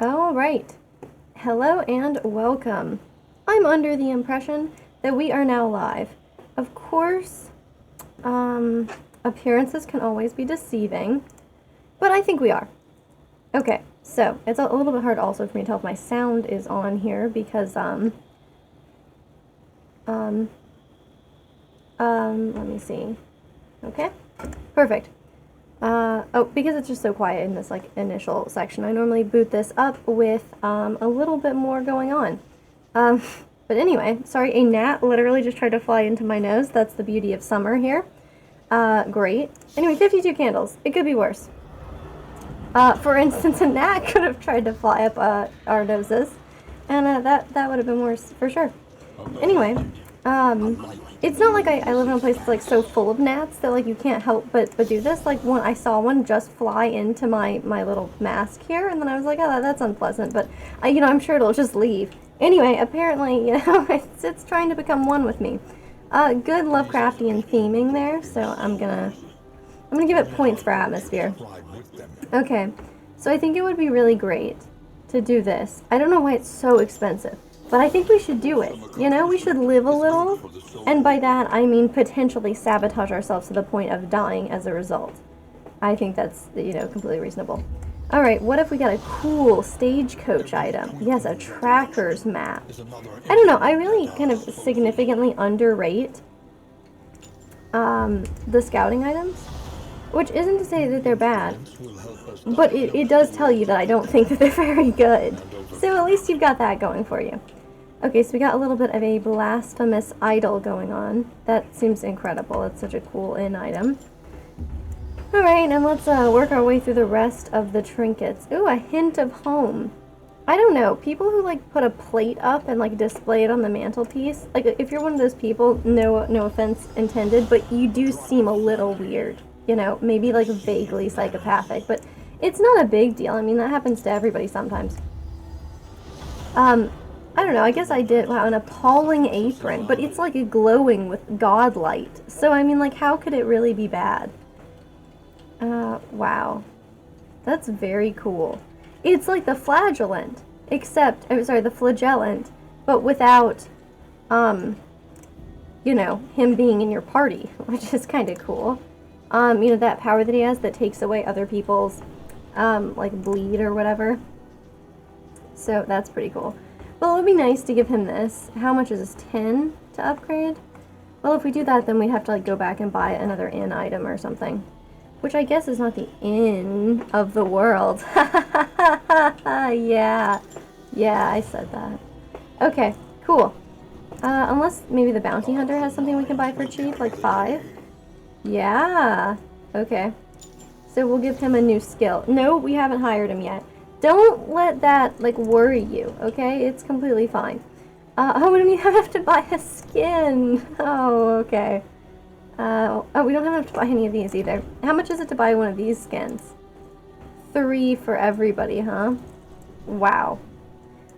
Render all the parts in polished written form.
All right. Hello and welcome. I'm under the impression that we are now live. Of course, appearances can always be deceiving, but I think we are. Okay, so it's a little bit hard also for me to tell if my sound is on here because, let me see. Okay, perfect. Oh, because it's just so quiet in this like initial section, I normally boot this up with a little bit more going on. But anyway, sorry, a gnat literally just tried to fly into my nose. That's the beauty of summer here. Great. Anyway, 52 candles. It could be worse. For instance, a gnat could have tried to fly up our noses, and that would have been worse for sure. Anyway, it's not like I live in a place that's like so full of gnats that like you can't help but do this. Like I saw one just fly into my little mask here, and then I was like, oh, that's unpleasant. But I'm sure it'll just leave. Anyway, apparently, it's trying to become one with me. Good Lovecraftian theming there, so I'm gonna give it points for atmosphere. Okay, so I think it would be really great to do this. I don't know why it's so expensive, but I think we should do it. We should live a little, and by that I mean potentially sabotage ourselves to the point of dying as a result. I think that's, completely reasonable. Alright, what if we got a cool stagecoach item? Yes, a tracker's map. I don't know, I really kind of significantly underrate the scouting items, which isn't to say that they're bad, but it does tell you that I don't think that they're very good. So at least you've got that going for you. Okay, so we got a little bit of a blasphemous idol going on. That seems incredible. It's such a cool in item. Alright, and let's work our way through the rest of the trinkets. Ooh, a hint of home. I don't know, people who like put a plate up and like display it on the mantelpiece, like if you're one of those people, no offense intended, but you do seem a little weird. Maybe like vaguely psychopathic, but it's not a big deal. I mean, that happens to everybody sometimes. I don't know, I guess I did, wow, an appalling apron, but it's like glowing with god light. So, I mean, like, how could it really be bad? Wow. That's very cool. It's like the flagellant, except, I'm sorry, the flagellant, but without, him being in your party, which is kind of cool. That power that he has that takes away other people's, like, bleed or whatever. So, that's pretty cool. Well, it would be nice to give him this. How much is this? 10 to upgrade? Well, if we do that, then we'd have to like go back and buy another in item or something. Which I guess is not the end of the world. Yeah. Yeah, I said that. Okay, cool. Unless maybe the bounty hunter has something we can buy for cheap, like 5. Yeah. Okay. So we'll give him a new skill. No, we haven't hired him yet. Don't let that, like, worry you, okay? It's completely fine. Oh, we don't even have to buy a skin. Oh, okay. Oh, we don't have enough to buy any of these either. How much is it to buy one of these skins? 3 for everybody, huh? Wow.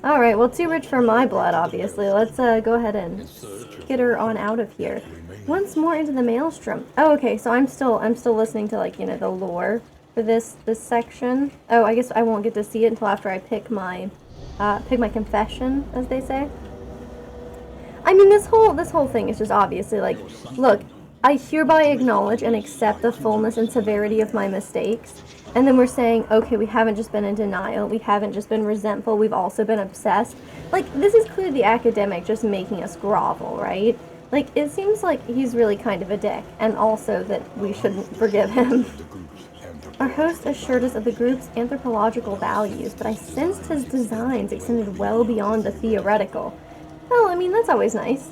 Alright, well, too rich for my blood, obviously. Let's, go ahead and skitter on out of here. Once more into the maelstrom. Oh, okay, so I'm still listening to, like, the lore for this section. Oh, I guess I won't get to see it until after I pick my confession, as they say. I mean, this whole thing is just obviously like, look, I hereby acknowledge and accept the fullness and severity of my mistakes. And then we're saying, okay, we haven't just been in denial, we haven't just been resentful, we've also been obsessed. Like, this is clearly the academic just making us grovel, right? Like, it seems like he's really kind of a dick, and also that we shouldn't forgive him. Our host assured us of the group's anthropological values, but I sensed his designs extended well beyond the theoretical. Well, I mean, that's always nice.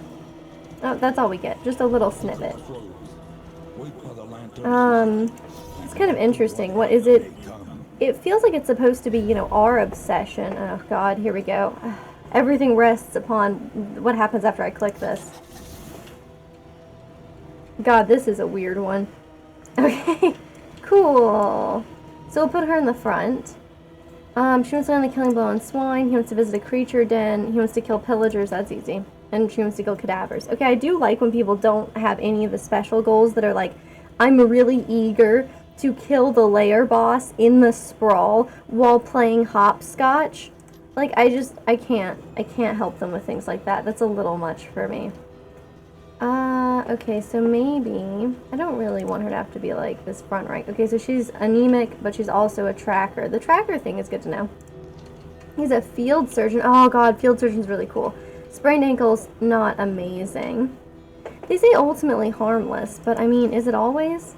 Oh, that's all we get. Just a little snippet. It's kind of interesting. What is it? It feels like it's supposed to be, our obsession. Oh, God, here we go. Everything rests upon what happens after I click this. God, this is a weird one. Okay. Cool. So we'll put her in the front. She wants to land the killing blow on swine. He wants to visit a creature den. He wants to kill pillagers. That's easy. And she wants to kill cadavers. Okay, I do like when people don't have any of the special goals that are like, I'm really eager to kill the layer boss in the sprawl while playing hopscotch. Like, I can't help them with things like that. That's a little much for me. Okay, so maybe, I don't really want her to have to be like this front rank. Okay, so she's anemic, but she's also a tracker. The tracker thing is good to know. He's a field surgeon. Oh god, field surgeon's really cool. Sprained ankles, not amazing. They say ultimately harmless, but I mean, is it always?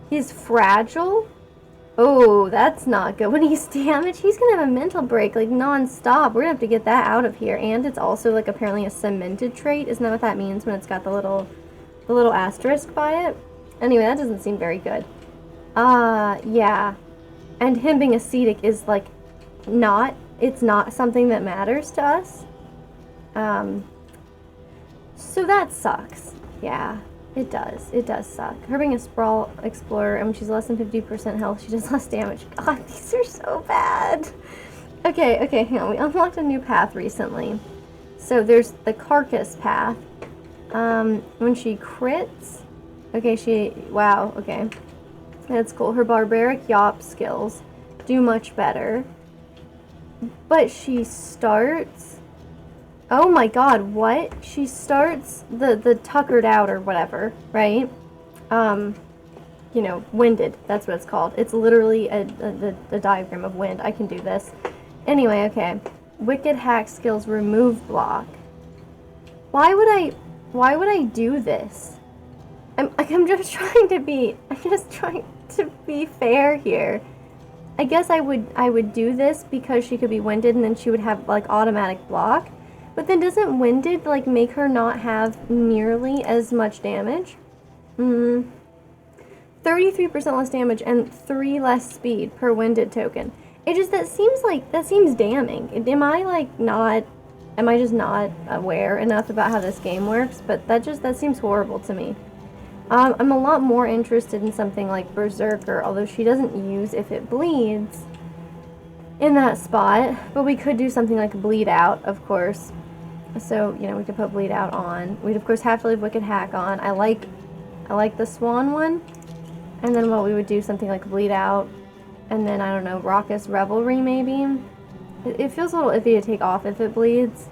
He's fragile? Oh, that's not good. When he's damaged, he's gonna have a mental break, like, non-stop. We're gonna have to get that out of here. And it's also, like, apparently a cemented trait. Isn't that what that means when it's got the little asterisk by it? Anyway, that doesn't seem very good. Yeah. And him being ascetic is, like, it's not something that matters to us. So that sucks. Yeah. It does. It does suck. Her being a sprawl explorer, and when she's less than 50% health, she does less damage. God, these are so bad. Okay, hang on. We unlocked a new path recently. So there's the carcass path. When she crits... Okay, wow, okay. That's cool. Her barbaric yop skills do much better. But she starts... Oh my god, what? She starts the tuckered out or whatever, right? You know, winded. That's what it's called. It's literally a diagram of wind. I can do this. Anyway, okay. Wicked hack skills remove block. Why would I do this? I'm just trying to be fair here. I guess I would do this because she could be winded and then she would have like automatic block. But then doesn't winded, like, make her not have nearly as much damage? 33% less damage and 3 less speed per winded token. That seems damning. Am I just not aware enough about how this game works? But that seems horrible to me. I'm a lot more interested in something like Berserker, although she doesn't use if it bleeds in that spot. But we could do something like Bleed Out, of course. So, you know, we could put Bleed Out on. We'd, of course, have to leave Wicked Hack on. I like the Swan one. And then what we would do, something like Bleed Out. And then, I don't know, Raucous Revelry, maybe? It feels a little iffy to take off if it bleeds.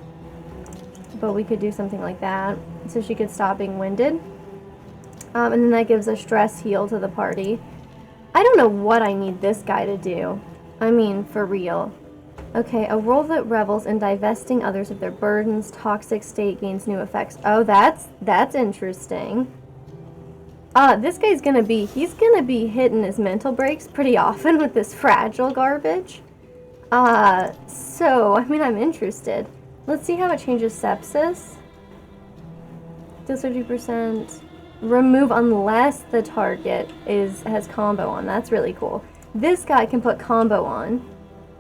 But we could do something like that. So she could stop being winded. And then that gives a stress heal to the party. I don't know what I need this guy to do. I mean, for real. Okay, a role that revels in divesting others of their burdens, toxic state gains new effects. Oh, that's interesting. This guy's he's gonna be hitting his mental breaks pretty often with this fragile garbage. So, I mean, I'm interested. Let's see how it changes sepsis. Deals 50%. Remove unless the target has combo on. That's really cool. This guy can put combo on,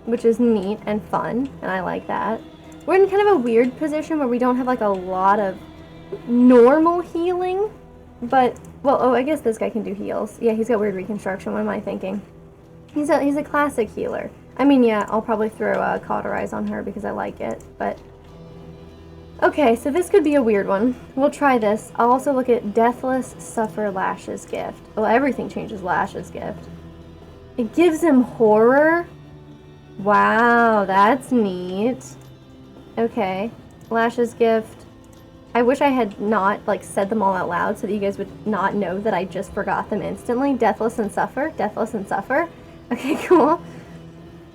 which is neat and fun, and I like that. We're in kind of a weird position where we don't have like a lot of normal healing, but, well, oh, I guess this guy can do heals. Yeah, he's got weird reconstruction. What am I thinking? He's a classic healer. I mean, yeah, I'll probably throw Cauterize on her because I like it, but... Okay, so this could be a weird one. We'll try this. I'll also look at Deathless Suffer Lash's gift. Well, everything changes Lash's gift. It gives him horror. Wow, that's neat. Okay, Lash's gift. I wish I had not, like, said them all out loud so that you guys would not know that I just forgot them instantly. Deathless and Suffer. Deathless and Suffer. Okay, cool.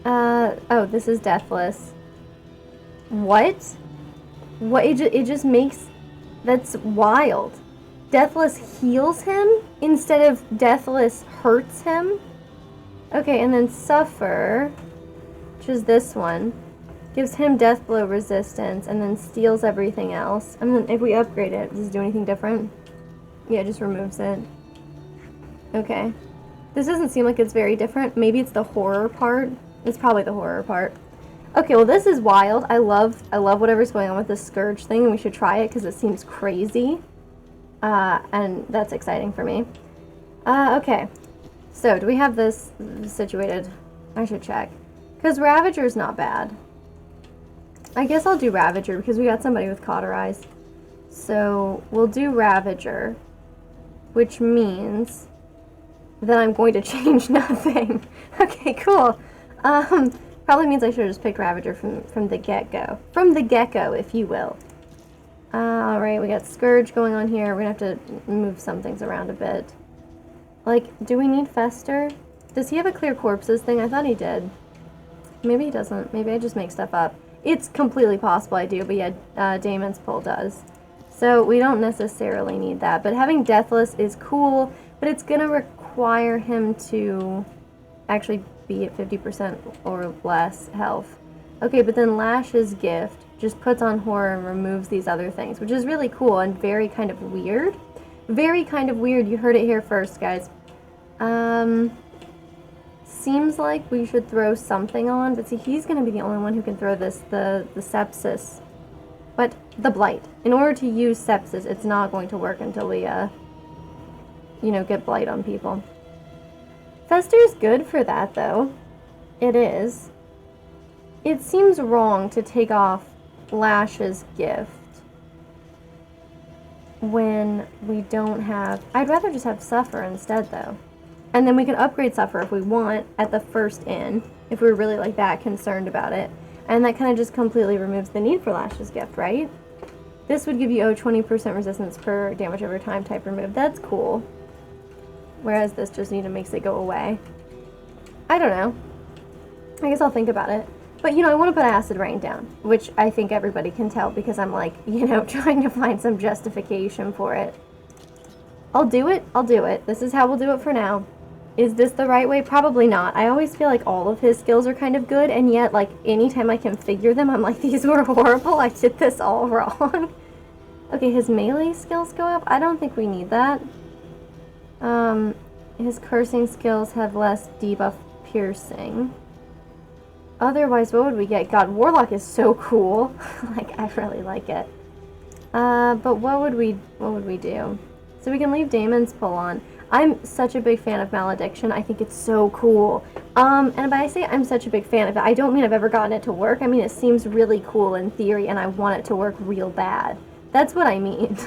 Oh, this is Deathless. What? What? It just makes... That's wild. Deathless heals him instead of Deathless hurts him? Okay, and then Suffer... which is this one, gives him death blow resistance and then steals everything else. And then if we upgrade it, does it do anything different? Yeah, it just removes it. Okay. This doesn't seem like it's very different. Maybe it's the horror part. It's probably the horror part. Okay, well this is wild. I love whatever's going on with this Scourge thing, and we should try it because it seems crazy. And that's exciting for me. Okay. So, do we have this situated? I should check. Because Ravager's not bad. I guess I'll do Ravager because we got somebody with Cauterize. So we'll do Ravager, which means then I'm going to change nothing. Okay, cool. Probably means I should have just picked Ravager from the get-go. From the get-go, if you will. Alright, we got Scourge going on here. We're gonna have to move some things around a bit. Like, do we need Fester? Does he have a clear corpses thing? I thought he did. Maybe he doesn't. Maybe I just make stuff up. It's completely possible I do, but yeah, Damon's Pull does. So we don't necessarily need that. But having Deathless is cool, but it's gonna require him to actually be at 50% or less health. Okay, but then Lash's gift just puts on horror and removes these other things, which is really cool and very kind of weird. Very kind of weird. You heard it here first, guys. Seems like we should throw something on, but see, he's going to be the only one who can throw this, the sepsis. But the blight. In order to use sepsis, it's not going to work until we, you know, get blight on people. Fester's good for that, though. It is. It seems wrong to take off Lash's gift when we don't have... I'd rather just have Suffer instead, though. And then we can upgrade Suffer if we want at the first inn, if we're really, like, that concerned about it. And that kind of just completely removes the need for Lash's gift, right? This would give you 20% resistance per damage over time type remove. That's cool. Whereas this just makes it go away. I don't know. I guess I'll think about it. But, you know, I want to put Acid Rain down, which I think everybody can tell because I'm, like, you know, trying to find some justification for it. I'll do it. I'll do it. This is how we'll do it for now. Is this the right way? Probably not. I always feel like all of his skills are kind of good, and yet, like, anytime I configure them, I'm like, these were horrible. I did this all wrong. Okay, his melee skills go up. I don't think we need that. His cursing skills have less debuff piercing. Otherwise, what would we get? God, Warlock is so cool. Like, I really like it. But what would we do? So we can leave Damon's Pull on. I'm such a big fan of Malediction. I think it's so cool. And by I say I'm such a big fan of it, I don't mean I've ever gotten it to work. I mean, it seems really cool in theory, and I want it to work real bad. That's what I mean.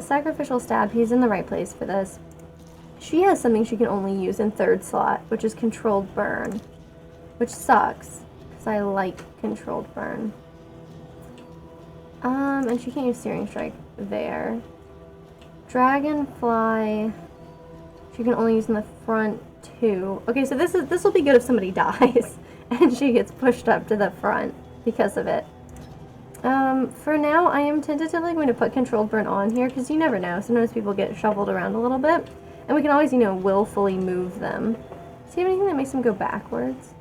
Sacrificial Stab, he's in the right place for this. She has something she can only use in 3rd slot, which is Controlled Burn. Which sucks, because I like Controlled Burn. And she can't use Searing Strike there. Dragonfly, she can only use in the front 2. Okay, so this will be good if somebody dies, and she gets pushed up to the front because of it. For now, I am tentatively going to put Controlled Burn on here, because you never know. Sometimes people get shuffled around a little bit, and we can always, you know, willfully move them. Do you have anything that makes them go backwards?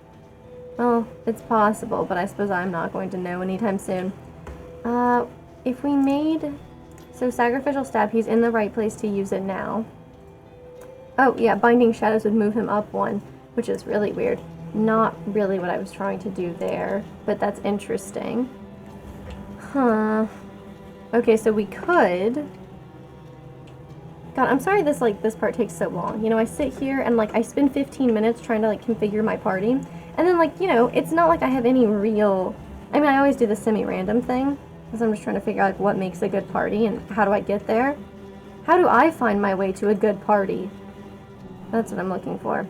Well, it's possible, but I suppose I'm not going to know anytime soon. If we made... So Sacrificial Stab, he's in the right place to use it now. Oh, yeah, Binding Shadows would move him up 1, which is really weird. Not really what I was trying to do there, but that's interesting. Huh. Okay, so we could... God, I'm sorry this part takes so long. You know, I sit here and, like, I spend 15 minutes trying to, like, configure my party. And then, like, you know, it's not like I have any real... I mean, I always do the semi-random thing. Because I'm just trying to figure out, like, what makes a good party and how do I get there? How do I find my way to a good party? That's what I'm looking for.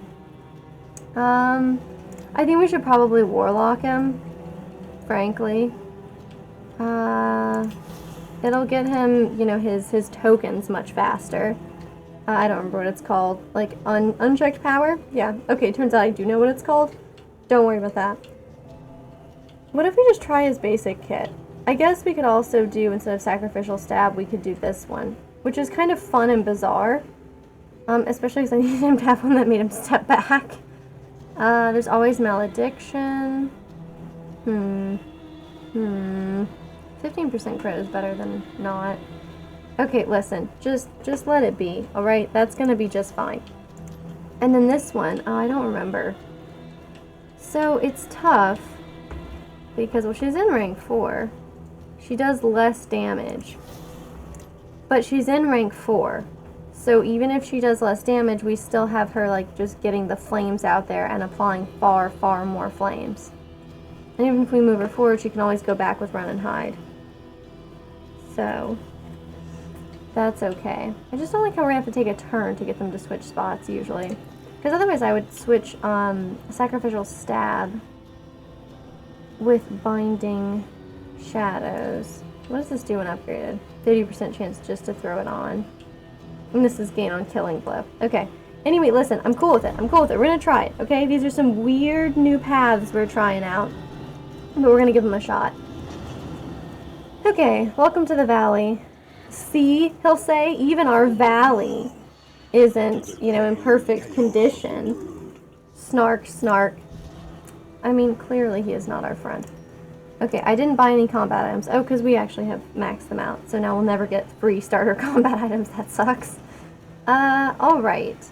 I think we should probably Warlock him, frankly. It'll get him, you know, his tokens much faster. I don't remember what it's called. Like, unchecked power? Yeah. Okay, turns out I do know what it's called. Don't worry about that. What if we just try his basic kit? I guess we could also do, instead of Sacrificial Stab, we could do this one. Which is kind of fun and bizarre. Especially because I needed him to have one that made him step back. There's always Malediction. 15% crit is better than not. Okay, listen. Just let it be, alright? That's gonna be just fine. And then this one, oh, I don't remember. So, it's tough. Because, well, she's in rank 4. She does less damage. But she's in rank 4. So even if she does less damage, we still have her, like, just getting the flames out there and applying far, far more flames. And even if we move her forward, she can always go back with Run and Hide. So, That's okay. I just don't like how we're gonna have to take a turn to get them to switch spots usually. Because otherwise I would switch Sacrificial Stab with Binding Shadows. What does this do when upgraded? 30% chance just to throw it on. And this is gain on Killing Blow. Okay. Anyway, listen, I'm cool with it. I'm cool with it. We're gonna try it, okay? These are some weird new paths we're trying out. But we're gonna give them a shot. Okay, welcome to the valley. See, he'll say, even our valley isn't, you know, in perfect condition. Snark, snark. I mean, clearly he is not our friend. Okay, I didn't buy any combat items. Oh, because we actually have maxed them out. So now we'll never get free starter combat items. That sucks. Alright.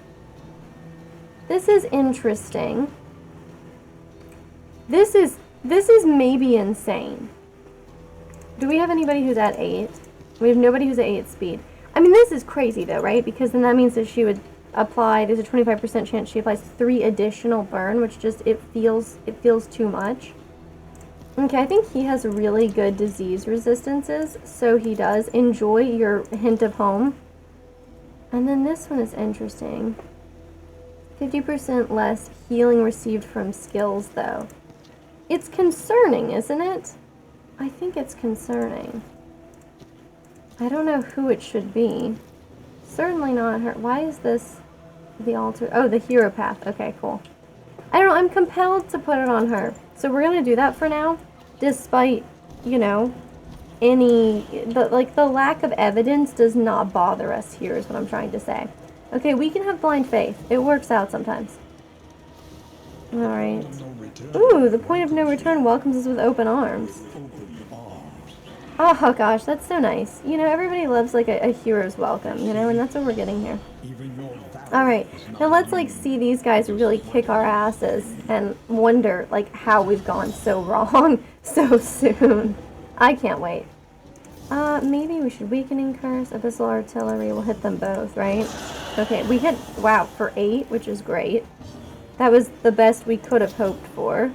This is interesting. This is maybe insane. Do we have anybody who's at 8? We have nobody who's at 8 speed. I mean, this is crazy though, right? Because then that means that she would apply, there's a 25% chance she applies 3 additional burn, which just, it feels too much. Okay, I think he has really good disease resistances, so he does. Enjoy your hint of home. And then this one is interesting. 50% less healing received from skills, though. It's concerning, isn't it? I think it's concerning. I don't know who it should be. Certainly not her. Why is this the altar? Oh, the hero path. Okay, cool. I don't know. I'm compelled to put it on her. So we're going to do that for now. Despite, you know, the lack of evidence does not bother us here is what I'm trying to say. Okay, we can have blind faith. It works out sometimes. Alright. Ooh, the point of no return welcomes us with open arms. Oh gosh, that's so nice. You know, everybody loves like a hero's welcome, you know, and that's what we're getting here. Alright, now let's like see these guys really kick our asses and wonder like how we've gone so wrong so soon. I can't wait. Maybe we should Weakening Curse, Abyssal Artillery, we'll hit them both, right? Okay, we hit, wow, for 8, which is great. That was the best we could have hoped for.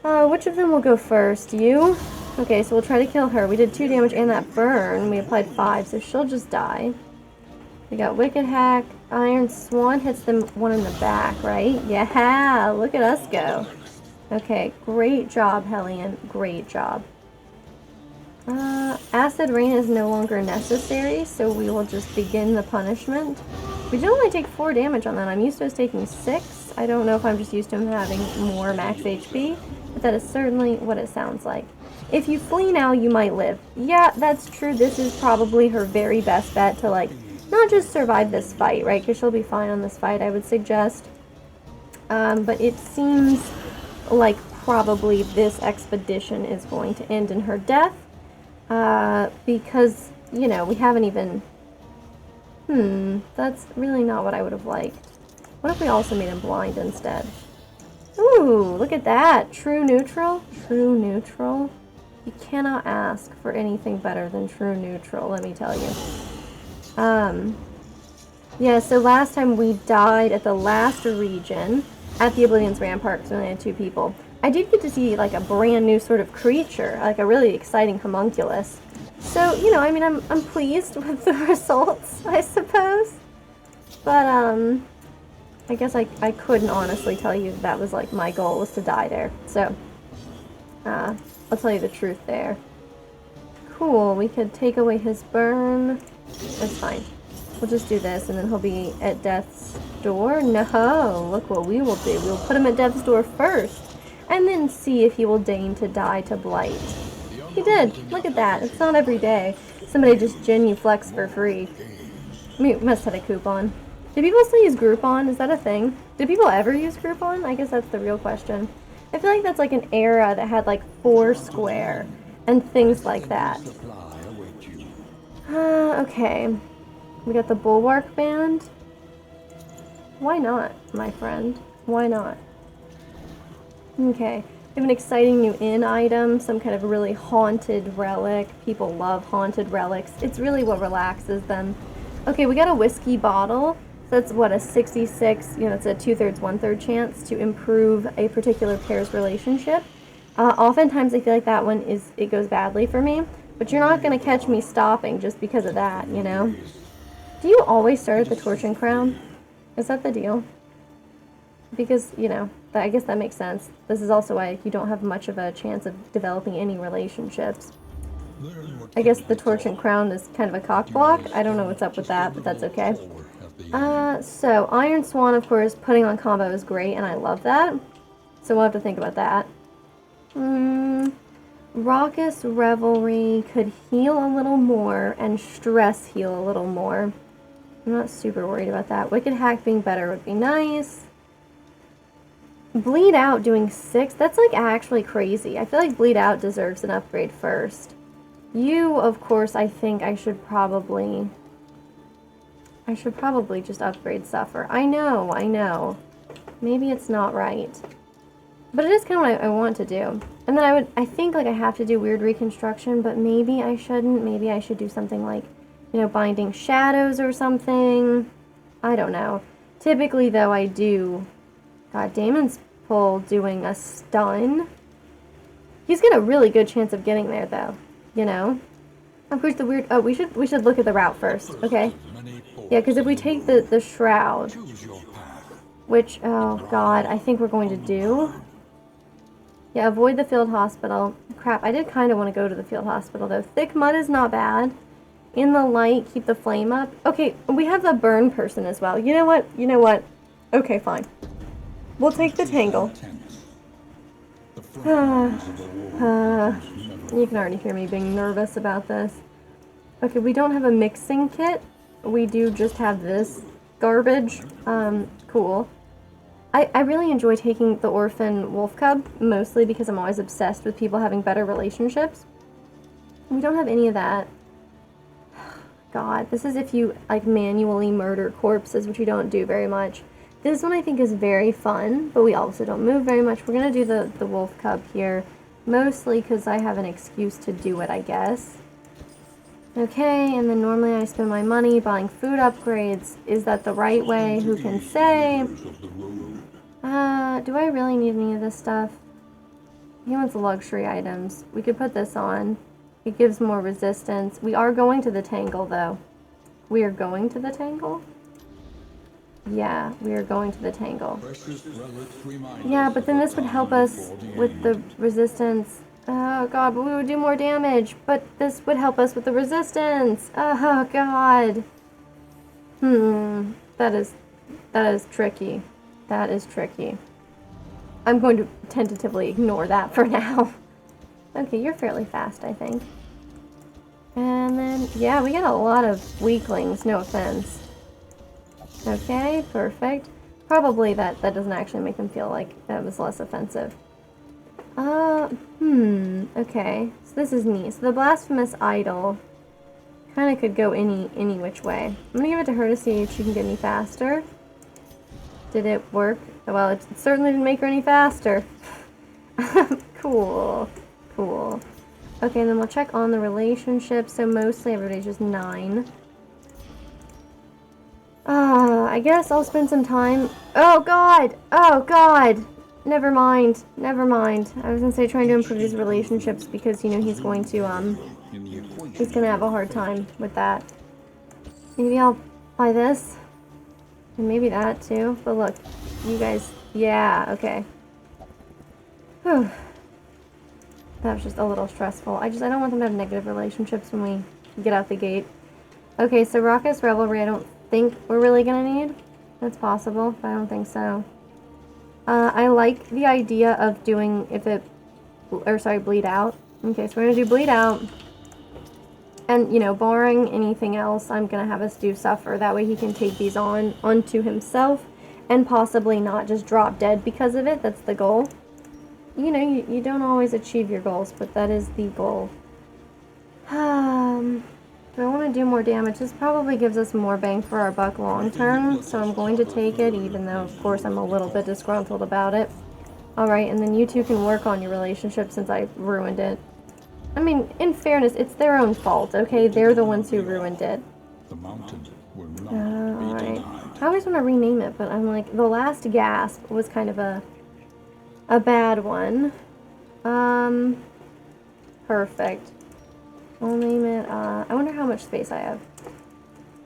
Which of them will go first? You? Okay, so we'll try to kill her. We did 2 damage and that burn. We applied 5, so she'll just die. We got Wicked Hack. Iron Swan hits them 1 in the back, right? Yeah, look at us go. Okay, great job, Hellion. Great job. Acid Rain is no longer necessary, so we will just begin the punishment. We did only take 4 damage on that. I'm used to us taking 6. I don't know if I'm just used to him having more max HP, but that is certainly what it sounds like. If you flee now, you might live. Yeah, that's true. This is probably her very best bet to, like, not just survive this fight, right? Because she'll be fine on this fight, I would suggest. But it seems like probably this expedition is going to end in her death. Because, you know, we haven't even... that's really not what I would have liked. What if we also made him blind instead? Ooh, look at that. True neutral? True neutral? You cannot ask for anything better than true neutral, let me tell you. Yeah, so last time we died at the last region at the Oblivion's Rampart because we only had 2 people. I did get to see like a brand new sort of creature, like a really exciting homunculus. So, you know, I mean, I'm pleased with the results, I suppose. But, I guess I couldn't honestly tell you that was like my goal was to die there. So, I'll tell you the truth there. Cool, we could take away his burn. That's fine. We'll just do this and then he'll be at death's door. No, look what we will do. We'll put him at death's door first and then see if he will deign to die to blight. He did. Look at that. It's not every day somebody just genuflex for free. We must have a coupon. Do people still use Groupon? Is that a thing? Do people ever use Groupon? I guess that's the real question. I feel like that's like an era that had like Foursquare and things like that. Okay. We got the Bulwark Band. Why not, my friend? Why not? Okay. We have an exciting new inn item, some kind of really haunted relic. People love haunted relics. It's really what relaxes them. Okay, we got a whiskey bottle. So that's what, a 66, you know, it's a 2/3, 1/3 chance to improve a particular pair's relationship. Oftentimes I feel like that one it goes badly for me. But you're not going to catch me stopping just because of that, you know? Do you always start at the Torch and Crown? Is that the deal? Because, you know, I guess that makes sense. This is also why you don't have much of a chance of developing any relationships. I guess the Torch and Crown is kind of a cock block. I don't know what's up with that, but that's okay. So Iron Swan, of course, putting on combo is great, and I love that. So we'll have to think about that. Raucous Revelry could heal a little more, and Stress heal a little more. I'm not super worried about that. Wicked Hack being better would be nice. Bleed Out doing 6, that's like actually crazy. I feel like Bleed Out deserves an upgrade first. You, of course, I think I should probably just upgrade Suffer. I know. Maybe it's not right. But it is kind of what I want to do. And then I think like I have to do Weird Reconstruction, but maybe I shouldn't. Maybe I should do something like, you know, Binding Shadows or something. I don't know. Typically, though, I do... God, Damon's Pull doing a stun. He's got a really good chance of getting there, though. You know? Of course, the weird... Oh, we should look at the route first, okay? Yeah, because if we take the Shroud, which, oh god, I think we're going to do... Yeah, avoid the field hospital. Crap, I did kind of want to go to the field hospital, though. Thick Mud is not bad. In the light, keep the flame up. Okay, we have the burn person as well. You know what? Okay, fine. We'll take the Tangle. You can already hear me being nervous about this. Okay, we don't have a mixing kit. We do just have this garbage. Cool. I really enjoy taking the Orphan Wolf Cub, mostly because I'm always obsessed with people having better relationships. We don't have any of that. God, this is if you, like, manually murder corpses, which we don't do very much. This one I think is very fun, but we also don't move very much. We're going to do the Wolf Cub here, mostly because I have an excuse to do it, I guess. Okay, and then normally I spend my money buying food upgrades. Is that the right way? Who can say? Do I really need any of this stuff? He wants luxury items. We could put this on. It gives more resistance. We are going to the Tangle, though. We are going to the Tangle? Yeah, we are going to the Tangle. Yeah, but then this would help us with the resistance. Oh god, but we would do more damage. But this would help us with the resistance. Oh god. That is tricky. That is tricky. I'm going to tentatively ignore that for now. Okay, you're fairly fast, I think. And then, yeah, we got a lot of weaklings, no offense. Okay, perfect. Probably that doesn't actually make them feel like that was less offensive. Okay. So this is neat. So the Blasphemous Idol kind of could go any which way. I'm gonna give it to her to see if she can get any faster. Did it work? Well, it certainly didn't make her any faster. Cool. Cool. Okay, and then we'll check on the relationship. So mostly everybody's just 9. I guess I'll spend some time... Oh, God! Oh, God! Never mind. Never mind. I was gonna say trying to improve his relationships because, you know, he's going to, he's gonna have a hard time with that. Maybe I'll buy this. And maybe that, too. But look, you guys... Yeah, okay. Whew. That was just a little stressful. I don't want them to have negative relationships when we get out the gate. Okay, so Raucous Revelry, I don't think we're really gonna need. That's possible, but I don't think so. I like the idea of doing Bleed Out. Okay, so we're gonna do Bleed Out. And, you know, barring anything else, I'm gonna have us do Suffer. That way he can take these onto himself and possibly not just drop dead because of it. That's the goal. You know, you don't always achieve your goals, but that is the goal. Do I want to do more damage? This probably gives us more bang for our buck long term, so I'm going to take it, even though, of course, I'm a little bit disgruntled about it. Alright, and then you two can work on your relationship since I ruined it. I mean, in fairness, it's their own fault, okay? They're the ones who ruined it. Alright. I always want to rename it, but I'm like, the Last Gasp was kind of a bad one. Perfect. We'll name it, I wonder how much space I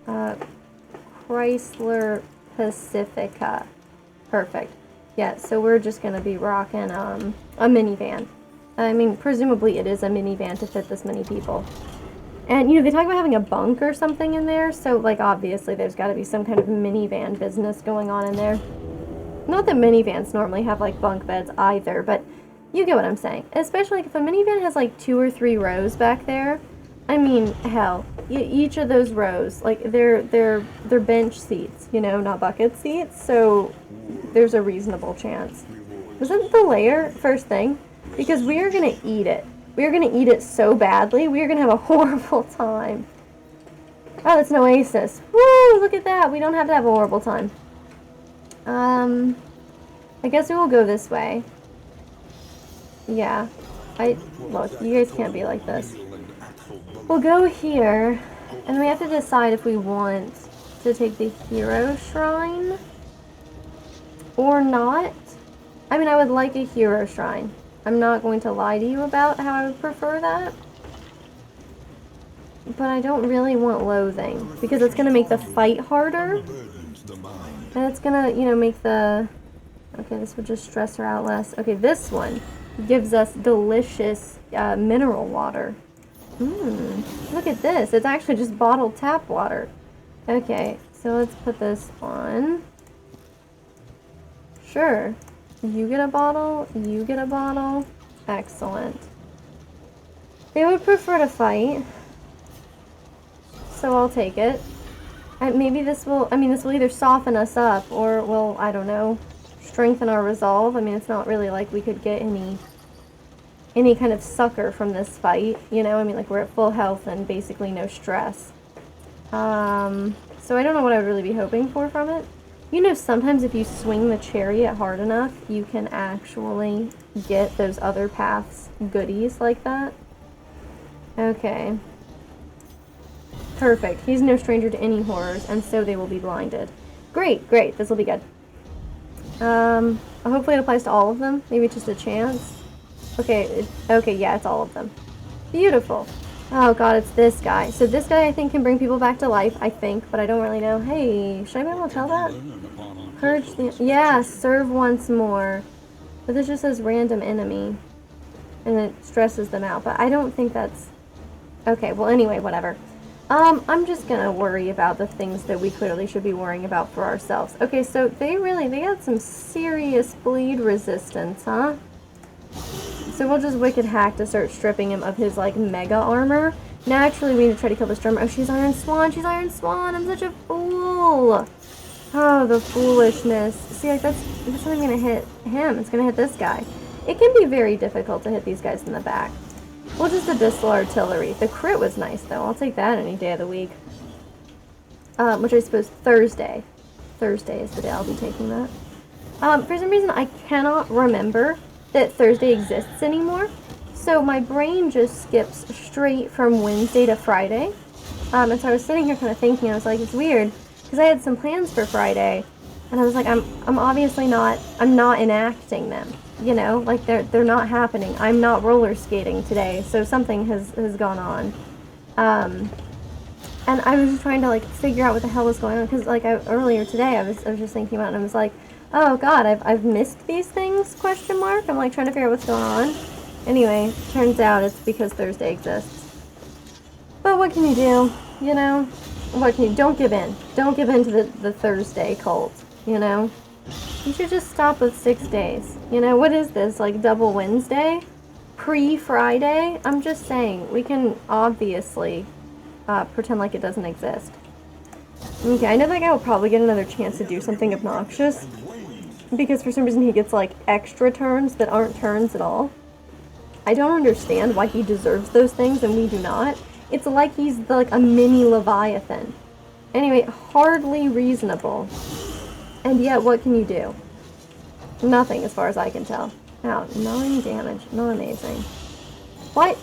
have. Chrysler Pacifica. Perfect. Yeah, so we're just gonna be rocking, a minivan. I mean, presumably it is a minivan to fit this many people. And, you know, they talk about having a bunk or something in there, so, like, obviously there's gotta be some kind of minivan business going on in there. Not that minivans normally have, like, bunk beds either, but you get what I'm saying. Especially, like, if a minivan has, like, 2 or 3 rows back there, I mean, hell, each of those rows, like, they're bench seats, you know, not bucket seats, so there's a reasonable chance. Wasn't the layer first thing? Because we are gonna eat it. We are gonna eat it so badly, we are gonna have a horrible time. Oh, it's an oasis. Woo, look at that. We don't have to have a horrible time. I guess we will go this way. Yeah. Look, you guys can't be like this. We'll go here, and we have to decide if we want to take the hero shrine or not. I mean, I would like a hero shrine. I'm not going to lie to you about how I would prefer that. But I don't really want loathing, because it's going to make the fight harder. And it's going to, you know, make the... Okay, this would just stress her out less. Okay, this one gives us delicious mineral water. Look at this. It's actually just bottled tap water. Okay, so let's put this on. Sure. You get a bottle. You get a bottle. Excellent. They would prefer to fight, so I'll take it. And maybe this will, I mean, this will either soften us up or will, I don't know, strengthen our resolve. I mean, it's not really like we could get any kind of succor from this fight, you know? I mean, like, we're at full health and basically no stress. So I don't know what I would really be hoping for from it. You know, sometimes if you swing the chariot hard enough, you can actually get those other paths goodies like that. Okay. Perfect. He's no stranger to any horrors, and so they will be blinded. Great, great. This will be good. Hopefully it applies to all of them. Maybe just a chance. Okay, okay, yeah, it's all of them. Beautiful. Oh god, it's this guy. So this guy, I think, can bring people back to life, I think, but I don't really know. Hey, should I be able to tell that? Purge the... Yeah, serve once more. But this just says random enemy. And it stresses them out, but I don't think that's... Okay, well, anyway, whatever. I'm just gonna worry about the things that we clearly should be worrying about for ourselves. Okay, so they got some serious bleed resistance, huh? So we'll just wicked hack to start stripping him of his, like, mega armor. Naturally, we need to try to kill this drummer. Oh, she's Iron Swan. She's Iron Swan. I'm such a fool. Oh, the foolishness. See, like, that's not even gonna hit him. It's gonna hit this guy. It can be very difficult to hit these guys in the back. Well, just Abyssal Artillery. The crit was nice, though. I'll take that any day of the week. Which I suppose Thursday. Thursday is the day I'll be taking that. For some reason, I cannot remember that Thursday exists anymore. So my brain just skips straight from Wednesday to Friday. And so I was sitting here kind of thinking, I was like, it's weird, because I had some plans for Friday, and I was like, I'm obviously not, I'm not enacting them, you know, like they're not happening. I'm not roller skating today, so something has gone on. And I was just trying to, like, figure out what the hell was going on, because, like, earlier today I was just thinking about it, and I was like, oh god, I've missed these things, question mark? I'm, like, trying to figure out what's going on. Anyway, turns out it's because Thursday exists. But what can you do, you know? What can you, don't give in. Don't give in to the Thursday cult, you know? You should just stop with 6 days. You know, what is this, like, double Wednesday? Pre-Friday? I'm just saying, we can obviously pretend like it doesn't exist. Okay, I know that guy will probably get another chance to do something obnoxious, because for some reason he gets, like, extra turns that aren't turns at all. I don't understand why he deserves those things and we do not. It's like he's like a mini Leviathan. Anyway, hardly reasonable. And yet, what can you do? Nothing, as far as I can tell. Ow, 9 damage. Not amazing. Why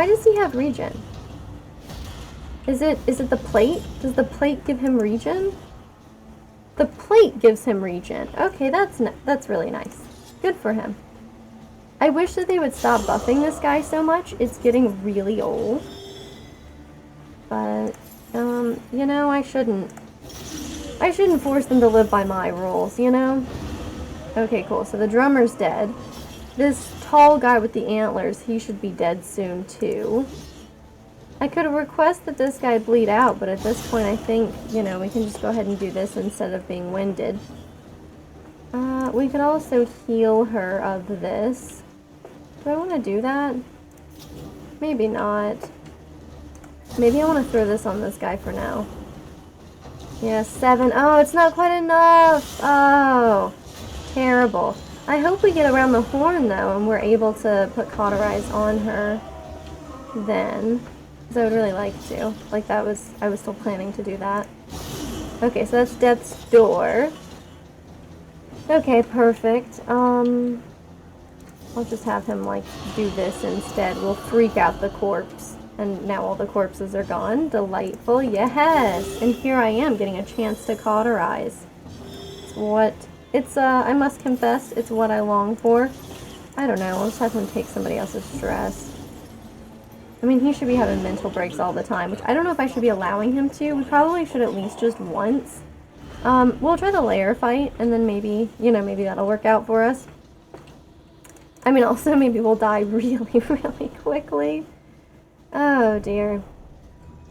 does he have regen? Is it the plate? Does the plate give him regen? The plate gives him regen. Okay, that's really nice. Good for him. I wish that they would stop buffing this guy so much. It's getting really old. But, you know, I shouldn't force them to live by my rules, you know? Okay, cool. So the drummer's dead. This tall guy with the antlers, he should be dead soon, too. I could request that this guy bleed out, but at this point I think, you know, we can just go ahead and do this instead of being winded. We could also heal her of this. Do I want to do that? Maybe not. Maybe I want to throw this on this guy for now. Yeah, 7. Oh, it's not quite enough! Oh, terrible. I hope we get around the horn, though, and we're able to put Cauterize on her then. Because I would really like to. Like, I was still planning to do that. Okay, so that's Death's Door. Okay, perfect. I'll just have him, like, do this instead. We'll freak out the corpse. And now all the corpses are gone. Delightful. Yes! And here I am getting a chance to Cauterize. I must confess, it's what I long for. I don't know, I'll just have him take somebody else's stress. I mean, he should be having mental breaks all the time, which I don't know if I should be allowing him to. We probably should at least just once. We'll try the layer fight, and then maybe, you know, maybe that'll work out for us. I mean, also, maybe we'll die really, really quickly. Oh, dear.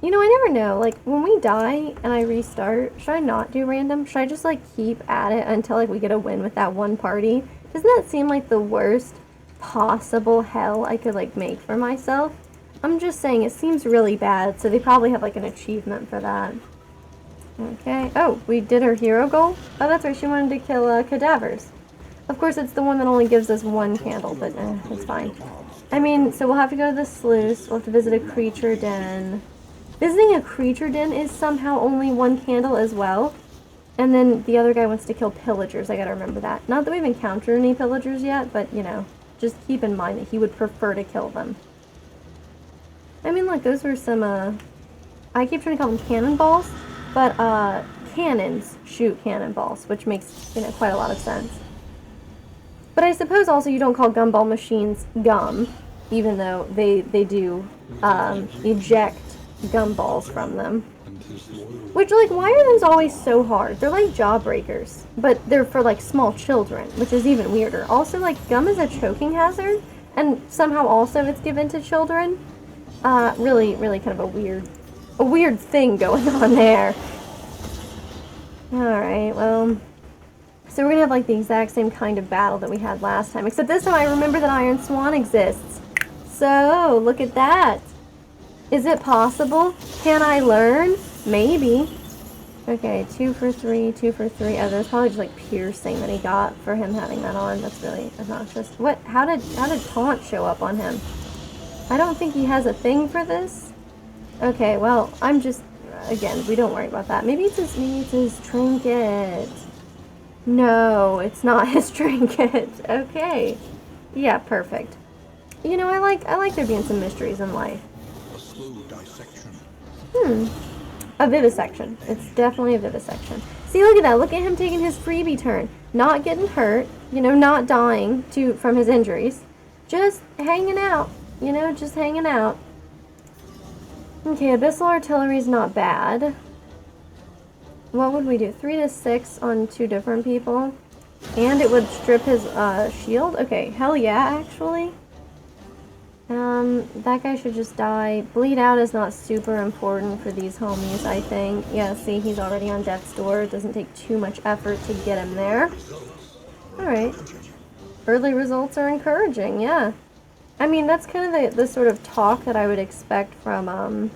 You know, I never know. Like, when we die and I restart, should I not do random? Should I just, like, keep at it until, like, we get a win with that one party? Doesn't that seem like the worst possible hell I could, like, make for myself? I'm just saying, it seems really bad, so they probably have, like, an achievement for that. Okay. Oh, we did her hero goal? Oh, that's right. She wanted to kill cadavers. Of course, it's the one that only gives us one candle, but it's fine. I mean, so we'll have to go to the sluice. We'll have to visit a creature den. Visiting a creature den is somehow only one candle as well. And then the other guy wants to kill pillagers. I gotta remember that. Not that we've encountered any pillagers yet, but, you know, just keep in mind that he would prefer to kill them. I mean, look, those were some, I keep trying to call them cannonballs. But, cannons shoot cannonballs, which makes, you know, quite a lot of sense. But I suppose also you don't call gumball machines gum, even though they do, eject gumballs from them. Which, like, why are those always so hard? They're like jawbreakers, but they're for, like, small children, which is even weirder. Also, like, gum is a choking hazard, and somehow also it's given to children. Really, really kind of a weird thing going on there. Alright, well, so we're gonna have like the exact same kind of battle that we had last time, except this time I remember that Iron Swan exists. So, look at that. Is it possible? Can I learn? Maybe. Okay, 2 for 3, 2 for 3. Oh, there's probably just like piercing that he got for him having that on. That's really obnoxious. What? How did taunt show up on him? I don't think he has a thing for this. Okay, well, I'm just, again, we don't worry about that. Maybe it's his trinket. No, it's not his trinket. Okay. Yeah, perfect. You know, I like there being some mysteries in life. A slow dissection. A vivisection. It's definitely a vivisection. See, look at that. Look at him taking his freebie turn. Not getting hurt, you know, not dying from his injuries. Just hanging out, you know, just hanging out. Okay, Abyssal Artillery's not bad. What would we do? 3 to 6 on 2 different people? And it would strip his shield? Okay, hell yeah, actually. That guy should just die. Bleed out is not super important for these homies, I think. Yeah, see, he's already on death's door. It doesn't take too much effort to get him there. Alright. Early results are encouraging, yeah. I mean, that's kind of the sort of talk that I would expect from,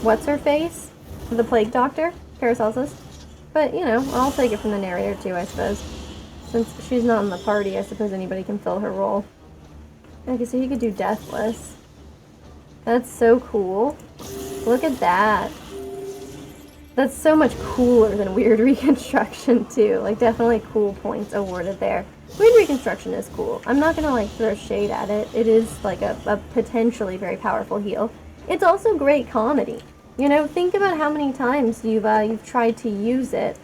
what's-her-face? The Plague Doctor, Paracelsus. But, you know, I'll take it from the narrator, too, I suppose. Since she's not in the party, I suppose anybody can fill her role. Okay, so he could do Deathless. That's so cool. Look at that. That's so much cooler than Weird Reconstruction, too. Like, definitely cool points awarded there. Weird Reconstruction is cool. I'm not gonna, like, throw shade at it. It is, like, a potentially very powerful heal. It's also great comedy. You know, think about how many times you've tried to use it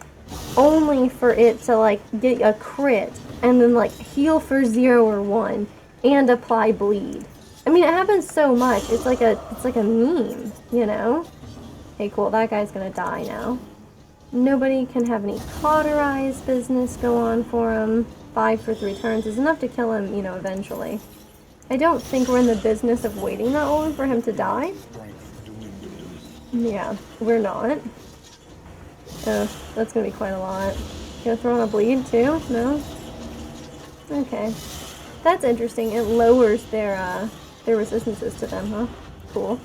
only for it to, like, get a crit and then, like, heal for 0 or 1. and apply bleed. I mean, it happens so much. It's like a meme, you know? Okay, cool. That guy's gonna die now. Nobody can have any cauterized business go on for him. 5 for 3 turns is enough to kill him, you know, eventually. I don't think we're in the business of waiting that long for him to die. Yeah, we're not. Oh, that's gonna be quite a lot. Gonna throw on a bleed too? No? Okay. That's interesting. It lowers their resistances to them, huh? Cool.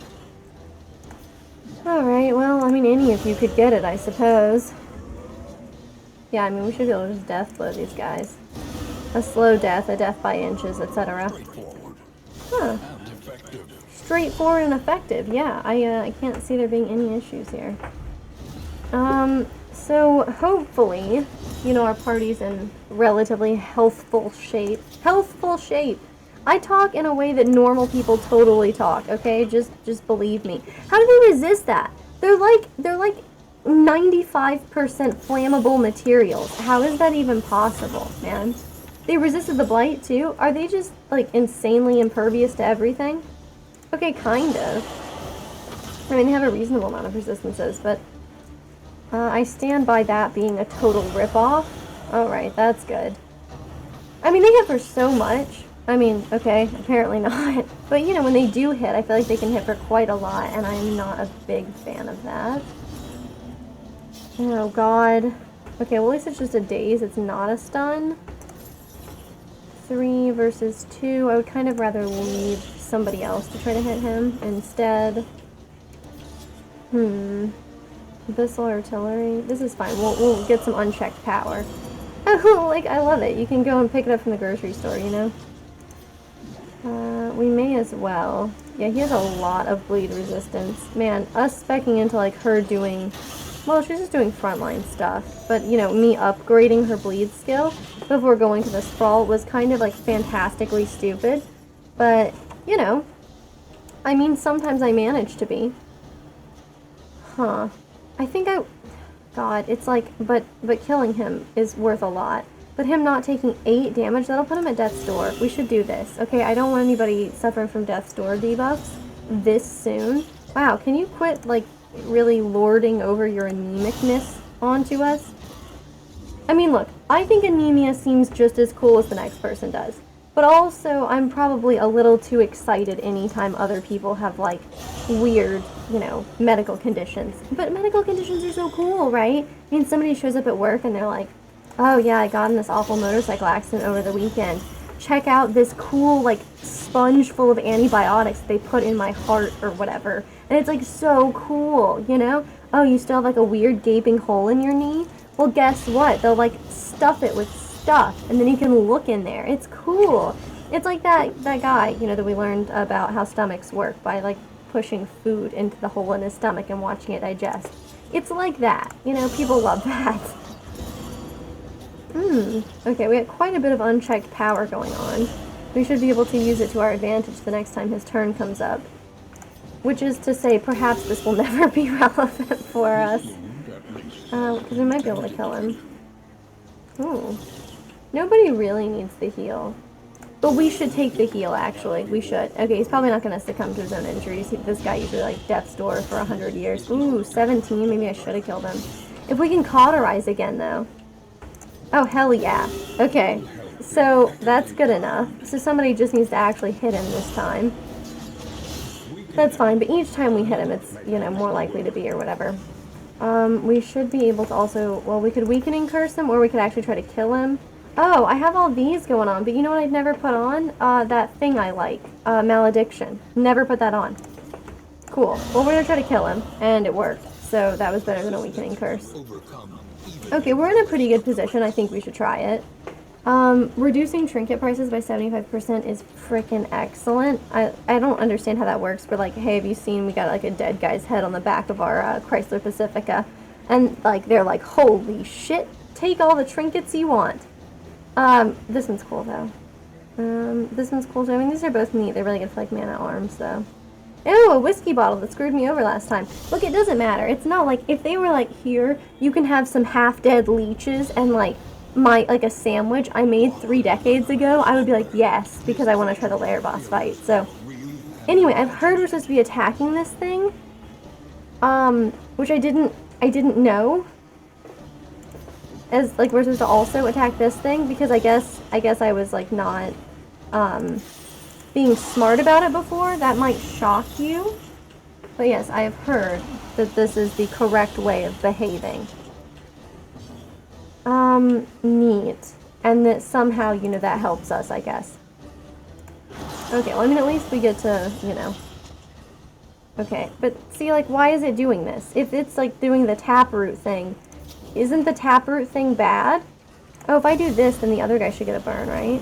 Alright, well, I mean, any of you could get it, I suppose. Yeah, I mean, we should be able to just death blow these guys. A slow death, a death by inches, etc. Huh. Straightforward and effective, yeah. I can't see there being any issues here. So hopefully, you know, our party's in relatively healthful shape. Healthful shape! I talk in a way that normal people totally talk, okay? Just believe me. How do they resist that? They're like 95% flammable materials. How is that even possible, man? They resisted the blight too? Are they just like insanely impervious to everything? Okay, kind of. I mean, they have a reasonable amount of resistances, but I stand by that being a total ripoff. Alright, that's good. I mean, they hit for so much. I mean, okay, apparently not. But, you know, when they do hit, I feel like they can hit for quite a lot, and I'm not a big fan of that. Oh, God. Okay, well, at least it's just a daze. It's not a stun. 3 versus 2. I would kind of rather leave somebody else to try to hit him instead. Abyssal artillery. This is fine. We'll get some unchecked power. Like, I love it. You can go and pick it up from the grocery store, you know? We may as well. Yeah, he has a lot of bleed resistance. Man, us speccing into, like, her doing... Well, she's just doing frontline stuff. But, you know, me upgrading her bleed skill before going to the sprawl was kind of, like, fantastically stupid. But, you know, I mean, sometimes I manage to be. Huh. I think God, it's like, but killing him is worth a lot. But him not taking 8 damage, that'll put him at death's door. We should do this. Okay, I don't want anybody suffering from death's door debuffs this soon. Wow, can you quit, like, really lording over your anemicness onto us? I mean, look, I think anemia seems just as cool as the next person does. But also, I'm probably a little too excited anytime other people have, like, weird, you know, medical conditions. But medical conditions are so cool, right? I mean, somebody shows up at work and they're like, oh yeah, I got in this awful motorcycle accident over the weekend. Check out this cool, like, sponge full of antibiotics they put in my heart or whatever. And it's, like, so cool, you know? Oh, you still have, like, a weird gaping hole in your knee? Well, guess what? They'll, like, stuff it with stuff, and then you can look in there. It's cool. It's like that guy, you know, that we learned about how stomachs work by, like, pushing food into the hole in his stomach and watching it digest. It's like that. You know, people love that. Okay, we got quite a bit of unchecked power going on. We should be able to use it to our advantage the next time his turn comes up. Which is to say, perhaps this will never be relevant for us. Because we might be able to kill him. Ooh. Nobody really needs the heal. But we should take the heal, actually. We should. Okay, he's probably not going to succumb to his own injuries. This guy usually, like, death's door for 100 years. Ooh, 17. Maybe I should have killed him. If we can cauterize again, though. Oh, hell yeah. Okay. So, that's good enough. So somebody just needs to actually hit him this time. That's fine, but each time we hit him, it's, you know, more likely to be or whatever. We should be able to also... Well, we could weakening curse him, or we could actually try to kill him. Oh, I have all these going on, but you know what I've never put on? That thing I like. Malediction. Never put that on. Cool. Well, we're gonna try to kill him, and it worked. So that was better than a weakening curse. Okay, we're in a pretty good position. I think we should try it. Reducing trinket prices by 75% is frickin' excellent. I don't understand how that works. We're like, hey, have you seen we got like a dead guy's head on the back of our Chrysler Pacifica? And like, they're like, holy shit, take all the trinkets you want. This one's cool though. This one's cool too. I mean, these are both neat. They're really good for like man-at-arms though. Ew, a whiskey bottle that screwed me over last time. Look, it doesn't matter. It's not like, if they were like, here, you can have some half-dead leeches and like like a sandwich I made 3 decades ago, I would be like, yes, because I want to try the lair boss fight. So, anyway, I've heard we're supposed to be attacking this thing, which I didn't know. As, like, we're supposed to also attack this thing, because I guess I was, like, not, being smart about it before. That might shock you. But yes, I have heard that this is the correct way of behaving. Neat. And that somehow, you know, that helps us, I guess. Okay, well, I mean, at least we get to, you know. Okay, but see, like, why is it doing this? If it's, like, doing the taproot thing, isn't the taproot thing bad? Oh, if I do this, then the other guy should get a burn, right?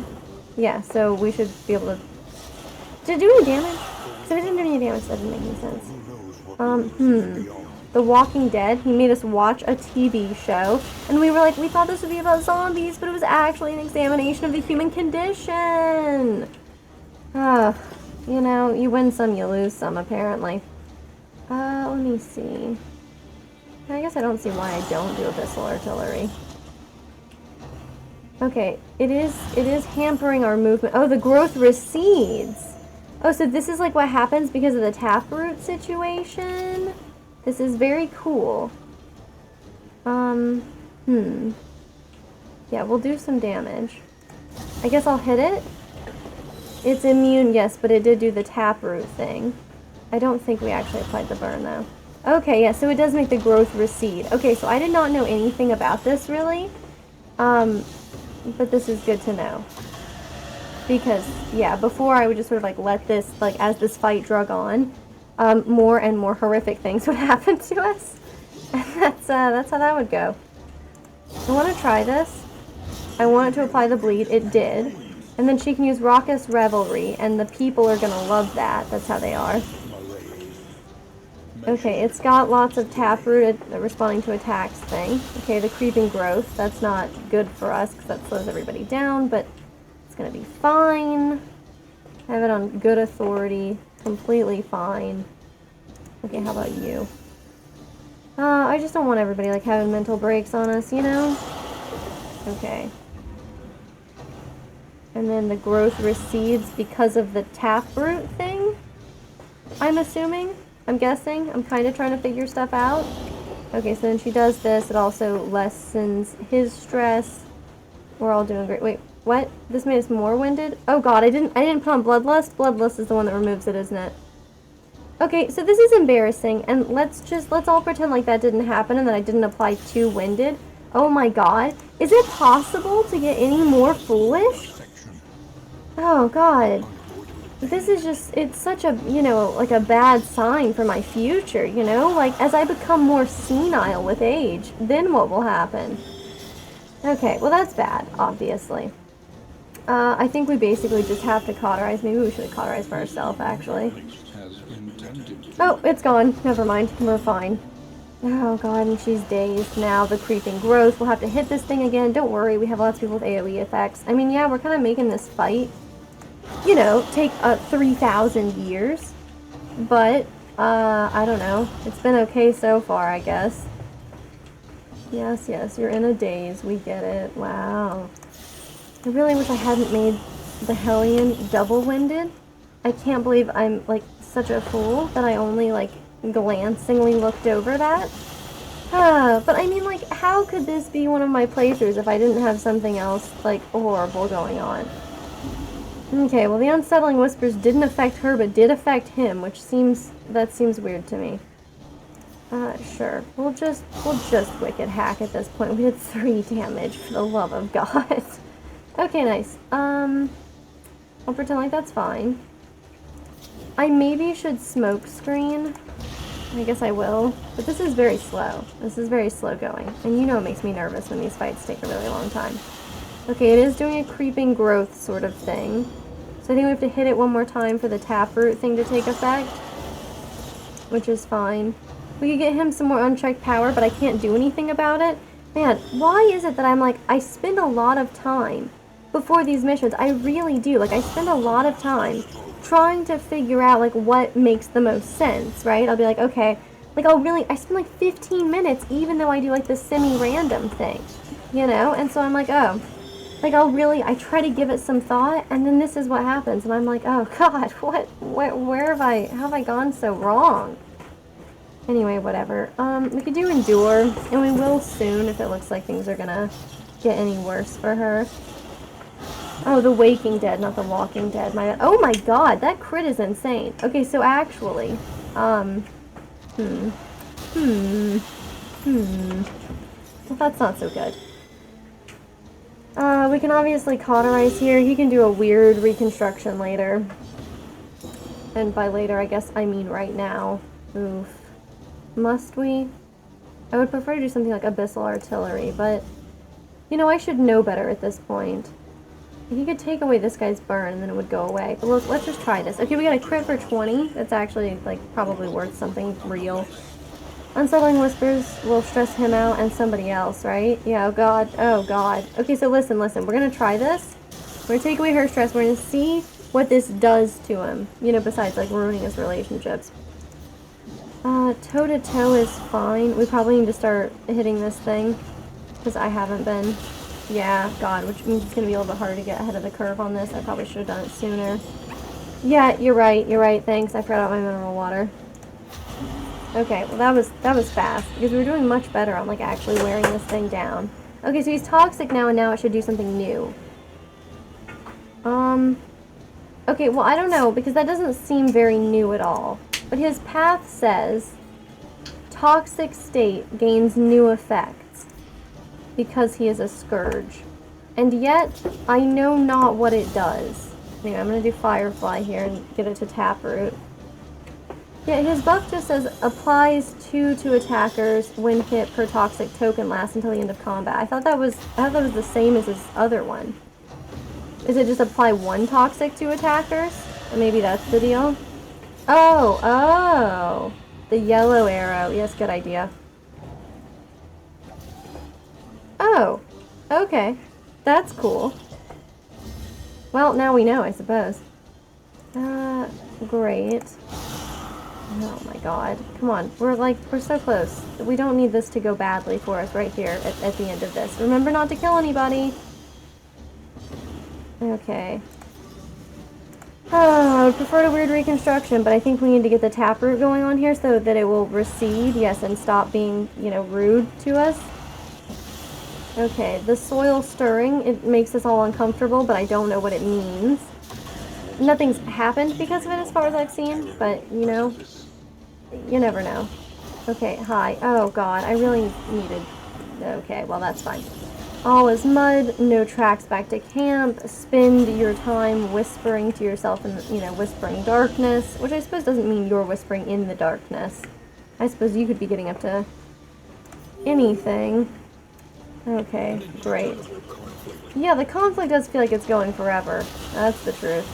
Yeah, so we should be able to... Did it do any damage? Because if it didn't do any damage, that didn't make any sense. The Walking Dead, he made us watch a TV show, and we were like, we thought this would be about zombies, but it was actually an examination of the human condition. You know, you win some, you lose some, apparently. Let me see. I guess I don't see why I don't do Abyssal Artillery. Okay, it is hampering our movement. Oh, the growth recedes. Oh, so this is like what happens because of the taproot situation? This is very cool. Yeah, we'll do some damage. I guess I'll hit it. It's immune, yes, but it did do the taproot thing. I don't think we actually applied the burn, though. Okay, yeah, so it does make the growth recede. Okay, so I did not know anything about this, really. But this is good to know. Because, yeah, before I would just sort of, like, let this, like, as this fight drug on, more and more horrific things would happen to us. And that's how that would go. I want to try this. I want it to apply the bleed. It did. And then she can use Raucous Revelry, and the people are going to love that. That's how they are. Okay, it's got lots of taproot responding to attacks thing. Okay, the creeping growth. That's not good for us because that slows everybody down, but it's going to be fine. I have it on good authority. Completely fine. Okay, how about you? I just don't want everybody, like, having mental breaks on us, you know? Okay. And then the growth recedes because of the taproot thing? I'm assuming? I'm guessing? I'm kind of trying to figure stuff out. Okay, so then she does this. It also lessens his stress. We're all doing great. Wait, what? This made us more winded? Oh god, I didn't put on Bloodlust. Bloodlust is the one that removes it, isn't it? Okay, so this is embarrassing, and let's all pretend like that didn't happen and that I didn't apply 2 winded. Oh my god. Is it possible to get any more foolish? Oh god. This is just, it's such a, you know, like a bad sign for my future, you know? Like, as I become more senile with age, then what will happen? Okay, well that's bad, obviously. I think we basically just have to cauterize. Maybe we should have cauterized for ourselves, actually. Oh, it's gone. Never mind. We're fine. Oh god, and she's dazed now. The creeping growth. We'll have to hit this thing again. Don't worry, we have lots of people with AoE effects. I mean, yeah, we're kind of making this fight, you know, take 3,000 years. But, I don't know. It's been okay so far, I guess. Yes, yes, you're in a daze. We get it. Wow. I really wish I hadn't made the Hellion double-winded. I can't believe I'm, like, such a fool that I only, like, glancingly looked over that. But I mean, like, how could this be one of my playthroughs if I didn't have something else, like, horrible going on? Okay, well, the Unsettling Whispers didn't affect her, but did affect him, which seems weird to me. Sure. We'll just Wicked Hack at this point. We did 3 damage, for the love of God. Okay, nice. I'll pretend like that's fine. I maybe should smoke screen. I guess I will. But this is very slow. This is very slow going. And you know it makes me nervous when these fights take a really long time. Okay, it is doing a creeping growth sort of thing. So I think we have to hit it one more time for the taproot thing to take effect. Which is fine. We could get him some more unchecked power, but I can't do anything about it. Man, why is it that I'm like, I spend a lot of time before these missions. I really do. Like, I spend a lot of time trying to figure out, like, what makes the most sense, right? I'll be like, okay, like, I spend, like, 15 minutes, even though I do, like, the semi-random thing. you know? And so I'm like, oh. Like, I try to give it some thought, and then this is what happens. And I'm like, oh, God, where how have I gone so wrong? Anyway, whatever. We could do endure, and we will soon if it looks like things are gonna get any worse for her. Oh, the Waking Dead, not the Walking Dead. Oh my God, that crit is insane. Okay, so actually, well, that's not so good. We can obviously cauterize here. He can do a weird reconstruction later. And by later, I guess I mean right now. Oof. Must we? I would prefer to do something like Abyssal Artillery, but, you know, I should know better at this point. He could take away this guy's burn and then it would go away. But let's just try this. Okay, we got a crit for 20. That's actually, like, probably worth something real. Unsettling Whispers will stress him out and somebody else, right? Yeah, oh God. Oh God. Okay, so listen. We're gonna try this. We're gonna take away her stress. We're gonna see what this does to him. You know, besides, like, ruining his relationships. Toe-to-toe is fine. We probably need to start hitting this thing. Because I haven't been. Yeah, God, which means it's gonna be a little bit harder to get ahead of the curve on this. I probably should have done it sooner. Yeah, you're right, thanks. I forgot about my mineral water. Okay, well that was fast, because we were doing much better on, like, actually wearing this thing down. Okay, so he's toxic now, and now it should do something new. Okay, well, I don't know, because that doesn't seem very new at all. But his path says, toxic state gains new effects, because he is a scourge. And yet, I know not what it does. Anyway, I'm gonna do Firefly here and get it to Taproot. Yeah, his buff just says, applies 2 to attackers when hit per toxic token, lasts until the end of combat. I thought that was the same as his other one. Is it just apply 1 toxic to attackers? Or maybe that's the deal? Oh! The yellow arrow. Yes, good idea. Oh, okay. That's cool. Well, now we know, I suppose. Great. Oh my God. Come on. We're so close. We don't need this to go badly for us right here at the end of this. Remember not to kill anybody. Okay. Oh, I would prefer a weird reconstruction, but I think we need to get the taproot going on here so that it will recede, yes, and stop being, you know, rude to us. Okay, the soil stirring, it makes us all uncomfortable, but I don't know what it means. Nothing's happened because of it as far as I've seen, but, you know, you never know. Okay, hi. Oh God, I really needed... Okay, well that's fine. All is mud, no tracks back to camp, spend your time whispering to yourself in, you know, whispering darkness, which I suppose doesn't mean you're whispering in the darkness. I suppose you could be getting up to anything. Okay, great. Yeah, the conflict does feel like it's going forever. That's the truth.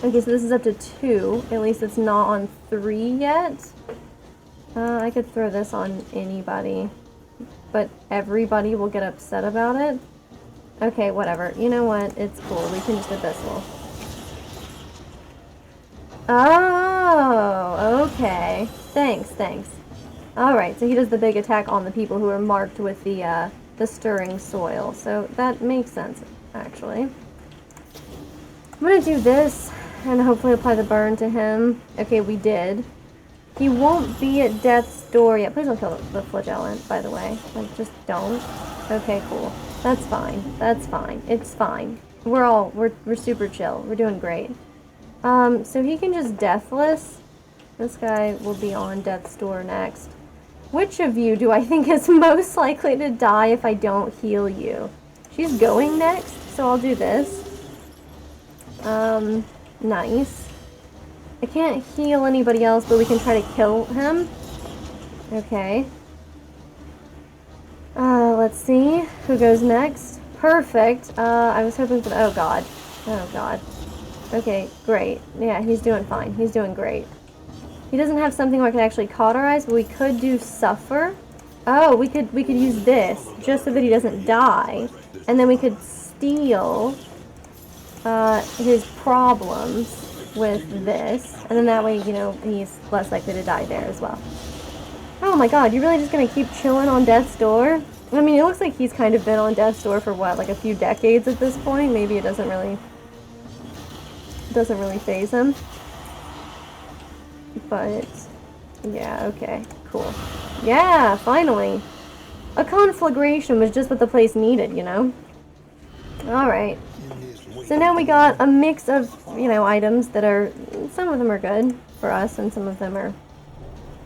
Okay, so this is up to 2. At least it's not on 3 yet. I could throw this on anybody. But everybody will get upset about it. Okay, whatever. You know what? It's cool. We can just Abyssal. Oh, okay. Thanks. Alright, so he does the big attack on the people who are marked with the stirring soil. So that makes sense, actually. I'm gonna do this and hopefully apply the burn to him. Okay, we did. He won't be at death's door yet. Please don't kill the flagellant, by the way. Like, just don't. Okay, cool. That's fine. It's fine. We're super chill. We're doing great. So he can just deathless. This guy will be on death's door next. Which of you do I think is most likely to die if I don't heal you? She's going next, so I'll do this. Nice. I can't heal anybody else, but we can try to kill him. Okay. Let's see. Who goes next? Perfect. I was hoping for... Oh, God. Oh, God. Okay, great. Yeah, he's doing fine. He's doing great. He doesn't have something where I can actually cauterize, but we could do Suffer. Oh, we could use this, just so that he doesn't die. And then we could steal his problems with this, and then that way, you know, he's less likely to die there as well. Oh my God, you're really just gonna keep chilling on death's door? I mean, it looks like he's kind of been on death's door for what, like a few decades at this point. Maybe it doesn't really faze him. But yeah, okay, cool. Yeah, finally. A conflagration was just what the place needed, you know? Alright. So now we got a mix of, you know, items that are, some of them are good for us and some of them are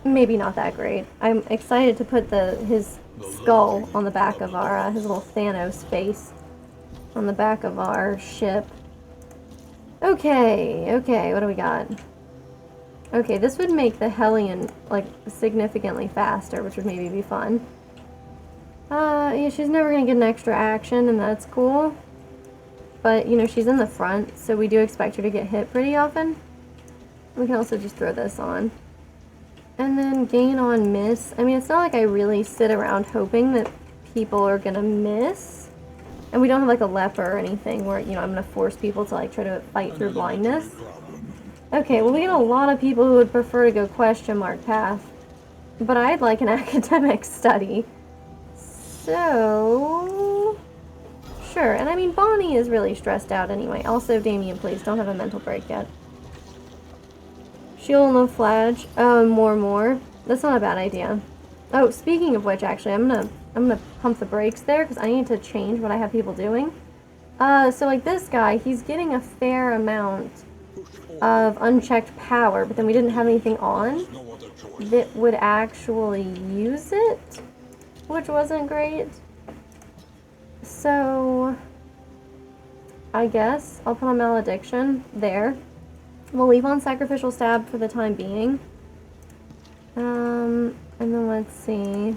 maybe not that great. I'm excited to put his skull on the back of our, his little Thanos face on the back of our ship. Okay, what do we got? Okay, this would make the Hellion, like, significantly faster, which would maybe be fun. Yeah, she's never gonna get an extra action, and that's cool. But, you know, she's in the front, so we do expect her to get hit pretty often. We can also just throw this on. And then gain on miss. I mean, it's not like I really sit around hoping that people are gonna miss. And we don't have, like, a leper or anything where, you know, I'm gonna force people to, like, try to fight through blindness. Okay, well, we get a lot of people who would prefer to go question mark path. But I'd like an academic study. So, sure. And I mean, Bonnie is really stressed out anyway. Also, Damien, please don't have a mental break yet. Shield no flash. Oh, more. That's not a bad idea. Oh, speaking of which, actually, I'm gonna pump the brakes there because I need to change what I have people doing. So like this guy, he's getting a fair amount of unchecked power, but then we didn't have anything on that would actually use it, which wasn't great. So I guess I'll put on malediction there. We'll leave on sacrificial stab for the time being. And then let's see.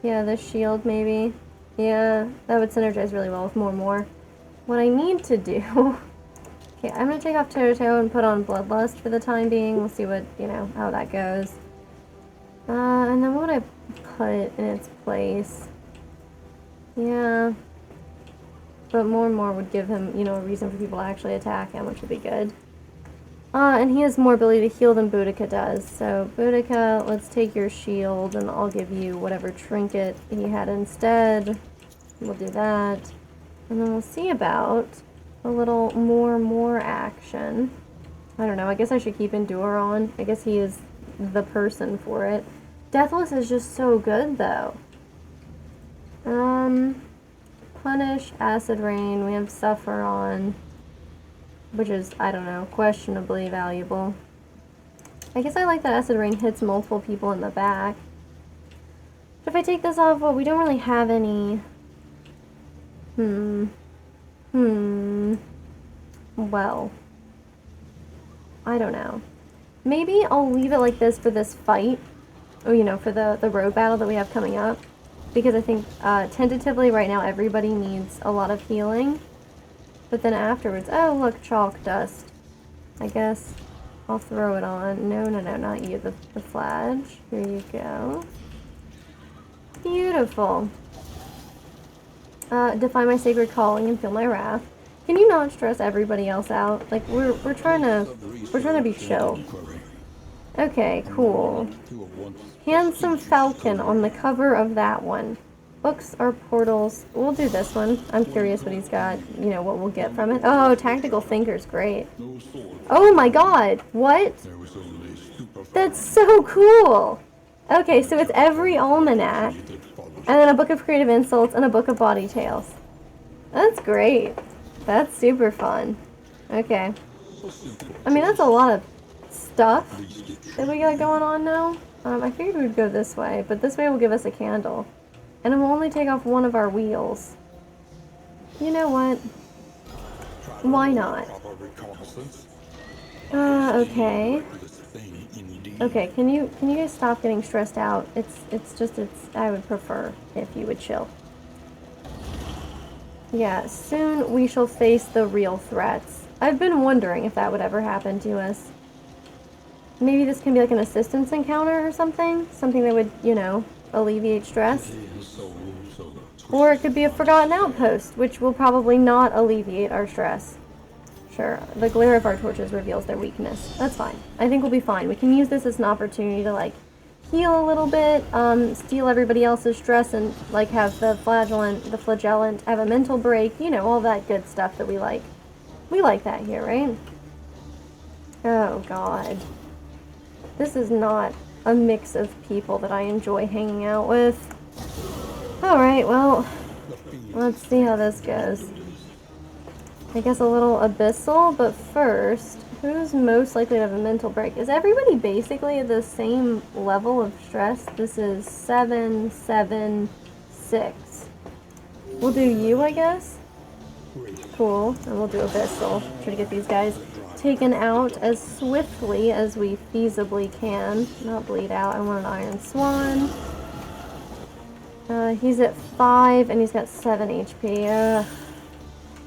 Yeah, this shield maybe. Yeah, that would synergize really well with more. What I need to do... Okay, I'm gonna take off Toto and put on Bloodlust for the time being. We'll see what, you know, how that goes. And then what would I put in its place? Yeah. But more would give him, you know, a reason for people to actually attack him, which would be good. And he has more ability to heal than Boudica does. So, Boudica, let's take your shield, and I'll give you whatever trinket he had instead. We'll do that. And then we'll see about a little more action. I don't know, I guess I should keep Endure on. I guess he is the person for it. Deathless is just so good, though. Punish, Acid Rain, we have Suffer on, which is, I don't know, questionably valuable. I guess I like that Acid Rain hits multiple people in the back. But if I take this off, well, we don't really have any... Well, I don't know. Maybe I'll leave it like this for this fight. Or, you know, for the road battle that we have coming up. Because I think, tentatively right now, everybody needs a lot of healing. But then afterwards, oh, look, chalk dust. I guess I'll throw it on. No, not you, the flash. Here you go. Beautiful. Defy my sacred calling and feel my wrath. Can you not stress everybody else out? Like, we're trying to be chill. Okay, cool. Handsome Falcon on the cover of that one. Books are portals. We'll do this one. I'm curious what he's got, you know, what we'll get from it. Oh, Tactical Thinker's great. Oh my god, what? That's so cool! Okay, so it's every almanac, and then a book of creative insults, and a book of body tales. That's great. That's super fun. Okay. I mean, that's a lot of stuff that we got going on now. I figured we'd go this way, but this way will give us a candle. And it will only take off one of our wheels. You know what? Why not? Okay. Okay, can you guys stop getting stressed out? It's I would prefer if you would chill. Yeah, soon we shall face the real threats. I've been wondering if that would ever happen to us. Maybe this can be like an assistance encounter or something? Something that would, you know, alleviate stress? Or it could be a forgotten outpost, which will probably not alleviate our stress. Sure, the glare of our torches reveals their weakness. That's fine. I think we'll be fine. We can use this as an opportunity to, like, heal a little bit, steal everybody else's stress, and like have the flagellant have a mental break, you know, all that good stuff that we like. We like that here, right? Oh god. This is not a mix of people that I enjoy hanging out with. Alright, well, let's see how this goes. I guess a little abyssal, but first, who's most likely to have a mental break? Is everybody basically at the same level of stress? This is 7, 7, 6. We'll do you, I guess? Cool, and we'll do abyssal. Try to get these guys taken out as swiftly as we feasibly can. Not bleed out. I want an iron swan. He's at 5 and he's got 7 HP.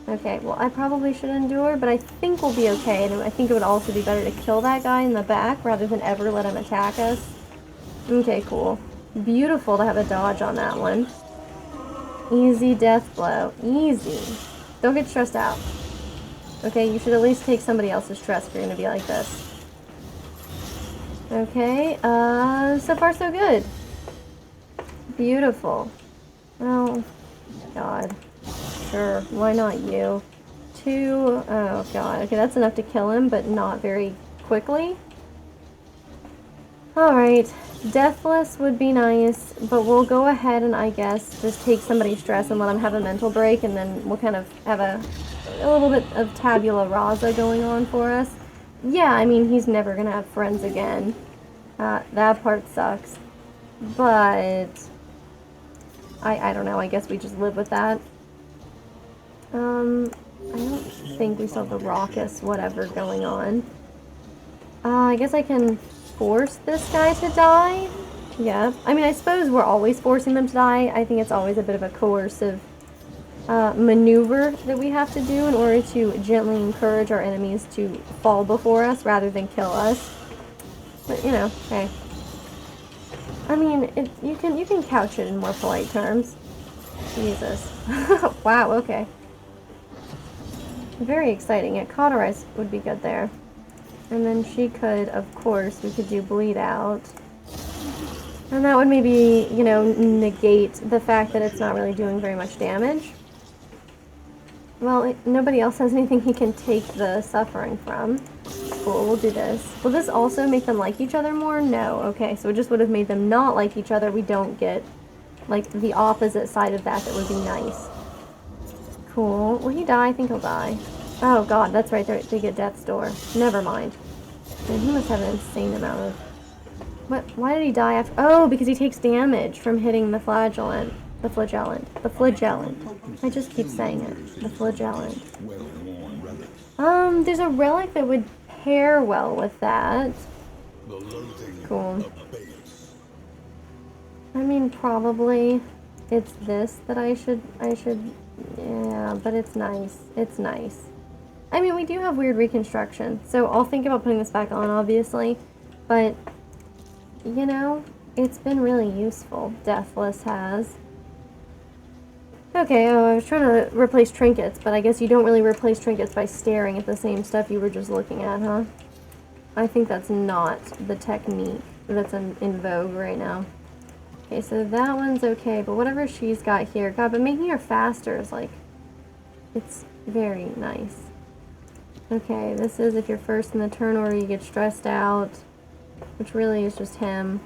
Okay, well I probably should endure, but I think we'll be okay, and I think it would also be better to kill that guy in the back rather than ever let him attack us. Okay, cool. Beautiful to have a dodge on that one. Easy death blow. Easy. Don't get stressed out. Okay, you should at least take somebody else's stress if you're gonna be like this. Okay, so far so good. Beautiful. Oh, God. Sure, why not you? 2, oh god, okay, that's enough to kill him, but not very quickly. Alright, deathless would be nice, but we'll go ahead and I guess just take somebody's stress and let them have a mental break, and then we'll kind of have a little bit of tabula rasa going on for us. Yeah, I mean, he's never gonna have friends again. That part sucks. But I don't know, I guess we just live with that. I don't think we still have the raucous whatever going on. I guess I can force this guy to die? Yeah. I mean, I suppose we're always forcing them to die. I think it's always a bit of a coercive maneuver that we have to do in order to gently encourage our enemies to fall before us rather than kill us. But, you know, hey. I mean, you can couch it in more polite terms. Jesus. Wow, okay. Very exciting. Yeah, cauterize would be good there. And then she could, of course, we could do bleed out. And that would maybe, you know, negate the fact that it's not really doing very much damage. Well, nobody else has anything he can take the suffering from. Cool, we'll do this. Will this also make them like each other more? No. Okay, so it just would have made them not like each other. We don't get, like, the opposite side of that would be nice. Cool. Will he die? I think he'll die. Oh god, that's right, they get death's door. Never mind. Man, he must have an insane amount of... What? Why did he die after... Oh, because he takes damage from hitting the flagellant. The flagellant. The flagellant. I just keep saying it. The flagellant. There's a relic that would pair well with that. Cool. I mean, probably it's this that I should... Yeah, but it's nice. It's nice. I mean, we do have weird reconstruction, so I'll think about putting this back on, obviously. But, you know, it's been really useful. Deathless has. Okay, I was trying to replace trinkets, but I guess you don't really replace trinkets by staring at the same stuff you were just looking at, huh? I think that's not the technique that's in vogue right now. Okay, so that one's okay, but whatever she's got here, God, but making her faster is like, it's very nice. Okay, this is if you're first in the turn order, you get stressed out, which really is just him.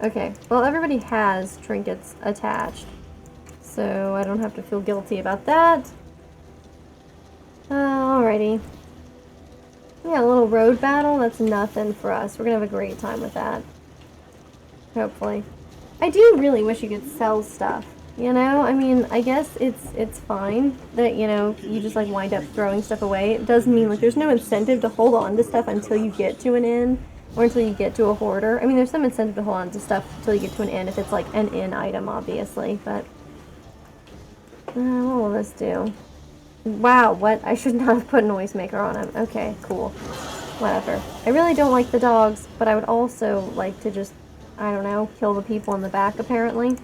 Okay, well, everybody has trinkets attached, so I don't have to feel guilty about that. Alrighty. Yeah, a little road battle, that's nothing for us. We're gonna have a great time with that. Hopefully. I do really wish you could sell stuff, you know? I mean, I guess it's fine that, you know, you just, like, wind up throwing stuff away. It does mean, like, there's no incentive to hold on to stuff until you get to an inn, or until you get to a hoarder. I mean, there's some incentive to hold on to stuff until you get to an inn, if it's, like, an inn item, obviously, but... what will this do? Wow, what? I should not have put a noisemaker on him. Okay, cool. Whatever. I really don't like the dogs, but I would also like to just, I don't know, kill the people in the back, apparently.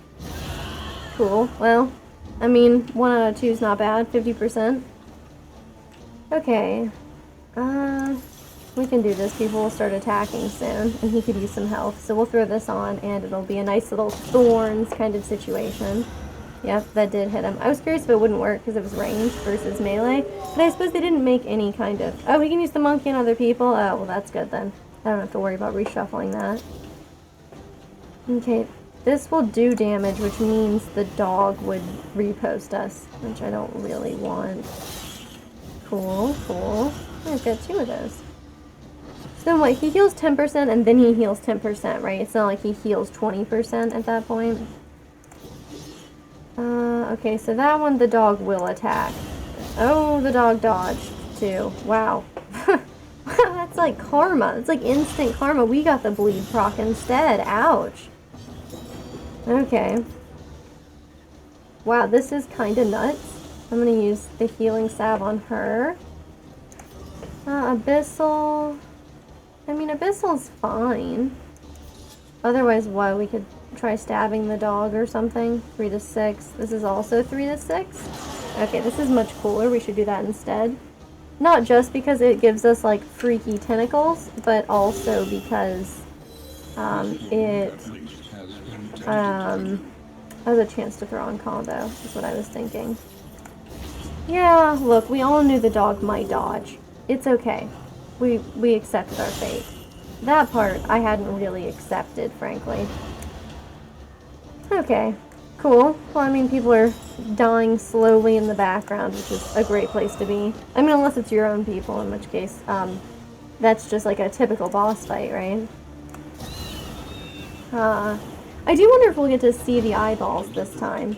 Cool. Well, I mean, 1 out of 2 is not bad. 50%. Okay. We can do this. People will start attacking soon, and he could use some health. So we'll throw this on, and it'll be a nice little thorns kind of situation. Yep, that did hit him. I was curious if it wouldn't work because it was ranged versus melee, but I suppose they didn't make any kind of... Oh, he can use the monkey on other people? Oh, well, that's good then. I don't have to worry about reshuffling that. Okay, this will do damage, which means the dog would repost us, which I don't really want. Cool, cool. I've got 2 of those. So then what, he heals 10% and then he heals 10%, right? It's not like he heals 20% at that point. Okay, so that one the dog will attack. Oh, the dog dodged, too. Wow. That's like karma. It's like instant karma. We got the bleed proc instead. Ouch. Okay. Wow, this is kind of nuts. I'm going to use the healing salve on her. Abyssal... I mean, Abyssal's fine. Otherwise, what? We could try stabbing the dog or something. 3 to 6. This is also 3 to 6. Okay, this is much cooler. We should do that instead. Not just because it gives us, like, freaky tentacles, but also because it has a chance to throw on combo, is what I was thinking. Yeah, look, we all knew the dog might dodge. It's okay. We accepted our fate. That part I hadn't really accepted, frankly. Okay, cool. Well, I mean, people are dying slowly in the background, which is a great place to be. I mean, unless it's your own people, in which case, that's just like a typical boss fight, right? I do wonder if we'll get to see the eyeballs this time.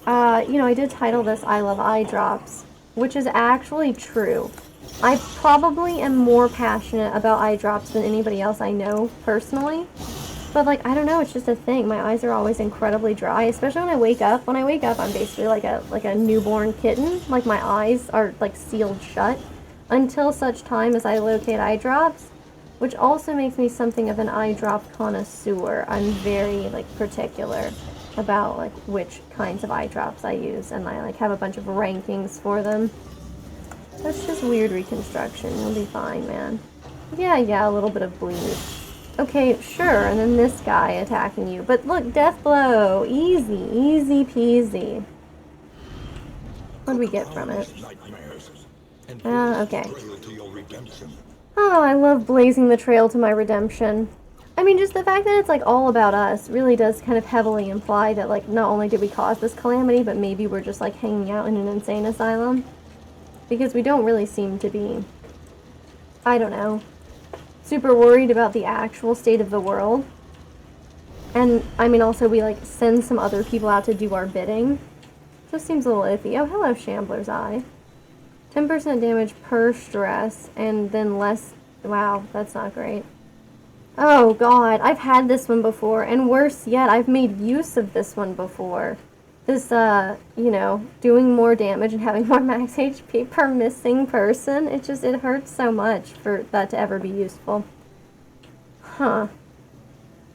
You know, I did title this I Love Eyedrops, which is actually true. I probably am more passionate about eye drops than anybody else I know personally. But, like, I don't know, it's just a thing. My eyes are always incredibly dry, especially when I wake up. When I wake up, I'm basically like a newborn kitten. Like, my eyes are, like, sealed shut until such time as I locate eye drops, which also makes me something of an eye drop connoisseur. I'm very, like, particular about, like, which kinds of eye drops I use, and I, like, have a bunch of rankings for them. That's just weird reconstruction. You'll be fine, man. Yeah, a little bit of bleed. Okay, sure, and then this guy attacking you. But look, death blow. Easy peasy. What do we get from it? Okay. Oh, I love blazing the trail to my redemption. I mean, just the fact that it's, like, all about us really does kind of heavily imply that, like, not only did we cause this calamity, but maybe we're just, like, hanging out in an insane asylum. Because we don't really seem to be, I don't know, super worried about the actual state of the world. And, I mean, also we, like, send some other people out to do our bidding. So it seems a little iffy. Oh, hello, Shambler's Eye. 10% damage per stress, and then less... Wow, that's not great. Oh, God, I've had this one before, and worse yet, I've made use of this one before. This, you know, doing more damage and having more max HP per missing person, it hurts so much for that to ever be useful. Huh.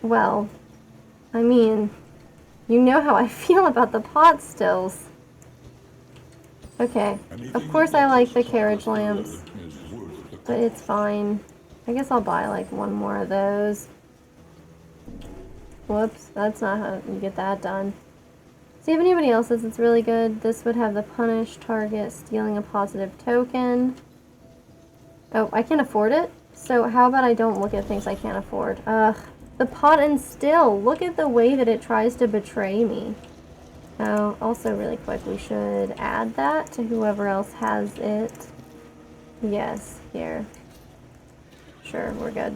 Well, I mean, you know how I feel about the pot stills. Okay, of course I like the carriage lamps, but it's fine. I guess I'll buy, like, one more of those. Whoops, that's not how you get that done. See if anybody else says it's really good. This would have the punish target stealing a positive token. Oh, I can't afford it? So how about I don't look at things I can't afford? Ugh. The pot and still. Look at the way that it tries to betray me. Oh, also really quick, we should add that to whoever else has it. Yes, here. Sure, we're good.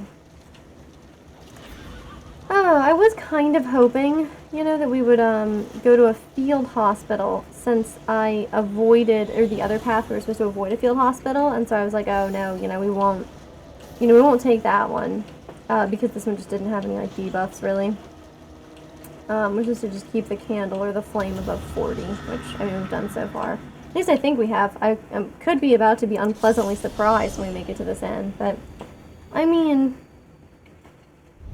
Oh, I was kind of hoping, you know, that we would go to a field hospital since I avoided, or the other path we were supposed to avoid a field hospital, and so I was like, oh no, we won't take that one, because this one just didn't have any, like, debuffs, really. Which is to just keep the candle or the flame above 40, which, I mean, we've done so far. At least I think we have. I could be about to be unpleasantly surprised when we make it to this end, but, I mean...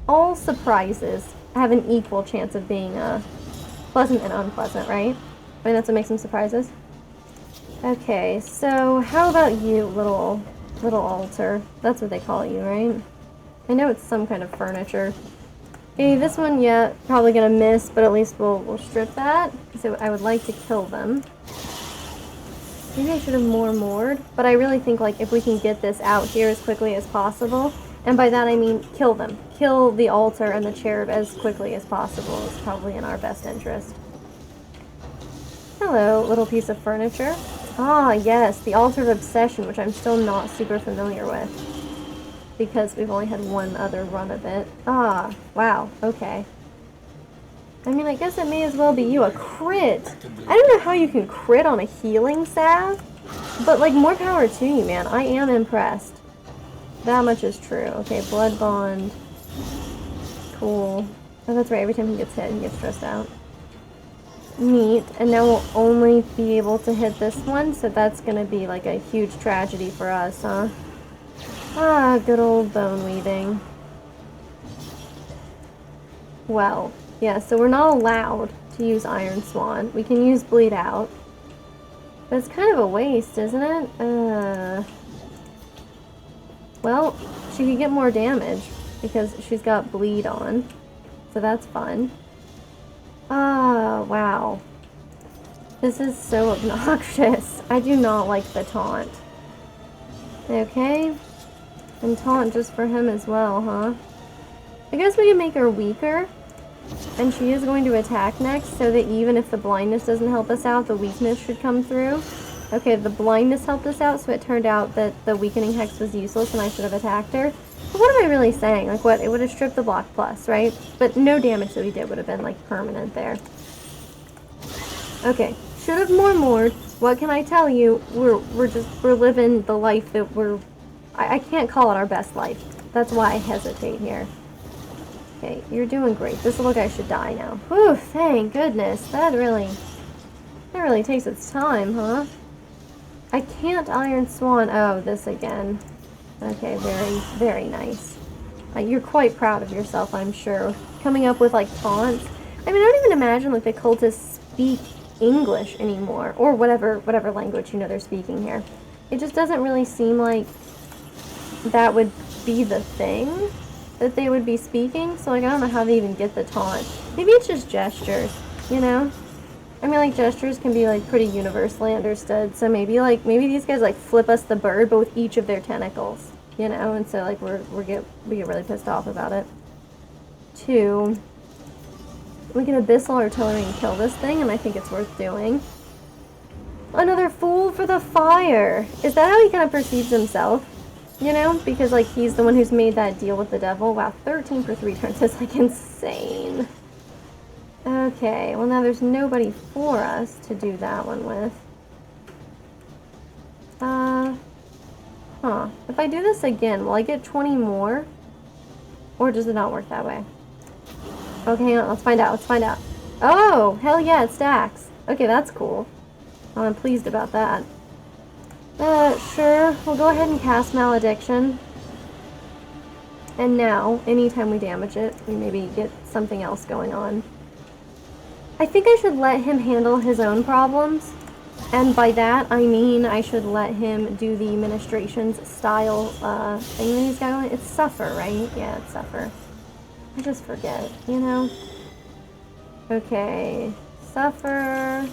all surprises have an equal chance of being pleasant and unpleasant, right? I mean, that's what makes them surprises. Okay, so how about you, little Little altar. That's what they call you, right? I know it's some kind of furniture. Okay, this one, yeah, probably gonna miss, but at least we'll strip that. So I would like to kill them. Maybe I should have more moored, but I really think, like, if we can get this out here as quickly as possible, and by that I mean kill them. Kill the altar and the cherub as quickly as possible is probably in our best interest. Hello, little piece of furniture. Ah, yes, the Altar of Obsession, which I'm still not super familiar with, because we've only had one other run of it. Ah, wow, okay. I mean, I guess it may as well be you. A crit! I don't know how you can crit on a healing salve, but, like, more power to you, man. I am impressed. That much is true. Okay, Blood Bond. Cool. Oh, that's right, every time he gets hit, he gets stressed out. Neat. And now we'll only be able to hit this one, so that's gonna be, like, a huge tragedy for us, huh? Ah, good old bone weaving. Well, yeah, so we're not allowed to use Iron Swan. We can use Bleed Out. But it's kind of a waste, isn't it? Well, she could get more damage because she's got Bleed on. So that's fun. Ah, wow. This is so obnoxious. I do not like the taunt. Okay. And taunt just for him as well, huh? I guess we can make her weaker. And she is going to attack next, so that even if the blindness doesn't help us out, the weakness should come through. Okay, the blindness helped us out, so it turned out that the weakening hex was useless and I should have attacked her. But what am I really saying? Like, what? It would have stripped the block plus, right? But no damage that we did would have been, like, permanent there. Okay, should have more moored. What can I tell you? We're living the life that I can't call it our best life. That's why I hesitate here. Okay, you're doing great. This little guy should die now. Whew, thank goodness. That really takes its time, huh? I can't Iron Swan. Oh, this again. Okay, very, very nice. You're quite proud of yourself, I'm sure. Coming up with, like, taunts. I mean, I don't even imagine, like, the cultists speak English anymore. Or whatever language, you know, they're speaking here. It just doesn't really seem like that would be the thing that they would be speaking, so, like, I don't know how they even get the taunt. Maybe it's just gestures, you know? I mean, like, gestures can be, like, pretty universally understood, so maybe these guys, like, flip us the bird, but with each of their tentacles, you know? And so, like, we get really pissed off about it. 2. We can Abyssal Artillery and kill this thing, and I think it's worth doing. Another Fool for the Fire! Is that how he kind of perceives himself? You know, because, like, he's the one who's made that deal with the devil. Wow, 13 for 3 turns is, like, insane. Okay, well, now there's nobody for us to do that one with. If I do this again, will I get 20 more? Or does it not work that way? Okay, hang on, let's find out. Oh, hell yeah, it stacks. Okay, that's cool. Well, I'm pleased about that. Sure. We'll go ahead and cast Malediction. And now, anytime we damage it, we maybe get something else going on. I think I should let him handle his own problems. And by that, I mean I should let him do the Ministrations style thing that he's got going. It's Suffer, right? Yeah, it's Suffer. I just forget, you know? Okay. Suffer.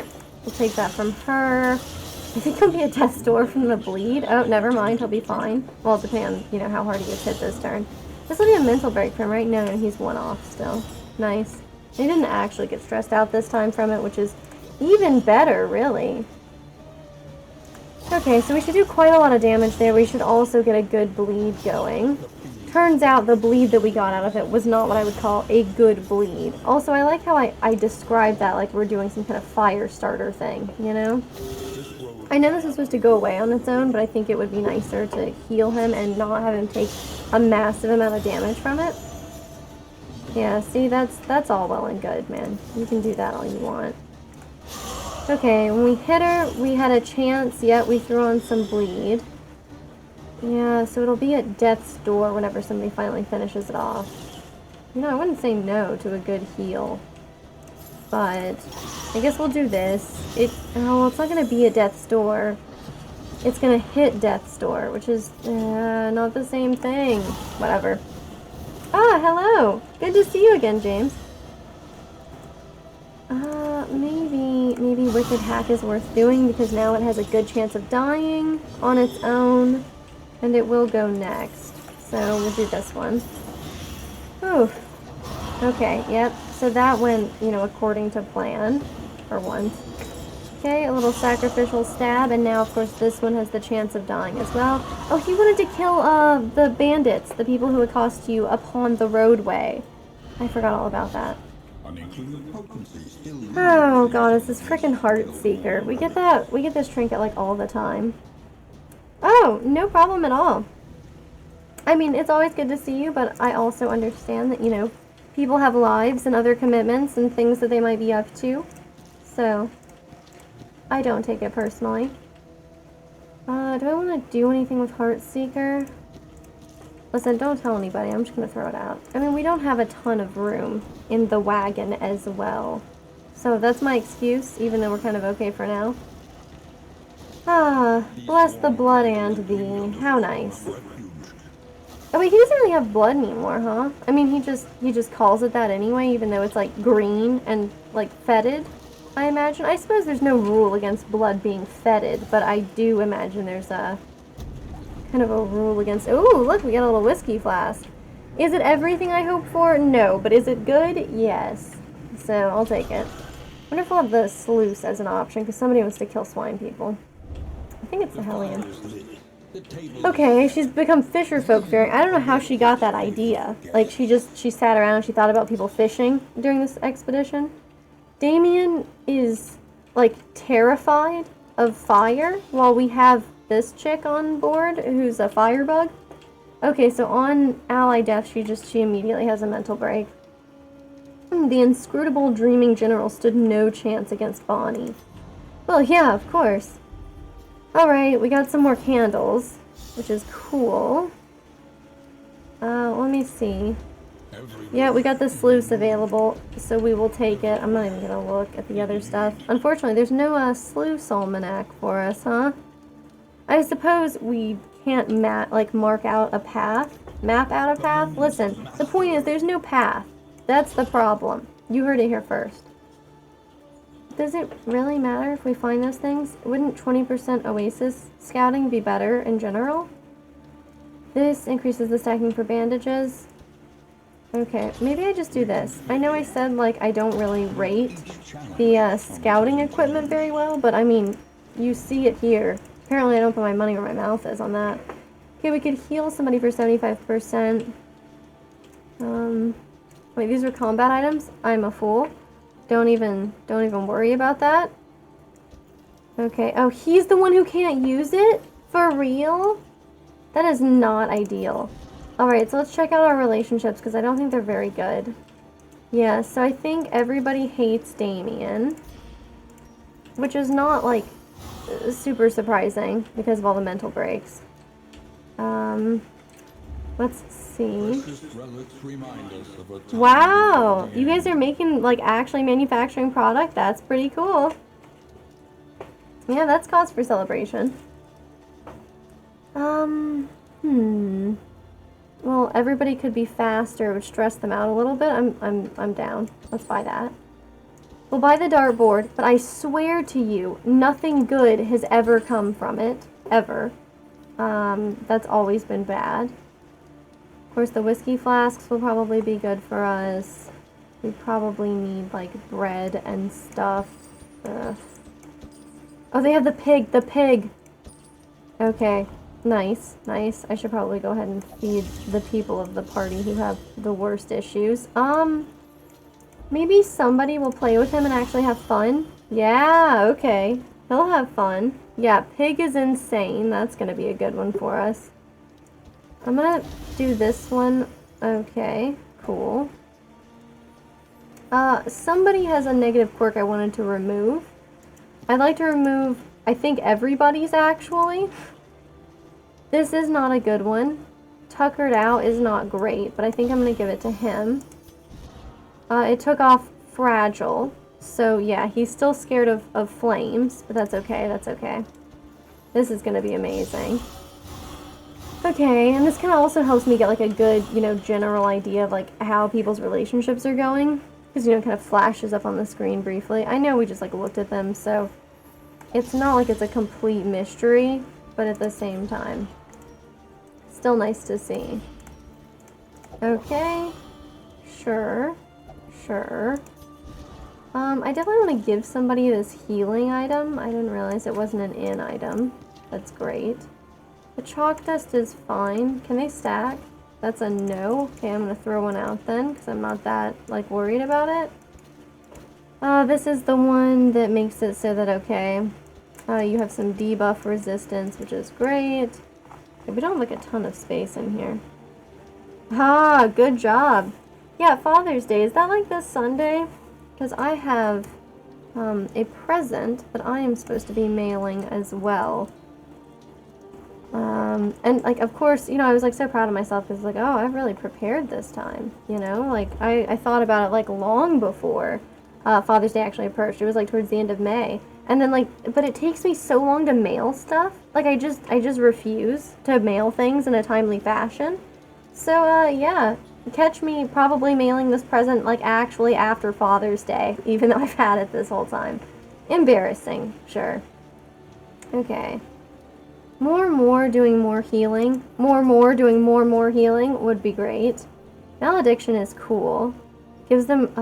We'll take that from her. I think he'll be a death's door from the bleed. Oh, never mind. He'll be fine. Well, it depends, you know, how hard he gets hit this turn. This will be a mental break for him, right? No, he's 1 off still. Nice. He didn't actually get stressed out this time from it, which is even better, really. Okay, so we should do quite a lot of damage there. We should also get a good bleed going. Turns out the bleed that we got out of it was not what I would call a good bleed. Also, I like how I described that like we're doing some kind of fire starter thing, you know? I know this is supposed to go away on its own, but I think it would be nicer to heal him and not have him take a massive amount of damage from it. Yeah, see, that's all well and good, man. You can do that all you want. Okay, when we hit her, we had a chance, yet we threw on some bleed. Yeah, so it'll be at death's door whenever somebody finally finishes it off. You know, I wouldn't say no to a good heal. But I guess we'll do this. Well, it's not going to be at death's door. it's gonna hit Death's Door, which is not the same thing. Whatever. Ah, hello! Good to see you again, James. Maybe Wicked Hack is worth doing because now it has a good chance of dying on its own, and it will go next. So we'll do this one. Oof. Okay, yep. So that went, you know, according to plan, for once. Okay, a little sacrificial stab, and now, of course, this one has the chance of dying as well. Oh, he wanted to kill, the bandits, the people who accost you upon the roadway. I forgot all about that. Oh god, it's this frickin' Heart Seeker. We get this trinket, like, all the time. Oh, no problem at all. I mean, it's always good to see you, but I also understand that, you know, people have lives and other commitments and things that they might be up to. So, I don't take it personally. Do I want to do anything with Heartseeker? Listen, don't tell anybody. I'm just going to throw it out. I mean, we don't have a ton of room in the wagon as well. So that's my excuse, even though we're kind of okay for now. Ah, bless the blood and thee. How nice. Oh wait, he doesn't really have blood anymore, huh? I mean, he just calls it that anyway, even though it's like green and like fetid. I imagine. I suppose there's no rule against blood being fetid, but I do imagine there's a kind of a rule against... Ooh, look, we got a little whiskey flask. Is it everything I hoped for? No, but is it good? Yes. So, I'll take it. I wonder if we'll have the sluice as an option, because somebody wants to kill swine people. I think it's the Hellion. Okay, she's become fisher folk faring. I don't know how she got that idea. Like, she sat around and she thought about people fishing during this expedition. Damien is, like, terrified of fire, while we have this chick on board, who's a firebug. Okay, so on ally death, she immediately has a mental break. The inscrutable dreaming general stood no chance against Bonnie. Well, yeah, of course. Alright, we got some more candles, which is cool. Let me see. Yeah, we got the sluice available, so we will take it. I'm not even gonna look at the other stuff. Unfortunately, there's no sluice almanac for us, huh? I suppose we can't mark out a path? Map out a path? Listen, the point is there's no path. That's the problem. You heard it here first. Does it really matter if we find those things? Wouldn't 20% Oasis scouting be better in general? This increases the stacking for bandages. Okay, maybe I just do this. I know I said, like, I don't really rate the scouting equipment very well, but I mean, you see it here. Apparently I don't put my money where my mouth is on that. Okay, we could heal somebody for 75%. Wait, these are combat items? I'm a fool. Don't even worry about that. Okay, oh, he's the one who can't use it? For real? That is not ideal. Alright, so let's check out our relationships, because I don't think they're very good. Yeah, so I think everybody hates Damien. Which is not, like, super surprising, because of all the mental breaks. Let's see. Wow! You guys are making, like, actually manufacturing product? That's pretty cool. Yeah, that's cause for celebration. Well, everybody could be faster. It would stress them out a little bit. I'm down. Let's buy that. We'll buy the dartboard, but I swear to you, nothing good has ever come from it. Ever. That's always been bad. Of course, the whiskey flasks will probably be good for us. We probably need, like, bread and stuff. Oh, they have the pig! The pig! Okay. Nice, nice. I should probably go ahead and feed the people of the party who have the worst issues. Maybe somebody will play with him and actually have fun? Yeah, okay. He'll have fun. Yeah, pig is insane. That's gonna be a good one for us. I'm gonna do this one. Okay, cool. Somebody has a negative quirk I wanted to remove. I'd like to remove, I think, everybody's actually. This is not a good one. Tuckered out is not great, but I think I'm gonna give it to him. It took off fragile. So yeah, he's still scared of flames, but that's okay, that's okay. This is gonna be amazing. Okay, and this kind of also helps me get like a good, you know, general idea of like how people's relationships are going. Because, you know, it kind of flashes up on the screen briefly. I know we just like looked at them, so it's not like it's a complete mystery, but at the same time, still nice to see. Okay, sure, sure. I definitely want to give somebody this healing item. I didn't realize it wasn't an in item. That's great. The chalk dust is fine. Can they stack? That's a no. Okay, I'm gonna throw one out then, because I'm not that, like, worried about it. This is the one that makes it so that, okay, you have some debuff resistance, which is great. Okay, we don't have, like, a ton of space in here. Ah, good job. Yeah, Father's Day. Is that, like, this Sunday? Because I have, a present that I am supposed to be mailing as well. And, like, of course, you know, I was, like, so proud of myself because, like, oh, I've really prepared this time, you know? Like, I thought about it, like, long before Father's Day actually approached. It was, like, towards the end of May. And then, like, but it takes me so long to mail stuff. Like, I just refuse to mail things in a timely fashion. So, yeah, catch me probably mailing this present, like, actually after Father's Day, even though I've had it this whole time. Embarrassing, sure. Okay. More doing more healing. More doing more healing would be great. Malediction is cool. Gives them,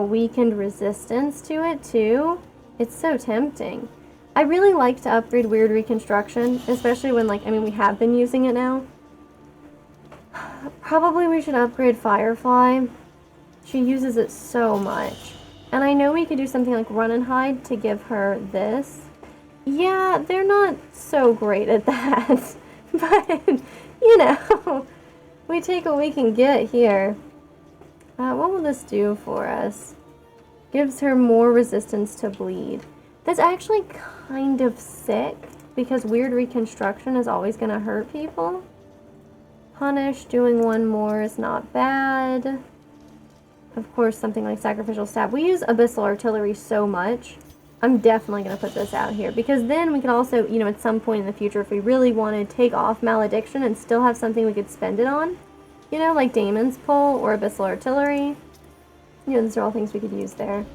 weakened resistance to it, too. It's so tempting. I really like to upgrade Weird Reconstruction, especially when, like, I mean, we have been using it now. Probably we should upgrade Firefly. She uses it so much. And I know we could do something like Run and Hide to give her this. Yeah, they're not so great at that. But, you know, we take what we can get here. What will this do for us? Gives her more resistance to bleed. That's actually kind of sick, because Weird Reconstruction is always going to hurt people. Punish, doing one more is not bad. Of course, something like Sacrificial Stab. We use Abyssal Artillery so much. I'm definitely going to put this out here, because then we can also, you know, at some point in the future, if we really want to take off Malediction and still have something we could spend it on, you know, like Damon's Pull or Abyssal Artillery. You know, these are all things we could use there.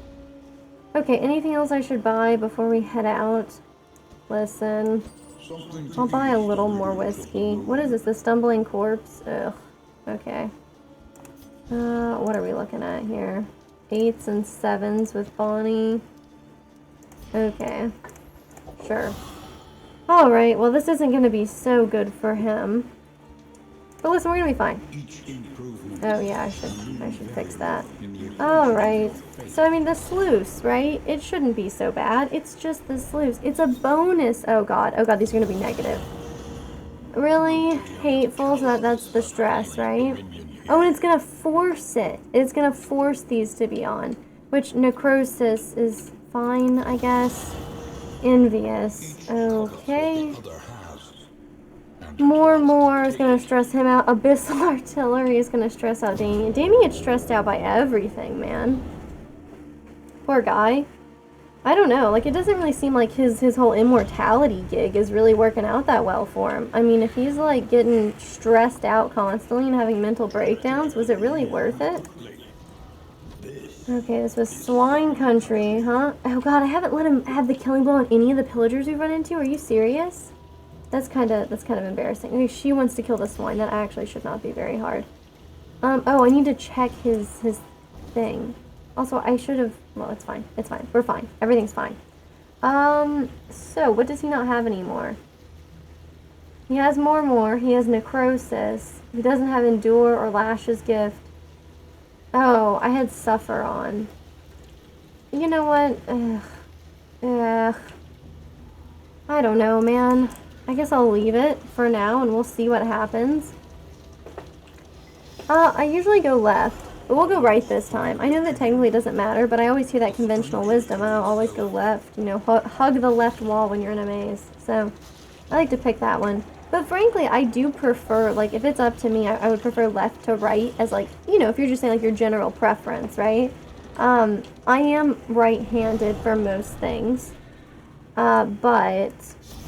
Okay, anything else I should buy before we head out? Listen, I'll buy a little more whiskey. What is this, the Stumbling Corpse? Ugh, okay. What are we looking at here? 8s and 7s with Bonnie. Okay, sure. Alright, well this isn't going to be so good for him. But listen, we're going to be fine. Oh yeah, I should fix that. Alright, so I mean the sluice, right? It shouldn't be so bad. It's just the sluice. It's a bonus. Oh god, these are going to be negative. Really? Hateful, so that's the stress, right? Oh, and it's going to force it. It's going to force these to be on. Which, necrosis is fine, I guess. Envious. Okay. More is going to stress him out. Abyssal Artillery is going to stress out Damien. Damien gets stressed out by everything, man. Poor guy. I don't know. Like, it doesn't really seem like his whole immortality gig is really working out that well for him. I mean, if he's, like, getting stressed out constantly and having mental breakdowns, was it really worth it? Okay, this was Swine Country, huh? Oh god, I haven't let him have the killing blow on any of the pillagers we've run into. Are you serious? That's kind of embarrassing. Okay, she wants to kill the swine. That actually should not be very hard. Oh, I need to check his thing. Also, I should have... Well, it's fine. It's fine. We're fine. Everything's fine. So, what does he not have anymore? He has more. He has Necrosis. He doesn't have Endure or Lash's Gift. Oh, I had Suffer on. You know what? Ugh. I don't know, man. I guess I'll leave it for now, and we'll see what happens. I usually go left, but we'll go right this time. I know that technically it doesn't matter, but I always hear that conventional wisdom. I don't always go left. You know, hug the left wall when you're in a maze. So, I like to pick that one. But frankly, I do prefer, like, if it's up to me, I would prefer left to right as, like, you know, if you're just saying, like, your general preference, right? I am right-handed for most things. But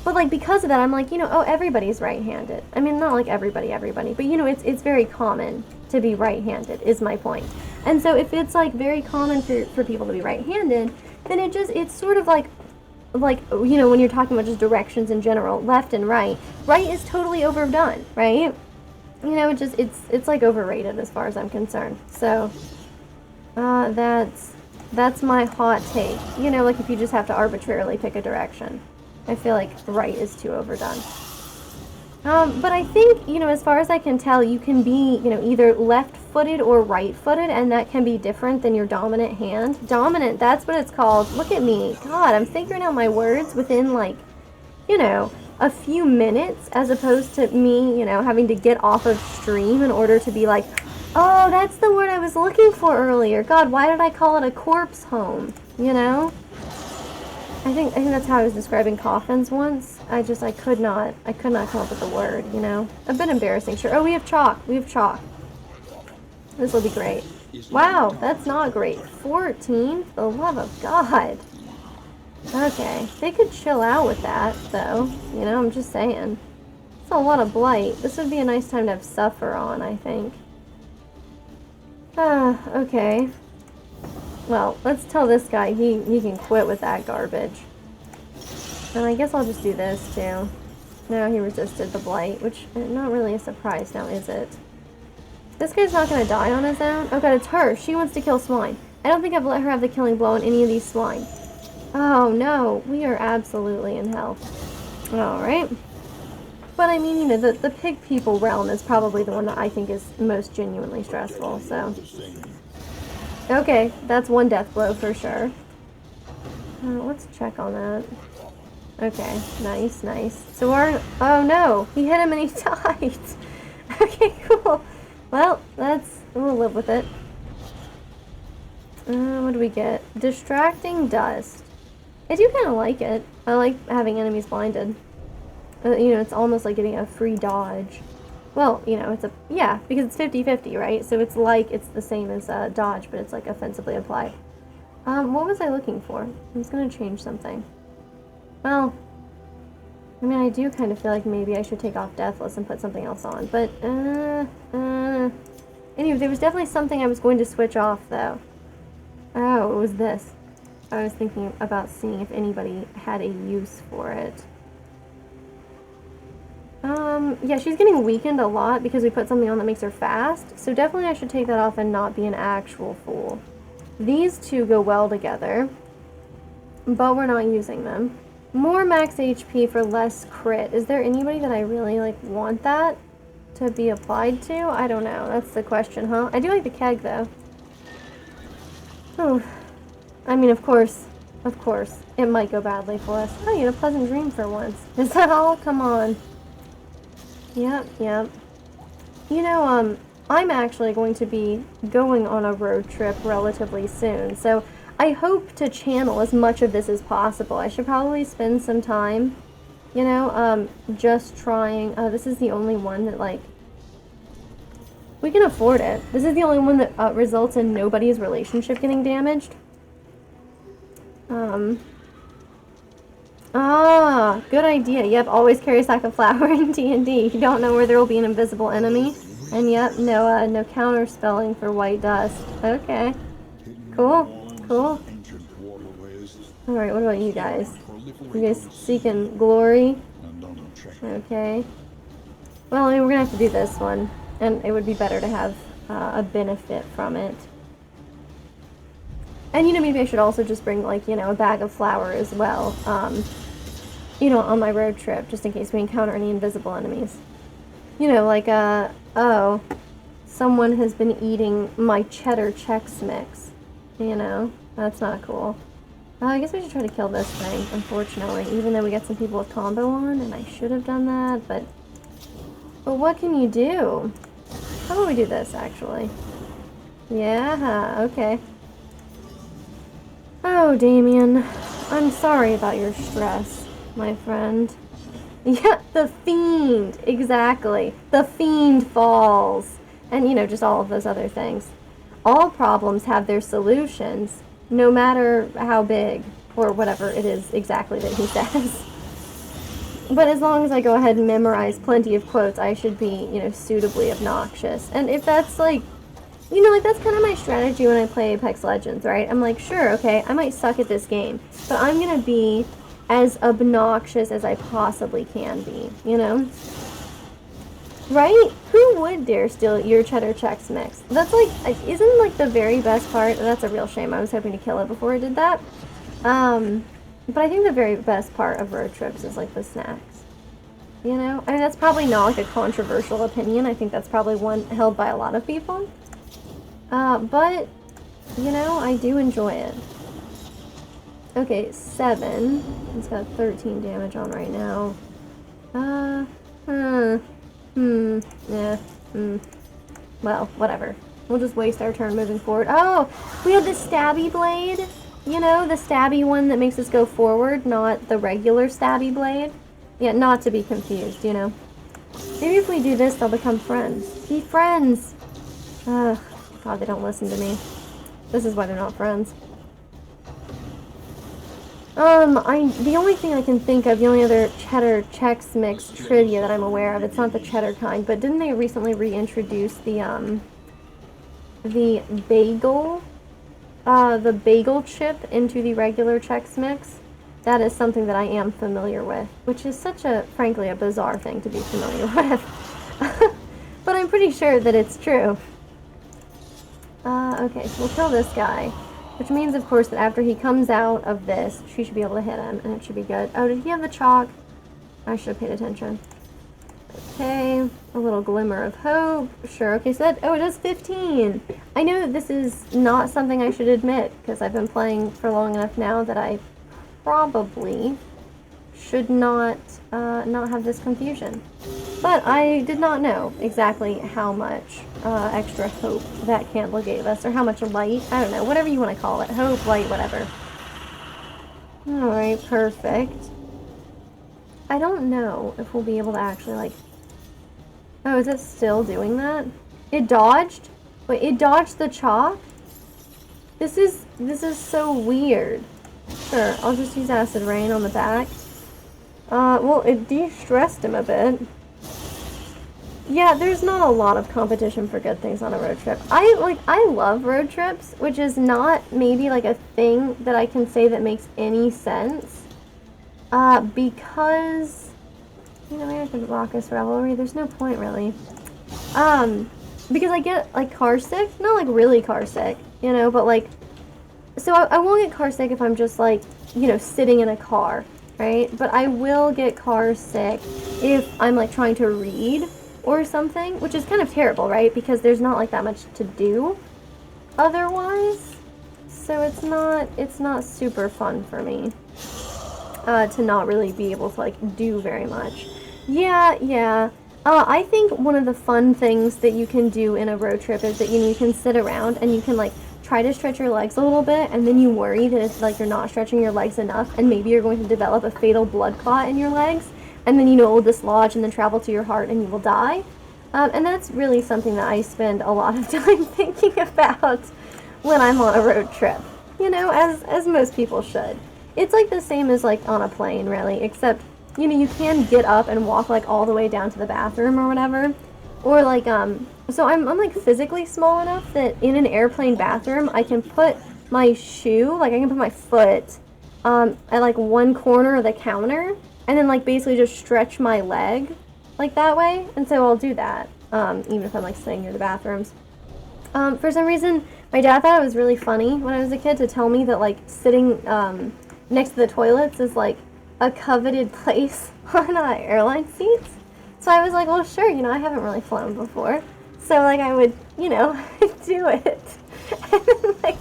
like because of that, I'm like, oh, everybody's right-handed. I mean, not like everybody, but it's very common to be right-handed is my point. And so if it's like very common for people to be right-handed, then it's sort of like when you're talking about just directions in general, left and right is totally overdone, right? It's like overrated as far as I'm concerned. So that's my hot take. Like if you just have to arbitrarily pick a direction, I feel like right is too overdone. But I think, as far as I can tell, you can be, either left-footed or right-footed, and that can be different than your dominant hand. Dominant, that's what it's called. Look at me. God, I'm figuring out my words within, like, a few minutes, as opposed to me, having to get off of stream in order to be like, oh, that's the word I was looking for earlier. God, why did I call it a corpse home, I think that's how I was describing coffins once. I could not come up with the word, A bit embarrassing, sure. Oh, we have chalk. This will be great. Wow, that's not great. 14? For the love of God. Okay, they could chill out with that, though. I'm just saying. It's a lot of blight. This would be a nice time to have suffer on, I think. Okay. Well, let's tell this guy he can quit with that garbage. And I guess I'll just do this, too. No, he resisted the blight, which not really a surprise now, is it? This guy's not going to die on his own? Oh god, it's her. She wants to kill swine. I don't think I've let her have the killing blow on any of these swine. Oh no, we are absolutely in hell. Alright. But I mean, the pig people realm is probably the one that I think is most genuinely stressful, so... Okay, that's one death blow for sure. Let's check on that. Okay, nice. So oh no, he hit him and he died. Okay, cool. Well, we'll live with it. What do we get? Distracting dust. I do kind of like it. I like having enemies blinded. It's almost like getting a free dodge. Well, yeah, because it's 50-50, right? So it's the same as dodge, but it's like offensively applied. What was I looking for? I was going to change something. Well, I mean, I do kind of feel like maybe I should take off Deathless and put something else on, but, anyway, there was definitely something I was going to switch off, though. Oh, it was this. I was thinking about seeing if anybody had a use for it. Yeah, she's getting weakened a lot because we put something on that makes her fast, so definitely I should take that off and not be an actual fool. These two go well together, but we're not using them. More max HP for less crit. Is there anybody that I really, want that to be applied to? I don't know. That's the question, huh? I do like the keg, though. Oh. I mean, of course, it might go badly for us. Oh, you had a pleasant dream for once. Is that all? Come on. Yep. I'm actually going to be going on a road trip relatively soon, so I hope to channel as much of this as possible. I should probably spend some time, just trying. This is the only one that, we can afford it. This is the only one that results in nobody's relationship getting damaged. Good idea. Yep, always carry a sack of flour in D&D. You don't know where there will be an invisible enemy. And yep, no counter spelling for white dust. Okay. Cool. Alright, what about you guys? You guys seeking glory? Okay. Well, I mean, we're gonna have to do this one. And it would be better to have a benefit from it. And, maybe I should also just bring, a bag of flour as well, on my road trip, just in case we encounter any invisible enemies. Oh, someone has been eating my cheddar Chex Mix. That's not cool. I guess we should try to kill this thing, unfortunately, even though we got some people with combo on, and I should have done that, but what can you do? How about we do this, actually? Yeah, okay. Oh, Damien, I'm sorry about your stress, my friend. Yeah, the Fiend, exactly. The Fiend falls. And, just all of those other things. All problems have their solutions, no matter how big. or whatever it is exactly that he says. But as long as I go ahead and memorize plenty of quotes, I should be, you know, suitably obnoxious. And if that's like, you know, like that's kind of my strategy when I play Apex Legends, right? I'm like, sure, okay, I might suck at this game, but I'm gonna be as obnoxious as I possibly can be, you know? Right? Who would dare steal your cheddar Chex Mix? That's like, isn't like the very best part? That's a real shame. I was hoping to kill it before I did that. But I think the very best part of road trips is like the snacks. You know? I mean, that's probably not like a controversial opinion. I think that's probably one held by a lot of people. But, you know, I do enjoy it. Okay, 7. It's got 13 damage on right now. Well, whatever. We'll just waste our turn moving forward. Oh, we have the stabby blade. You know, the stabby one that makes us go forward, not the regular stabby blade. Yeah, not to be confused, you know. Maybe if we do this, they'll become friends. Be friends! Ugh, God, they don't listen to me. This is why they're not friends. The only thing I can think of, the only other cheddar Chex Mix trivia that I'm aware of, it's not the cheddar kind, but didn't they recently reintroduce the bagel chip into the regular Chex Mix? That is something that I am familiar with, which is such a, frankly, a bizarre thing to be familiar with. But I'm pretty sure that it's true. Okay, so we'll kill this guy. Which means, of course, that after he comes out of this, she should be able to hit him, and it should be good. Oh, did he have the chalk? I should have paid attention. Okay, a little glimmer of hope. Sure, okay, so that, oh, it does 15. I know this is not something I should admit, because I've been playing for long enough now that I probably should not have this confusion. But I did not know exactly how much extra hope that candle gave us, or how much light. I don't know, whatever you want to call it. Hope, light, whatever. Alright, perfect. I don't know if we'll be able to actually, like... Oh, is it still doing that? It dodged? Wait, it dodged the chalk? This is so weird. Sure, I'll just use Acid Rain on the back. Well, it de-stressed him a bit. Yeah, there's not a lot of competition for good things on a road trip. I love road trips, which is not maybe like a thing that I can say that makes any sense. Because, you know, maybe I could Raucous Revelry. There's no point, really. Because I get, like, car sick. Not, like, really car sick, you know, but, like... So I won't get car sick if I'm just, like, you know, sitting in a car, right? But I will get car sick if I'm, like, trying to read or something, which is kind of terrible, right? Because there's not, like, that much to do otherwise. So it's not super fun for me to not really be able to, like, do very much. Yeah. I think one of the fun things that you can do in a road trip is that, you know, you can sit around and you can, like, try to stretch your legs a little bit, and then you worry that it's like you're not stretching your legs enough, and maybe you're going to develop a fatal blood clot in your legs, and then, you know, it will dislodge and then travel to your heart and you will die. And that's really something that I spend a lot of time thinking about when I'm on a road trip, you know, as most people should. It's like the same as, like, on a plane, really, except, you know, you can get up and walk, like, all the way down to the bathroom or whatever. Or, like, so I'm like, physically small enough that in an airplane bathroom, I can put my shoe, like, I can put my foot, at, like, one corner of the counter, and then, like, basically just stretch my leg, like, that way. And so I'll do that, even if I'm, like, sitting near the bathrooms. For some reason, my dad thought it was really funny when I was a kid to tell me that, like, sitting, next to the toilets is, like, a coveted place on airline seats. So I was like, well, sure, you know, I haven't really flown before. So, like, I would, you know, do it. And then, like,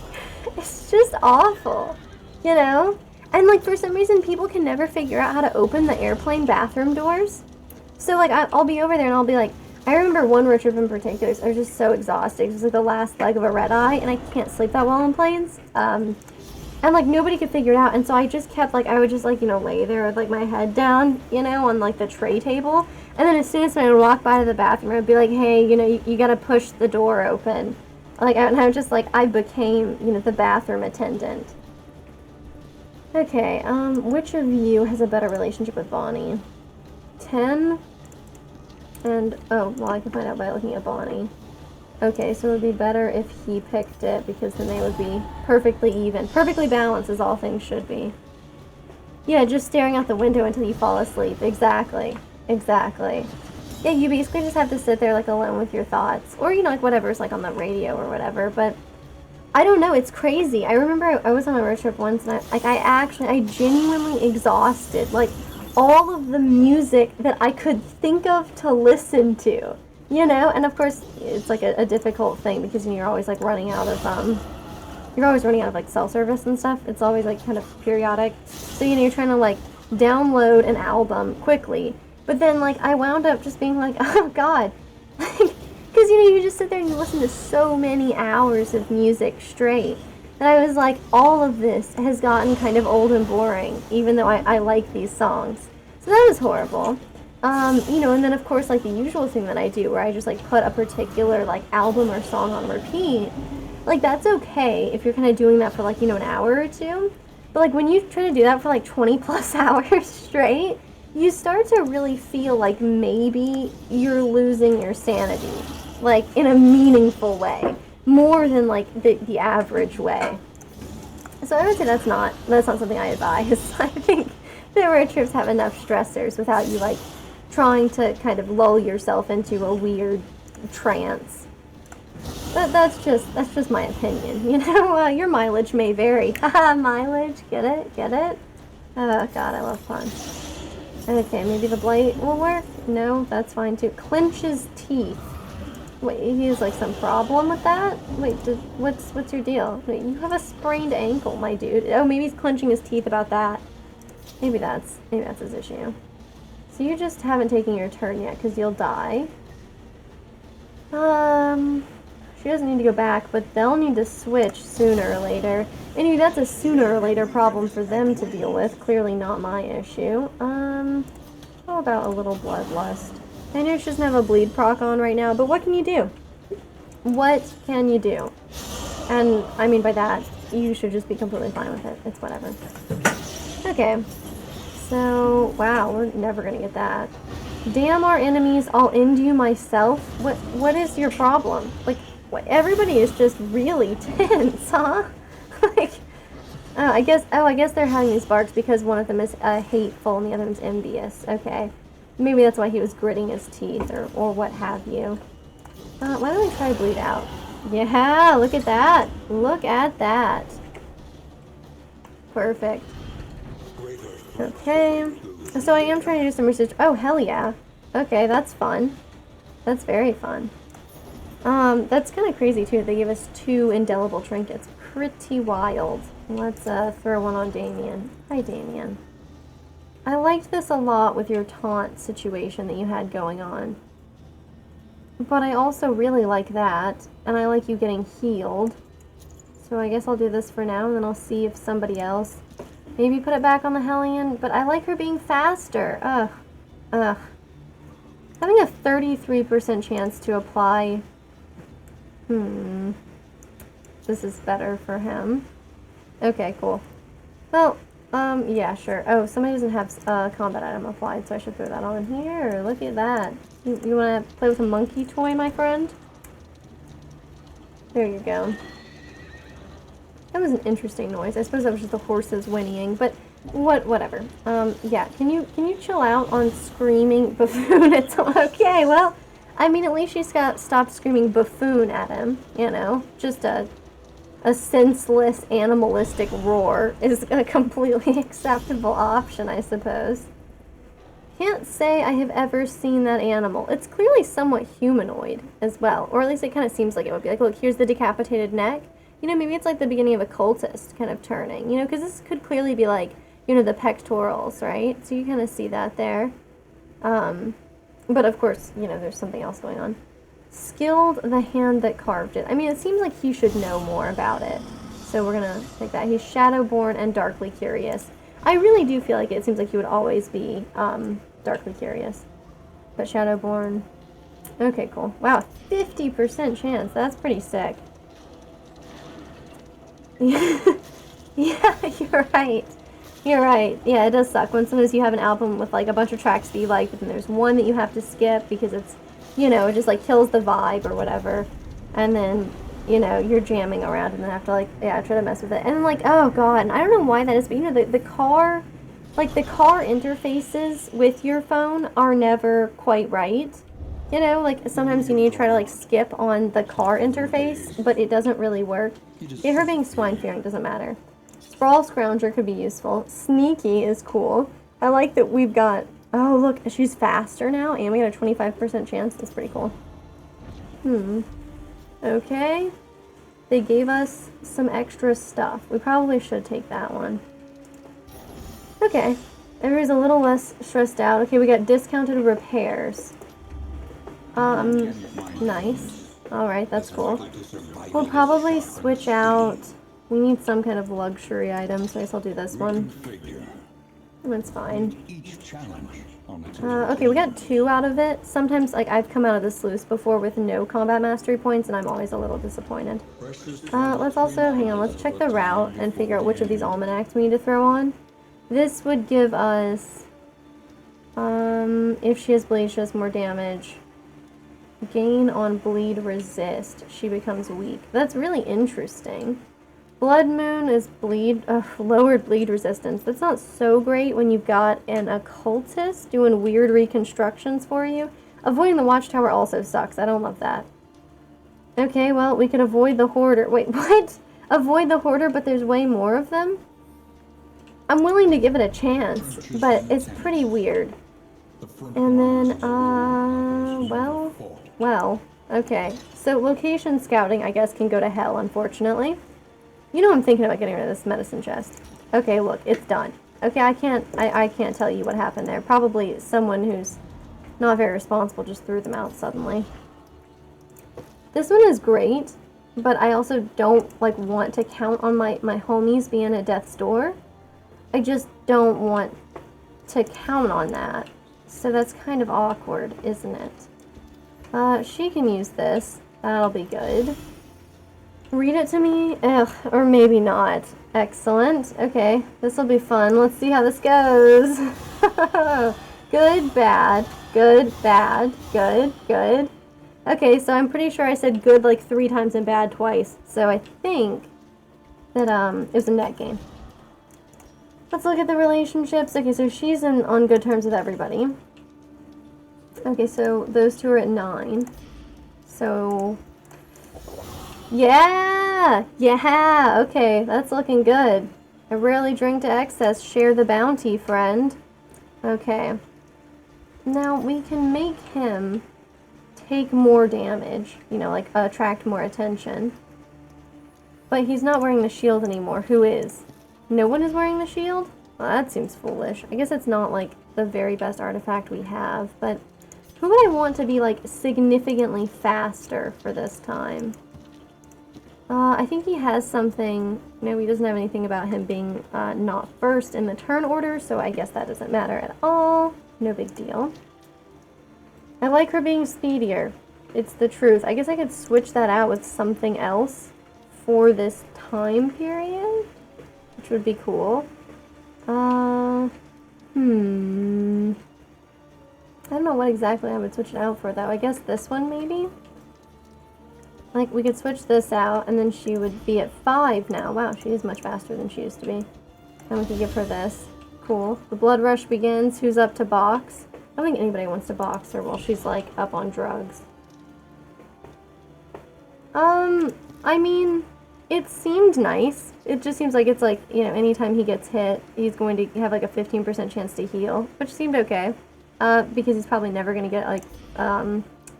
it's just awful, you know? And, like, for some reason, people can never figure out how to open the airplane bathroom doors. So, like, I'll be over there and I'll be like, I remember one road trip in particular, I was just so exhausted. It was, like, the last leg of a red eye, and I can't sleep that well on planes. And, like, nobody could figure it out, and so I just kept, like, I would just, like, you know, lay there with, like, my head down, you know, on, like, the tray table, and then as soon as I would walk by to the bathroom, I'd be like, hey, you know, you gotta push the door open. Like, and I was just, like, I became, you know, the bathroom attendant. Okay, which of you has a better relationship with Bonnie? 10? And, oh, well, I can find out by looking at Bonnie. Okay, so it would be better if he picked it, because then they would be perfectly even. Perfectly balanced, as all things should be. Yeah, just staring out the window until you fall asleep. Exactly. Exactly. Yeah, you basically just have to sit there, like, alone with your thoughts. Or, you know, like, whatever's, like, on the radio or whatever, but I don't know, it's crazy. I remember I was on a road trip once, and I genuinely exhausted, like, all of the music that I could think of to listen to, you know? And of course, it's, like, a difficult thing, because you're always, like, running out of, you're always running out of, like, cell service and stuff. It's always, like, kind of periodic. So, you know, you're trying to, like, download an album quickly. But then, like, I wound up just being like, oh, God. Because, you know, you just sit there and you listen to so many hours of music straight. And I was like, all of this has gotten kind of old and boring, even though I like these songs. So that was horrible. You know, and then, of course, like, the usual thing that I do, where I just, like, put a particular, like, album or song on repeat. Like, that's okay if you're kind of doing that for, like, you know, an hour or two. But, like, when you try to do that for, like, 20-plus hours straight, you start to really feel like maybe you're losing your sanity. Like, in a meaningful way. More than, like, the average way. So I would say that's not something I advise. I think that road trips have enough stressors without you, like, trying to kind of lull yourself into a weird trance. That's just my opinion, you know? Your mileage may vary. Haha, mileage, get it? Oh, God, I love fun. Okay, maybe the blight will work? No, that's fine, too. Clenches teeth. Wait, he has, like, some problem with that? Wait, what's your deal? Wait, you have a sprained ankle, my dude. Oh, maybe he's clenching his teeth about that. Maybe that's his issue. So you just haven't taken your turn yet, because you'll die. She doesn't need to go back, but they'll need to switch sooner or later. Anyway, that's a sooner or later problem for them to deal with. Clearly not my issue. How about a little bloodlust? I know she doesn't have a bleed proc on right now, but what can you do? What can you do? And, I mean by that, you should just be completely fine with it. It's whatever. Okay. So, wow, we're never gonna get that. Damn our enemies, I'll end you myself? What is your problem? Like, what, everybody is just really tense, huh? Like, I guess they're having these barks because one of them is hateful and the other one's envious. Okay. Maybe that's why he was gritting his teeth or what have you. Why don't we try bleed out? Yeah, look at that. Look at that. Perfect. Okay. So I am trying to do some research. Oh, hell yeah. Okay, that's fun. That's very fun. That's kind of crazy, too. They gave us 2 indelible trinkets. Pretty wild. Let's throw one on Damien. Hi, Damien. I liked this a lot with your taunt situation that you had going on. But I also really like that, and I like you getting healed. So I guess I'll do this for now, and then I'll see if somebody else... Maybe put it back on the Hellion, but I like her being faster. Ugh. Having a 33% chance to apply... This is better for him. Okay, cool. Well... yeah, sure. Oh, somebody doesn't have combat item applied, so I should throw that on here. Look at that. You want to play with a monkey toy, my friend? There you go. That was an interesting noise. I suppose that was just the horses whinnying, but whatever. Yeah, can you chill out on screaming buffoon? It's okay. Well, I mean, at least she's stopped screaming buffoon at him, you know? Just a senseless, animalistic roar is a completely acceptable option, I suppose. Can't say I have ever seen that animal. It's clearly somewhat humanoid as well, or at least it kind of seems like it would be. Like, look, here's the decapitated neck. You know, maybe it's like the beginning of a cultist kind of turning, you know, because this could clearly be like, you know, the pectorals, right? So you kind of see that there. But of course, you know, there's something else going on. Skilled the hand that carved it. I mean, it seems like he should know more about it. So we're gonna take that. He's Shadowborn and Darkly Curious. I really do feel like it seems like he would always be Darkly Curious. But Shadowborn. Okay, cool. Wow, 50% chance. That's pretty sick. Yeah, you're right. You're right. Yeah, it does suck when sometimes you have an album with like a bunch of tracks that you like, but then there's one that you have to skip because it's, it just like kills the vibe or whatever. And then, you're jamming around and then have to like, yeah, try to mess with it. And like, oh god, and I don't know why that is, but the car, like the car interfaces with your phone are never quite right. Like sometimes you need to try to like skip on the car interface, but it doesn't really work. Okay, her being swine-fearing doesn't matter. Sprawl Scrounger could be useful. Sneaky is cool. I like that we've got... Oh, look, she's faster now, and we got a 25% chance. That's pretty cool. Okay. They gave us some extra stuff. We probably should take that one. Okay. Everybody's a little less stressed out. Okay, we got discounted repairs. Nice. Alright, that's cool. We'll probably switch out... We need some kind of luxury item, so I guess I'll do this one. That's fine. Okay, we got 2 out of it. Sometimes, like, I've come out of the sluice before with no combat mastery points, and I'm always a little disappointed. Let's also, hang on, let's check the route and figure out which of these almanacs we need to throw on. This would give us, if she has bleed, she has more damage. Gain on bleed resist. She becomes weak. That's really interesting. Blood Moon is lowered bleed resistance. That's not so great when you've got an occultist doing weird reconstructions for you. Avoiding the watchtower also sucks. I don't love that. Okay, well, we could avoid the hoarder. Wait, what? Avoid the hoarder, but there's way more of them? I'm willing to give it a chance, but it's pretty weird. And then, well, okay. So location scouting, I guess, can go to hell, unfortunately. I'm thinking about getting rid of this medicine chest. Okay, look, it's done. Okay, I can't tell you what happened there. Probably someone who's not very responsible just threw them out suddenly. This one is great, but I also don't, like, want to count on my homies being at death's door. I just don't want to count on that. So that's kind of awkward, isn't it? She can use this. That'll be good. Read it to me? Ugh, or maybe not. Excellent. Okay, this will be fun. Let's see how this goes. Good, bad, good, bad, good, good. Okay, so I'm pretty sure I said good like 3 times and bad twice. So I think that it was a net gain. Let's look at the relationships. Okay, so she's on good terms with everybody. Okay, so those 2 are at 9. So... Yeah! Okay, that's looking good. I rarely drink to excess. Share the bounty, friend. Okay. Now, we can make him take more damage. Like, attract more attention. But he's not wearing the shield anymore. Who is? No one is wearing the shield? Well, that seems foolish. I guess it's not, like, the very best artifact we have, but who would I want to be, like, significantly faster for this time? I think he has something... No, he doesn't have anything about him being not first in the turn order, so I guess that doesn't matter at all. No big deal. I like her being speedier. It's the truth. I guess I could switch that out with something else for this time period, which would be cool. I don't know what exactly I would switch it out for, though. I guess this one, maybe? Like, we could switch this out, and then she would be at 5 now. Wow, she is much faster than she used to be. And we could give her this. Cool. The blood rush begins. Who's up to box? I don't think anybody wants to box her while she's, like, up on drugs. I mean, it seemed nice. It just seems like it's like, anytime he gets hit, he's going to have, like, a 15% chance to heal, which seemed okay. Because he's probably never going to get, like,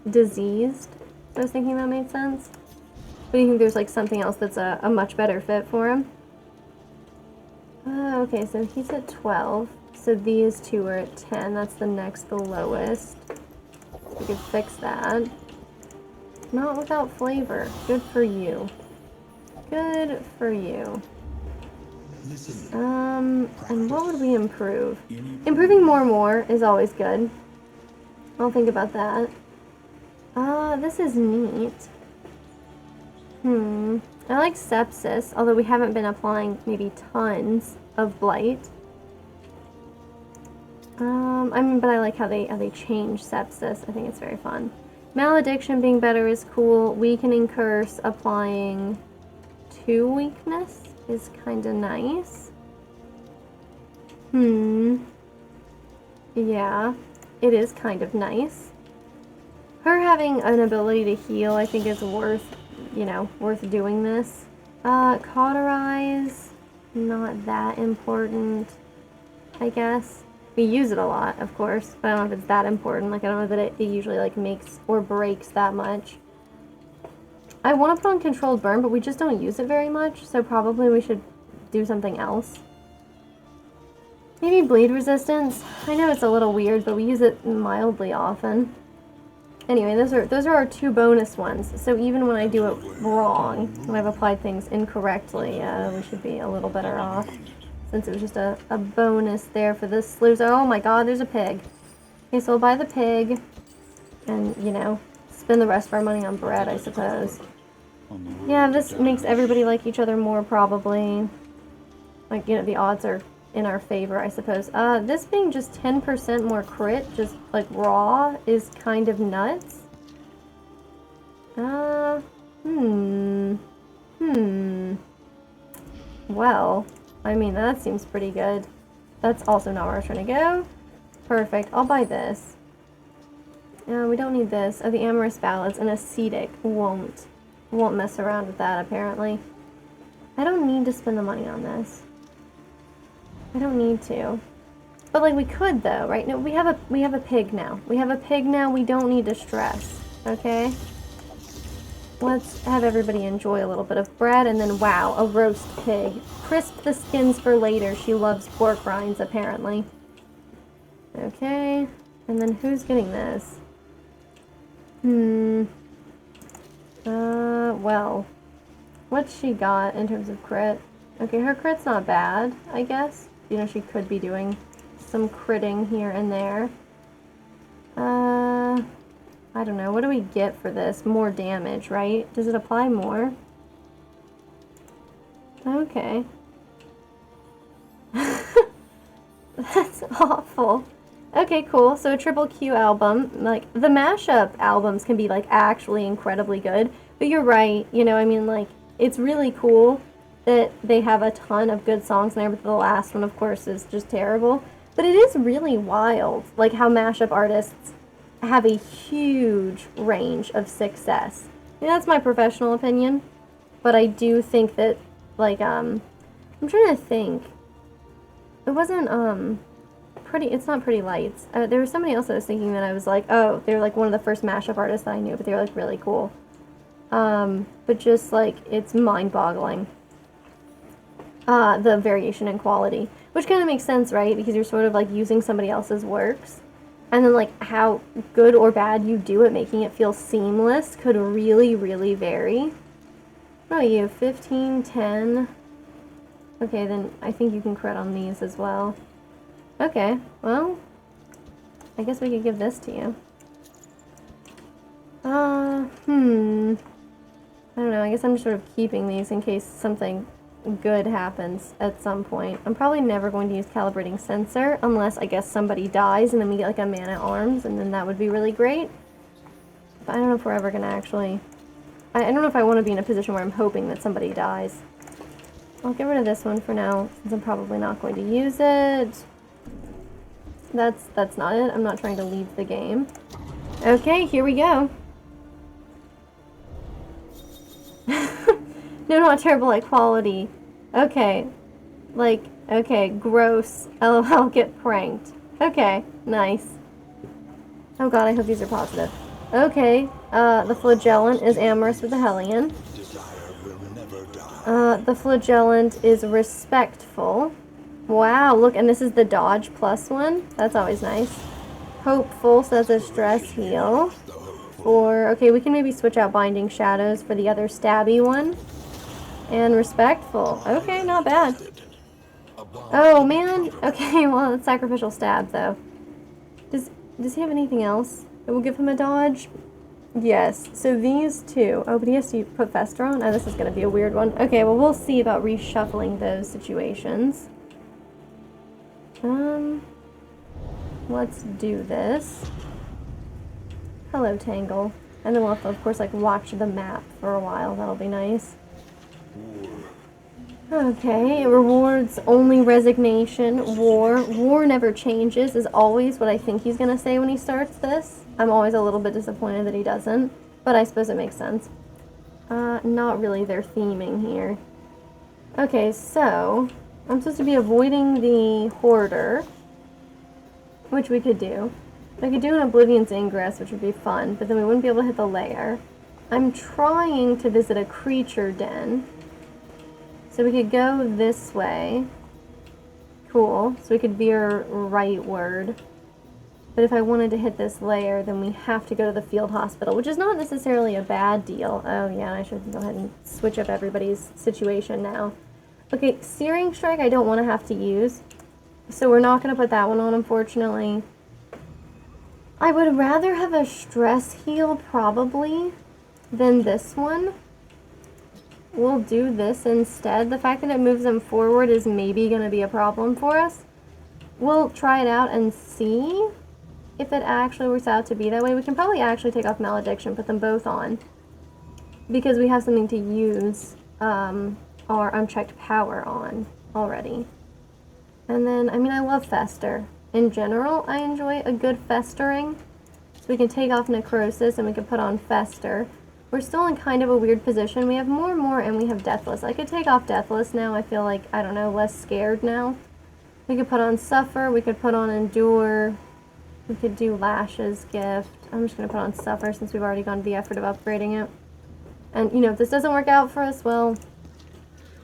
diseased. I was thinking that made sense. But you think there's like something else that's a much better fit for him? Okay, so he's at 12. So these 2 are at 10. That's the next, the lowest. We could fix that. Not without flavor. Good for you. Good for you. And what would we improve? Improving more is always good. I'll think about that. This is neat. I like sepsis, although we haven't been applying maybe tons of blight. I mean, but I like how they change sepsis. I think it's very fun. Malediction being better is cool. Weakening curse applying 2 weakness is kind of nice. Yeah, it is kind of nice. Her having an ability to heal, I think, is worth, you know, worth doing this. Cauterize, not that important, I guess. We use it a lot, of course, but I don't know if it's that important. Like, I don't know that it usually, like, makes or breaks that much. I want to put on Controlled Burn, but we just don't use it very much, so probably we should do something else. Maybe Bleed Resistance. I know it's a little weird, but we use it mildly often. Anyway, those are our 2 bonus ones, so even when I do it wrong, when I've applied things incorrectly, we should be a little better off. Since it was just a bonus there for this slew. Oh my god, there's a pig. Okay, so we'll buy the pig, and, you know, spend the rest of our money on bread, I suppose. Yeah, this makes everybody like each other more, probably. Like, you know, the odds are in our favor, I suppose. This being just 10% more crit, just, like, raw, is kind of nuts. Well, I mean, that seems pretty good. That's also not where I was trying to go. Perfect. I'll buy this. We don't need this. Oh, the Amorous Ballads. An Ascetic won't mess around with that, apparently. I don't need to spend the money on this. I don't need to. But, like, we could, though, right? No, we have a pig now. We have a pig now. We don't need to stress. Okay? Let's have everybody enjoy a little bit of bread, and then, wow, a roast pig. Crisp the skins for later. She loves pork rinds, apparently. Okay, and then who's getting this? Well, what's she got in terms of crit? Okay, her crit's not bad, I guess. You know, she could be doing some critting here and there. I don't know. What do we get for this? More damage, right? Does it apply more? Okay. That's awful. Okay, cool. So a triple Q album. Like, the mashup albums can be, like, actually incredibly good. But you're right. You know, I mean, like, it's really cool that they have a ton of good songs there, but the last one, of course, is just terrible. But it is really wild, like, how mashup artists have a huge range of success. I mean, that's my professional opinion, but I do think that, like, I'm trying to think. It wasn't, it's not Pretty Lights. There was somebody else I was thinking that I was like, oh, they were, like, one of the first mashup artists that I knew, but they were, like, really cool. But just, like, it's mind-boggling. The variation in quality. Which kind of makes sense, right? Because you're sort of, like, using somebody else's works. And then, like, how good or bad you do at making it feel seamless could really, really vary. What about you? 15, 10? Okay, then I think you can crit on these as well. Okay, well, I guess we could give this to you. I don't know, I guess I'm just sort of keeping these in case something good happens at some point. I'm probably never going to use Calibrating Sensor unless, I guess, somebody dies and then we get, like, a man at arms, and then that would be really great. But I don't know if we're ever gonna actually... I don't know if I want to be in a position where I'm hoping that somebody dies. I'll get rid of this one for now, since I'm probably not going to use it. That's not it. I'm not trying to leave the game. Okay, here we go. No, not terrible, like, quality. Okay. Like, okay, gross. LOL, get pranked. Okay, nice. Oh god, I hope these are positive. Okay, the Flagellant is amorous with the Hellion. The Flagellant is respectful. Wow, look, and this is the dodge plus one. That's always nice. Hopeful, so that's a stress heal. Or, okay, we can maybe switch out Binding Shadows for the other stabby one. And respectful. Okay, not bad. Oh, man. Okay, well, it's sacrificial stab, though. Does he have anything else that will give him a dodge? Yes. So these two. Oh, but he has to put Fester on? Oh, this is going to be a weird one. Okay, well, we'll see about reshuffling those situations. let's do this. Hello, Tangle. And then we'll have to, of course, like, watch the map for a while. That'll be nice. Okay, it rewards only resignation. War. War never changes is always what I think he's gonna say when he starts this. I'm always a little bit disappointed that he doesn't, but I suppose it makes sense. Not really their theming here. Okay, so I'm supposed to be avoiding the Hoarder, which we could do. I could do an Oblivion's Ingress, which would be fun, but then we wouldn't be able to hit the lair. I'm trying to visit a creature den. So we could go this way. Cool. So we could veer rightward. But if I wanted to hit this lair, then we have to go to the field hospital, which is not necessarily a bad deal. Oh yeah, I should go ahead and switch up everybody's situation now. Okay, Searing Strike I don't want to have to use. So we're not going to put that one on, unfortunately. I would rather have a stress heal, probably, than this one. We'll do this instead. The fact that it moves them forward is maybe going to be a problem for us. We'll try it out and see if it actually works out to be that way. We can probably actually take off Malediction, put them both on, because we have something to use our unchecked power on already. And then, I mean, I love Fester. In general, I enjoy a good Festering. So we can take off Necrosis and we can put on Fester. We're still in kind of a weird position. We have more, and we have Deathless. I could take off Deathless now. I feel like, I don't know, less scared now. We could put on Suffer. We could put on Endure. We could do Lash's Gift. I'm just going to put on Suffer since we've already gone to the effort of upgrading it. And, you know, if this doesn't work out for us, well,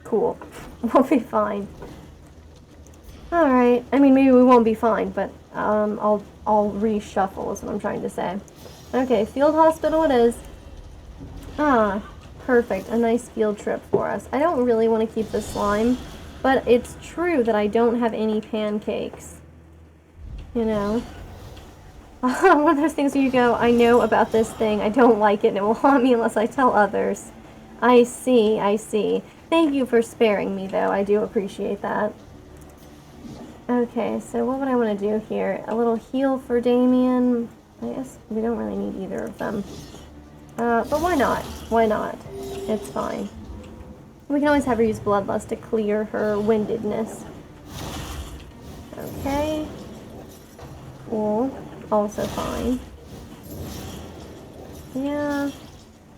cool. We'll be fine. Alright. I mean, maybe we won't be fine, but I'll reshuffle is what I'm trying to say. Okay, field hospital it is. Ah, perfect. A nice field trip for us. I don't really want to keep the slime, but it's true that I don't have any pancakes. You know? One of those things where you go, I know about this thing, I don't like it, and it will haunt me unless I tell others. I see, I see. Thank you for sparing me, though. I do appreciate that. Okay, so what would I want to do here? A little heal for Damien. I guess we don't really need either of them. But why not? Why not? It's fine. We can always have her use Bloodlust to clear her windedness. Okay. Cool. Also fine. Yeah.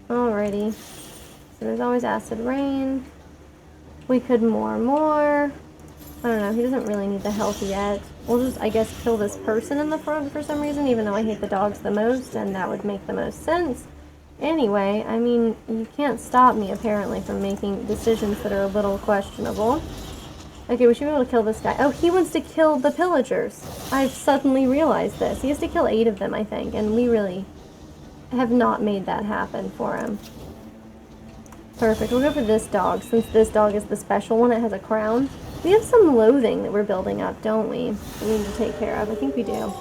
Alrighty. So there's always Acid Rain. We could more. I don't know, he doesn't really need the health yet. We'll just, I guess, kill this person in the front for some reason, even though I hate the dogs the most, and that would make the most sense. Anyway, I mean, you can't stop me, apparently, from making decisions that are a little questionable. Okay, we should be able to kill this guy. Oh, he wants to kill the pillagers. I've suddenly realized this. He has to kill 8 of them, I think, and we really have not made that happen for him. Perfect. We'll go for this dog, since this dog is the special one. It has a crown. We have some loathing that we're building up, don't we? We need to take care of. I think we do.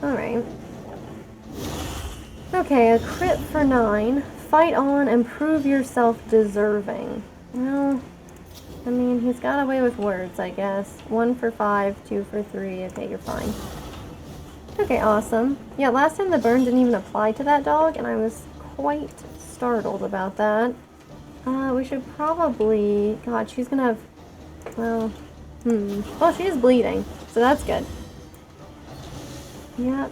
Alright. Okay, a crit for 9. Fight on and prove yourself deserving. Well, I mean, he's got away with words, I guess. 1 for 5, 2 for 3. Okay, you're fine. Okay, awesome. Yeah, last time the burn didn't even apply to that dog, and I was quite startled about that. We should probably... God, she's gonna have... Well, Well, she is bleeding, so that's good. Yep.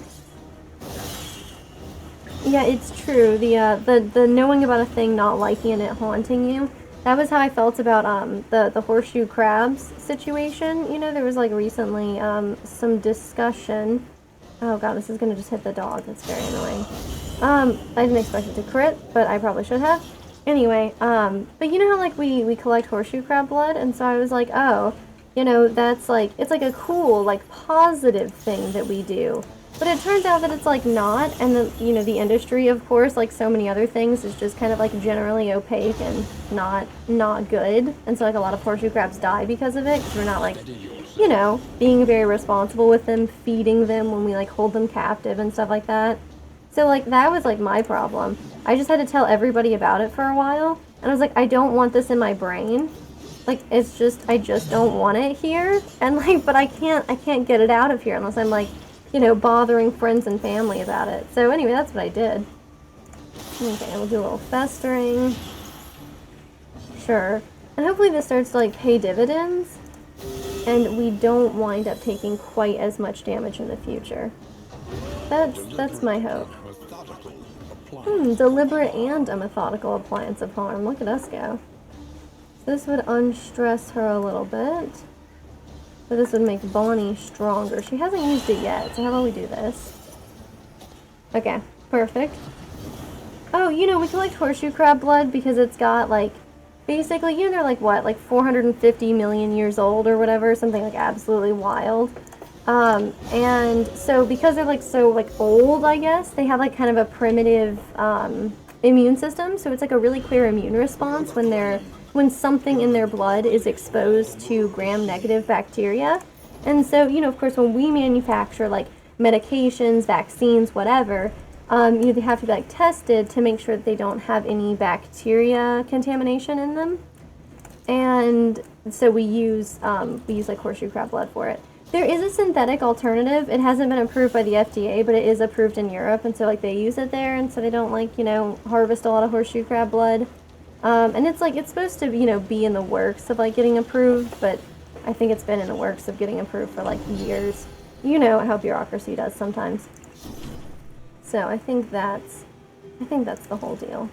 Yeah, it's true. The knowing about a thing not liking it haunting you. That was how I felt about the horseshoe crabs situation. You know, there was like recently some discussion. Oh god, this is gonna just hit the dog. That's very annoying. I didn't expect it to crit, but I probably should have. Anyway, but you know how like we collect horseshoe crab blood, and so I was like, oh, you know, that's like, it's like a cool, like positive thing that we do. But it turns out that it's like not, and the, you know, the industry, of course, like so many other things, is just kind of like generally opaque and not good. And so like a lot of horseshoe crabs die because of it, because we're not like, you know, being very responsible with them, feeding them when we like hold them captive and stuff like that. So like that was like my problem. I just had to tell everybody about it for a while, and I was like, I don't want this in my brain. Like, it's just, I just don't want it here. And like, but I can't get it out of here unless I'm like, you know, bothering friends and family about it. So anyway, that's what I did. Okay, we'll do a little festering. Sure. And hopefully this starts to like pay dividends and we don't wind up taking quite as much damage in the future. That's my hope. Deliberate and a methodical appliance of harm. Look at us go. So this would unstress her a little bit. But this would make Bonnie stronger. She hasn't used it yet, so how about we do this? Okay, perfect. Oh, you know, we collect horseshoe crab blood because it's got, like, basically, you know, they're like, what, like 450 million years old or whatever, something like absolutely wild. And so because they're like so like old, I guess, they have like kind of a primitive immune system. So it's like a really clear immune response when something in their blood is exposed to gram-negative bacteria. And so, you know, of course, when we manufacture like medications, vaccines, whatever, you know, they have to be like tested to make sure that they don't have any bacteria contamination in them. And so we use like horseshoe crab blood for it. There is a synthetic alternative. It hasn't been approved by the FDA, but it is approved in Europe, and so like they use it there, and so they don't like, you know, harvest a lot of horseshoe crab blood. And it's like, it's supposed to, you know, be in the works of like getting approved, but I think it's been in the works of getting approved for like years. You know how bureaucracy does sometimes. So I think that's the whole deal.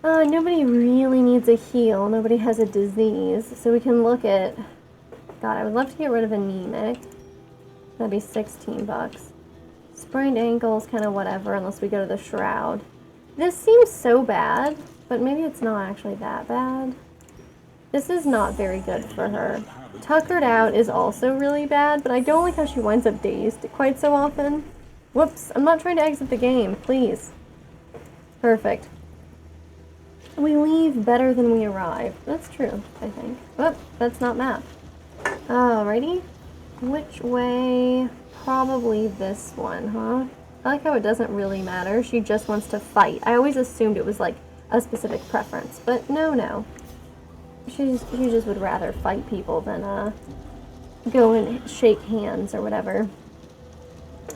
Nobody really needs a heal. Nobody has a disease, so we can look at. God, I would love to get rid of anemic. That'd be 16 bucks. Sprained ankles, kind of whatever, unless we go to the shroud. This seems so bad, but maybe it's not actually that bad. This is not very good for her. Tuckered out is also really bad, but I don't like how she winds up dazed quite so often. Whoops, I'm not trying to exit the game, please. Perfect. We leave better than we arrive. That's true, I think. Whoop, that's not map. Alrighty. Which way? Probably this one, huh? I like how it doesn't really matter. She just wants to fight. I always assumed it was like a specific preference, but no. She just would rather fight people than go and shake hands or whatever.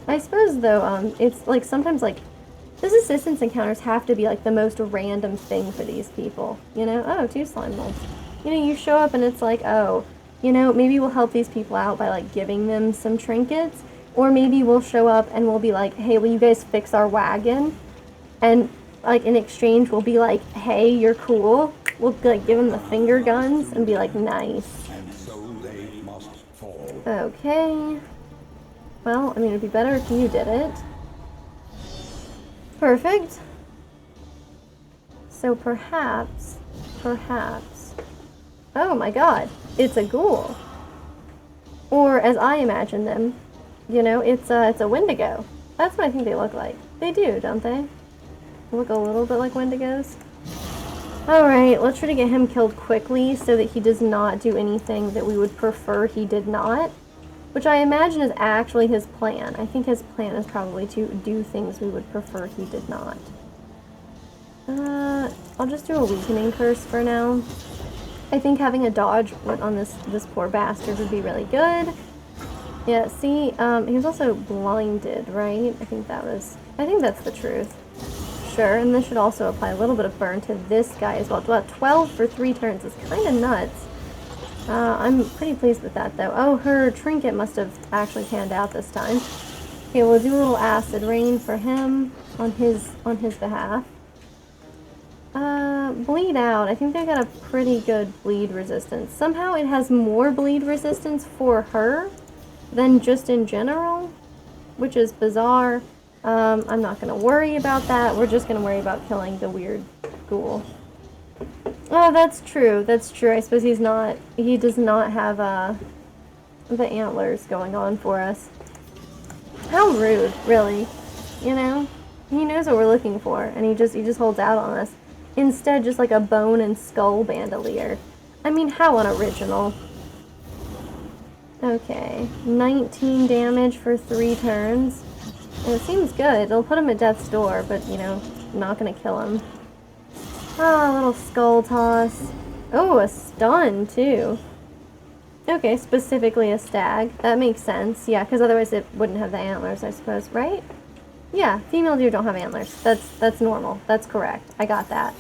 I suppose though, it's like sometimes like those assistance encounters have to be like the most random thing for these people. You know? Oh, 2 slime molds. You know, you show up and it's like, oh, you know, maybe we'll help these people out by like giving them some trinkets, or maybe we'll show up and we'll be like, hey, will you guys fix our wagon? And like in exchange we'll be like, hey, you're cool. We'll like give them the finger guns and be like, nice. And so they must fall. Okay. Well, I mean, it'd be better if you did it. Perfect. So perhaps. Oh my god, it's a ghoul. Or as I imagine them, you know, it's a Wendigo. That's what I think they look like. They do, don't they? They look a little bit like Wendigos. Alright, let's try to get him killed quickly so that he does not do anything that we would prefer he did not. Which I imagine is actually his plan. I think his plan is probably to do things we would prefer he did not. I'll just do a weakening curse for now. I think having a dodge on this poor bastard would be really good. Yeah, see, he was also blinded, right? I think that's the truth. Sure, and this should also apply a little bit of burn to this guy as well. 12 for 3 turns is kind of nuts. I'm pretty pleased with that, though. Oh, her trinket must have actually panned out this time. Okay, we'll do a little acid rain for him on his behalf. Bleed out. I think they got a pretty good bleed resistance. Somehow it has more bleed resistance for her than just in general, which is bizarre. I'm not going to worry about that. We're just going to worry about killing the weird ghoul. Oh, that's true. That's true. I suppose he does not have the antlers going on for us. How rude, really. You know? He knows what we're looking for, and he just holds out on us. Instead, just like a bone and skull bandolier. I mean, how unoriginal. Okay, 19 damage for 3 turns. And it seems good. It'll put him at death's door, but, you know, not gonna kill him. Ah, little skull toss. Oh, a stun, too. Okay, specifically a stag. That makes sense. Yeah, because otherwise it wouldn't have the antlers, I suppose, right? Yeah, female deer don't have antlers. That's normal. That's correct. I got that.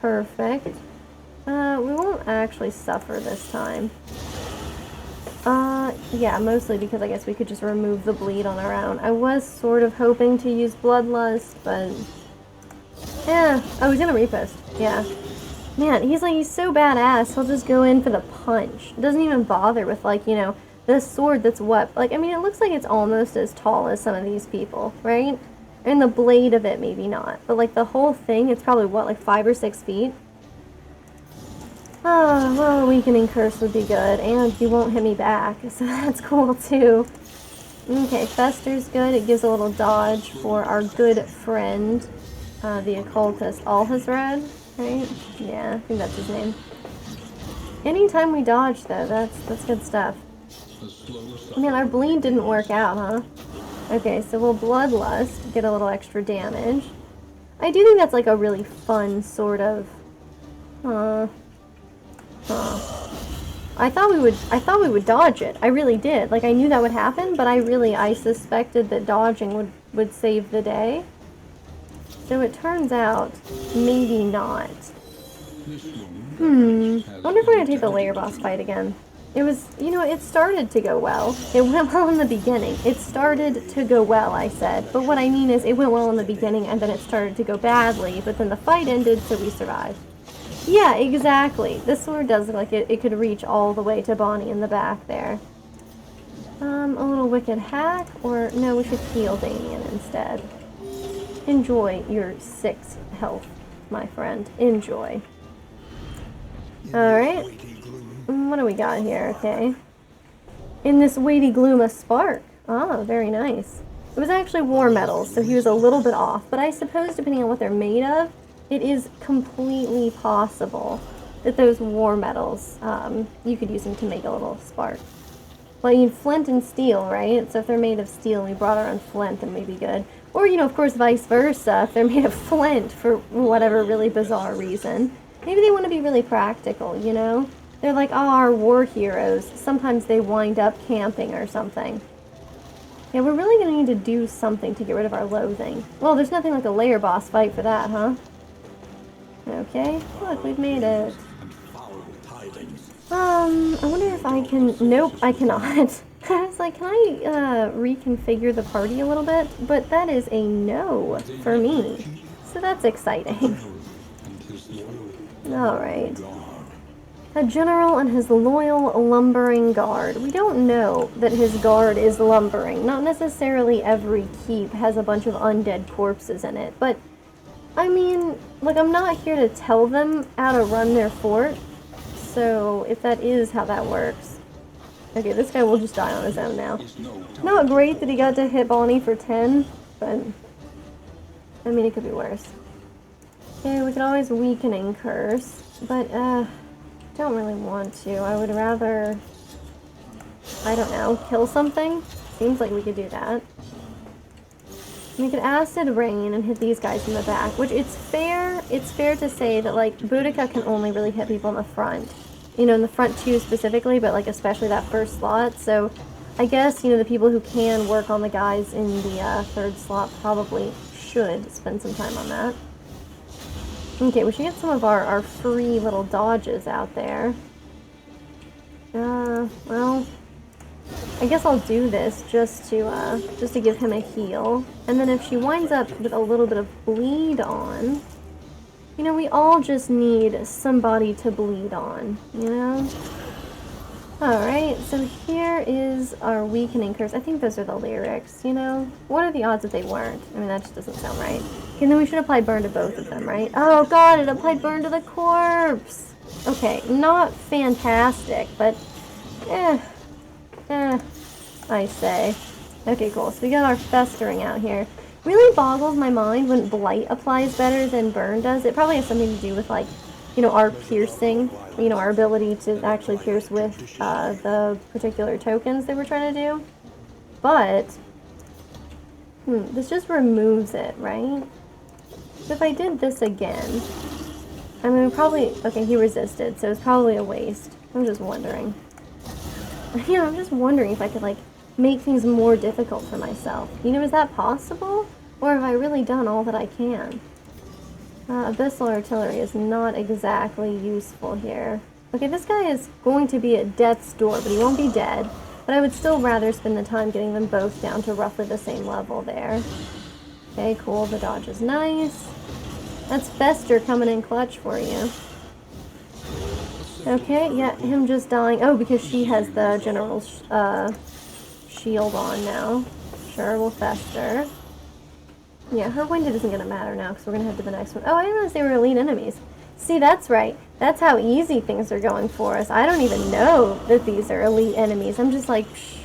Perfect. We won't actually suffer this time. Yeah, mostly because I guess we could just remove the bleed on our own. I was sort of hoping to use Bloodlust, but... yeah. Oh, he's gonna repost. Yeah. Man, he's so badass, he'll just go in for the punch. Doesn't even bother with, like, you know, this sword that's what? Like, I mean, it looks like it's almost as tall as some of these people, right? And the blade of it, maybe not. But, like, the whole thing, it's probably, what, like 5 or 6 feet? Oh, well, a weakening curse would be good, and he won't hit me back, so that's cool, too. Okay, Fester's good. It gives a little dodge for our good friend, the occultist Alhazred, right? Yeah, I think that's his name. Anytime we dodge, though, that's good stuff. Man, our bleed didn't work out, huh? Okay, so we'll Bloodlust, get a little extra damage. I do think that's like a really fun sort of... I thought we would dodge it. I really did. Like, I knew that would happen, but I suspected that dodging would save the day. So it turns out, maybe not. I wonder if we're gonna take the layer boss fight again. It was, you know, it started to go well. It went well in the beginning. It started to go well, I said. But what I mean is, it went well in the beginning, and then it started to go badly, but then the fight ended, so we survived. Yeah, exactly. This sword does look like it could reach all the way to Bonnie in the back there. A little wicked hack, or no, we should heal Damien instead. Enjoy your 6 health, my friend. Enjoy. Alright. What do we got here? Okay. In this weighty gloom, a spark. Ah, very nice. It was actually war metals, so he was a little bit off, but I suppose depending on what they're made of, it is completely possible that those war metals, you could use them to make a little spark. Well, you need flint and steel, right? So if they're made of steel and we brought our own flint, then we'd be good. Or, you know, of course, vice versa. If they're made of flint for whatever really bizarre reason. Maybe they want to be really practical, you know? They're like, oh, our war heroes. Sometimes they wind up camping or something. Yeah, we're really going to need to do something to get rid of our loathing. Well, there's nothing like a layer boss fight for that, huh? Okay, look, we've made it. I wonder if I can... Nope, I cannot. I was like, can I reconfigure the party a little bit? But that is a no for me. So that's exciting. Alright. A general and his loyal lumbering guard. We don't know that his guard is lumbering. Not necessarily every keep has a bunch of undead corpses in it, but I mean, like, I'm not here to tell them how to run their fort, so if that is how that works. Okay, this guy will just die on his own now. Not great that he got to hit Bonnie for 10, but, I mean, it could be worse. Okay, we could always weakening curse, but, don't really want to. I would rather, I don't know, kill something? Seems like we could do that. We could acid rain and hit these guys in the back, which it's fair to say that, like, Boudica can only really hit people in the front. You know, in the front two specifically, but, like, especially that first slot. So I guess, you know, the people who can work on the guys in the third slot probably should spend some time on that. Okay, we should get some of our free little dodges out there. Well, I guess I'll do this just to give him a heal. And then if she winds up with a little bit of bleed on, you know, we all just need somebody to bleed on, you know? Alright, so here is our weakening curse. I think those are the lyrics, you know? What are the odds that they weren't? I mean, that just doesn't sound right. Okay, and then we should apply burn to both of them, right? Oh god, it applied burn to the corpse! Okay, not fantastic, but I say. Okay, cool. So we got our festering out here. Really boggles my mind when blight applies better than burn does. It probably has something to do with, like, you know, our piercing, you know, our ability to actually pierce with the particular tokens they were trying to do. But, this just removes it, right? So if I did this again, I mean, probably... Okay, he resisted, so it's probably a waste. I'm just wondering. You know, I'm just wondering if I could, like, make things more difficult for myself. You know, is that possible? Or have I really done all that I can? Abyssal artillery is not exactly useful here. Okay, this guy is going to be at death's door, but he won't be dead. But I would still rather spend the time getting them both down to roughly the same level there. Okay, cool. The dodge is nice. That's Fester coming in clutch for you. Okay, yeah, him just dying. Oh, because she has the general's shield on now. Sure, we'll Fester. Yeah, her winded isn't going to matter now because we're going to head to the next one. Oh, I didn't realize they were elite enemies. See, that's right. That's how easy things are going for us. I don't even know that these are elite enemies. I'm just like, psh,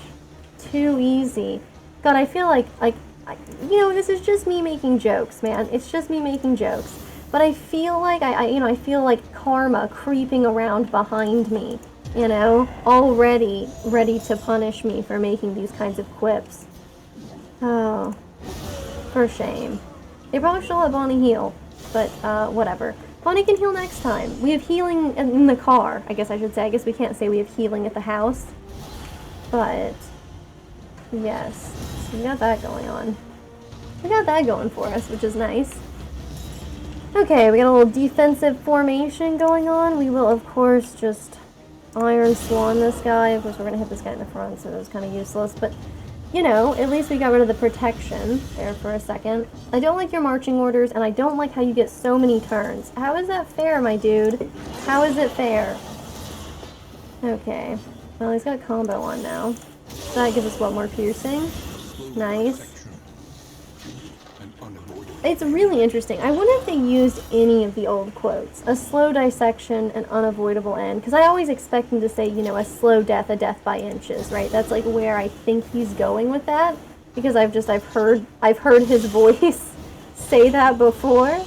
too easy. God, I feel like, you know, this is just me making jokes, man. It's just me making jokes. But I feel like, I feel like karma creeping around behind me, you know, already ready to punish me for making these kinds of quips. Oh. For shame. They probably should let Bonnie heal, but whatever. Bonnie can heal next time. We have healing in the car, I guess I should say. I guess we can't say we have healing at the house. But, yes. So we got that going on. We got that going for us, which is nice. Okay, we got a little defensive formation going on. We will, of course, just Iron Swan this guy. Of course, we're going to hit this guy in the front, so that was kind of useless, but... You know, at least we got rid of the protection there for a second. I don't like your marching orders, and I don't like how you get so many turns. How is that fair, my dude? How is it fair? Okay. Well, he's got combo on now. So that gives us, what, more piercing? Nice. It's really interesting. I wonder if they used any of the old quotes. A slow dissection, an unavoidable end. Because I always expect him to say, you know, a slow death, a death by inches, right? That's like where I think he's going with that. Because I've heard his voice say that before.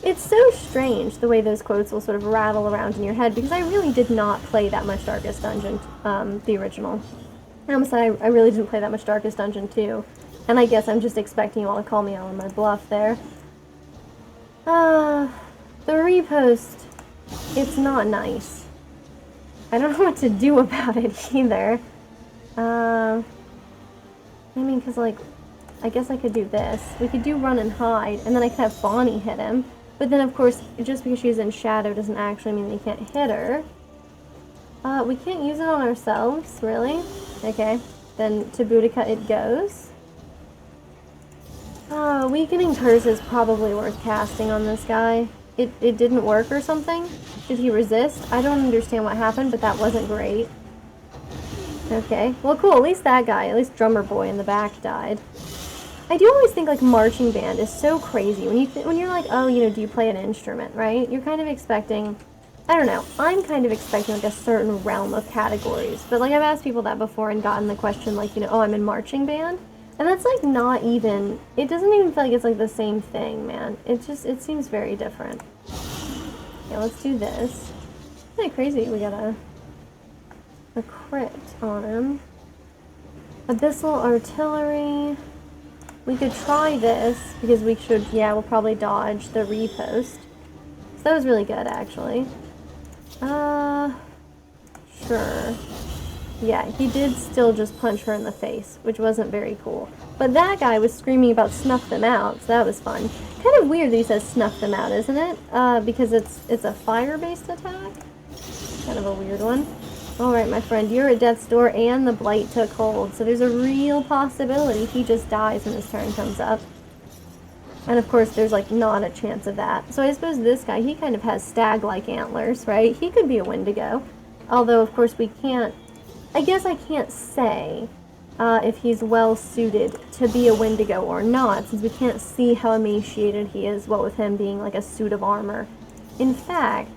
It's so strange the way those quotes will sort of rattle around in your head, because I really did not play that much Darkest Dungeon, the original. I almost said I really didn't play that much Darkest Dungeon 2. And I guess I'm just expecting you all to call me out on my bluff there. The repost, it's not nice. I don't know what to do about it either. I mean, because, like, I guess I could do this. We could do run and hide, and then I could have Bonnie hit him. But then, of course, just because she's in shadow doesn't actually mean we can't hit her. We can't use it on ourselves, really? Okay, then to Boudica it goes. Weakening Curse is probably worth casting on this guy. It didn't work or something? Did he resist? I don't understand what happened, but that wasn't great. Okay, well cool, at least that guy, at least Drummer Boy in the back died. I do always think, like, marching band is so crazy. When you're like, oh, you know, do you play an instrument, right? You're kind of expecting, I don't know, I'm kind of expecting, like, a certain realm of categories. But, like, I've asked people that before and gotten the question, like, you know, oh, I'm in marching band. And that's, like, not even, it doesn't even feel like it's, like, the same thing, man. It seems very different. Okay, let's do this. Isn't that crazy? We got a crit on him. Abyssal artillery. We could try this, because we should, yeah, we'll probably dodge the repost. So that was really good, actually. Sure. Yeah, he did still just punch her in the face, which wasn't very cool. But that guy was screaming about snuff them out, so that was fun. Kind of weird that he says snuff them out, isn't it? Because it's a fire-based attack? Kind of a weird one. Alright, my friend, you're at death's door and the blight took hold, so there's a real possibility he just dies when his turn comes up. And of course, there's, like, not a chance of that. So I suppose this guy, he kind of has stag-like antlers, right? He could be a Wendigo. Although, of course, we can't... I guess I can't say if he's well-suited to be a Wendigo or not, since we can't see how emaciated he is, what with him being like a suit of armor. In fact,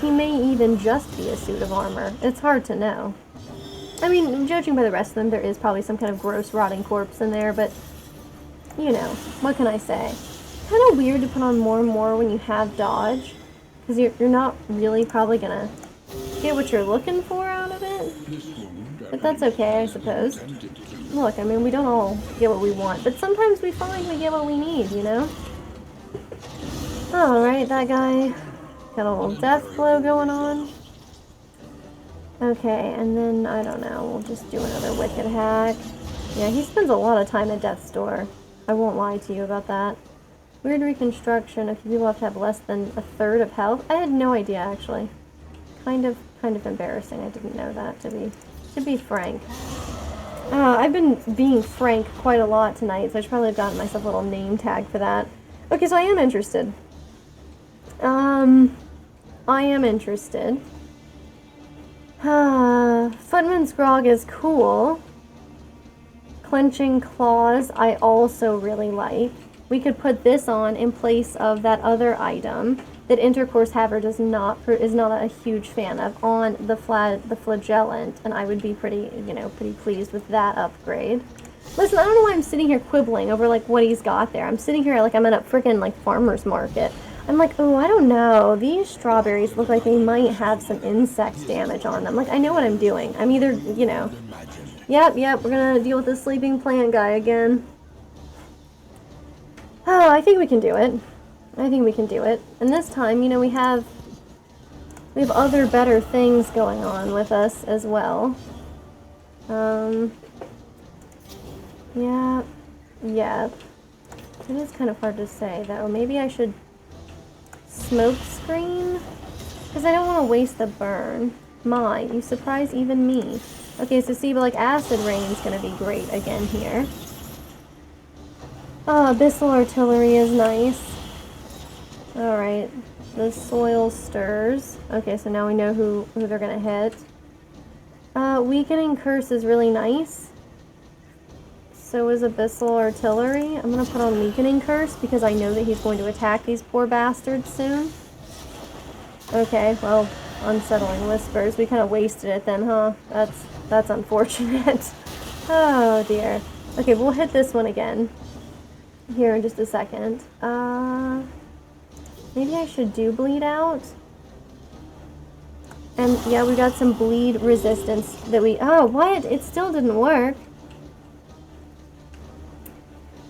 he may even just be a suit of armor. It's hard to know. I mean, judging by the rest of them, there is probably some kind of gross, rotting corpse in there, but, you know, what can I say? Kind of weird to put on more and more when you have dodge, because you're not really probably gonna get what you're looking for out of it. But that's okay, I suppose. Look, I mean, we don't all get what we want, but sometimes we find we get what we need, you know? Alright, that guy got a little death blow going on. Okay, and then, I don't know, we'll just do another wicked hack. Yeah, he spends a lot of time at death's door. I won't lie to you about that. Weird reconstruction, if people have to have less than a third of health. I had no idea, actually. Kind of embarrassing. I didn't know that, to be frank. I've been being frank quite a lot tonight, so I should probably have gotten myself a little name tag for that. Okay, so I am interested. I am interested. Footman's Grog is cool. Clenching Claws I also really like. We could put this on in place of that other item that Intercourse Haver is not a huge fan of on the Flagellant, and I would be pretty pleased with that upgrade. Listen, I don't know why I'm sitting here quibbling over like what he's got there. I'm sitting here like I'm at a freaking like farmer's market. I'm like, oh, I don't know. These strawberries look like they might have some insect damage on them. Like, I know what I'm doing. I'm either, Yep, we're gonna deal with this sleeping plant guy again. Oh, I think we can do it. And this time, we have other better things going on with us as well. Yeah. It is kind of hard to say, though. Maybe I should smoke screen? Because I don't want to waste the burn. My, you surprise even me. Okay, so see, but like Acid Rain's going to be great again here. Oh, Abyssal Artillery is nice. Alright, the Soil Stirs. Okay, so now we know who they're going to hit. Weakening Curse is really nice. So is Abyssal Artillery. I'm going to put on Weakening Curse because I know that he's going to attack these poor bastards soon. Okay, well, Unsettling Whispers. We kind of wasted it then, huh? That's unfortunate. Oh, dear. Okay, we'll hit this one again here in just a second. Maybe I should do Bleed Out. And, yeah, we got some bleed resistance that we... Oh, what? It still didn't work.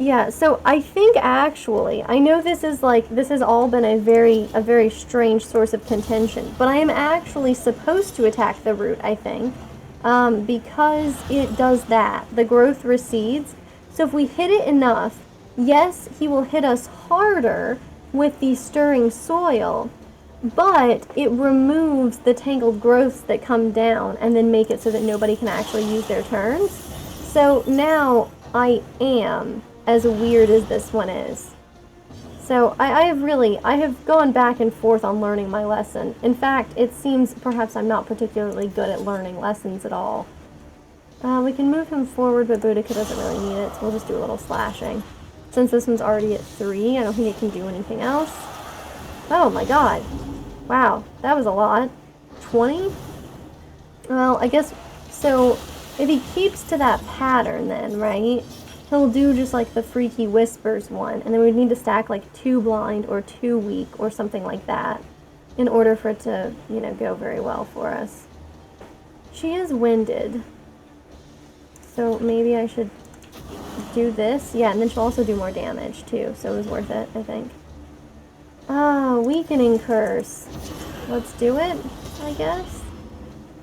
Yeah, so I think actually, I know this is like, this has all been a very strange source of contention, but I am actually supposed to attack the root, I think, because it does that. The growth recedes. So if we hit it enough, yes, he will hit us harder with the stirring soil, but it removes the tangled growths that come down and then make it so that nobody can actually use their turns. So now I am... as weird as this one is. So I have gone back and forth on learning my lesson. In fact, it seems perhaps I'm not particularly good at learning lessons at all. We can move him forward, but Boudica doesn't really need it, so we'll just do a little slashing. Since this one's already at 3, I don't think it can do anything else. Oh my god. Wow, that was a lot. 20? Well, I guess, so if he keeps to that pattern then, right? He'll do just like the Freaky Whispers one, and then we'd need to stack like 2 blind or 2 weak or something like that in order for it to, go very well for us. She is winded, so maybe I should do this. Yeah, and then she'll also do more damage too, so it was worth it, I think. Weakening Curse. Let's do it, I guess.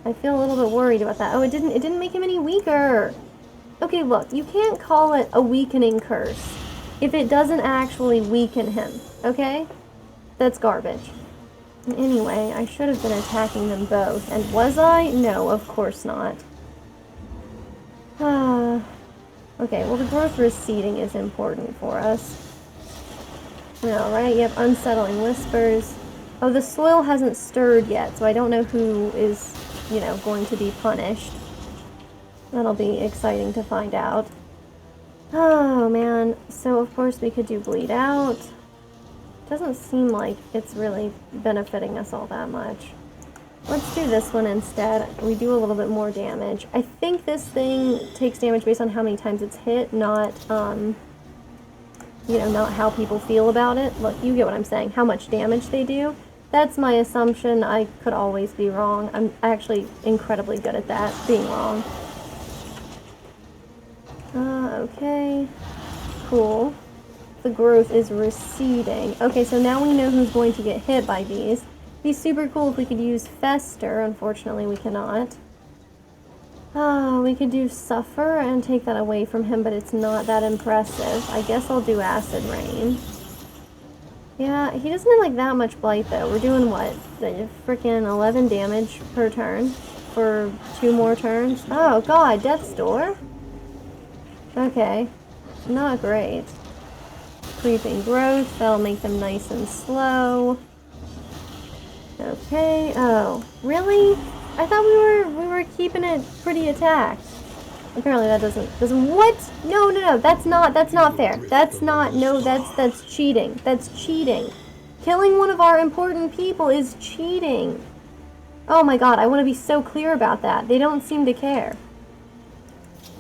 I feel a little bit worried about that. Oh, it didn't make him any weaker. Okay, look, you can't call it a weakening curse if it doesn't actually weaken him, okay? That's garbage. And anyway, I should have been attacking them both. And was I? No, of course not. Okay, well, the growth receding is important for us. Alright, yep, Unsettling Whispers. Oh, the soil hasn't stirred yet, so I don't know who is, going to be punished. That'll be exciting to find out. Oh, man. So, of course, we could do Bleed Out. Doesn't seem like it's really benefiting us all that much. Let's do this one instead. We do a little bit more damage. I think this thing takes damage based on how many times it's hit, not, not how people feel about it. Look, you get what I'm saying. How much damage they do. That's my assumption. I could always be wrong. I'm actually incredibly good at that, being wrong. Okay. Cool. The growth is receding. Okay, so now we know who's going to get hit by these. It'd be super cool if we could use Fester. Unfortunately, we cannot. We could do Suffer and take that away from him, but it's not that impressive. I guess I'll do Acid Rain. Yeah, he doesn't have like that much blight though. We're doing what? Freaking 11 damage per turn for 2 more turns. Oh god, Death's Door? Okay, not great. Creeping Growth, that'll make them nice and slow. Okay, oh, really? I thought we were keeping it pretty attacked. Apparently that doesn't, what? No, that's not fair. That's cheating. That's cheating. Killing one of our important people is cheating. Oh my god, I want to be so clear about that. They don't seem to care.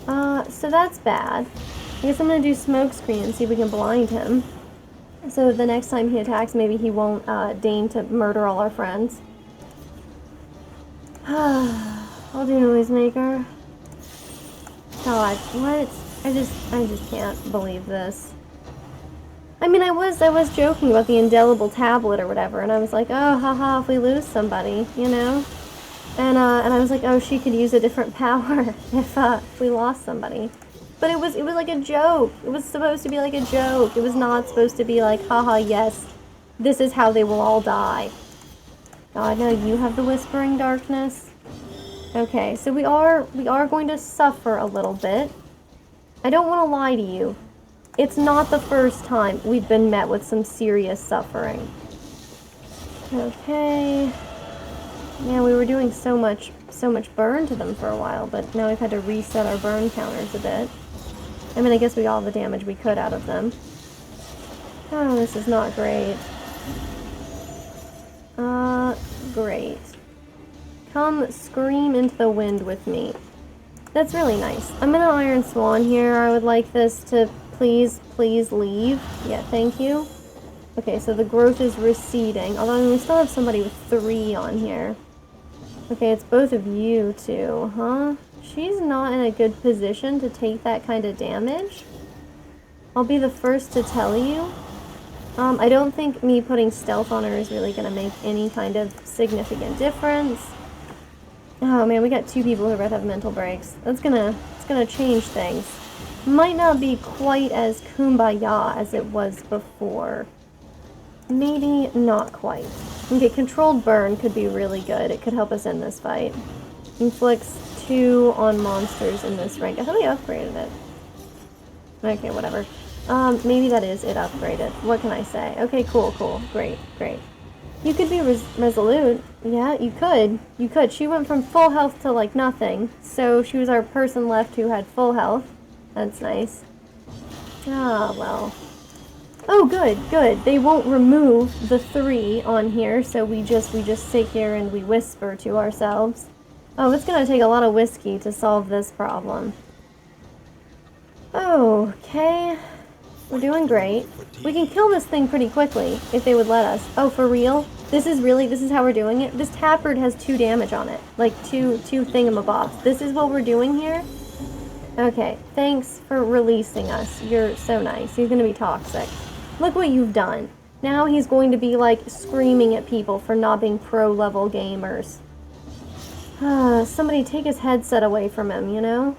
So that's bad. I guess I'm gonna do Smokescreen and see if we can blind him. So the next time he attacks, maybe he won't, deign to murder all our friends. I'll do Noisemaker. God, what? I just can't believe this. I mean, I was joking about the indelible tablet or whatever, and I was like, oh, haha, if we lose somebody, you know? And I was like, oh, she could use a different power if we lost somebody. But it was like a joke. It was supposed to be like a joke. It was not supposed to be like, haha, yes, this is how they will all die. God, no, you have the Whispering Darkness. Okay, so we are going to suffer a little bit. I don't want to lie to you. It's not the first time we've been met with some serious suffering. Okay. Yeah, we were doing so much burn to them for a while, but now we've had to reset our burn counters a bit. I mean, I guess we got all the damage we could out of them. Oh, this is not great. Great. Come scream into the wind with me. That's really nice. I'm gonna Iron Swan here. I would like this to please leave. Yeah, thank you. Okay, so the growth is receding. Although we still have somebody with 3 on here. Okay, it's both of you two, huh? She's not in a good position to take that kind of damage. I'll be the first to tell you. I don't think me putting stealth on her is really going to make any kind of significant difference. Oh man, we got 2 people who both have mental breaks. It's gonna change things. Might not be quite as kumbaya as it was before. Maybe not quite. Okay, controlled burn could be really good. It could help us in this fight. Inflicts 2 on monsters in this rank. I thought we upgraded it. Okay, whatever. Maybe that is it upgraded. What can I say? Okay, cool. Great. You could be resolute. Yeah, you could. You could. She went from full health to, like, nothing. So she was our person left who had full health. That's nice. Ah, well. Oh, good. They won't remove the 3 on here, so we just sit here and we whisper to ourselves. Oh, it's gonna take a lot of whiskey to solve this problem. Okay. We're doing great. We can kill this thing pretty quickly, if they would let us. Oh, for real? This is how we're doing it? This Tappert has 2 damage on it. Like, two thingamabobs. This is what we're doing here? Okay, thanks for releasing us. You're so nice. He's gonna be toxic. Look what you've done. Now he's going to be, like, screaming at people for not being pro-level gamers. Somebody take his headset away from him, you know?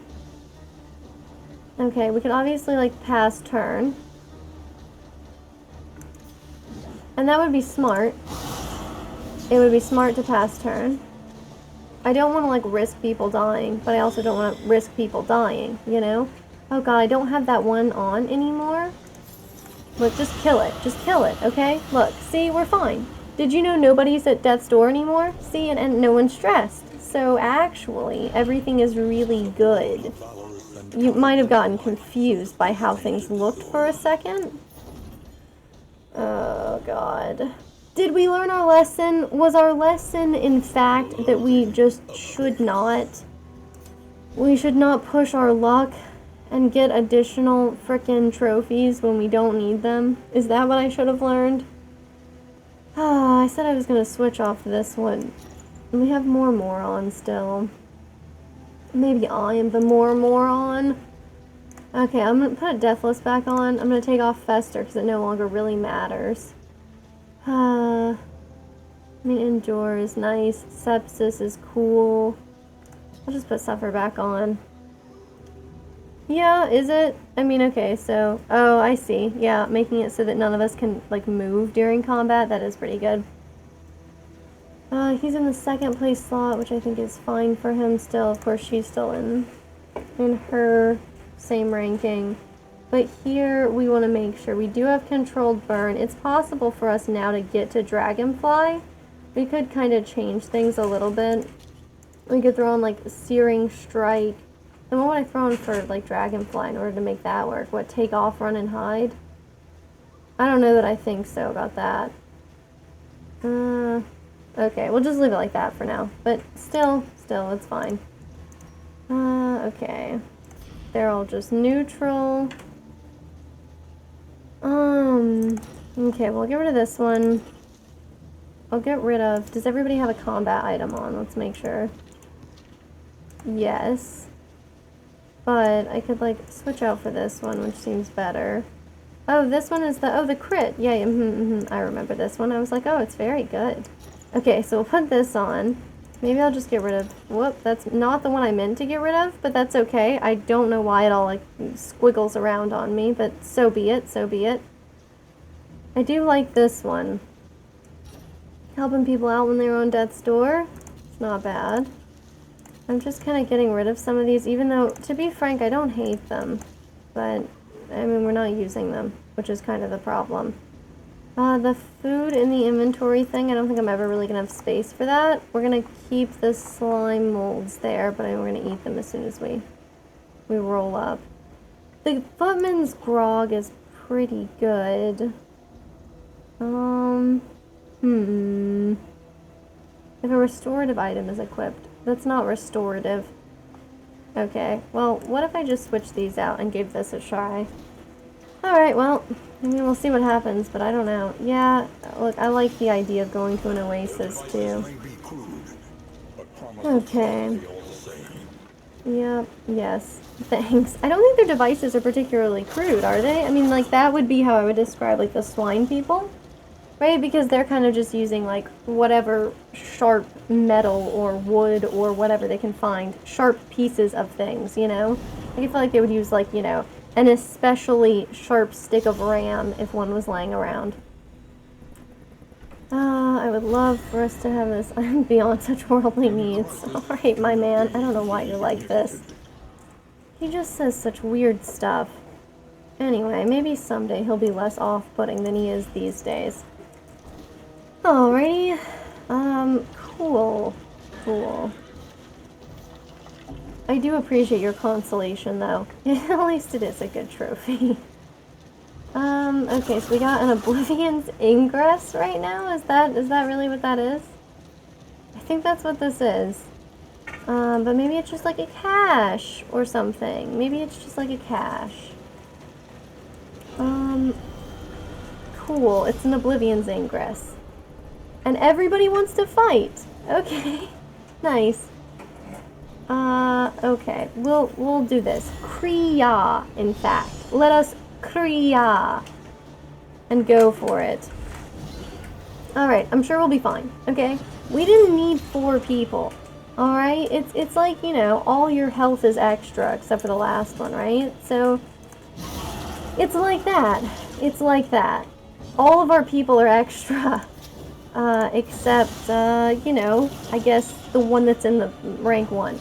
Okay, we can obviously, like, pass turn. And that would be smart. It would be smart to pass turn. I don't want to, like, risk people dying, but I also don't want to risk people dying, you know? Oh god, I don't have that one on anymore. Look, just kill it. Just kill it, okay? Look, see, we're fine. Did you know nobody's at death's door anymore? See, and no one's stressed. So, actually, everything is really good. You might have gotten confused by how things looked for a second. Oh, God. Did we learn our lesson? Was our lesson, in fact, that we just should not... We should not push our luck and get additional frickin' trophies when we don't need them? Is that what I should have learned? Ah, I said I was going to switch off this one. We have more moron still. Maybe I am the more moron. Okay, I'm gonna put Deathless back on. I'm gonna take off Fester because it no longer really matters. I mean, Endure is nice. Sepsis is cool. I'll just put Suffer back on. Yeah, is it? I mean, okay, so... Oh, I see. Yeah, making it so that none of us can, like, move during combat. That is pretty good. He's in the second place slot, which I think is fine for him still. Of course, she's still in her same ranking. But here, we want to make sure. We do have controlled burn. It's possible for us now to get to Dragonfly. We could kind of change things a little bit. We could throw on, like, Searing Strike. Then what would I throw in for, like, Dragonfly in order to make that work? What, take off, run, and hide? I don't know that I think so about that. Okay, we'll just leave it like that for now. But still, it's fine. Okay. They're all just neutral. Okay, we'll get rid of this one. I'll get rid of... Does everybody have a combat item on? Let's make sure. Yes. But I could, like, switch out for this one, which seems better. Oh, this one is the... Oh, the crit. Yeah, I remember this one. I was like, oh, it's very good. Okay, so we'll put this on. Maybe I'll just get rid of... Whoop, that's not the one I meant to get rid of, but that's okay. I don't know why it all, like, squiggles around on me, but so be it, so be it. I do like this one. Helping people out when they're on death's door. It's not bad. I'm just kind of getting rid of some of these, even though, to be frank, I don't hate them. But, I mean, we're not using them, which is kind of the problem. The food in the inventory thing, I don't think I'm ever really going to have space for that. We're going to keep the slime molds there, but we're going to eat them as soon as we roll up. The Footman's Grog is pretty good. If a restorative item is equipped. That's not restorative. Okay, well, what if I just switch these out and gave this a try? Alright, well, I mean, we'll see what happens, but I don't know. Yeah, look, I like the idea of going to an oasis, too. Okay. Yep, yes. Thanks. I don't think their devices are particularly crude, are they? I mean, like, that would be how I would describe, like, the swine people. Right? Because they're kind of just using, like, whatever sharp metal or wood or whatever they can find. Sharp pieces of things, you know? I feel like they would use, like, you know, an especially sharp stick of ram if one was laying around. I would love for us to have this. I'm beyond such worldly needs. Alright, my man. I don't know why you're like this. He just says such weird stuff. Anyway, maybe someday he'll be less off-putting than he is these days. Alrighty. Cool. Cool. I do appreciate your consolation, though. At least it is a good trophy. Okay, so we got an Oblivion's Ingress right now? Is that really what that is? I think that's what this is. But maybe it's just like a cache or something. Maybe it's just like a cache. Cool. It's an Oblivion's Ingress. And everybody wants to fight. Okay. Nice. Okay. We'll do this. Kriya, in fact. Let us Kriya. And go for it. Alright, I'm sure we'll be fine. Okay? We didn't need 4 people. Alright? It's like, you know, all your health is extra except for the last one, right? So, it's like that. It's like that. All of our people are extra. Except, you know, I guess the one that's in the rank 1.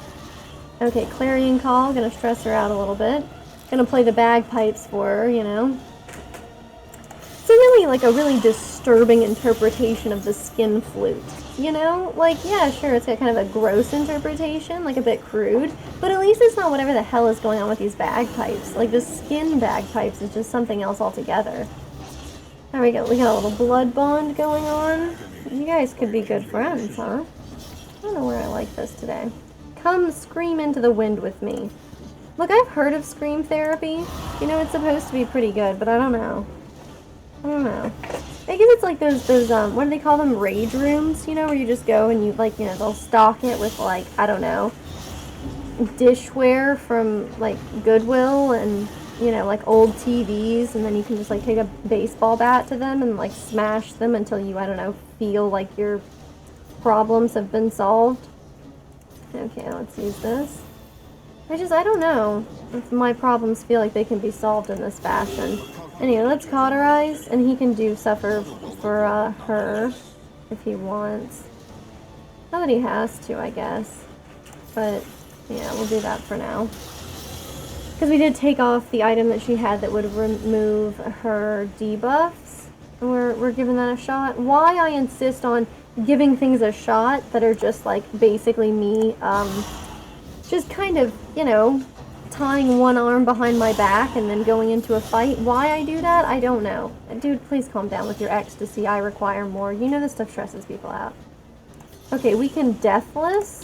Okay, Clarion Call, gonna stress her out a little bit. Gonna play the bagpipes for her, you know. It's a really disturbing interpretation of the skin flute. You know? Like, yeah, sure, it's got kind of a gross interpretation, like a bit crude, but at least it's not whatever the hell is going on with these bagpipes. Like, the skin bagpipes is just something else altogether. There we go, we got a little blood bond going on. You guys could be good friends, huh? I don't know where I like this today. Come scream into the wind with me. Look, I've heard of scream therapy. You know, it's supposed to be pretty good, but I don't know. I don't know. I guess it's like those, what do they call them? Rage rooms, you know, where you just go and you, like, you know, they'll stock it with, like, I don't know, dishware from, like, Goodwill, and you know, like old TVs, and then you can just like take a baseball bat to them and like smash them until you, I don't know, feel like your problems have been solved. Okay, let's use this. I don't know if my problems feel like they can be solved in this fashion. Anyway, let's cauterize, and he can do suffer for her if he wants. Not that he has to, I guess. But, yeah, we'll do that for now. Because we did take off the item that she had that would remove her debuffs. And we're giving that a shot. Why I insist on giving things a shot that are just, like, basically me, just kind of, you know, tying one arm behind my back and then going into a fight. Why I do that, I don't know. Dude, please calm down with your ecstasy. I require more. You know this stuff stresses people out. Okay, we can Deathless.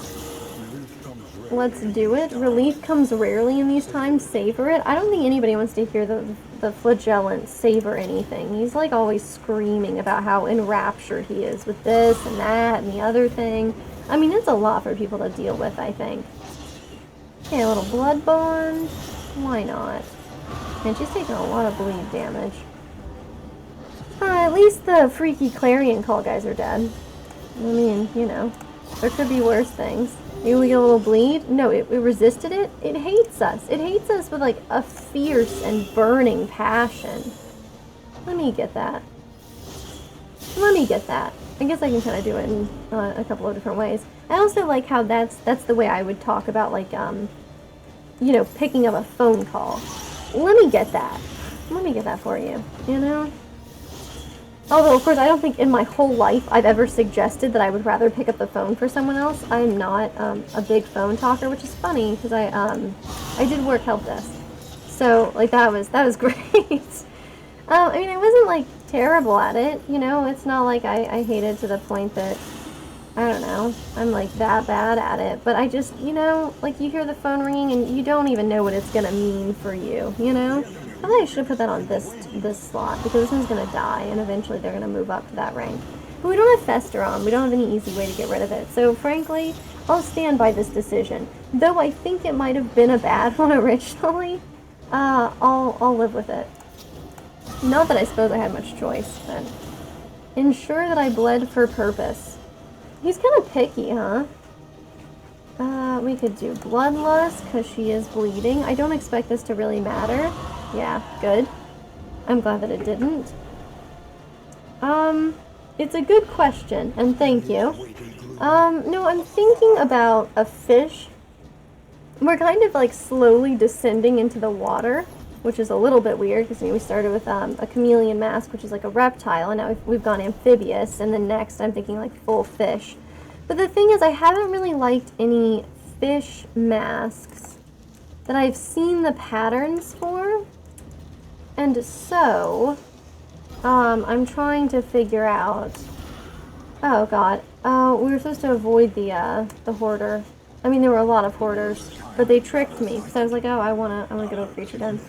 Let's do it. Relief comes rarely in these times. Savor it. I don't think anybody wants to hear the flagellant savor anything. He's like always screaming about how enraptured he is with this and that and the other thing. I mean, it's a lot for people to deal with, I think. Okay, a little blood bond. Why not? And she's taking a lot of bleed damage. At least the freaky clarion call guys are dead. I mean, you know, there could be worse things. Maybe we get a little bleed? No, it resisted it? It hates us. It hates us with, like, a fierce and burning passion. Let me get that. Let me get that. I guess I can kind of do it in a couple of different ways. I also like how that's the way I would talk about, like, you know, picking up a phone call. Let me get that. Let me get that for you, you know? Although, of course, I don't think in my whole life I've ever suggested that I would rather pick up the phone for someone else. I'm not a big phone talker, which is funny because I did work help desk, so like that was great. I mean, I wasn't like terrible at it, you know. It's not like I hated to the point that I don't know, I'm like that bad at it. But I just, you know, like you hear the phone ringing and you don't even know what it's gonna mean for you, you know. I think I should have put that on this slot, because this one's going to die, and eventually they're going to move up to that rank. But we don't have Fester on. We don't have any easy way to get rid of it. So, frankly, I'll stand by this decision. Though I think it might have been a bad one originally, I'll live with it. Not that I suppose I had much choice, but... Ensure that I bled for purpose. He's kind of picky, huh? We could do Bloodlust, because she is bleeding. I don't expect this to really matter. Yeah, good. I'm glad that it didn't. It's a good question, and thank you. No, I'm thinking about a fish. We're kind of like slowly descending into the water, which is a little bit weird, because we started with a chameleon mask, which is like a reptile, and now we've gone amphibious, and then next I'm thinking like full fish. But the thing is, I haven't really liked any fish masks that I've seen the patterns for. And so, I'm trying to figure out... Oh, God. We were supposed to avoid the hoarder. I mean, there were a lot of hoarders, but they tricked me, because I was like, oh, I wanna get a creature done.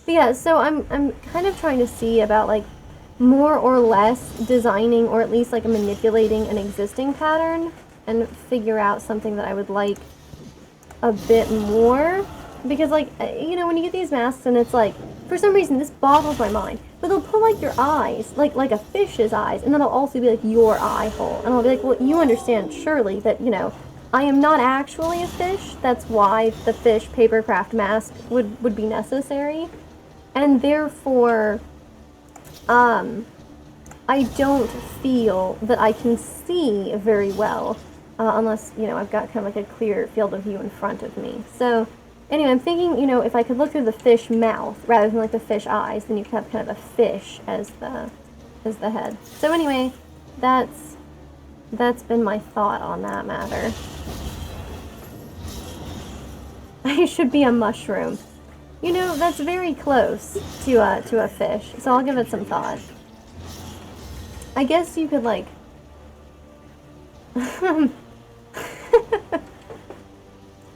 But yeah, so I'm kind of trying to see about, like, more or less designing, or at least, like, manipulating an existing pattern, and figure out something that I would like a bit more. Because, like, you know, when you get these masks and it's like, for some reason, this boggles my mind, but they'll put, like, your eyes, like a fish's eyes, and then it'll also be, like, your eye hole. And I'll be like, well, you understand, surely, that, you know, I am not actually a fish. That's why the fish papercraft mask would be necessary. And therefore, I don't feel that I can see very well, unless, you know, I've got kind of like a clear field of view in front of me. So... Anyway, I'm thinking, you know, if I could look through the fish mouth rather than like the fish eyes, then you could have kind of a fish as the head. So anyway, that's been my thought on that matter. I should be a mushroom. You know, that's very close to a fish, so I'll give it some thought. I guess you could like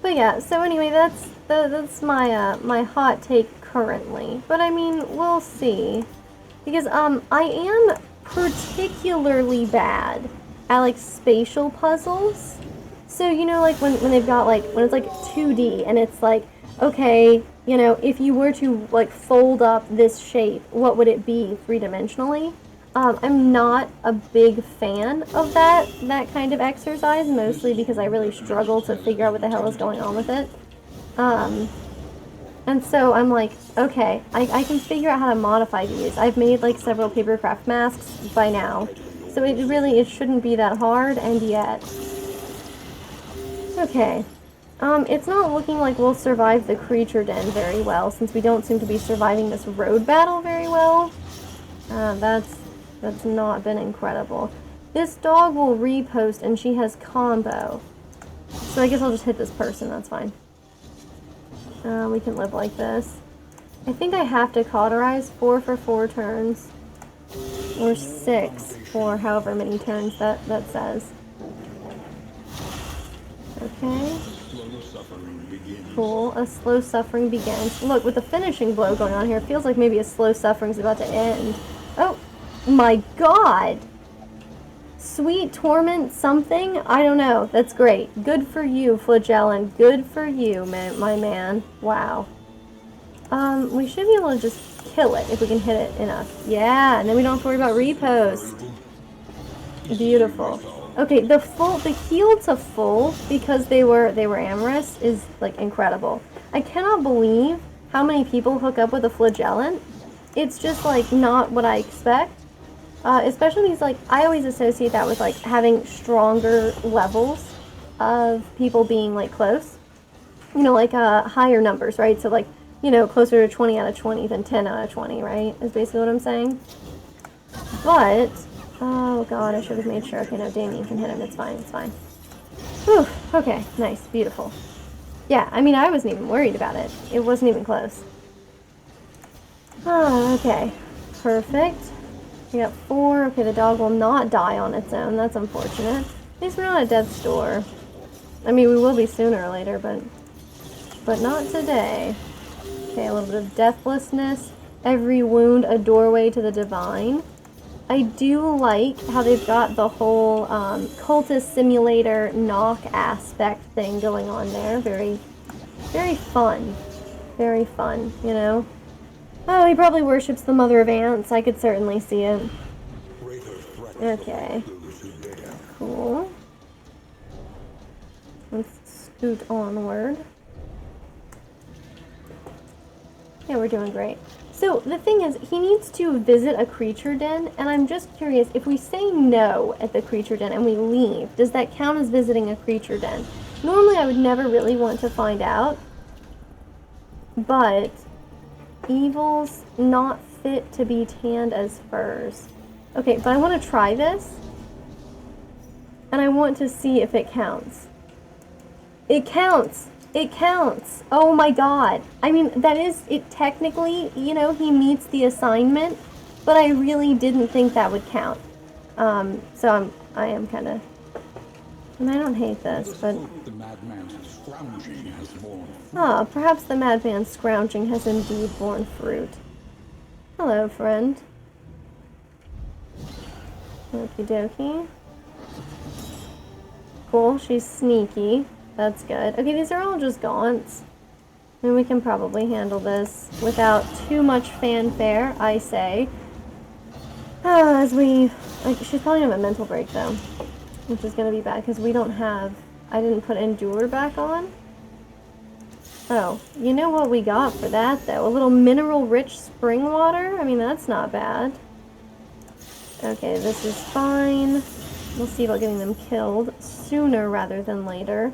But yeah, so anyway, that's my my hot take currently. But I mean, we'll see. Because I am particularly bad at like spatial puzzles. So you know, like when they've got like when it's like 2D and it's like, okay, you know, if you were to like fold up this shape, what would it be three-dimensionally? I'm not a big fan of that kind of exercise, mostly because I really struggle to figure out what the hell is going on with it. And so I'm like, okay, I can figure out how to modify these. I've made like several papercraft masks by now, so it shouldn't be that hard, and yet. Okay. It's not looking like we'll survive the creature den very well, since we don't seem to be surviving this road battle very well. That's not been incredible. This dog will repost, and she has combo. So I guess I'll just hit this person, that's fine. We can live like this. I think I have to cauterize 4 for 4 turns. Or 6 for however many turns that says. Okay. Cool. A slow suffering begins. Look, with the finishing blow going on here, it feels like maybe a slow suffering's about to end. Oh my god! Sweet torment something? I don't know. That's great. Good for you, Flagellin. Good for you, my man. Wow. We should be able to just kill it if we can hit it enough. Yeah, and then we don't have to worry about repost. Beautiful. Okay, the heal to full, because they were amorous, is like incredible. I cannot believe how many people hook up with a Flagellin. It's just like not what I expect. Especially because, like, I always associate that with, like, having stronger levels of people being, like, close. You know, like, higher numbers, right? So, like, you know, closer to 20 out of 20 than 10 out of 20, right? Is basically what I'm saying. But, oh, God, I should have made sure. Okay, no, Damien can hit him. It's fine, it's fine. Whew, okay, nice, beautiful. Yeah, I mean, I wasn't even worried about it. It wasn't even close. Oh, okay. Perfect. We got 4. Okay, the dog will not die on its own. That's unfortunate. At least we're not at death's door. I mean, we will be sooner or later, but not today. Okay, a little bit of deathlessness. Every wound a doorway to the divine. I do like how they've got the whole cultist simulator knock aspect thing going on there. Very, very fun. Very fun, you know? Oh, he probably worships the mother of ants. I could certainly see it. Okay. Cool. Let's scoot onward. Yeah, we're doing great. So, the thing is, he needs to visit a creature den, and I'm just curious, if we say no at the creature den and we leave, does that count as visiting a creature den? Normally, I would never really want to find out, but evils not fit to be tanned as furs. Okay, but I want to try this, and I want to see if it counts. It counts! It counts! Oh my god. I mean, that is, it technically, you know, he meets the assignment, but I really didn't think that would count. So I am kind of, and I don't hate this, but... The madman's scrounging has borne. Ah, perhaps the madman's scrounging has indeed borne fruit. Hello, friend. Okie dokie. Cool, she's sneaky. That's good. Okay, these are all just gaunts. And we can probably handle this without too much fanfare, I say. As we... Like, she's probably gonna have a mental break, though. Which is gonna be bad, because we don't have... I didn't put Endure back on. Oh, you know what we got for that, though? A little mineral-rich spring water? I mean, that's not bad. Okay, this is fine. We'll see about getting them killed sooner rather than later.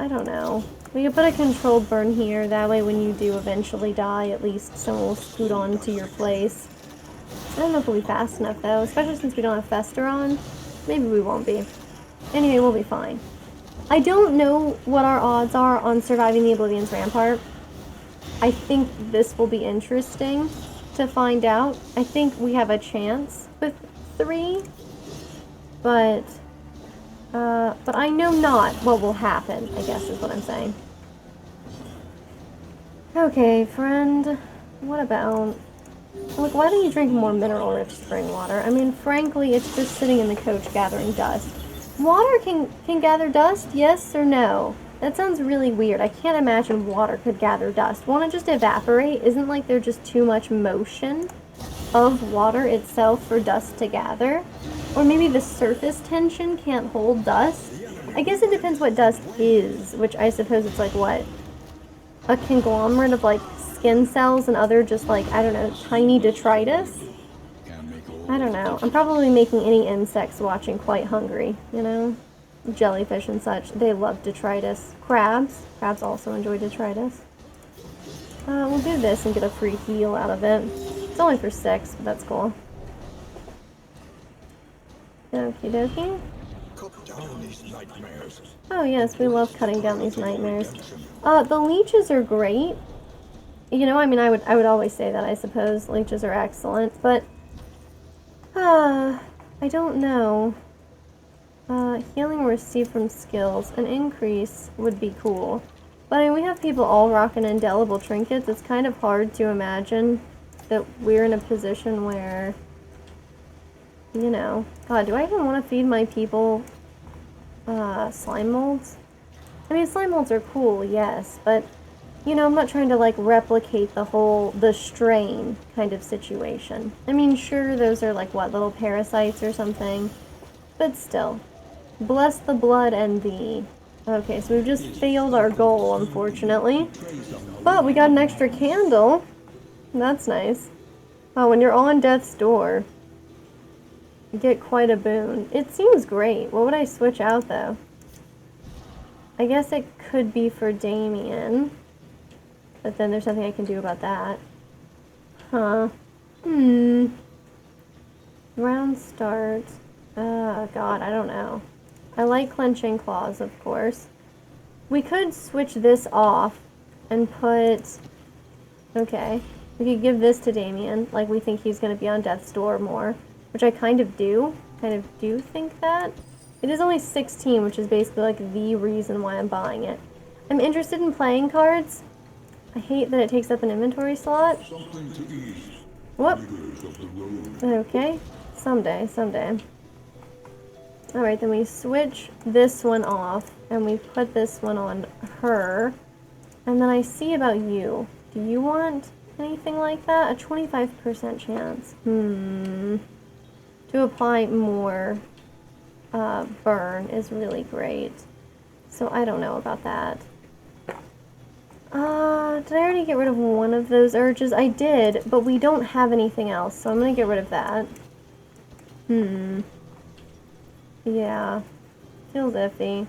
I don't know. We could put a controlled burn here. That way when you do eventually die, at least someone will scoot on to your place. I don't know if we'll be fast enough, though. Especially since we don't have Fester on. Maybe we won't be. Anyway, we'll be fine. I don't know what our odds are on surviving the Oblivion's Rampart. I think this will be interesting to find out. I think we have a chance with 3. But I know not what will happen, I guess is what I'm saying. Okay, friend. What about... Look, why don't you drink more mineral-rich spring water? I mean, frankly, it's just sitting in the coach gathering dust. Water can gather dust, yes or no? That sounds really weird. I can't imagine water could gather dust. Won't it just evaporate? Isn't like there just too much motion of water itself for dust to gather? Or maybe the surface tension can't hold dust? I guess it depends what dust is, which I suppose it's like what? A conglomerate of like skin cells and other just like, I don't know, tiny detritus? I don't know. I'm probably making any insects watching quite hungry, you know? Jellyfish and such. They love detritus. Crabs. Crabs also enjoy detritus. We'll do this and get a free heal out of it. It's only for 6, but that's cool. Okie dokie. Cut down these nightmares. Oh yes, we love cutting down these nightmares. The leeches are great. You know, I mean, I would always say that, I suppose. Leeches are excellent, but I don't know. Healing received from skills. An increase would be cool. But I mean, we have people all rocking indelible trinkets. It's kind of hard to imagine that we're in a position where, you know... God, do I even want to feed my people slime molds? I mean, slime molds are cool, yes, but, you know, I'm not trying to, like, replicate the strain kind of situation. I mean, sure, those are, like, what, little parasites or something? But still. Bless the blood and thee. Okay, so we've just failed our goal, unfortunately. But we got an extra candle. That's nice. Oh, when you're on death's door, you get quite a boon. It seems great. What would I switch out, though? I guess it could be for Damien. But then there's nothing I can do about that. Huh. Round start. Oh, God, I don't know. I like clenching claws, of course. We could switch this off and put... Okay. We could give this to Damien, like we think he's going to be on death's door more. Which I kind of do. Think that. It is only 16, which is basically like the reason why I'm buying it. I'm interested in playing cards. I hate that it takes up an inventory slot. Something to eat. Whoop. Leaders of the road. Okay. Someday. Alright, then we switch this one off, and we put this one on her. And then I see about you. Do you want anything like that? A 25% chance. To apply more burn is really great. So I don't know about that. Did I already get rid of one of those urges? I did, but we don't have anything else, so I'm gonna get rid of that. Yeah. Feels iffy.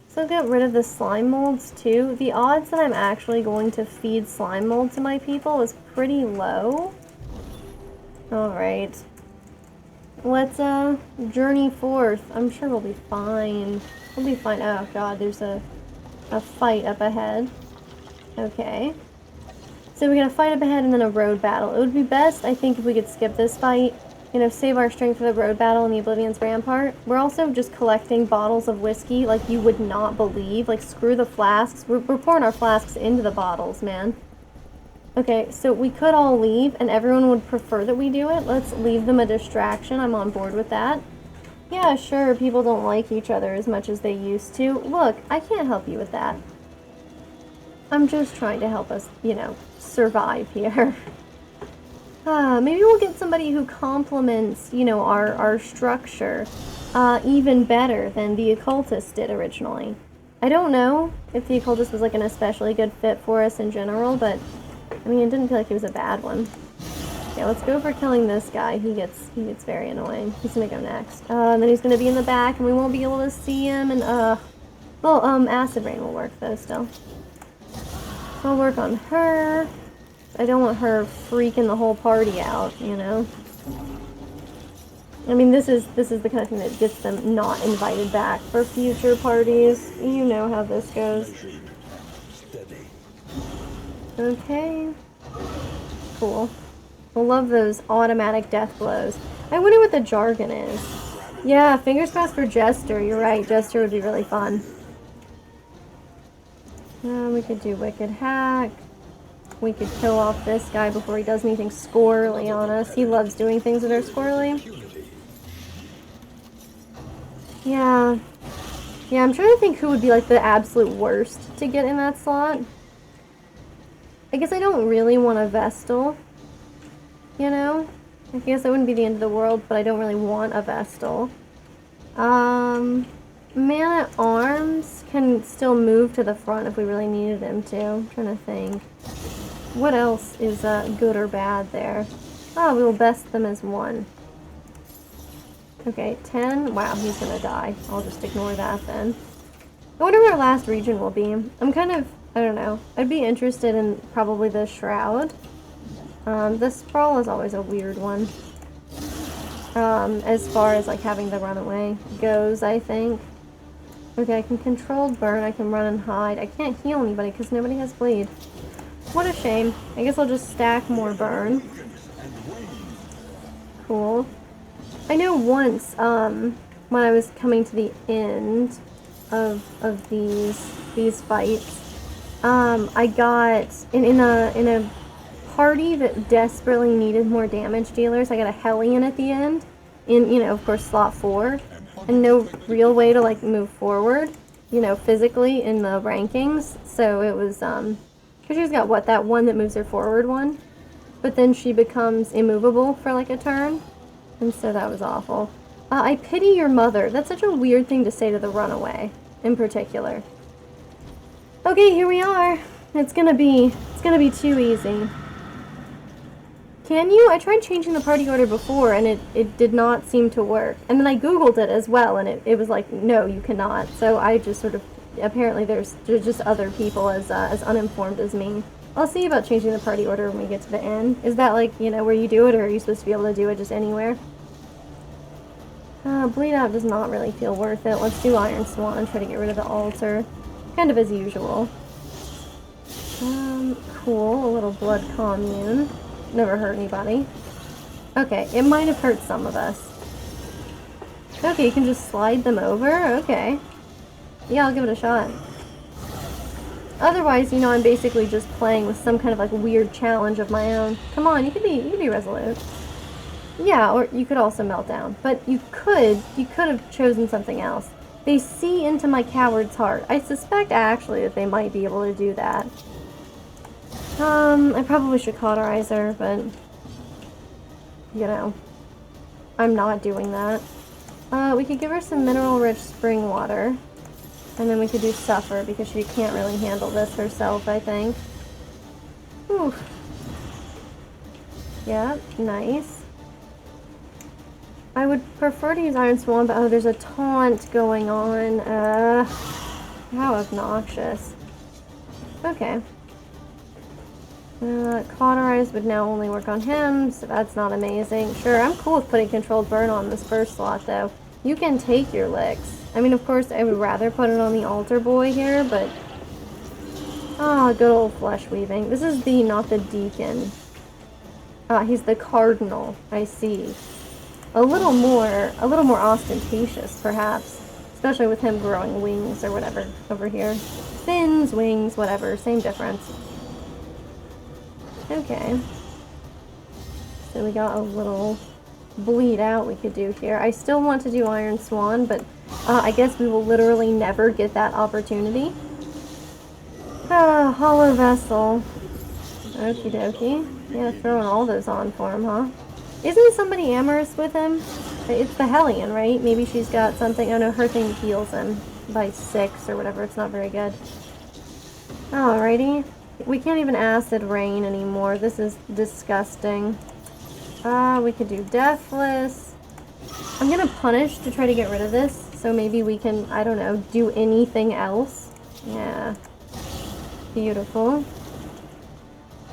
So get rid of the slime molds too. The odds that I'm actually going to feed slime mold to my people is pretty low. Alright. Let's journey forth. I'm sure we'll be fine. We'll be fine. Oh god, there's a fight up ahead. Okay. So we're gonna fight up ahead and then a road battle. It would be best, I think, if we could skip this fight. You know, save our strength for the road battle and the Oblivion's Rampart. We're also just collecting bottles of whiskey like you would not believe. Like, screw the flasks. We're pouring our flasks into the bottles, man. Okay, so we could all leave, and everyone would prefer that we do it. Let's leave them a distraction. I'm on board with that. Yeah, sure, people don't like each other as much as they used to. Look, I can't help you with that. I'm just trying to help us, you know, survive here. Maybe we'll get somebody who complements, you know, our structure even better than the occultist did originally. I don't know if the occultist was like an especially good fit for us in general, but I mean, it didn't feel like he was a bad one. Okay, let's go for killing this guy. He gets very annoying. He's gonna go next. And then he's gonna be in the back, and we won't be able to see him. And well, acid rain will work though still. So I'll work on her. I don't want her freaking the whole party out, you know? I mean, this is the kind of thing that gets them not invited back for future parties. You know how this goes. Okay. Cool. I love those automatic death blows. I wonder what the jargon is. Yeah, fingers crossed for Jester. You're right, Jester would be really fun. We could do Wicked Hack. We could kill off this guy before he does anything squirrely on us. He loves doing things that are squirrely. Yeah. Yeah, I'm trying to think who would be like the absolute worst to get in that slot. I guess I don't really want a Vestal, you know? I guess that wouldn't be the end of the world, but I don't really want a Vestal. Man-at-Arms can still move to the front if we really needed him to. I'm trying to think. What else is good or bad there? Oh, we will best them as 1. Okay, 10. Wow, he's gonna die. I'll just ignore that then. I wonder where our last region will be. I'm kind of, I don't know. I'd be interested in probably the Shroud. The Sprawl is always a weird one. As far as like having the runaway goes, I think. Okay, I can control burn, I can run and hide. I can't heal anybody because nobody has bleed. What a shame. I guess I'll just stack more burn. Cool. I know once, when I was coming to the end of these fights, I got in a party that desperately needed more damage dealers. I got a Hellion at the end, in, you know, of course, slot 4, and no real way to like move forward, you know, physically in the rankings. So it was because she's got what, that one that moves her forward one, but then she becomes immovable for like a turn, and so that was awful. I pity your mother. That's such a weird thing to say to the runaway, in particular. Okay, here we are. It's gonna be too easy. Can you? I tried changing the party order before, and it did not seem to work. And then I googled it as well, and it was like, no, you cannot. So I just sort of, apparently there's just other people as uninformed as me. I'll see about changing the party order when we get to the end. Is that like, you know, where you do it, or are you supposed to be able to do it just anywhere? Bleed out does not really feel worth it. Let's do Iron Swan and try to get rid of the altar. Kind of as usual. Cool. A little blood commune. Never hurt anybody. Okay, it might have hurt some of us. Okay, you can just slide them over? Okay. Yeah, I'll give it a shot. Otherwise, you know, I'm basically just playing with some kind of like weird challenge of my own. Come on, you can be resolute. Yeah, or you could also melt down. But you could have chosen something else. They see into my coward's heart. I suspect actually that they might be able to do that. I probably should cauterize her, but you know, I'm not doing that. We could give her some mineral-rich spring water, and then we could do suffer because she can't really handle this herself, I think. Whew. Yeah, nice. I would prefer to use Iron Swan, but oh, there's a taunt going on. How obnoxious. Okay. Cauterize would now only work on him, so that's not amazing. Sure, I'm cool with putting controlled burn on this first slot, though. You can take your licks. I mean, of course, I would rather put it on the altar boy here, but... Ah, good old flesh weaving. This is the, not the deacon. He's the cardinal, I see. A little more ostentatious, perhaps. Especially with him growing wings or whatever over here. Fins, wings, whatever, same difference. Okay. So we got a little bleed out we could do here. I still want to do Iron Swan, but I guess we will literally never get that opportunity. Hollow Vessel. Okie dokie. Yeah, throwing all those on for him, huh? Isn't somebody amorous with him? It's the Hellion, right? Maybe she's got something. Oh no, her thing heals him by 6 or whatever. It's not very good. Alrighty. We can't even acid rain anymore. This is disgusting. We could do Deathless. I'm gonna punish to try to get rid of this, so maybe we can, I don't know, do anything else. Yeah. Beautiful.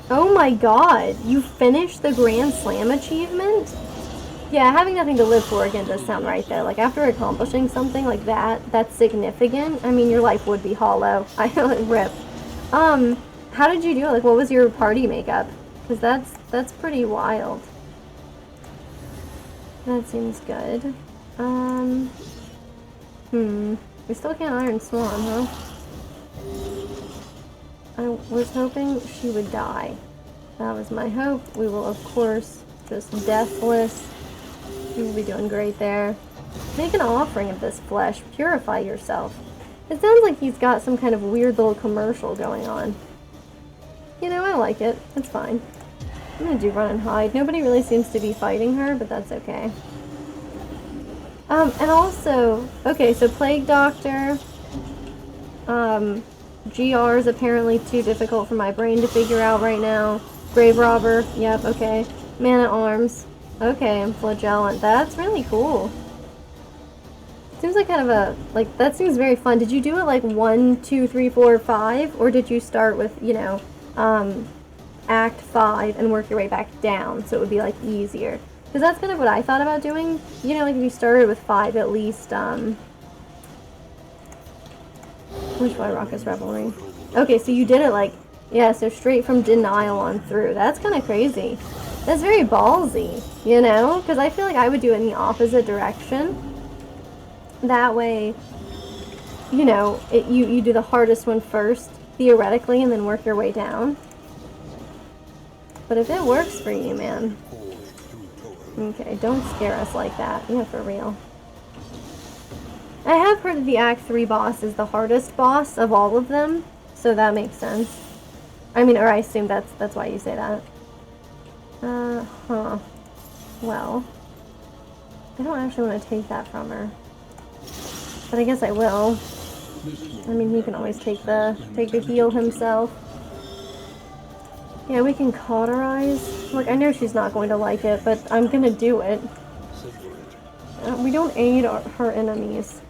Oh my god, you finished the Grand Slam achievement? Yeah, having nothing to live for again does sound right though. Like after accomplishing something like that, that's significant. I mean, your life would be hollow. I rip. How did you do it? Like, what was your party makeup? Because that's pretty wild. That seems good. We still can't Iron Swan, huh? I was hoping she would die. That was my hope. We will, of course, just Deathless. You will be doing great there. Make an offering of this flesh. Purify yourself. It sounds like he's got some kind of weird little commercial going on. You know, I like it. It's fine. I'm gonna do run and hide. Nobody really seems to be fighting her, but that's okay. And also, okay, so Plague Doctor, GR is apparently too difficult for my brain to figure out right now. Grave Robber, yep, okay. Man-at-Arms, okay, and Flagellant. That's really cool. Seems like kind of a, like, that seems very fun. Did you do it like 1, 2, 3, 4, 5? Or did you start with, you know, Act 5 and work your way back down so it would be, like, easier? Because that's kind of what I thought about doing. You know, like, if you started with 5 at least, which one? Raucous Revelry. Okay, so you did it, like, yeah, so straight from Denial on through. That's kind of crazy. That's very ballsy, you know? Because I feel like I would do it in the opposite direction. That way, you know, you do the hardest one first, theoretically, and then work your way down. But if it works for you, man. Okay, don't scare us like that. Yeah, for real. I have heard that the Act 3 boss is the hardest boss of all of them, so that makes sense. I mean, or I assume that's why you say that. Well, I don't actually want to take that from her. But I guess I will. I mean, he can always take the heal himself. Yeah, we can cauterize. Look, I know she's not going to like it, but I'm gonna do it. We don't aid her enemies.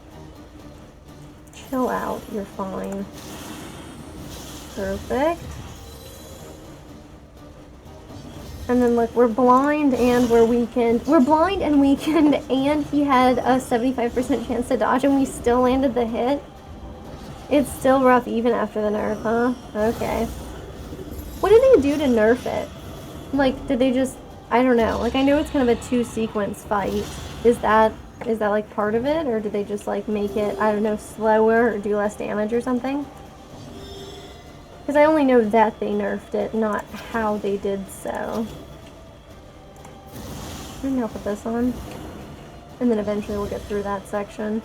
Chill out, you're fine. Perfect. And then look, we're blind and we're weakened. We're blind and weakened, and he had a 75% chance to dodge, and we still landed the hit. It's still rough even after the nerf, huh? Okay. What did they do to nerf it? Like, did they just... I don't know. Like, I know it's kind of a 2-sequence fight. Is that like part of it? Or did they just like make it, I don't know, slower or do less damage or something? Because I only know that they nerfed it, not how they did so. Maybe I'll put this on. And then eventually we'll get through that section.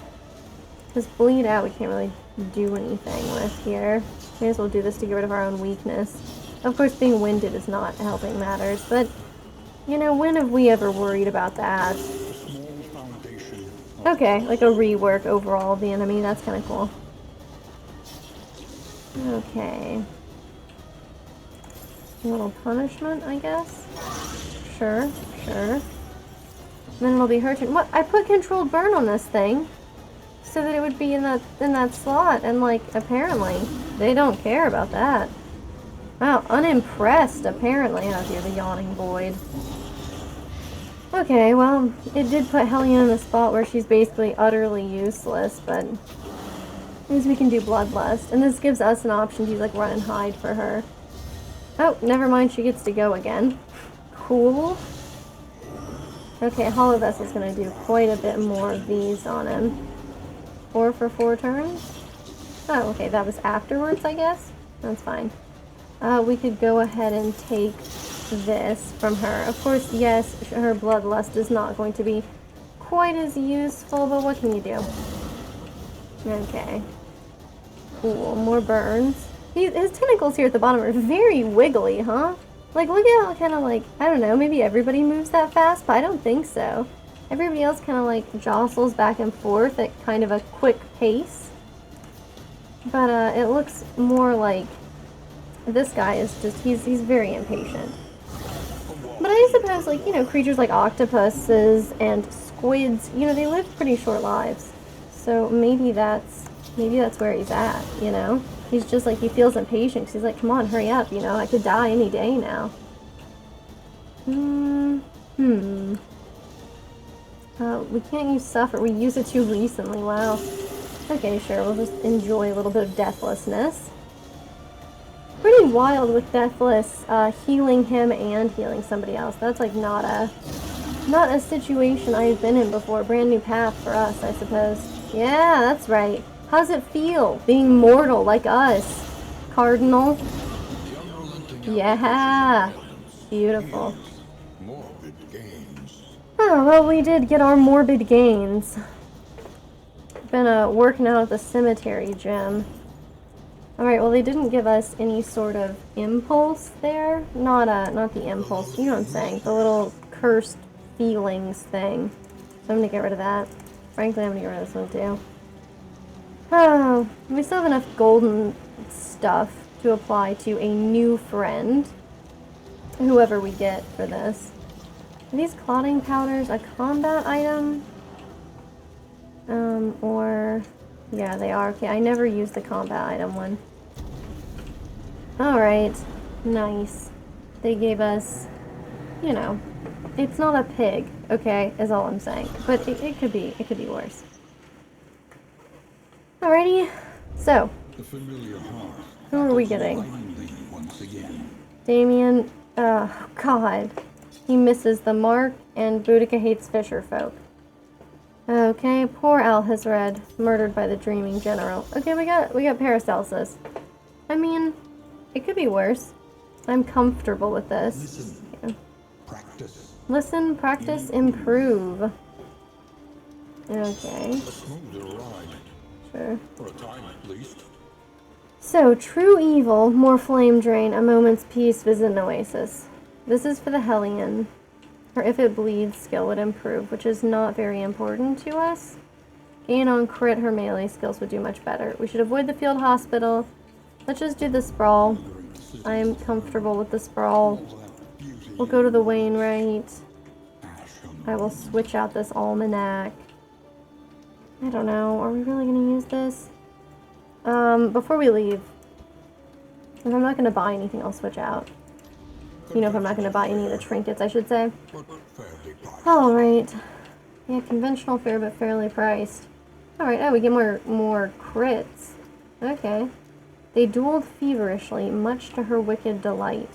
Because bleed out we can't really do anything with here. May as well do this to get rid of our own weakness. Of course, being winded is not helping matters, but, you know, when have we ever worried about that? Okay, like a rework overall of the enemy, that's kind of cool. Okay. A little punishment, I guess? Sure, sure. Then it'll be her turn. What? I put controlled burn on this thing so that it would be in that slot, and like, apparently, they don't care about that. Wow, unimpressed, apparently. Oh dear, the yawning void. Okay, well, it did put Hellion in a spot where she's basically utterly useless, but at least we can do Bloodlust. And this gives us an option to use, like, run and hide for her. Oh, never mind, she gets to go again. Cool. Okay, Hollow Vessel's gonna do quite a bit more of these on him. 4 for 4 turns? Oh, okay, that was afterwards, I guess? That's fine. We could go ahead and take this from her. Of course, yes, her Bloodlust is not going to be quite as useful, but what can you do? Okay. Cool, more burns. His tentacles here at the bottom are very wiggly, huh? Like, look at how kind of like, I don't know, maybe everybody moves that fast, but I don't think so. Everybody else kind of like jostles back and forth at kind of a quick pace. But it looks more like this guy is just, he's very impatient. But I suppose, like, you know, creatures like octopuses and squids, you know, they live pretty short lives. So maybe that's where he's at, you know? He's just like, he feels impatient because he's like, come on, hurry up, you know, I could die any day now. We can't use Suffer. We used it too recently, wow. Okay, sure, we'll just enjoy a little bit of Deathlessness. Pretty wild with Deathless, healing him and healing somebody else. That's like not a situation I've been in before. Brand new path for us, I suppose. Yeah, that's right. How's it feel, being mortal like us? Cardinal? Yeah! Beautiful. Oh, well, we did get our morbid gains. been working out at the cemetery gym. Alright, well they didn't give us any sort of impulse there. Not the impulse, you know what I'm saying. The little cursed feelings thing. So I'm gonna get rid of that. Frankly, I'm gonna get rid of this one too. Oh, we still have enough golden stuff to apply to a new friend. Whoever we get for this. Are these clotting powders a combat item? Or... yeah, they are. Okay, I never used the combat item one. Alright. Nice. They gave us, you know, it's not a pig, okay, is all I'm saying. But it could be worse. Alrighty. So, The familiar heart. who are we getting? Blindly once again. Damien, oh god. He misses the mark, and Boudica hates fisher folk. Okay, poor Alhazred, murdered by the dreaming general. Okay, we got Paracelsus. I mean, it could be worse. I'm comfortable with this. Listen. Yeah. Practice. Listen, practice, improve. Okay, A smoother ride. sure. For a time at least. So, true evil, more flame drain, a moment's peace, visit an oasis. This is for the Hellion. Or if it bleeds, skill would improve, which is not very important to us. Gain on crit, her melee skills would do much better. We should avoid the field hospital. Let's just do the sprawl. I am comfortable with the sprawl. We'll go to the Wainwright. I will switch out this almanac. I don't know, are we really going to use this? Before we leave, if I'm not going to buy anything, I'll switch out. You know, if I'm not going to buy any of the trinkets, I should say. But fairly priced. Alright. Yeah, conventional fare, but fairly priced. Alright, oh, we get more crits. Okay. They dueled feverishly, much to her wicked delight.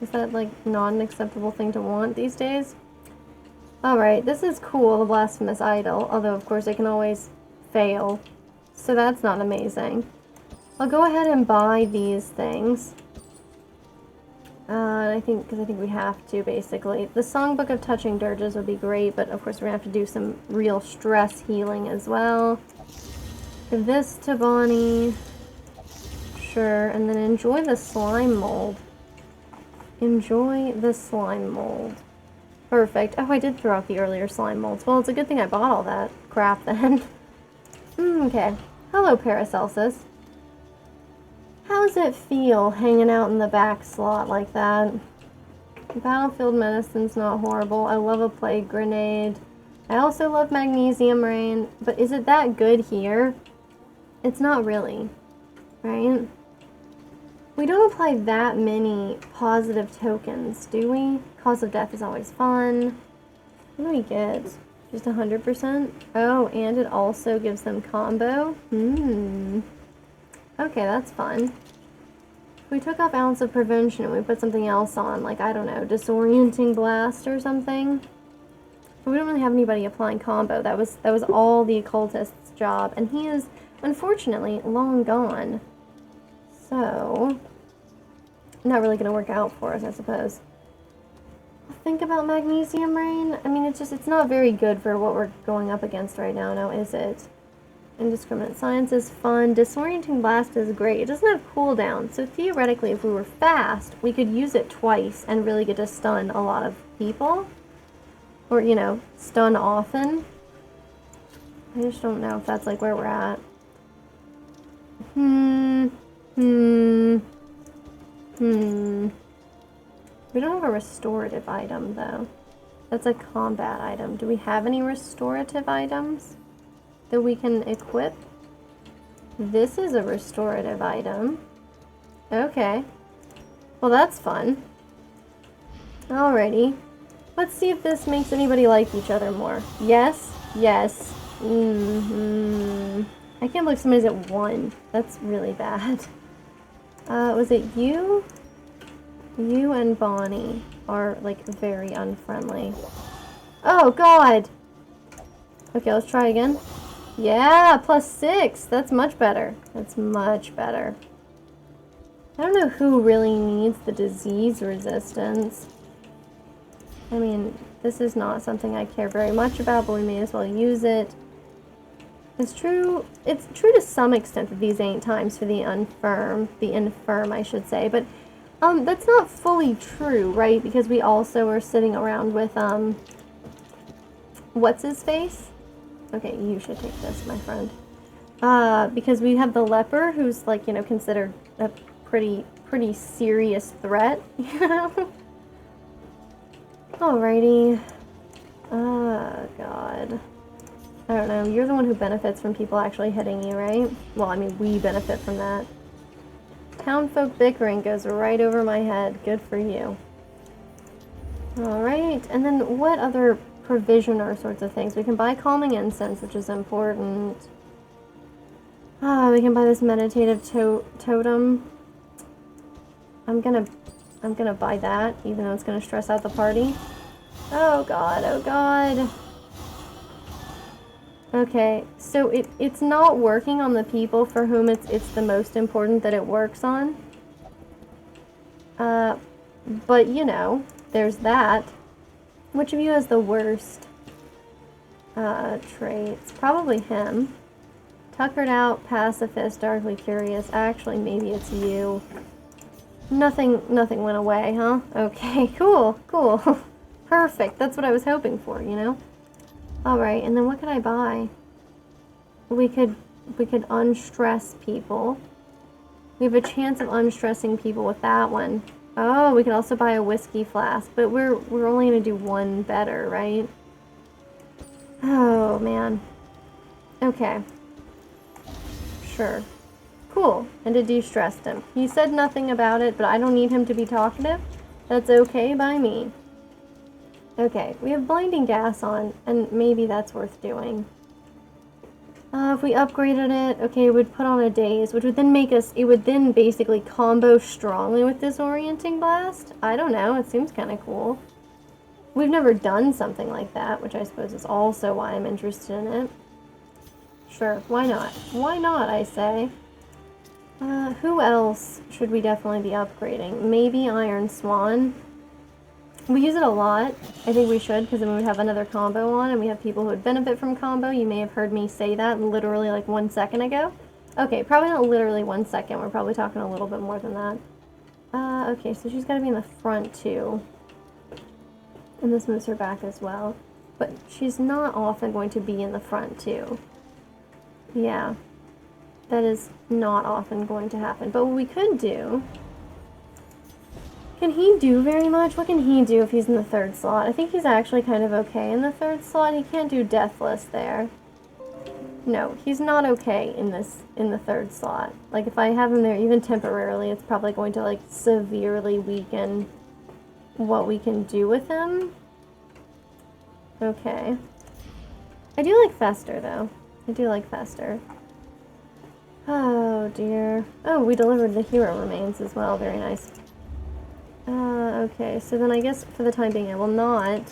Is that, like, not an acceptable thing to want these days? Alright, this is cool, the Blasphemous Idol. Although, of course, it can always fail. So that's not amazing. I'll go ahead and buy these things. I think we have to, basically. The Songbook of Touching Dirges would be great, but of course we're going to have to do some real stress healing as well. Give this to Bonnie. Sure, and then enjoy the slime mold. Enjoy the slime mold. Perfect. Oh, I did throw out the earlier slime molds. Well, it's a good thing I bought all that crap then. Okay. Hello, Paracelsus. How's it feel hanging out in the back slot like that? Battlefield medicine's not horrible. I love a plague grenade. I also love magnesium rain, but is it that good here? It's not really, right? We don't apply that many positive tokens, do we? Cause of death is always fun. What do we get? Just 100%? Oh, and it also gives them combo? Okay, that's fun. If we took off Ounce of Prevention and we put something else on, like, I don't know, Disorienting Blast or something. But we don't really have anybody applying combo. That was all the occultist's job, and he is, unfortunately, long gone. So, not really going to work out for us, I suppose. Think about Magnesium Rain. I mean, it's not very good for what we're going up against right now, is it? Indiscriminate Science is fun. Disorienting Blast is great. It doesn't have cooldown, so theoretically, if we were fast, we could use it twice and really get to stun a lot of people. Or, you know, stun often. I just don't know if that's, like, where we're at. We don't have a restorative item, though. That's a combat item. Do we have any restorative items that we can equip? This is a restorative item. Okay. Well, that's fun. Alrighty. Let's see if this makes anybody like each other more. Yes. Yes. I can't believe somebody's at 1. That's really bad. Was it you? You and Bonnie are, like, very unfriendly. Oh, God! Okay, let's try again. Yeah, +6! That's much better. That's much better. I don't know who really needs the disease resistance. I mean, this is not something I care very much about, but we may as well use it. It's true to some extent that these ain't times for the infirm, I should say, but that's not fully true, right? Because we also are sitting around with what's his face? Okay, you should take this, my friend. Because we have the leper, who's like, you know, considered a pretty serious threat, you know? Alrighty. God. I don't know, you're the one who benefits from people actually hitting you, right? Well, I mean, we benefit from that. Townfolk bickering goes right over my head. Good for you. Alright, and then what other provision or sorts of things? We can buy calming incense, which is important. We can buy this meditative totem. I'm gonna buy that, even though it's gonna stress out the party. Oh god, oh god. Okay, so it's not working on the people for whom it's the most important that it works on. But you know, there's that. Which of you has the worst traits? Probably him. Tuckered out, pacifist, darkly curious. Actually, maybe it's you. Nothing went away, huh? Okay, cool. Perfect. That's what I was hoping for, you know? Alright, and then what could I buy? We could unstress people. We have a chance of unstressing people with that one. Oh, we could also buy a whiskey flask, but we're only gonna do one better, right? Oh, man. Okay. Sure. Cool. And it de-stressed him. He said nothing about it, but I don't need him to be talkative. That's okay by me. Okay, we have blinding gas on, and maybe that's worth doing. If we upgraded it, okay, it would put on a daze, which would then make us, it would then basically combo strongly with disorienting blast. I don't know, it seems kind of cool. We've never done something like that, which I suppose is also why I'm interested in it. Sure, why not? Why not, I say? Who else should we definitely be upgrading? Maybe Iron Swan. We use it a lot. I think we should, because then we would have another combo on, and we have people who would benefit from combo. You may have heard me say that literally like 1 second ago. Okay, probably not literally 1 second. We're probably talking a little bit more than that. Okay, so she's got to be in the front, too. And this moves her back as well. But she's not often going to be in the front, too. Yeah. That is not often going to happen. But what we could do... Can he do very much? What can he do if he's in the third slot? I think he's actually kind of okay in the third slot. He can't do Deathless there. No, he's not okay in the third slot. Like, if I have him there even temporarily, it's probably going to, like, severely weaken what we can do with him. Okay. I do like Fester, though. I do like Fester. Oh, dear. Oh, we delivered the hero remains as well. Very nice. Okay, so then I guess for the time being I will not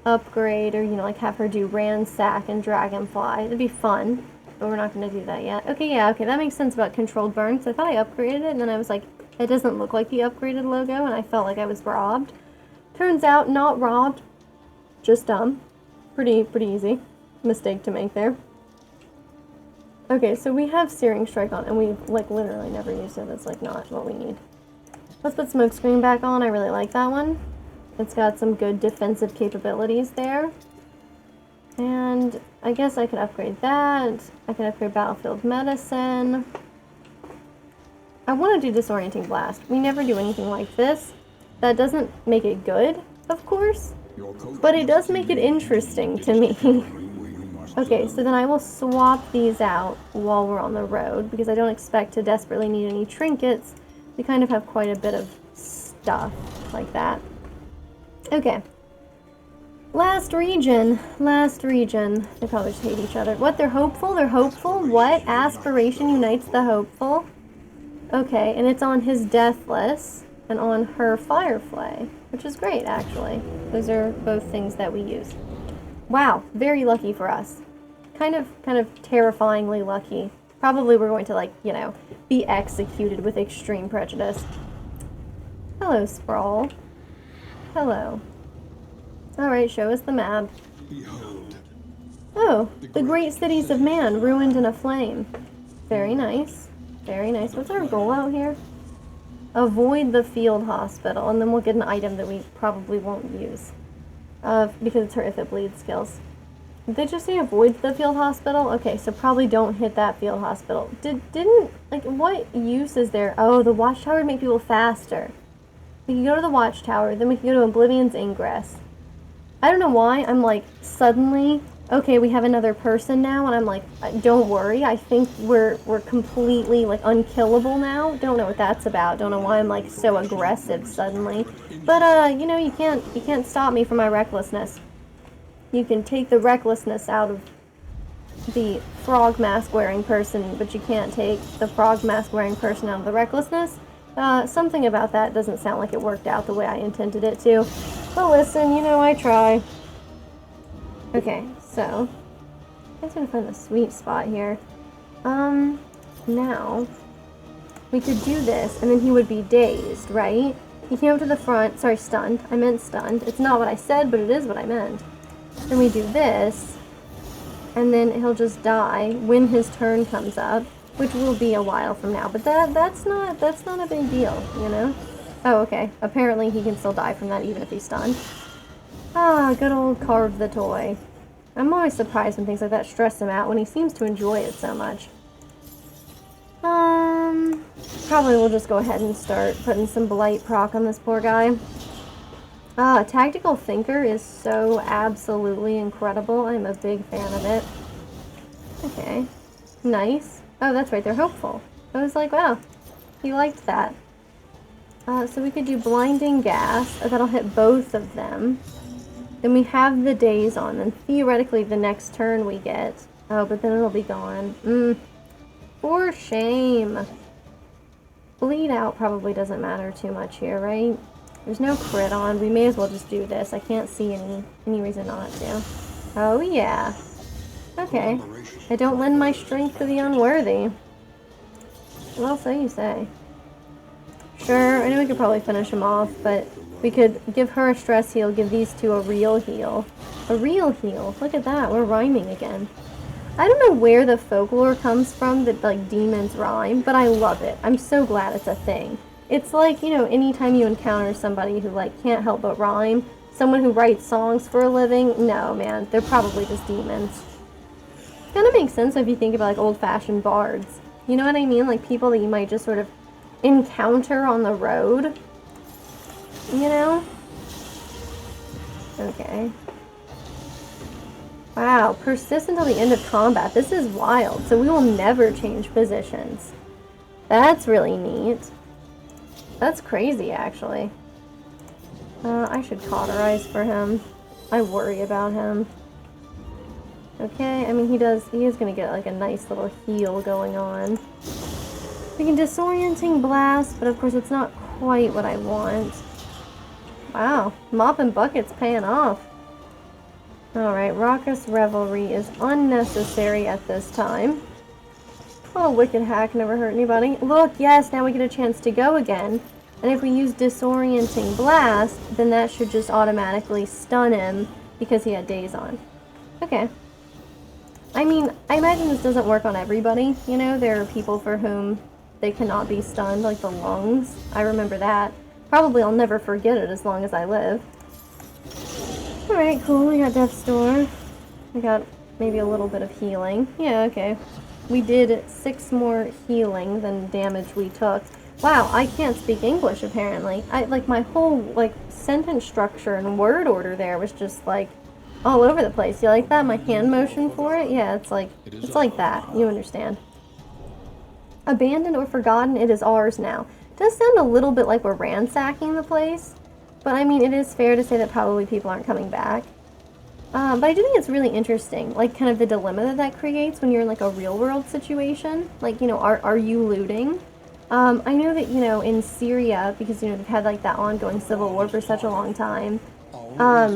upgrade or, you know, like have her do Ransack and Dragonfly. It'd be fun, but we're not going to do that yet. Okay, yeah, okay, that makes sense about Controlled Burn, because I thought I upgraded it, and then I was like, it doesn't look like the upgraded logo, and I felt like I was robbed. Turns out, not robbed, just dumb. Pretty easy mistake to make there. Okay, so we have Searing Strike on, and we've, like, literally never used it. That's, like, not what we need. Let's put Smokescreen back on. I really like that one. It's got some good defensive capabilities there. And I guess I could upgrade that. I could upgrade Battlefield Medicine. I want to do Disorienting Blast. We never do anything like this. That doesn't make it good, of course, but it does make it interesting to me. Okay, so then I will swap these out while we're on the road, because I don't expect to desperately need any trinkets. We kind of have quite a bit of stuff like that. Okay. Last region. They probably just hate each other. What? They're hopeful? They're hopeful? What? Aspiration unites the hopeful? Okay, and it's on his Deathless and on her Firefly, which is great, actually. Those are both things that we use. Wow, very lucky for us. Kind of terrifyingly lucky. Probably we're going to, like, you know, be executed with extreme prejudice. Hello, Sprawl. Hello. Alright, show us the map. Behold, Oh, the great cities of man ruined in a flame. Very nice. Very nice. What's our goal out here? Avoid the field hospital, and then we'll get an item that we probably won't use. Because it's her if it bleeds skills. Did they just say avoid the field hospital? Okay, so probably don't hit that field hospital. Didn't, like, what use is there? Oh, the watchtower would make people faster. We can go to the watchtower, then we can go to Oblivion's Ingress. I don't know why, I'm like, suddenly, okay, we have another person now, and I'm like, don't worry, I think we're completely, like, unkillable now. Don't know what that's about. Don't know why I'm, like, so aggressive suddenly. But, you know, you can't stop me from my recklessness. You can take the recklessness out of the frog mask wearing person, but you can't take the frog mask wearing person out of the recklessness. Something about that doesn't sound like it worked out the way I intended it to. But listen, you know, I try. Okay, so I guess I'm gonna find the sweet spot here. Now we could do this, and then he would be dazed, right? He came up to the front. Sorry, stunned. I meant stunned. It's not what I said, but it is what I meant. Then we do this, and then he'll just die when his turn comes up, which will be a while from now. But that's not a big deal, you know? Oh, okay. Apparently he can still die from that even if he's stunned. Ah, good old Carve the Toy. I'm always surprised when things like that stress him out when he seems to enjoy it so much. Probably we'll just go ahead and start putting some Blight proc on this poor guy. Tactical Thinker is so absolutely incredible. I'm a big fan of it. Okay. Nice. Oh, that's right, they're hopeful. I was like, wow, he liked that. So we could do Blinding Gas. That'll hit both of them. Then we have the daze on, and theoretically the next turn we get. Oh, but then it'll be gone. For shame. Bleed out probably doesn't matter too much here, right? There's no crit on. We may as well just do this. I can't see any reason not to. Oh, yeah. Okay. I don't lend my strength to the unworthy. Well, so you say. Sure, I know we could probably finish him off, but we could give her a stress heal, give these two a real heal. A real heal? Look at that, we're rhyming again. I don't know where the folklore comes from that, like, demons rhyme, but I love it. I'm so glad it's a thing. It's like, you know, anytime you encounter somebody who, like, can't help but rhyme, someone who writes songs for a living, no, man, they're probably just demons. Kind of makes sense if you think about, like, old-fashioned bards. You know what I mean? Like, people that you might just sort of encounter on the road. You know? Okay. Wow, persist until the end of combat. This is wild. So we will never change positions. That's really neat. That's crazy, actually. I should cauterize for him. I worry about him. Okay, I mean, he is gonna get, like, a nice little heal going on. We can Disorienting Blast, but of course it's not quite what I want. Wow, Mop and Bucket's paying off. Alright, Raucous Revelry is unnecessary at this time. Oh, Wicked Hack never hurt anybody. Look, yes, now we get a chance to go again. And if we use Disorienting Blast, then that should just automatically stun him because he had daze on. Okay. I mean, I imagine this doesn't work on everybody, you know? There are people for whom they cannot be stunned, like the lungs. I remember that. Probably I'll never forget it as long as I live. Alright, cool, we got Death's Door. We got maybe a little bit of healing. Yeah, okay. We did 6 more healing than damage we took. Wow, I can't speak English apparently. Like my whole sentence structure and word order there was just like all over the place. You like that? My hand motion for it? Yeah, it's like that. You understand. Abandoned or forgotten, it is ours now. It does sound a little bit like we're ransacking the place, but I mean, it is fair to say that probably people aren't coming back. But I do think it's really interesting, like, kind of the dilemma that creates when you're in, like, a real-world situation. Like, you know, are you looting? I know that, you know, in Syria, because, you know, they've had, like, that ongoing civil war for such a long time, I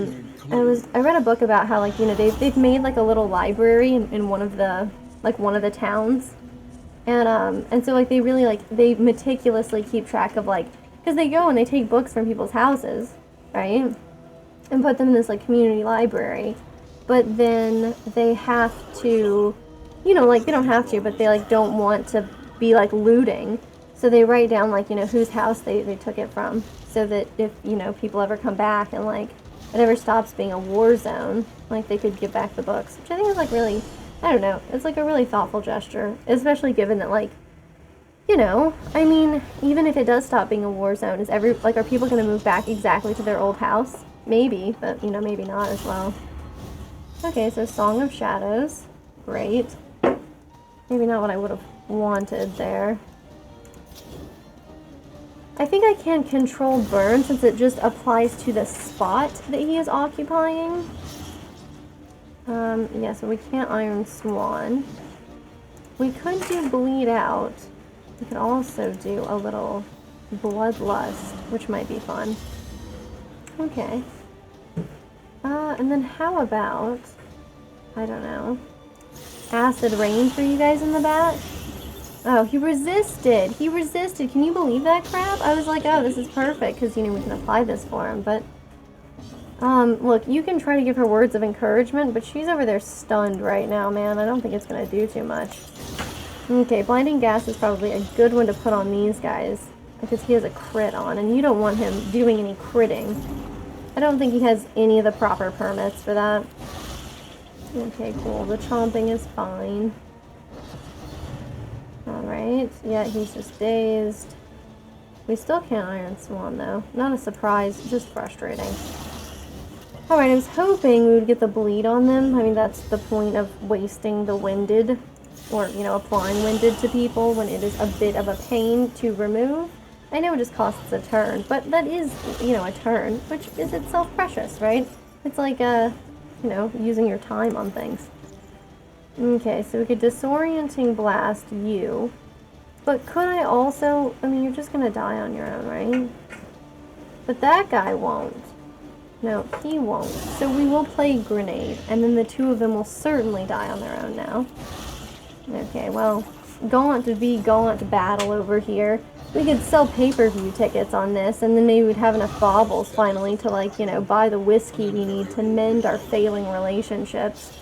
read a book about how, like, you know, they've made, like, a little library in one of the towns. And so, like, they really, like, they meticulously keep track of, like, because they go and they take books from people's houses, right? And put them in this, like, community library. but then they have to, you know, like, they don't have to, but they, like, don't want to be, like, looting. So they write down, like, you know, whose house they took it from, so that if, you know, people ever come back and, like, it ever stops being a war zone, like, they could give back the books, which I think is, like, really, I don't know, it's, like, a really thoughtful gesture, especially given that, like, you know, I mean, even if it does stop being a war zone, are people going to move back exactly to their old house? Maybe, but, you know, maybe not as well. Okay, so Song of Shadows. Great. Maybe not what I would have wanted there. I think I can control burn since it just applies to the spot that he is occupying. Yeah, so we can't Iron Swan. We could do Bleed Out. We could also do a little Bloodlust, which might be fun. Okay. And then how about, I don't know, Acid Rain for you guys in the back? Oh, he resisted! He resisted! Can you believe that crap? I was like, oh, this is perfect, because, you know, we can apply this for him, but... look, you can try to give her words of encouragement, but she's over there stunned right now, man. I don't think it's gonna do too much. Okay, Blinding Gas is probably a good one to put on these guys, because he has a crit on, and you don't want him doing any critting. I don't think he has any of the proper permits for that. Okay, cool. The chomping is fine. Alright, yeah, he's just dazed. We still can't Iron Swan, though. Not a surprise, just frustrating. Alright, I was hoping we would get the bleed on them. I mean, that's the point of wasting the Winded, or, you know, applying Winded to people when it is a bit of a pain to remove. I know it just costs a turn, but that is, you know, a turn, which is itself precious, right? It's like, you know, using your time on things. Okay, so we could Disorienting Blast you. But could I also... I mean, you're just gonna die on your own, right? But that guy won't. No, he won't. So we will play Grenade, and then the two of them will certainly die on their own now. Okay, well, gaunt battle over here. We could sell pay-per-view tickets on this, and then maybe we'd have enough baubles finally to, like, you know, buy the whiskey we need to mend our failing relationships.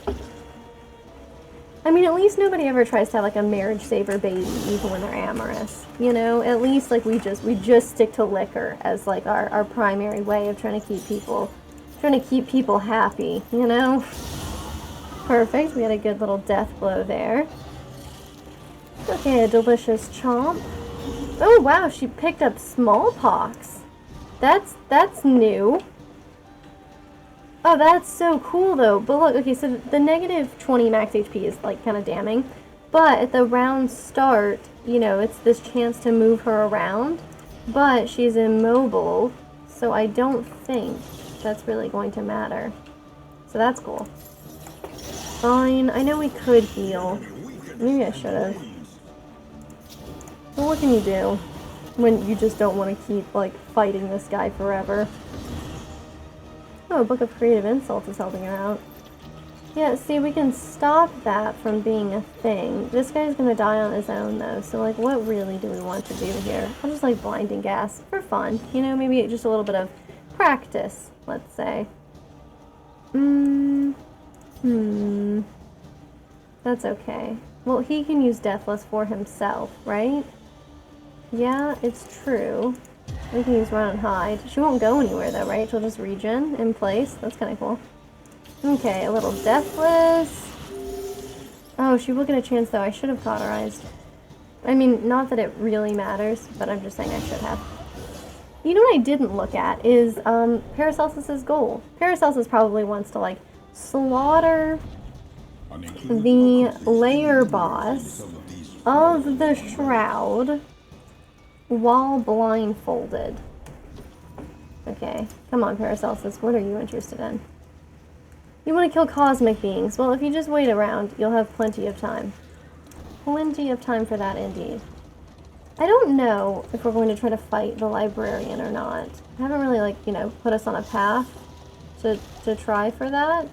I mean, at least nobody ever tries to have, like, a marriage saver baby, even when they're amorous. You know, at least, like, we just stick to liquor as, like, our primary way of trying to keep people happy, you know? Perfect, we had a good little death blow there. Okay, a delicious chomp. Oh, wow, she picked up smallpox. That's new. Oh, that's so cool, though. But look, okay, so the negative 20 max HP is, like, kind of damning. But at the round start, you know, it's this chance to move her around. But she's immobile, so I don't think that's really going to matter. So that's cool. Fine, I know we could heal. Maybe I should have. But what can you do when you just don't want to keep, like, fighting this guy forever? Oh, a Book of Creative Insults is helping her out. Yeah, see, we can stop that from being a thing. This guy's gonna die on his own, though, so, like, what really do we want to do here? I'll just, like, Blinding Gas for fun. You know, maybe just a little bit of practice, let's say. That's okay. Well, he can use Deathless for himself, right? Yeah, it's true. We can use Run and Hide. She won't go anywhere though, right? She'll just regen in place. That's kind of cool. Okay, a little Deathless. Oh, she will get a chance though. I should have cauterized. I mean, not that it really matters, but I'm just saying I should have. You know what I didn't look at is Paracelsus's goal. Paracelsus probably wants to, like, slaughter the layer boss of the Shroud while blindfolded. Okay, come on, Paracelsus, what are you interested in? You want to kill cosmic beings. Well, if you just wait around, you'll have plenty of time. Plenty of time for that, indeed. I don't know if we're going to try to fight the librarian or not. I haven't really, like, you know, put us on a path to try for that.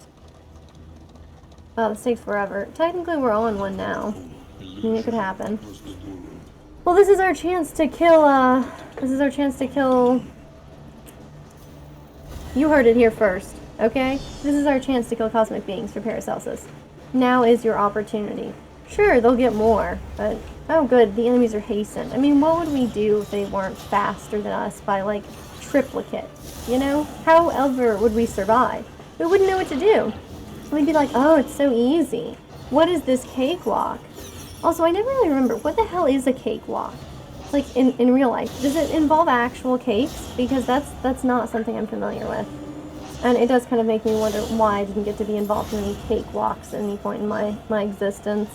Oh, this takes forever. Technically, we're on one now. I mean, it could happen. Well, this is our chance to kill, You heard it here first. okay? This is our chance to kill cosmic beings for Paracelsus. Now is your opportunity. Sure, they'll get more, but oh good, the enemies are hastened. I mean, what would we do if they weren't faster than us by, like, triplicate? You know? However would we survive? We wouldn't know what to do. We'd be like, oh, it's so easy. What is this cakewalk? Also, I never really remember, what the hell is a cakewalk? Like, in real life, does it involve actual cakes? Because that's not something I'm familiar with. And it does kind of make me wonder why I didn't get to be involved in any cakewalks at any point in my existence.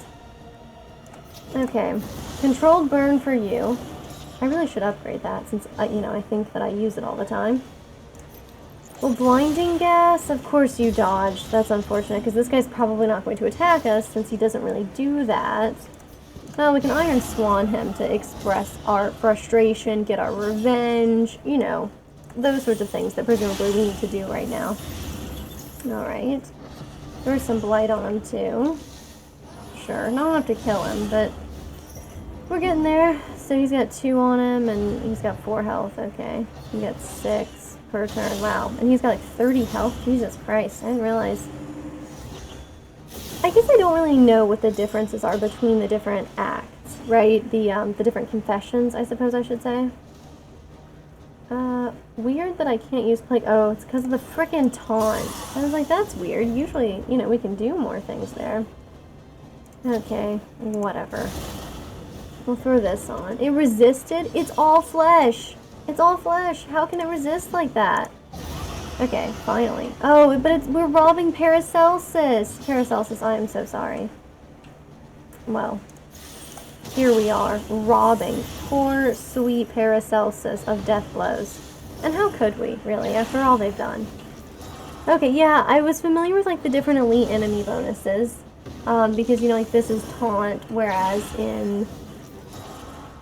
Okay, controlled burn for you. I really should upgrade that since, you know, I think that I use it all the time. Well, blinding gas, of course you dodged. That's unfortunate because this guy's probably not going to attack us since he doesn't really do that. Well, we can Iron Swan him to express our frustration, get our revenge, you know, those sorts of things that presumably we need to do right now. Alright. There's some blight on him too. Sure, not enough to kill him, but we're getting there. So he's got 2 on him and he's got 4 health, okay. He got 6 per turn, wow. And he's got like 30 health, Jesus Christ, I didn't realize. I guess I don't really know what the differences are between the different acts, right? The different confessions, I suppose I should say. Weird that I can't use plague. Oh, it's because of the frickin' taunt. I was like, that's weird. Usually, you know, we can do more things there. Okay, whatever. We'll throw this on. It resisted? It's all flesh! It's all flesh! How can it resist like that? Okay, finally. Oh, but we're robbing Paracelsus! Paracelsus, I am so sorry. Well, here we are, robbing poor, sweet Paracelsus of death blows. And how could we, really, after all they've done? Okay, yeah, I was familiar with, like, the different elite enemy bonuses. Because, you know, like, this is taunt, whereas in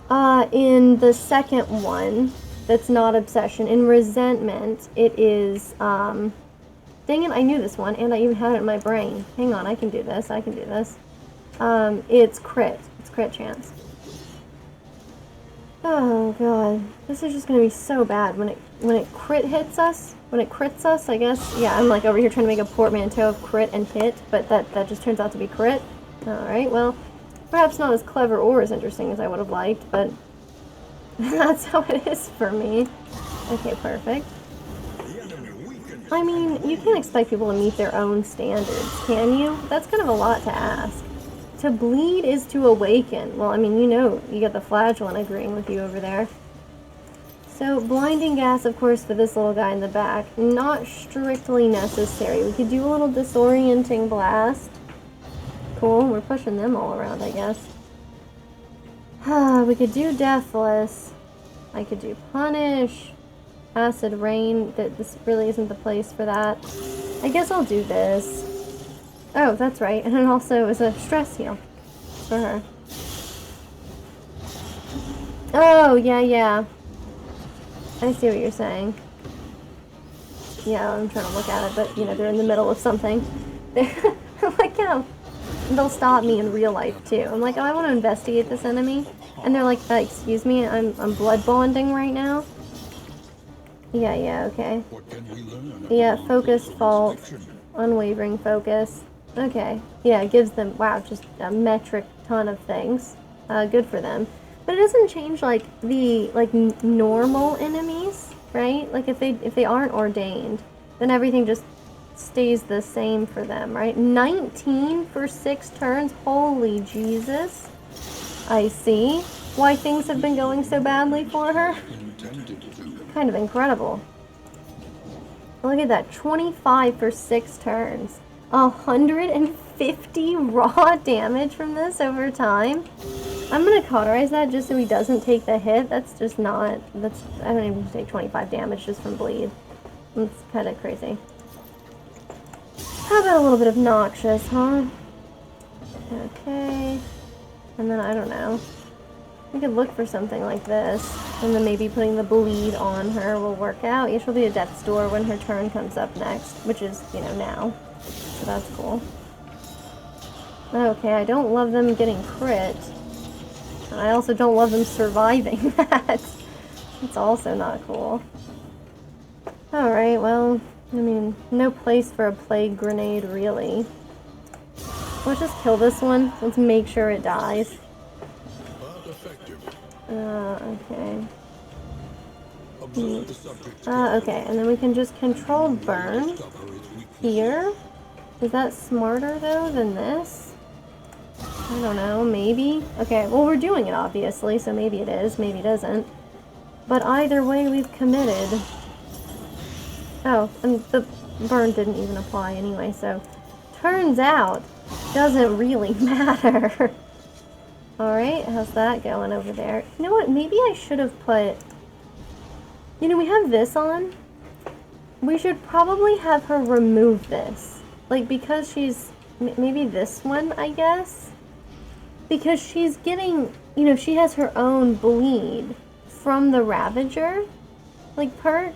the second one, that's not obsession, in resentment, it is, dang it, I knew this one, and I even had it in my brain. Hang on, I can do this, it's crit. It's crit chance. Oh god, this is just gonna be so bad when it crit hits us. When it crits us, I guess. Yeah, I'm like over here trying to make a portmanteau of crit and hit, but that just turns out to be crit. Alright, well, perhaps not as clever or as interesting as I would have liked, but that's how it is for me. Okay, perfect. I mean, you can't expect people to meet their own standards, can you? That's kind of a lot to ask. To bleed is to awaken. Well, I mean, you know, you got the flagellant agreeing with you over there. So, blinding gas, of course, for this little guy in the back. Not strictly necessary. We could do a little disorienting blast. Cool, we're pushing them all around, I guess. We could do deathless. I could do punish. Acid rain. This really isn't the place for that. I guess I'll do this. Oh, that's right. And it also is a stress heal for her. Oh, yeah. I see what you're saying. Yeah, I'm trying to look at it, but, you know, they're in the middle of something. Like, how they'll stop me in real life, too. I'm like, oh, I want to investigate this enemy. And they're like, excuse me, I'm blood bonding right now. Yeah, okay. Yeah, focus, fault, unwavering focus. Okay, yeah, it gives them, wow, just a metric ton of things. Good for them. But it doesn't change, like, the, like, normal enemies, right? Like, if they aren't ordained, then everything just stays the same for them, right? 19 for 6 turns? Holy Jesus. I see why things have been going so badly for her. Kind of incredible. Look at that, 25 for 6 turns. 150 raw damage from this over time. I'm gonna cauterize that just so he doesn't take the hit. That's just not, I don't even take 25 damage just from bleed. It's kind of crazy. How about a little bit of noxious, huh? Okay. And then, I don't know. We could look for something like this. And then maybe putting the bleed on her will work out. Yeah, she'll be a death's door when her turn comes up next. Which is, you know, now. So that's cool. Okay, I don't love them getting crit. And I also don't love them surviving that. It's also not cool. Alright, well, I mean, no place for a plague grenade, really. Let's just kill this one. Let's make sure it dies. But effective. Okay. Observe the subject. Okay, and then we can just control burn Discover its weakness. here. Is that smarter, though, than this? I don't know, maybe? Okay, well, we're doing it, obviously, so maybe it is, maybe it isn't. But either way, we've committed. Oh, and the burn didn't even apply anyway, so turns out, doesn't really matter. Alright, how's that going over there? You know what, maybe I should have put... You know, we have this on. We should probably have her remove this. Like, because she's... Maybe this one, I guess? Because she's getting... You know, she has her own bleed from the Ravager, like, perk.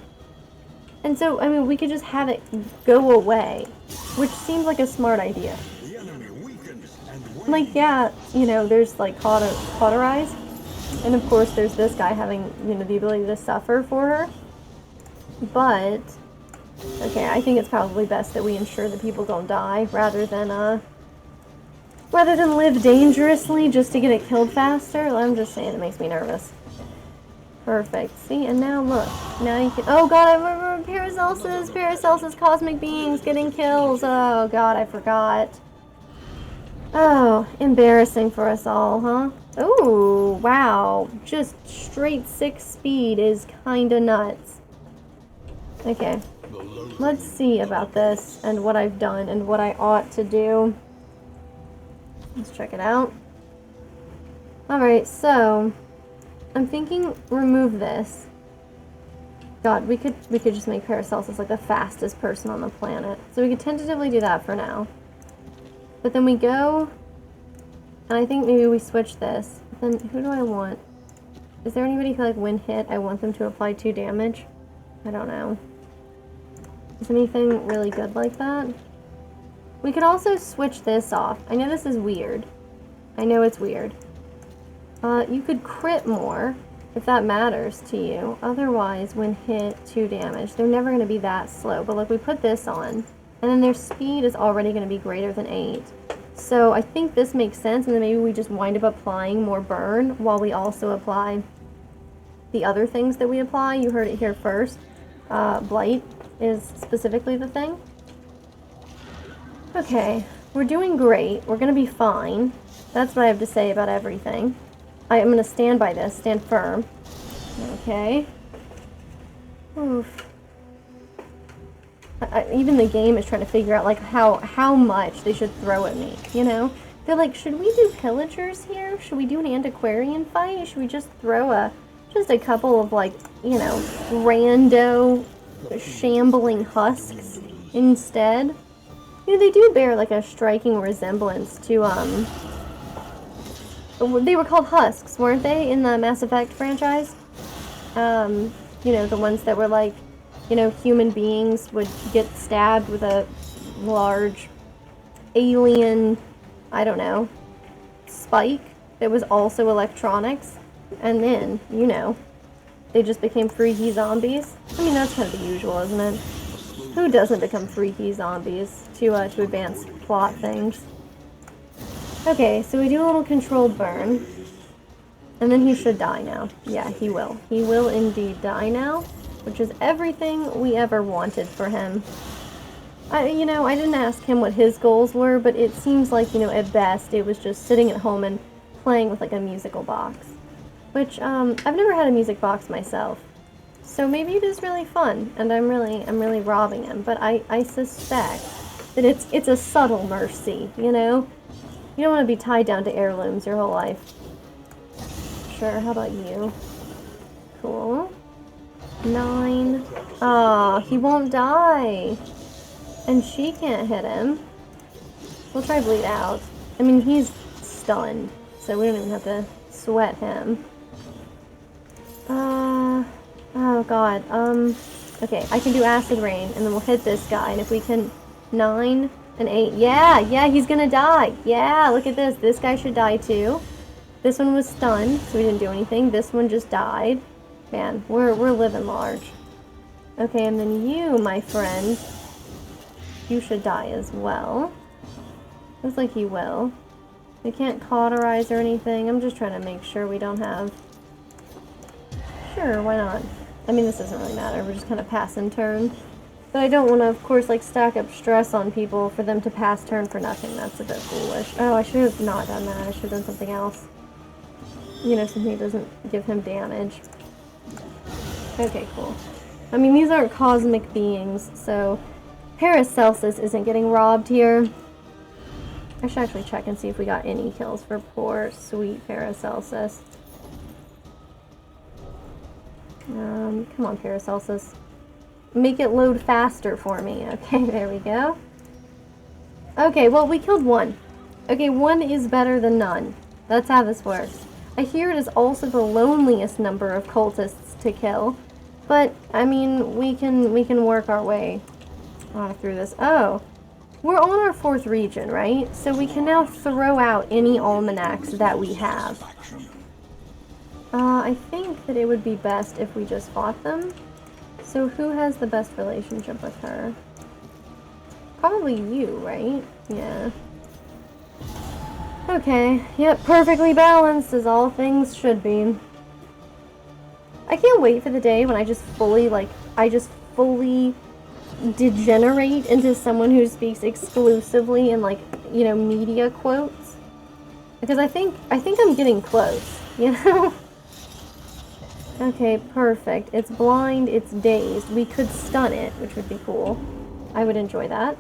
And so, I mean, we could just have it go away, which seems like a smart idea. The enemy weakens and Like, yeah, you know, there's, like, cauterize. And, of course, there's this guy having, you know, the ability to suffer for her. But, okay, I think it's probably best that we ensure that people don't die rather than live dangerously just to get it killed faster. I'm just saying, it makes me nervous. Perfect. See, and now look. Now you can... Oh, God, I remember Paracelsus, cosmic beings getting kills. Oh, God, I forgot. Oh, embarrassing for us all, huh? Oh, wow. Just straight 6 speed is kinda nuts. Okay. Let's see about this and what I've done and what I ought to do. Let's check it out. Alright, so... I'm thinking remove this. God, we could just make Paracelsus like the fastest person on the planet. So we could tentatively do that for now. But then we go, and I think maybe we switch this. Then who do I want? Is there anybody who, like, when hit, I want them to apply 2 damage? I don't know. Is anything really good like that? We could also switch this off. I know this is weird. I know it's weird. You could crit more, if that matters to you. Otherwise, when hit, 2 damage. They're never going to be that slow. But, like, we put this on, and then their speed is already going to be greater than 8. So I think this makes sense, and then maybe we just wind up applying more burn while we also apply the other things that we apply. You heard it here first. Blight is specifically the thing. Okay, we're doing great. We're going to be fine. That's what I have to say about everything. I am going to stand by this. Stand firm. Okay. Oof. Even the game is trying to figure out, like, how much they should throw at me, you know? They're like, should we do pillagers here? Should we do an antiquarian fight? Should we just throw just a couple of, like, you know, rando shambling husks instead? You know, they do bear, like, a striking resemblance to, they were called husks, weren't they, in the Mass Effect franchise? You know, the ones that were, like, you know, human beings would get stabbed with a large alien, I don't know, spike that was also electronics. And then, you know, they just became freaky zombies. I mean, that's kind of the usual, isn't it? Who doesn't become freaky zombies to advance plot things? Okay, so we do a little controlled burn. And then he should die now. Yeah, he will. He will indeed die now, which is everything we ever wanted for him. You know, I didn't ask him what his goals were, but it seems like, you know, at best, it was just sitting at home and playing with, like, a musical box. Which, I've never had a music box myself. So maybe it is really fun, and I'm really robbing him. But I suspect that it's a subtle mercy, you know? You don't want to be tied down to heirlooms your whole life. Sure, how about you? Cool. 9. Ah, he won't die. And she can't hit him. We'll try bleed out. I mean, he's stunned, so we don't even have to sweat him. Oh god, okay, I can do acid rain, and then we'll hit this guy, and if we can... 9 and 8, yeah, he's gonna die. Yeah, look at this, this guy should die too. This one was stunned, so we didn't do anything. This one just died. Man, we're living large. Okay, and then you, my friend, you should die as well. Looks like you will. We can't cauterize or anything. I'm just trying to make sure we don't have... Sure, why not? I mean, this doesn't really matter. We're just kind of passing turn. But I don't want to, of course, like, stack up stress on people for them to pass turn for nothing. That's a bit foolish. Oh, I should have not done that. I should have done something else. You know, something that doesn't give him damage. Okay, cool. I mean, these aren't cosmic beings, so Paracelsus isn't getting robbed here. I should actually check and see if we got any kills for poor, sweet Paracelsus. Come on, Paracelsus. Make it load faster for me. Okay, there we go. Okay, well, we killed one. Okay, one is better than none. That's how this works. I hear it is also the loneliest number of cultists to kill. But, I mean, we can work our way through this. Oh, we're on our 4th region, right? So we can now throw out any almanacs that we have. I think that it would be best if we just fought them. So who has the best relationship with her? Probably you, right? Yeah. Okay, yep, perfectly balanced as all things should be. I can't wait for the day when I just fully degenerate into someone who speaks exclusively in, like, you know, media quotes. Because I think I'm getting close, you know? Okay, perfect. It's blind, it's dazed. We could stun it, which would be cool. I would enjoy that.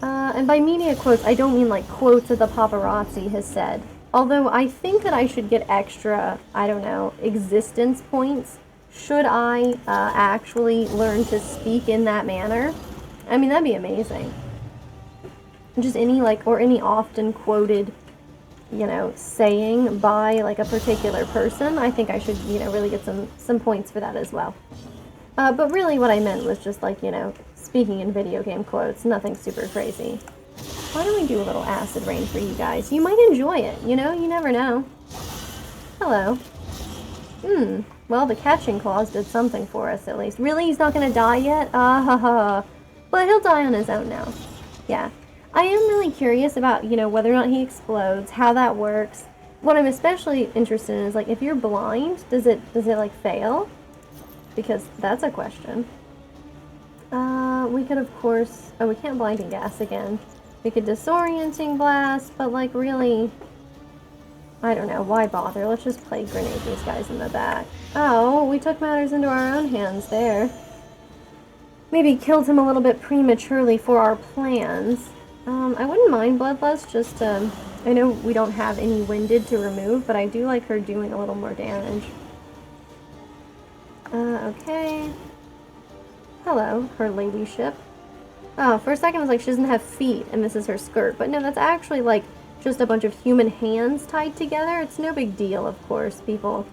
And by media quotes, I don't mean like quotes that the paparazzi has said. Although I think that I should get extra, I don't know, existence points should I actually learn to speak in that manner. I mean, that'd be amazing. Just any, like, or any often quoted, you know, saying by, like, a particular person. I think I should, you know, really get some points for that as well. But really what I meant was just, like, you know, speaking in video game quotes, nothing super crazy. Why don't we do a little acid rain for you guys? You might enjoy it, you know? You never know. Hello. Well, the catching claws did something for us, at least. Really? He's not gonna die yet? But he'll die on his own now. Yeah. I am really curious about, you know, whether or not he explodes, how that works. What I'm especially interested in is, like, if you're blind, does it like, fail? Because that's a question. We could, of course... Oh, we can't blinding gas again. We could disorienting blast, but, like, really... I don't know, why bother? Let's just play grenade these guys in the back. Oh, we took matters into our own hands there. Maybe killed him a little bit prematurely for our plans. I wouldn't mind Bloodlust, just, I know we don't have any winded to remove, but I do like her doing a little more damage. Okay. Hello, her ladyship. Oh, for a second I was like, she doesn't have feet, and this is her skirt. But no, that's actually, like, just a bunch of human hands tied together. It's no big deal, of course. People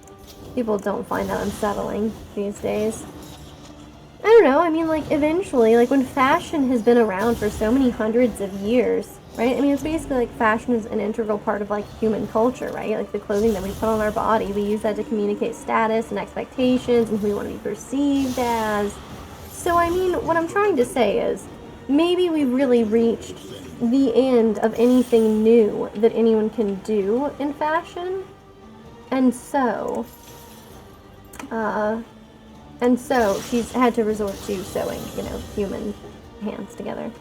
don't find that unsettling these days. I don't know, I mean, like, eventually, like, when fashion has been around for so many hundreds of years, right? I mean, it's basically, like, fashion is an integral part of, like, human culture, right? Like, the clothing that we put on our body, we use that to communicate status and expectations and who we want to be perceived as. So, I mean, what I'm trying to say is, maybe we've really reached the end of anything new that anyone can do in fashion. And so she's had to resort to sewing, you know, human hands together.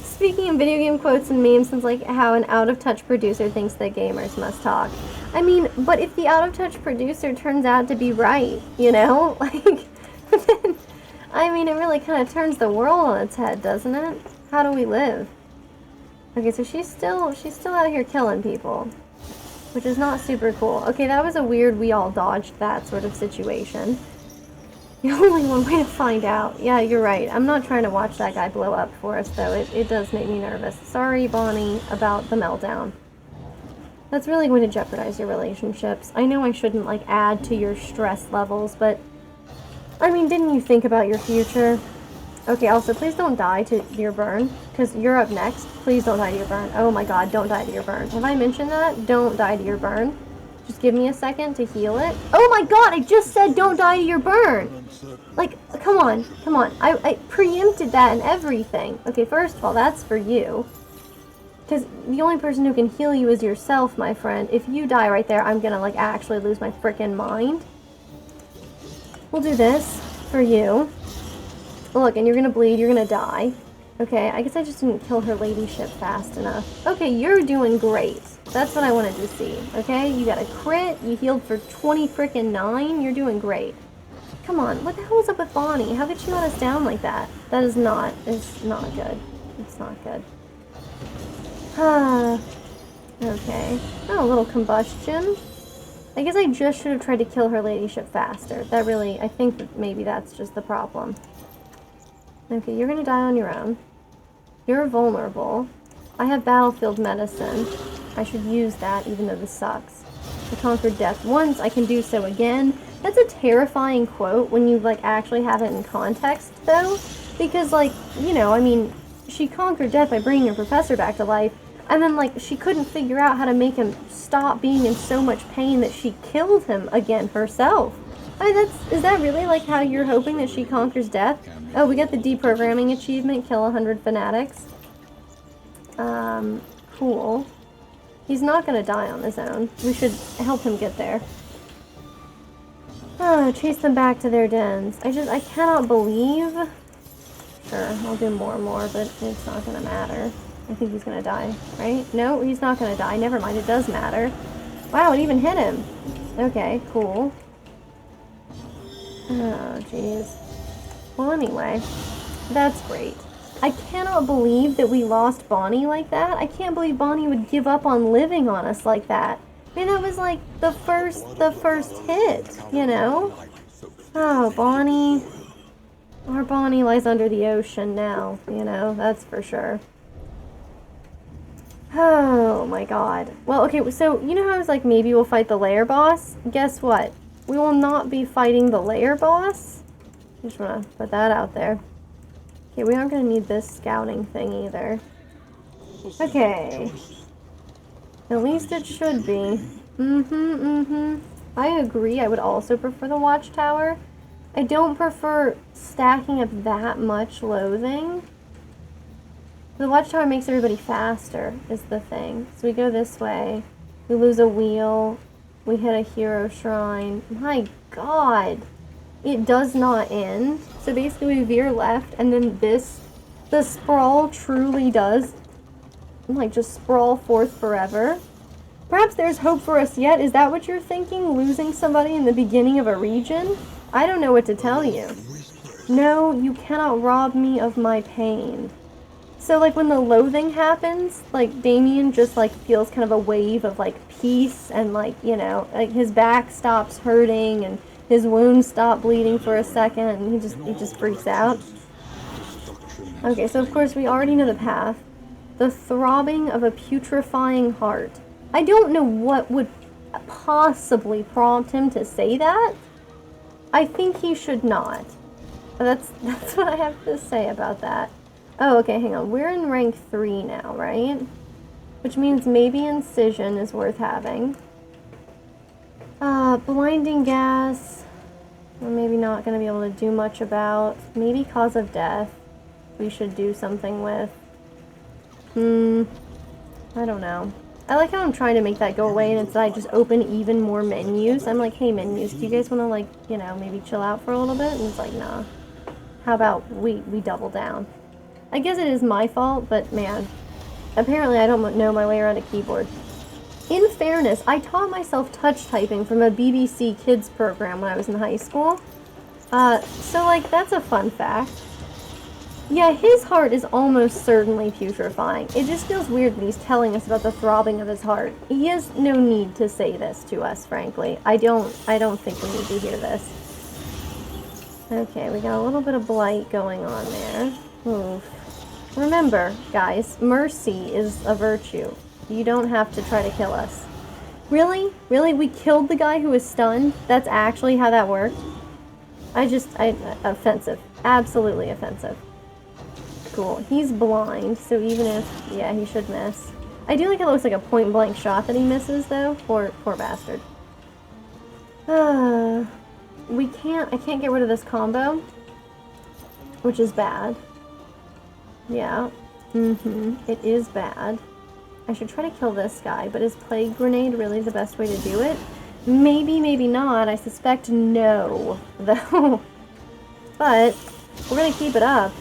Speaking of video game quotes and memes, since, like, how an out-of-touch producer thinks that gamers must talk. I mean, but if the out-of-touch producer turns out to be right, you know? Like, then, I mean, it really kind of turns the world on its head, doesn't it? How do we live? Okay, so she's still out here killing people. Which is not super cool. Okay, that was a weird we all dodged that sort of situation. The only one way to find out. Yeah, you're right. I'm not trying to watch that guy blow up for us, though. It does make me nervous. Sorry, Bonnie, about the meltdown. That's really going to jeopardize your relationships. I know I shouldn't, like, add to your stress levels, but... I mean, didn't you think about your future? Okay, also, please don't die to your burn, because you're up next. Please don't die to your burn. Oh my god, don't die to your burn. Have I mentioned that? Don't die to your burn. Just give me a second to heal it. Oh my god, I just said don't die to your burn! Like, come on, come on. I preempted that and everything. Okay, first of all, that's for you. Because the only person who can heal you is yourself, my friend. If you die right there, I'm gonna, like, actually lose my frickin' mind. We'll do this for you. Look, and you're gonna bleed, you're gonna die. Okay, I guess I just didn't kill her ladyship fast enough. Okay, you're doing great. That's what I wanted to see, okay? You got a crit, you healed for 20 frickin' 9, you're doing great. Come on, what the hell is up with Bonnie? How could she let us down like that? That is not, it's not good. It's not good. Okay. Oh, a little combustion. I guess I just should have tried to kill her ladyship faster. That really, I think that maybe that's just the problem. Okay, you're gonna die on your own. You're vulnerable. I have battlefield medicine. I should use that, even though this sucks. I conquered death once, I can do so again. That's a terrifying quote when you, like, actually have it in context, though. Because, like, you know, I mean, she conquered death by bringing her professor back to life, and then, like, she couldn't figure out how to make him stop being in so much pain that she killed him again herself. I mean, is that really, like, how you're hoping that she conquers death? Oh, we got the deprogramming achievement, kill 100 fanatics. Cool. He's not gonna die on his own. We should help him get there. Oh, chase them back to their dens. I cannot believe... Sure, I'll do more and more, but it's not gonna matter. I think he's gonna die, right? No, he's not gonna die. Never mind, it does matter. Wow, it even hit him. Okay, cool. Oh, jeez. Well, anyway, that's great. I cannot believe that we lost Bonnie like that. I can't believe Bonnie would give up on living on us like that. I mean, that was like the first hit, you know? Oh, Bonnie. Our Bonnie lies under the ocean now, you know, that's for sure. Oh my god. Well, okay, so you know how I was like, maybe we'll fight the lair boss? Guess what? We will not be fighting the lair boss. Just wanna put that out there. Okay, we aren't gonna need this scouting thing either. Okay. At least it should be. I agree, I would also prefer the watchtower. I don't prefer stacking up that much loathing. The watchtower makes everybody faster, is the thing. So we go this way. We lose a wheel. We hit a hero shrine. My god. It does not end. So basically we veer left, and then the sprawl truly does, like, just sprawl forth forever. Perhaps there's hope for us yet. Is that what you're thinking? Losing somebody in the beginning of a region? I don't know what to tell you. No, you cannot rob me of my pain. So, like, when the loathing happens, like, Damien just, like, feels kind of a wave of, like, peace, and, like, you know, like, his back stops hurting, and his wounds stop bleeding for a second, and he just freaks out. Okay, so of course we already know the path. The throbbing of a putrefying heart. I don't know what would possibly prompt him to say that. I think he should not. But that's what I have to say about that. Oh, okay, hang on. We're in rank 3 now, right? Which means maybe Incision is worth having. Blinding Gas. We're maybe not going to be able to do much about. Maybe Cause of Death. We should do something with. I don't know. I like how I'm trying to make that go away, and instead I just open even more menus. I'm like, hey menus, do you guys want to, like, you know, maybe chill out for a little bit? And it's like, nah. How about we double down? I guess it is my fault, but man, apparently I don't know my way around a keyboard. In fairness, I taught myself touch typing from a BBC Kids program when I was in high school. So, like, that's a fun fact. Yeah, his heart is almost certainly putrefying. It just feels weird that he's telling us about the throbbing of his heart. He has no need to say this to us, frankly. I don't think we need to hear this. Okay, we got a little bit of blight going on there. Oof. Remember, guys, mercy is a virtue. You don't have to try to kill us. Really? Really? We killed the guy who was stunned? That's actually how that worked? Offensive. Absolutely offensive. Cool. He's blind, so even if, yeah, he should miss. I do like how it looks like a point-blank shot that he misses, though. Poor bastard. I can't get rid of this combo, which is bad. Yeah. It is bad. I should try to kill this guy, but is Plague Grenade really the best way to do it? Maybe, maybe not. I suspect no, though. But we're gonna keep it up.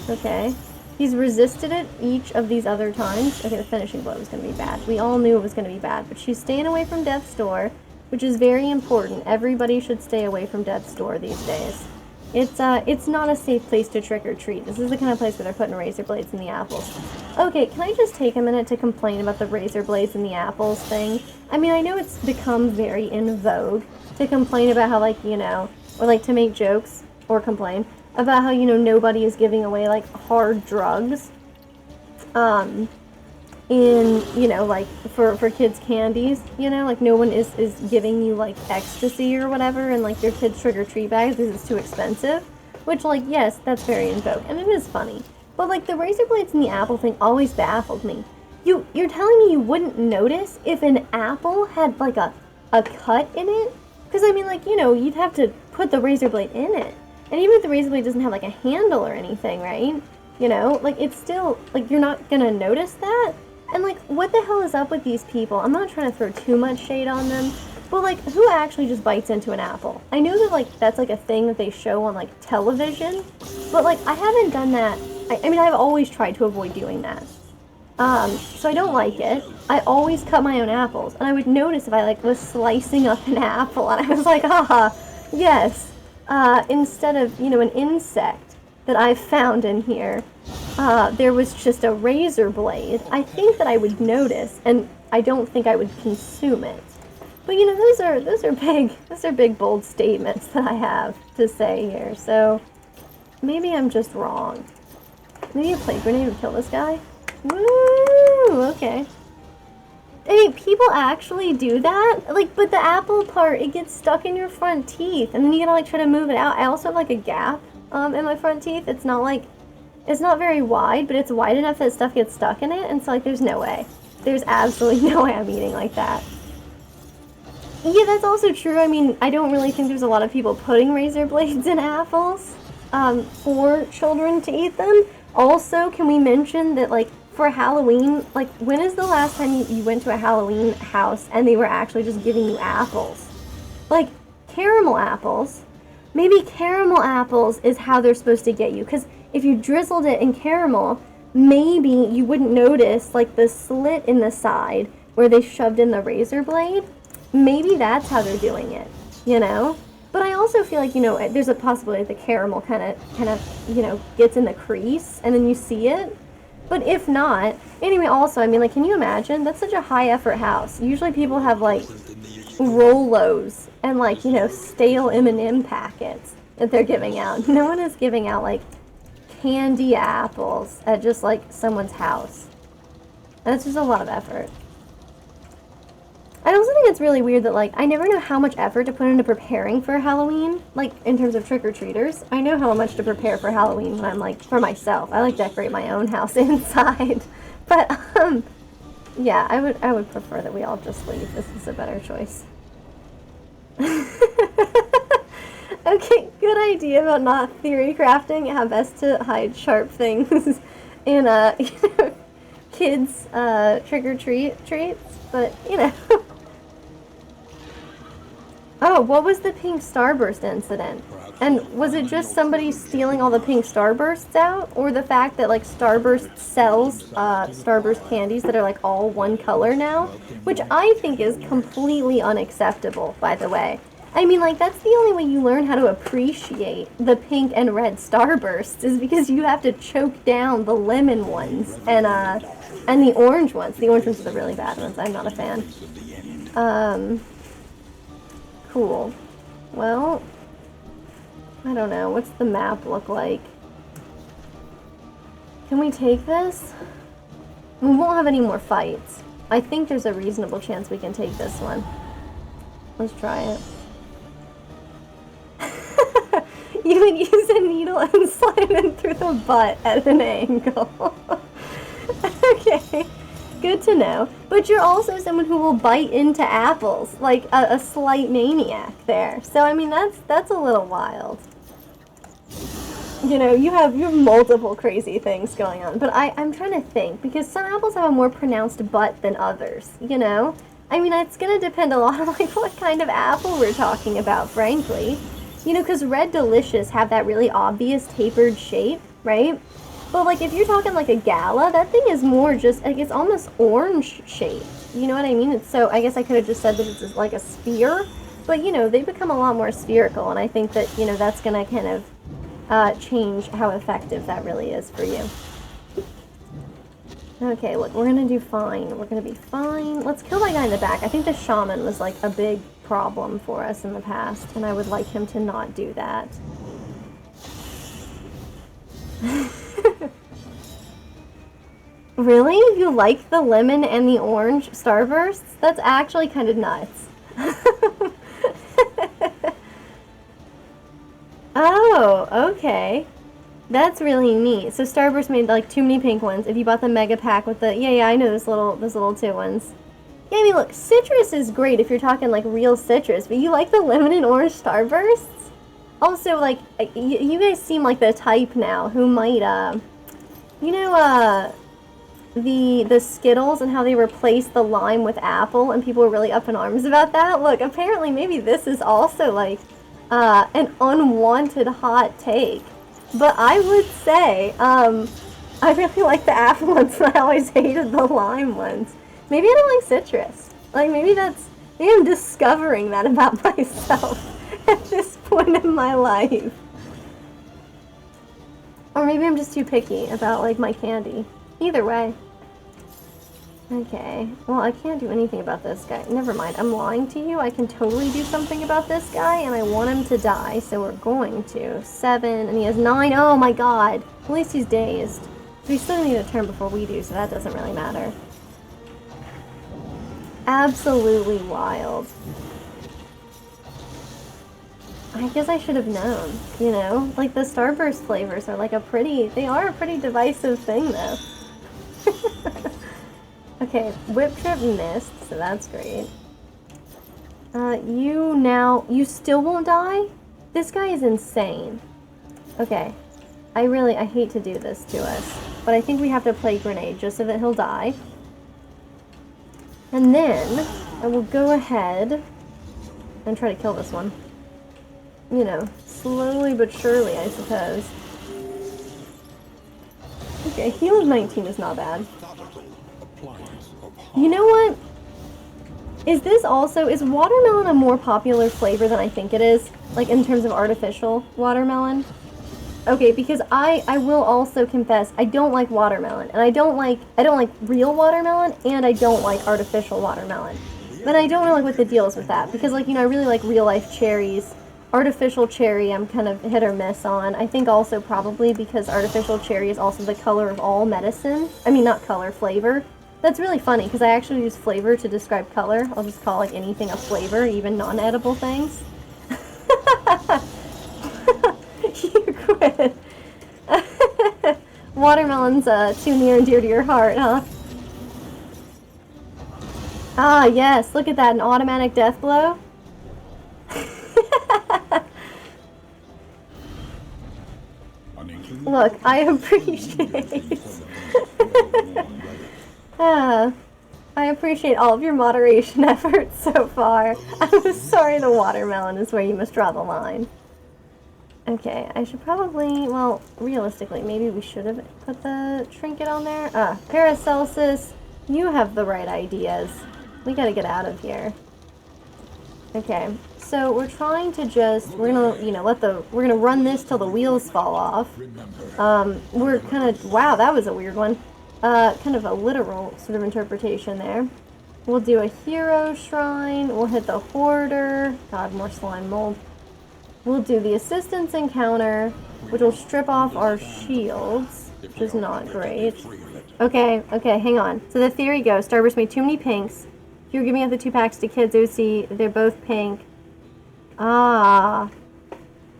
Okay. He's resisted it each of these other times. Okay, the finishing blow was gonna be bad. We all knew it was gonna be bad, but she's staying away from Death's Door, which is very important. Everybody should stay away from Death's Door these days. It's not a safe place to trick or treat. This is the kind of place where they're putting razor blades in the apples. Okay, can I just take a minute to complain about the razor blades in the apples thing? I mean, I know it's become very in vogue to complain about how, like, you know, or like to make jokes or complain about how, you know, nobody is giving away like hard drugs in, you know, like for kids candies, you know, like no one is giving you like ecstasy or whatever in like your kids trick-or-treat bags because it's too expensive, which, like, yes, that's very in vogue and it is funny, but like the razor blades in the apple thing always baffled me. You're telling me you wouldn't notice if an apple had like a cut in it? Because I mean, like, you know, you'd have to put the razor blade in it, and even if the razor blade doesn't have like a handle or anything, right, you know, like it's still like you're not gonna notice that. And, like, what the hell is up with these people? I'm not trying to throw too much shade on them, but, like, who actually just bites into an apple? I know that, like, that's, like, a thing that they show on, like, television, but, like, I haven't done that. I mean, I've always tried to avoid doing that. So I don't like it. I always cut my own apples, and I would notice if I, like, was slicing up an apple, and I was like, haha, yes, instead of, you know, an insect that I've found in here, there was just a razor blade. I think that I would notice, and I don't think I would consume it. But you know, those are big bold statements that I have to say here. So maybe I'm just wrong. Maybe a Plague Grenade would kill this guy. Woo! Okay. Hey, people actually do that? Like, but the apple part, it gets stuck in your front teeth, and then you gotta like try to move it out. I also have like a gap in my front teeth. It's not like, it's not very wide, but it's wide enough that stuff gets stuck in it, and so like there's no way. There's absolutely no way I'm eating like that. Yeah, that's also true. I mean, I don't really think there's a lot of people putting razor blades in apples for children to eat them. Also, can we mention that, like, for Halloween, like, when is the last time you went to a Halloween house and they were actually just giving you apples? Like, caramel apples. Maybe caramel apples is how they're supposed to get you, because if you drizzled it in caramel, maybe you wouldn't notice, like, the slit in the side where they shoved in the razor blade. Maybe that's how they're doing it, you know? But I also feel like, you know, there's a possibility that the caramel kind of, you know, gets in the crease and then you see it. But if not, anyway, also, I mean, like, can you imagine? That's such a high effort house. Usually people have, like, Rolos and, like, you know, stale M&M packets that they're giving out. No one is giving out, like, candy apples at just, like, someone's house. That's just a lot of effort. I also think it's really weird that, like, I never know how much effort to put into preparing for Halloween, like, in terms of trick-or-treaters. I know how much to prepare for Halloween when I'm, like, for myself. I, like, decorate my own house inside. But, yeah, I would prefer that we all just leave. This is a better choice. Okay, good idea about not theory crafting how best to hide sharp things in, you know, kids, trick-or-treat treats, but, you know. Oh, what was the pink starburst incident? And was it just somebody stealing all the pink starbursts out? Or the fact that, like, Starburst sells Starburst candies that are, like, all one color now? Which I think is completely unacceptable, by the way. I mean, like, that's the only way you learn how to appreciate the pink and red Starbursts, is because you have to choke down the lemon ones and the orange ones. The orange ones are the really bad ones. I'm not a fan. Cool. Well, I don't know. What's the map look like? Can we take this? We won't have any more fights. I think there's a reasonable chance we can take this one. Let's try it. You would use a needle and slide it through the butt at an angle. Okay. Good to know. But you're also someone who will bite into apples, like a slight maniac there. So I mean, that's a little wild. You know, you have multiple crazy things going on. But I'm trying to think, because some apples have a more pronounced butt than others, you know? I mean, it's gonna depend a lot on like what kind of apple we're talking about, frankly. You know, because Red Delicious have that really obvious tapered shape, right? But like if you're talking like a Gala, that thing is more just like it's almost orange shaped. You know what I mean? It's so I guess I could have just said that it's just like a sphere, but you know they become a lot more spherical, and I think that you know that's gonna kind of change how effective that really is for you. Okay, look, we're gonna do fine. We're gonna be fine. Let's kill that guy in the back. I think the shaman was like a big problem for us in the past, and I would like him to not do that. Really? You like the lemon and the orange starbursts? That's actually kind of nuts. Oh, okay. That's really neat. So Starburst made like too many pink ones. If you bought the mega pack with the yeah, I know those little two ones. Yeah, I mean look, citrus is great if you're talking like real citrus, but you like the lemon and orange Starbursts? Also, like you guys seem like the type now who might you know the Skittles and how they replaced the lime with apple, and people were really up in arms about that. Look, apparently maybe this is also like an unwanted hot take. But I would say, I really like the apple ones, and I always hated the lime ones. Maybe I don't like citrus. Like, maybe I'm discovering that about myself at this point in my life. Or maybe I'm just too picky about, like, my candy. Either way. Okay, well, I can't do anything about this guy. Never mind, I'm lying to you. I can totally do something about this guy, and I want him to die, so we're going to. 7, and he has 9. Oh my god! At least he's dazed. But he's still gonna need a turn before we do, so that doesn't really matter. Absolutely wild. I guess I should have known, you know? Like, the Starburst flavors are like they are a pretty divisive thing, though. Okay, Whip Trip missed, so that's great. You still won't die? This guy is insane. Okay, I hate to do this to us, but I think we have to play Grenade just so that he'll die. And then, I will go ahead and try to kill this one. You know, slowly but surely, I suppose. Okay, heal of 19 is not bad. You know what? Is watermelon a more popular flavor than I think it is? Like, in terms of artificial watermelon? Okay, because I will also confess, I don't like watermelon. And I don't like real watermelon, and I don't like artificial watermelon. And I don't know, like, what the deal is with that. Because, like, you know, I really like real-life cherries. Artificial cherry, I'm kind of hit or miss on. I think also probably because artificial cherry is also the color of all medicine. I mean, not color, flavor. That's really funny, because I actually use flavor to describe color. I'll just call, like, anything a flavor, even non-edible things. You quit. Watermelon's too near and dear to your heart, huh? Ah, yes, look at that, an automatic death blow. Look, I appreciate... I appreciate all of your moderation efforts so far. I'm sorry the watermelon is where you must draw the line. Okay, I should probably, well, realistically, maybe we should have put the trinket on there. Paracelsus, you have the right ideas. We gotta get out of here. Okay, so we're trying to we're gonna, you know, we're gonna run this till the wheels fall off. We're kind of, wow, that was a weird one. Kind of a literal sort of interpretation there. We'll do a hero shrine. We'll hit the hoarder. God, more slime mold. We'll do the assistance encounter, which will strip off our shields, which is not great. Okay, hang on. So the theory goes, Starburst made too many pinks. You're giving out the 2 packs to kids who see they're both pink. Ah.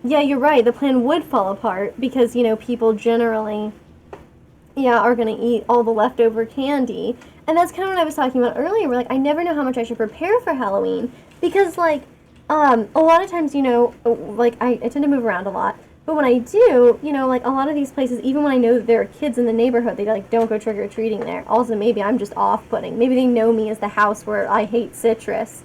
Yeah, you're right. The plan would fall apart because, you know, people generally... yeah, are going to eat all the leftover candy. And that's kind of what I was talking about earlier. Where like I never know how much I should prepare for Halloween because like a lot of times, you know, like I tend to move around a lot. But when I do, you know, like a lot of these places, even when I know that there are kids in the neighborhood, they like don't go trick or treating there. Also, maybe I'm just off-putting. Maybe they know me as the house where I hate citrus.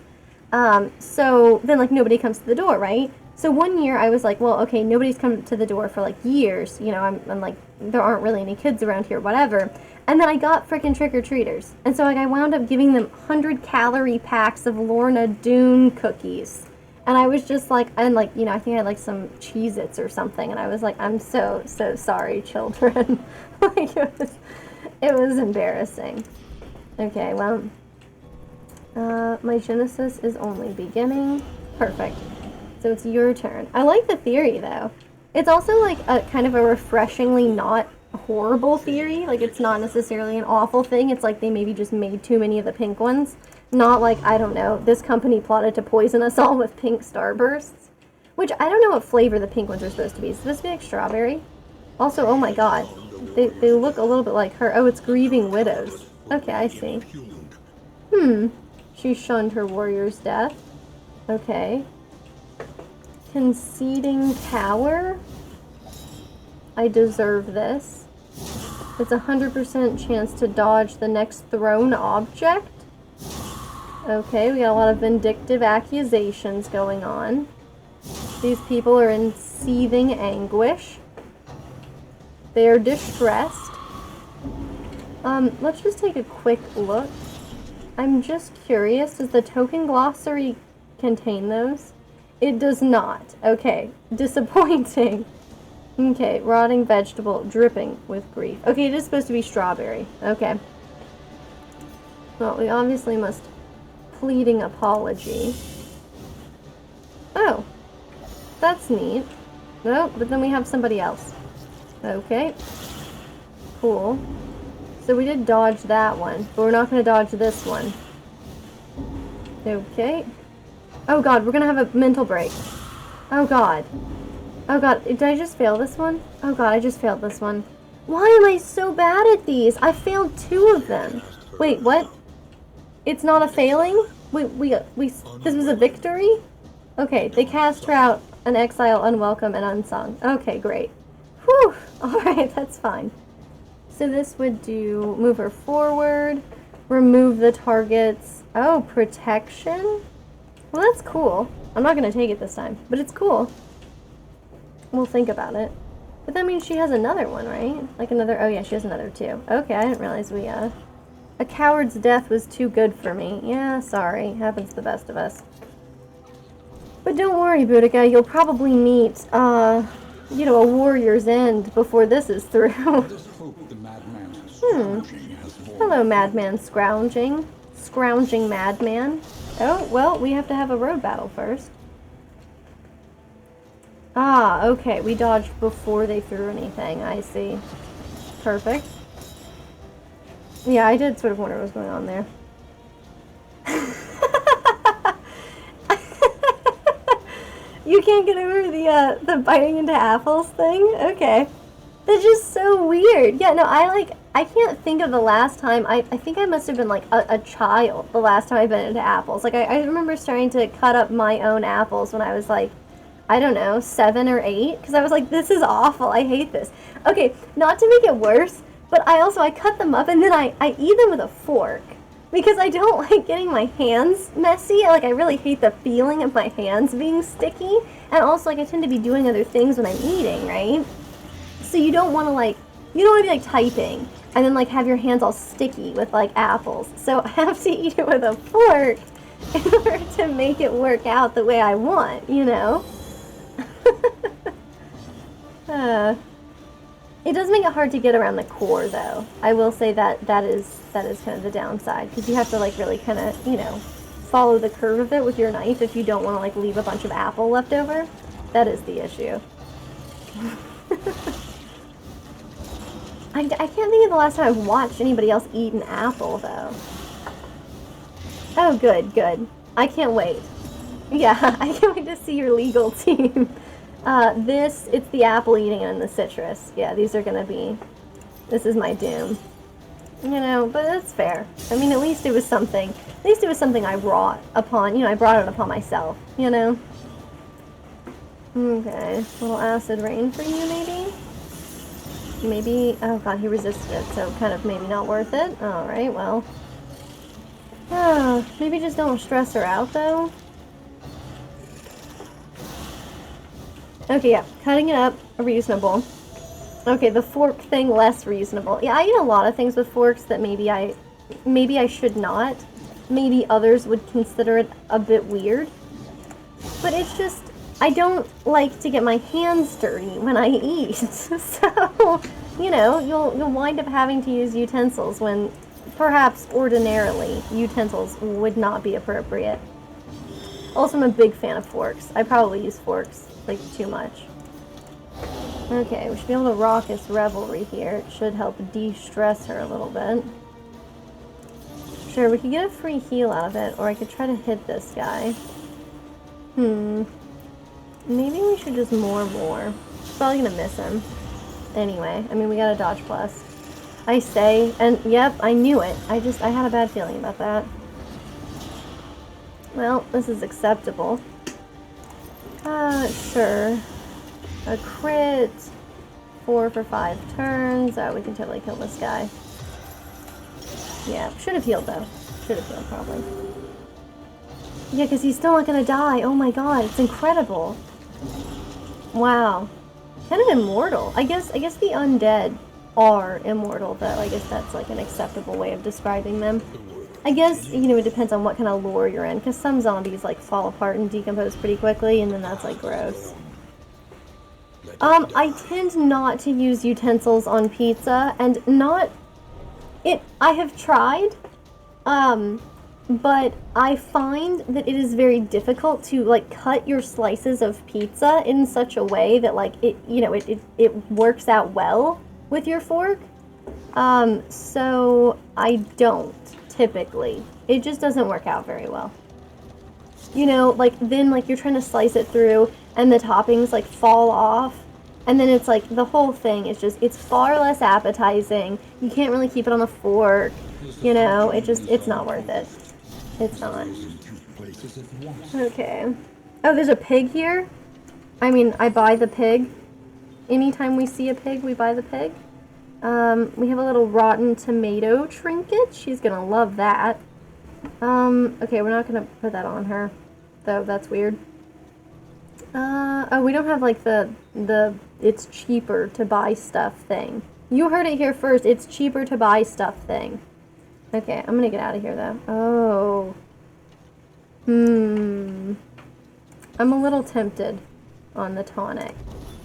So then like nobody comes to the door, right? So one year I was like, well, okay, nobody's come to the door for like years. You know, I'm like, there aren't really any kids around here, whatever. And then I got frickin' trick-or-treaters. And so like I wound up giving them 100-calorie packs of Lorna Doone cookies. And I was just like, and like, you know, I think I had like some Cheez-Its or something. And I was like, I'm so sorry, children. Like, it was embarrassing. Okay, well, my Genesis is only beginning. Perfect. So it's your turn. I like the theory, though. It's also like a kind of a refreshingly not horrible theory. Like, it's not necessarily an awful thing. It's like they maybe just made too many of the pink ones. Not like, I don't know, this company plotted to poison us all with pink starbursts. Which, I don't know what flavor the pink ones are supposed to be. Is it supposed to be like strawberry? Also, oh my god. They look a little bit like her. Oh, it's grieving widows. Okay, I see. She shunned her warrior's death. Okay. Conceding tower? I deserve this. It's 100% chance to dodge the next thrown object. Okay, we got a lot of vindictive accusations going on. These people are in seething anguish. They are distressed. Let's just take a quick look. I'm just curious, does the token glossary contain those? It does not. Okay, disappointing. Okay, rotting vegetable, dripping with grief. Okay, it is supposed to be strawberry. Okay. Well, we obviously must pleading apology. Oh, that's neat. No, but then we have somebody else. Okay. Cool. So we did dodge that one, but we're not going to dodge this one. Okay. Oh god, we're going to have a mental break. Oh god. Oh god, did I just fail this one? Oh god, I just failed this one. Why am I so bad at these? I failed 2 of them. Wait, what? It's not a failing? This was a victory? Okay, they cast her out, an exile, unwelcome, and unsung. Okay, great. Whew! Alright, that's fine. So this would do, move her forward, remove the target's, oh, protection? Well, that's cool. I'm not going to take it this time, but it's cool. We'll think about it. But that means she has another one, right? Like another, oh yeah, she has another 2. Okay, I didn't realize we, a coward's death was too good for me. Yeah, sorry. Happens to the best of us. But don't worry, Boudica. You'll probably meet, you know, a warrior's end before this is through. Hello, madman scrounging. Scrounging madman. Oh, well, we have to have a road battle first. Ah, okay. We dodged before they threw anything. I see. Perfect. Yeah, I did sort of wonder what was going on there. You can't get over the biting into apples thing? Okay. That's just so weird. Yeah, no, I can't think of the last time, I think I must have been like a child the last time I bit into apples. Like, I remember starting to cut up my own apples when I was like, I don't know, 7 or 8, because I was like, this is awful, I hate this. Okay, not to make it worse, but I cut them up and then I eat them with a fork. Because I don't like getting my hands messy. Like, I really hate the feeling of my hands being sticky. And also, like, I tend to be doing other things when I'm eating, right? So you don't want to, like, you don't want to be, like, typing and then, like, have your hands all sticky with, like, apples. So I have to eat it with a fork in order to make it work out the way I want, you know? It does make it hard to get around the core, though. I will say that is kind of the downside, because you have to, like, really kind of, you know, follow the curve of it with your knife if you don't want to, like, leave a bunch of apple left over. That is the issue. I can't think of the last time I've watched anybody else eat an apple, though. Oh, good, good. I can't wait. Yeah, I can't wait to see your legal team. It's the apple eating and the citrus. Yeah, these are gonna be, this is my doom. You know, but that's fair. I mean, at least it was something. At least it was something I brought upon, you know, I brought it upon myself, you know? Okay, a little acid rain for you, maybe? Maybe, oh god, he resisted it, so kind of maybe not worth it. Alright, well. Maybe just don't stress her out, though. Okay, yeah, cutting it up, reasonable. Okay, the fork thing, less reasonable. Yeah, I eat a lot of things with forks that maybe I should not. Maybe others would consider it a bit weird. But it's just, I don't like to get my hands dirty when I eat. So, you know, you'll wind up having to use utensils when perhaps ordinarily utensils would not be appropriate. Also, I'm a big fan of forks. I probably use forks, like, too much. Okay, we should be able to raucous revelry here. It should help de-stress her a little bit. Sure, we could get a free heal out of it, or I could try to hit this guy. Maybe we should just more. Probably gonna miss him. Anyway, I mean, we got a dodge plus. I say, and yep, I knew it. I had a bad feeling about that. Well, this is acceptable. Sure. A crit. 4 for 5 turns. Oh, we can totally kill this guy. Yeah, should have healed though. Should have healed probably. Yeah, because he's still not gonna die. Oh my god, it's incredible. Wow. Kind of immortal. I guess the undead are immortal though. I guess that's like an acceptable way of describing them. I guess, you know, it depends on what kind of lore you're in, because some zombies like fall apart and decompose pretty quickly, and then that's like gross. I tend not to use utensils on pizza, and I have tried, but I find that it is very difficult to, like, cut your slices of pizza in such a way that, like, it works out well with your fork. So I don't, typically. It just doesn't work out very well. You know, like, then, like, you're trying to slice it through, and the toppings, like, fall off. And then it's like, the whole thing is just, it's far less appetizing. You can't really keep it on a fork. You know, it's not worth it. It's not. Okay. Oh, there's a pig here? I mean, I buy the pig. Anytime we see a pig, we buy the pig. We have a little rotten tomato trinket. She's gonna love that. Okay, we're not gonna put that on her. Though, that's weird. Oh, we don't have, like, the it's cheaper to buy stuff thing. You heard it here first. It's cheaper to buy stuff thing. Okay, I'm gonna get out of here, though. Oh. I'm a little tempted on the tonic,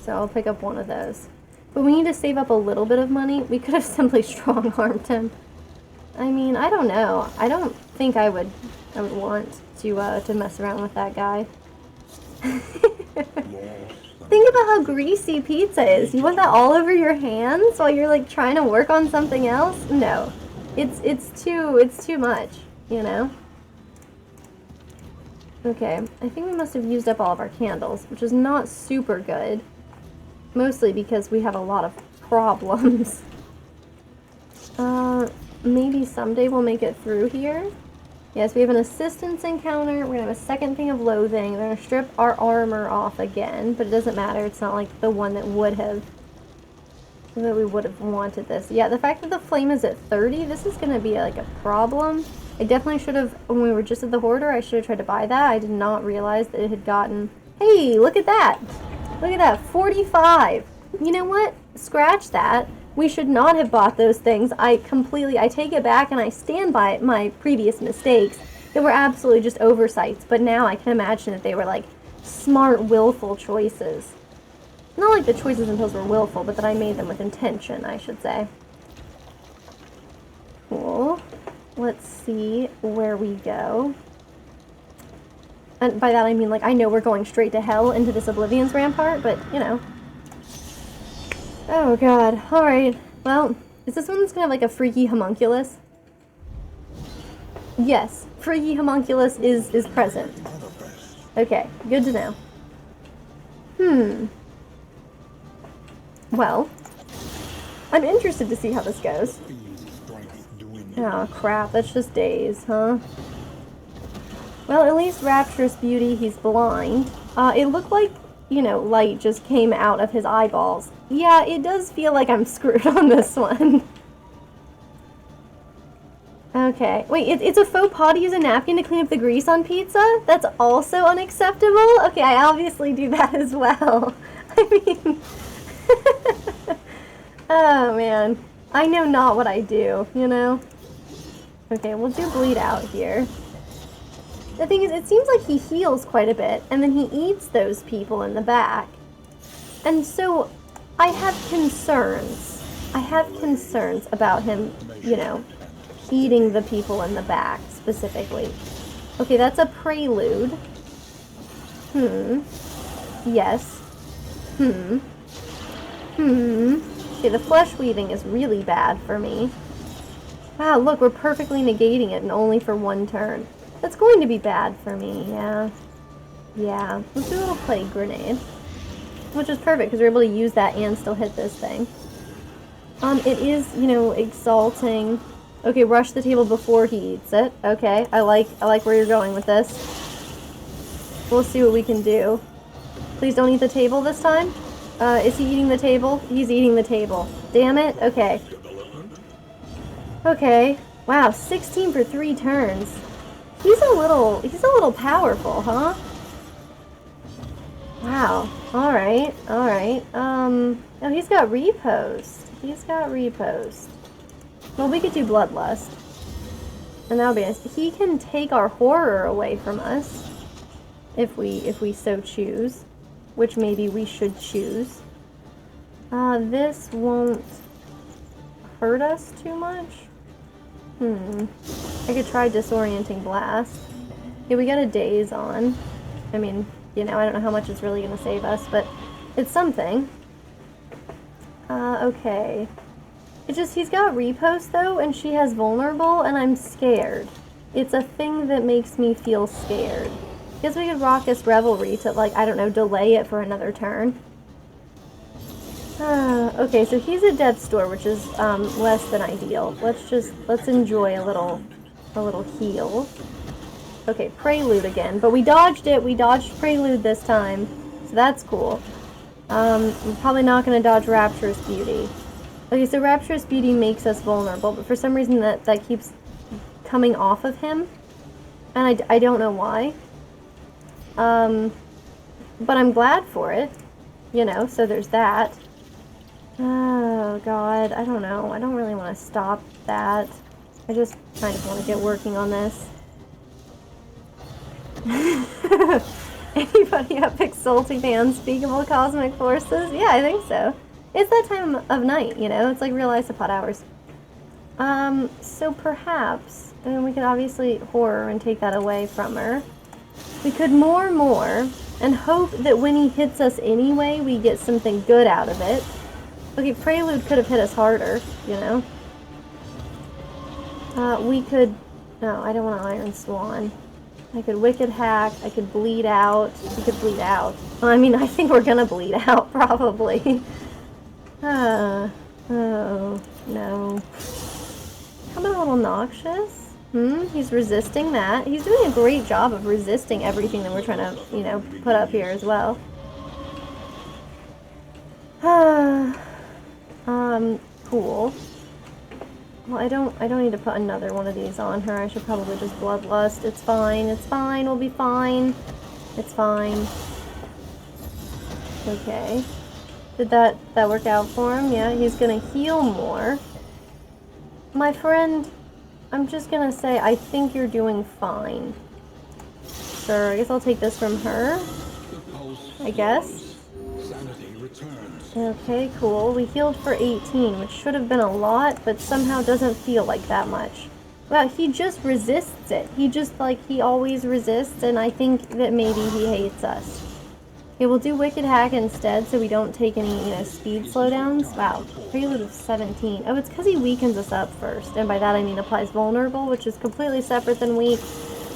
so I'll pick up one of those. But we need to save up a little bit of money. We could have simply strong-armed him. I mean, I don't know. I don't think I would want to mess around with that guy. Think about how greasy pizza is. You want that all over your hands while you're, like, trying to work on something else? No. It's too much, you know? Okay, I think we must have used up all of our candles, which is not super good. Mostly because we have a lot of problems. Maybe someday we'll make it through here. Yes, we have an assistance encounter. We're gonna have a second thing of loathing. We're gonna strip our armor off again, but it doesn't matter. It's not like the one that we would have wanted this. Yeah, the fact that the flame is at 30, this is gonna be like a problem. I definitely should have, when we were just at the hoarder, I should have tried to buy that. I did not realize that it had gotten, hey, look at that. Look at that, 45. You know what? Scratch that. We should not have bought those things. I take it back and I stand by my previous mistakes. They were absolutely just oversights, but now I can imagine that they were like smart, willful choices. Not like the choices themselves were willful, but that I made them with intention, I should say. Cool. Let's see where we go. And by that I mean, like, I know we're going straight to hell into this Oblivion's Rampart, but, you know. Oh god, alright. Well, is this one that's gonna have, like, a freaky homunculus? Yes, freaky homunculus is present. Okay, good to know. Well, I'm interested to see how this goes. Oh, crap. That's just days, huh? Well, at least Rapturous Beauty, he's blind. It looked like, you know, light just came out of his eyeballs. Yeah, it does feel like I'm screwed on this one. Okay. Wait, it's a faux pas to use a napkin to clean up the grease on pizza? That's also unacceptable? Okay, I obviously do that as well. I mean... oh, man. I know not what I do, you know? Okay, we'll do bleed out here. The thing is, it seems like he heals quite a bit, and then he eats those people in the back. And so, I have concerns. I have concerns about him, you know, eating the people in the back, specifically. Okay, that's a prelude. Yes. Okay, the flesh weaving is really bad for me. Wow, look, we're perfectly negating it, and only for one turn. That's going to be bad for me, yeah. Yeah, let's do a little plague grenade. Which is perfect, because we're able to use that and still hit this thing. It is, you know, exalting. Okay, rush the table before he eats it. Okay, I like where you're going with this. We'll see what we can do. Please don't eat the table this time. Is he eating the table? He's eating the table. Damn it. Okay. Okay. Wow, 16 for 3 turns. He's a little powerful, huh? Wow. Alright, alright. Oh, he's got repost. He's got repost. Well, we could do bloodlust. And that'll be nice. He can take our horror away from us. If we so choose. Which maybe we should choose. This won't hurt us too much. I could try disorienting blast. Yeah, we got a daze on. I mean, you know, I don't know how much it's really gonna save us, but it's something. Okay. It's just, he's got repost though, and she has vulnerable, and I'm scared. It's a thing that makes me feel scared. Guess we could Raucous Revelry to, like, I don't know, delay it for another turn. Okay, so he's a Death's Door, which is less than ideal. Let's enjoy a little heal. Okay, Prelude again, but we dodged it. We dodged Prelude this time, so that's cool. We're probably not going to dodge Rapturous Beauty. Okay, so Rapturous Beauty makes us vulnerable, but for some reason that keeps coming off of him, and I don't know why. But I'm glad for it, you know, so there's that. Oh, God, I don't know. I don't really want to stop that. I just kind of want to get working on this. Anybody up exulting the unspeakable cosmic forces? Yeah, I think so. It's that time of night, you know? It's like real isopod hours. So perhaps, and we could obviously horror and take that away from her. We could more, and hope that when he hits us anyway, we get something good out of it. Okay, Prelude could have hit us harder, you know? We could... No, I don't want to Iron Swan. I could Wicked Hack, I could Bleed Out. We could Bleed Out. Well, I mean, I think we're gonna Bleed Out, probably. Oh, no. How about a little Noxious? He's resisting that. He's doing a great job of resisting everything that we're trying to, you know, put up here as well. Cool. Well, I don't need to put another one of these on her. I should probably just Bloodlust. It's fine. It's fine. We'll be fine. It's fine. Okay. Did that work out for him? Yeah, he's gonna heal more. My friend, I'm just gonna say, I think you're doing fine. Sure, I guess I'll take this from her. I guess. Okay, cool. We healed for 18, which should have been a lot, but somehow doesn't feel like that much. Well, he just resists it. He just, like, he always resists, and I think that maybe he hates us. Okay, we'll do Wicked Hack instead, so we don't take any, you know, speed slowdowns. Wow, Prelude of 17. Oh, it's because he weakens us up first, and by that I mean applies Vulnerable, which is completely separate than Weak.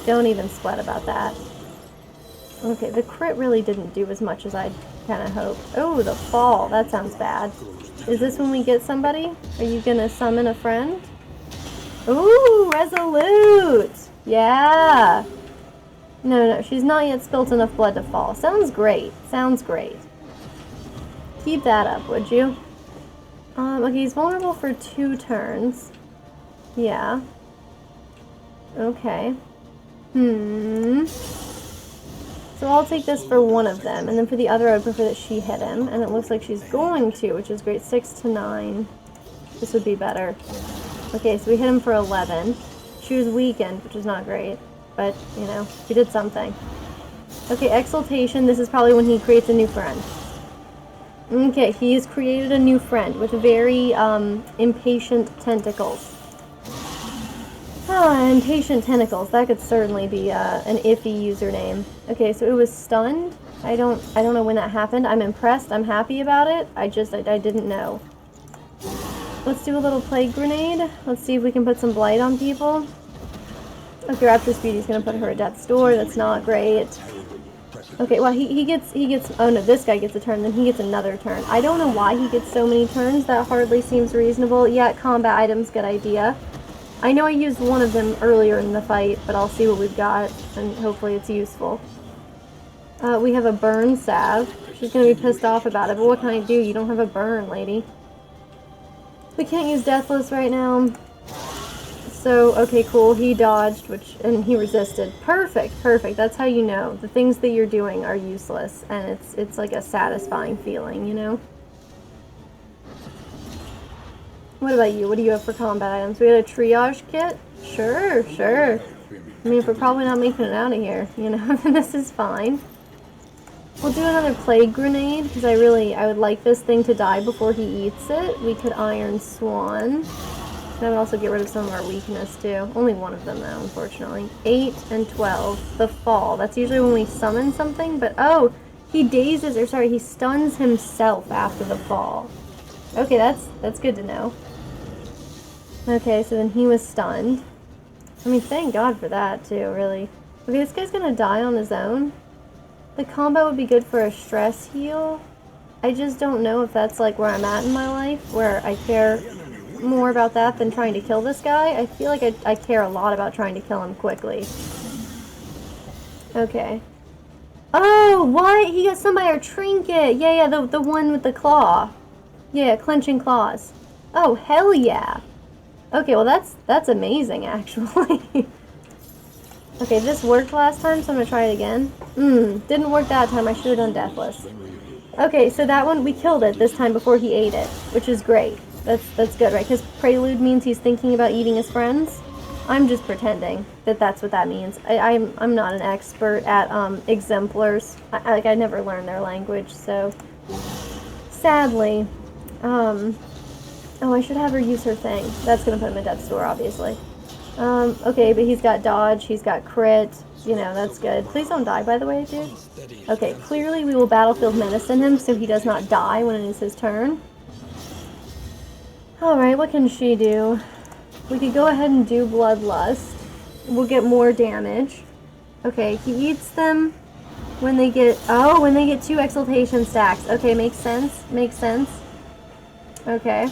Don't even sweat about that. Okay, the crit really didn't do as much as I'd kind of hoped. Oh, the fall. That sounds bad. Is this when we get somebody? Are you going to summon a friend? Ooh, resolute! Yeah! No, she's not yet spilt enough blood to fall. Sounds great. Sounds great. Keep that up, would you? Okay, he's vulnerable for 2 turns. Yeah. Okay. So I'll take this for one of them, and then for the other I would prefer that she hit him, and it looks like she's going to, which is great. 6 to 9. This would be better. Okay, so we hit him for 11. She was weakened, which is not great, but, you know, she did something. Okay, exaltation. This is probably when he creates a new friend. Okay, he has created a new friend with very, impatient tentacles. Oh, impatient tentacles. That could certainly be, an iffy username. Okay, so it was stunned. I don't know when that happened. I'm impressed. I'm happy about it. I didn't know. Let's do a little plague grenade. Let's see if we can put some blight on people. Okay, Rapturous Beauty's gonna put her at death's door. That's not great. Okay, well, he gets, oh no, this guy gets a turn, then he gets another turn. I don't know why he gets so many turns. That hardly seems reasonable. Yeah, combat items, good idea. I know I used one of them earlier in the fight, but I'll see what we've got, and hopefully it's useful. We have a burn salve. She's gonna be pissed off about it, but what can I do? You don't have a burn, lady. We can't use Deathless right now. So, okay, cool. He dodged, and he resisted. Perfect, perfect. That's how you know. The things that you're doing are useless, and it's like a satisfying feeling, you know? What about you? What do you have for combat items? We had a triage kit? Sure, sure. I mean, if we're probably not making it out of here, you know, then this is fine. We'll do another plague grenade, because I would like this thing to die before he eats it. We could Iron Swan. That would also get rid of some of our weakness, too. Only one of them, though, unfortunately. 8 and 12. The fall. That's usually when we summon something, but oh, he he stuns himself after the fall. Okay, that's good to know. Okay, so then he was stunned. I mean, thank God for that, too, really. Okay, this guy's gonna die on his own. The combo would be good for a stress heal. I just don't know if that's, like, where I'm at in my life, where I care more about that than trying to kill this guy. I feel like I care a lot about trying to kill him quickly. Okay. Oh, what? He got some by our trinket. Yeah, the one with the claw. Yeah, clenching claws. Oh, hell yeah. Okay, well that's amazing, actually. Okay, this worked last time, so I'm gonna try it again. Didn't work that time. I should have done Deathless. Okay, so that one, we killed it this time before he ate it, which is great. That's good, right? Because Prelude means he's thinking about eating his friends. I'm just pretending that that's what that means. I'm not an expert at exemplars. I never learned their language, so sadly. Oh, I should have her use her thing. That's gonna put him in death's door, obviously. Okay, but he's got dodge, he's got crit. You know, that's good. Please don't die, by the way, dude. Okay, clearly we will battlefield medicine him so he does not die when it is his turn. Alright, what can she do? We could go ahead and do Bloodlust. We'll get more damage. Okay, he eats them when they get... Oh, when they get 2 exaltation stacks. Okay, makes sense. Makes sense. Okay.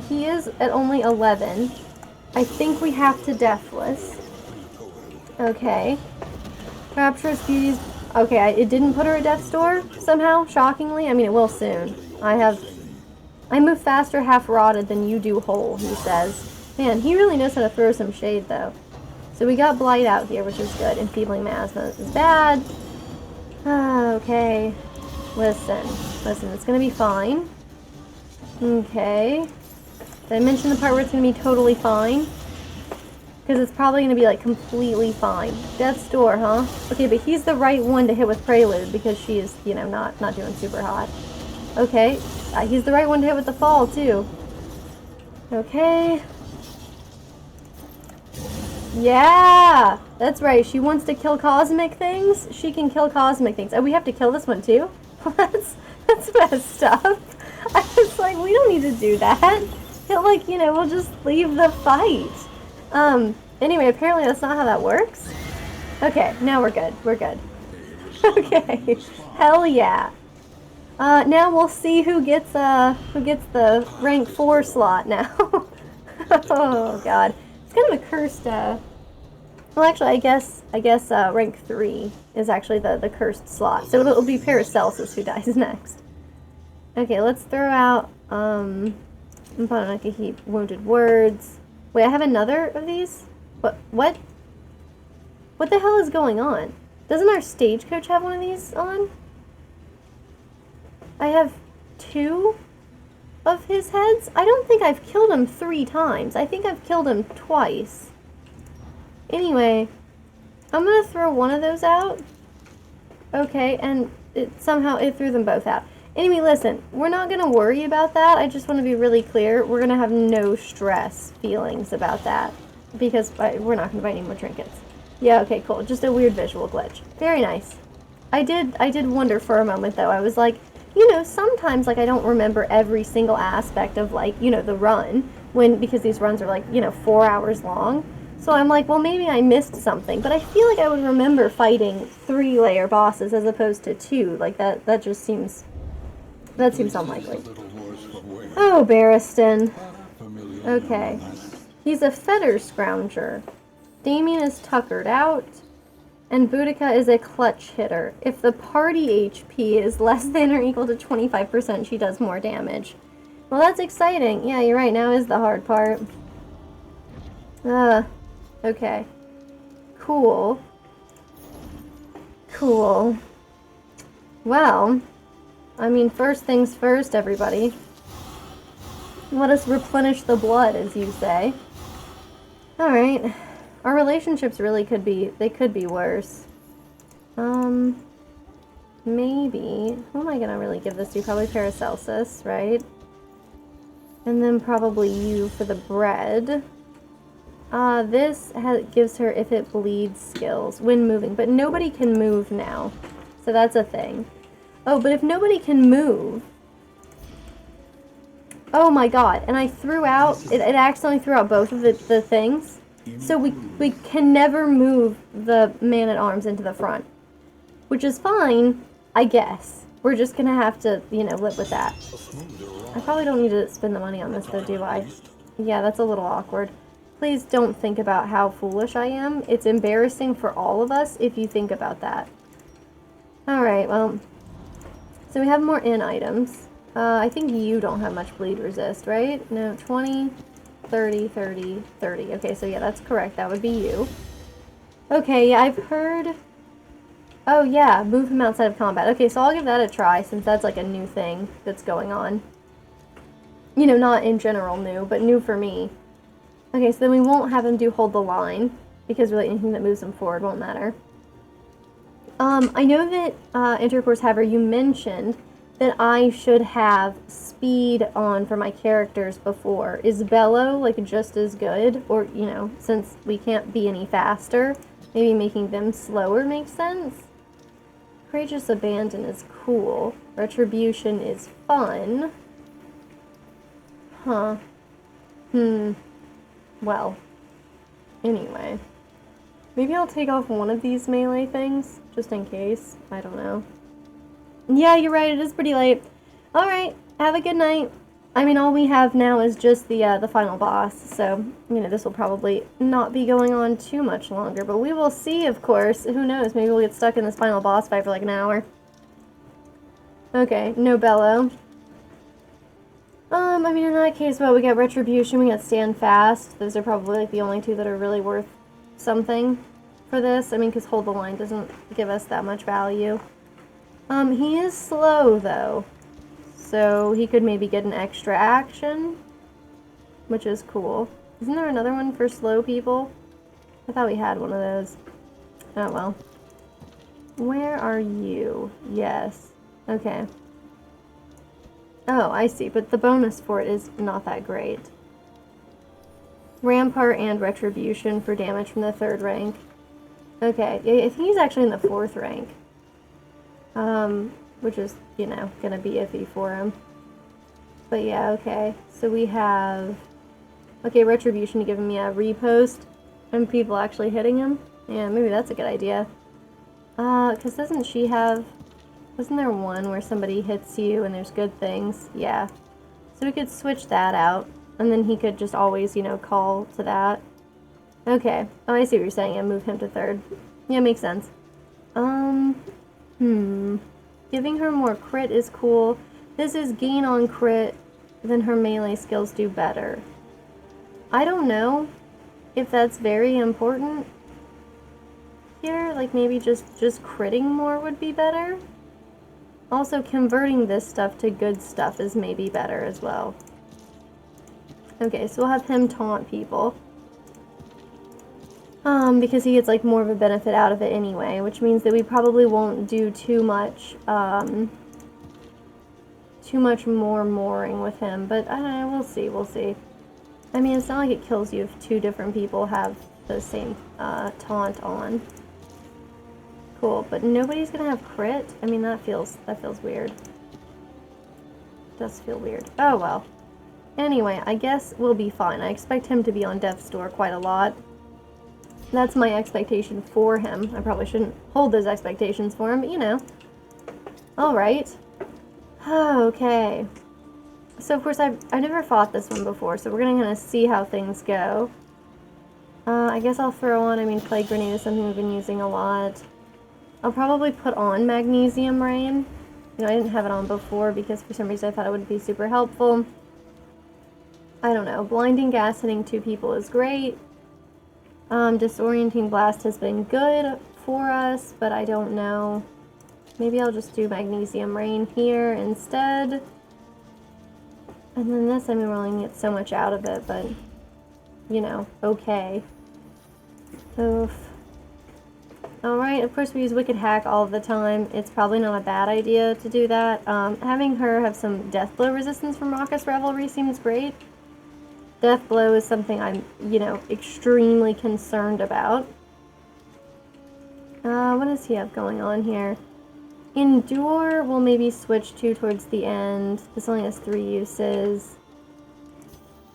He is at only 11. I think we have to Deathless. Okay. Rapturous Beauty's... Okay, it didn't put her at death's door, somehow, shockingly. I mean, it will soon. I move faster half-rotted than you do whole, he says. Man, he really knows how to throw some shade, though. So we got Blight out here, which is good. Enfeebling Miasma is bad. Okay. Listen, it's gonna be fine. Okay. Did I mention the part where it's gonna be totally fine? Because it's probably gonna be, like, completely fine. Death's door, huh? Okay, but he's the right one to hit with Prelude, because she is, you know, not doing super hot. Okay. He's the right one to hit with the fall, too. Okay. Yeah! That's right. She wants to kill cosmic things. She can kill cosmic things. Oh, we have to kill this one, too? that's messed up. I was like, we don't need to do that. Like, you know, we'll just leave the fight. Anyway, apparently that's not how that works. Okay, now we're good. We're good. Okay. Hell yeah. Now we'll see who gets the rank 4 slot now. Oh god. It's kind of a cursed, well actually I guess rank 3 is actually the cursed slot. So it'll be Paracelsus who dies next. Okay, let's throw out, Mpononaka Heap, Wounded Words. Wait, I have another of these? What? What the hell is going on? Doesn't our stagecoach have one of these on? I have 2 of his heads? I don't think I've killed him 3 times. I think I've killed him twice. Anyway, I'm gonna throw one of those out. Okay, and somehow it threw them both out. Anyway, listen, we're not gonna worry about that. I just want to be really clear. We're gonna have no stress feelings about that because we're not gonna buy any more trinkets. Yeah, okay, cool. Just a weird visual glitch. Very nice. I did wonder for a moment though. I was like, you know, sometimes like I don't remember every single aspect of like, you know, the run because these runs are like, you know, 4 hours long. So I'm like, well, maybe I missed something, but I feel like I would remember fighting 3-layer bosses as opposed to 2. Like that just seems unlikely. Oh, Barristan. Okay. He's a feather scrounger. Damien is tuckered out. And Boudica is a clutch hitter. If the party HP is less than or equal to 25%, she does more damage. Well, that's exciting. Yeah, you're right. Now is the hard part. Okay. Cool. Cool. Well, I mean, first things first, everybody. Let us replenish the blood, as you say. Alright. Our relationships really could be worse. Maybe. Who am I gonna really give this to? Probably Paracelsus, right? And then probably you for the bread. This gives her if it bleeds skills when moving, but nobody can move now. So that's a thing. Oh, but if nobody can move... Oh my god, and I threw out... It accidentally threw out both of the things. So we can never move the man-at-arms into the front. Which is fine, I guess. We're just gonna have to, you know, live with that. I probably don't need to spend the money on this though, do I? Yeah, that's a little awkward. Please don't think about how foolish I am. It's embarrassing for all of us if you think about that. Alright, well... So we have more in items. I think you don't have much bleed resist, right? No, 20, 30, 30, 30. Okay, so yeah, that's correct. That would be you. Okay, yeah, I've heard... Oh yeah, move him outside of combat. Okay, so I'll give that a try since that's like a new thing that's going on. You know, not in general new, but new for me. Okay, so then we won't have him do hold the line because really anything that moves him forward won't matter. I know that, Intercourse Haver, you mentioned that I should have speed on for my characters before. Is Bello, like, just as good? Or, you know, since we can't be any faster, maybe making them slower makes sense? Courageous Abandon is cool. Retribution is fun. Huh. Well. Anyway. Maybe I'll take off one of these melee things, just in case. I don't know. Yeah, you're right, it is pretty late. Alright, have a good night. I mean, all we have now is just the final boss, so, you know, this will probably not be going on too much longer, but we will see, of course. Who knows, maybe we'll get stuck in this final boss fight for like an hour. Okay, no Bello. I mean, in that case, well, we got Retribution, we got Stand Fast. Those are probably like the only two that are really worth something for this. I mean, because Hold the Line doesn't give us that much value. He is slow, though. So he could maybe get an extra action, which is cool. Isn't there another one for slow people? I thought we had one of those. Oh, well. Where are you? Yes. Okay. Oh, I see, but the bonus for it is not that great. Rampart and Retribution for damage from the 3rd rank. Okay, I think he's actually in the 4th rank. Which is, you know, gonna be iffy for him. But yeah, okay. So we have... Okay, Retribution giving me a repost. And people actually hitting him. Yeah, maybe that's a good idea. Because doesn't she have... Wasn't there one where somebody hits you and there's good things? Yeah. So we could switch that out. And then he could just always, you know, call to that. Okay. Oh, I see what you're saying. Yeah, move him to 3rd. Yeah, makes sense. Giving her more crit is cool. This is gain on crit, then her melee skills do better. I don't know if that's very important here. Like, maybe just critting more would be better. Also, converting this stuff to good stuff is maybe better as well. Okay, so we'll have him taunt people. Because he gets, like, more of a benefit out of it anyway, which means that we probably won't do too much more mooring with him, but we'll see, we'll see. I mean, it's not like it kills you if 2 different people have the same taunt on. Cool, but nobody's gonna have crit? I mean, that feels weird. Does feel weird. Oh well. Anyway, I guess we'll be fine. I expect him to be on death's door quite a lot. That's my expectation for him. I probably shouldn't hold those expectations for him, but you know. Alright. Okay. So of course I've never fought this one before, so we're gonna kind of see how things go. I guess I'll throw on, I mean, Plague Grenade is something we've been using a lot. I'll probably put on Magnesium Rain. You know, I didn't have it on before because for some reason I thought it would be super helpful. I don't know. Blinding Gas hitting 2 people is great. Disorienting Blast has been good for us, but I don't know. Maybe I'll just do Magnesium Rain here instead. And then this, I mean, we're only gonna get so much out of it, but, you know, okay. Oof. Alright, of course we use Wicked Hack all the time. It's probably not a bad idea to do that. Having her have some Death Blow resistance from Raucous Revelry seems great. Death Blow is something I'm, you know, extremely concerned about. What does he have going on here? Endure we'll maybe switch to towards the end. This only has 3 uses.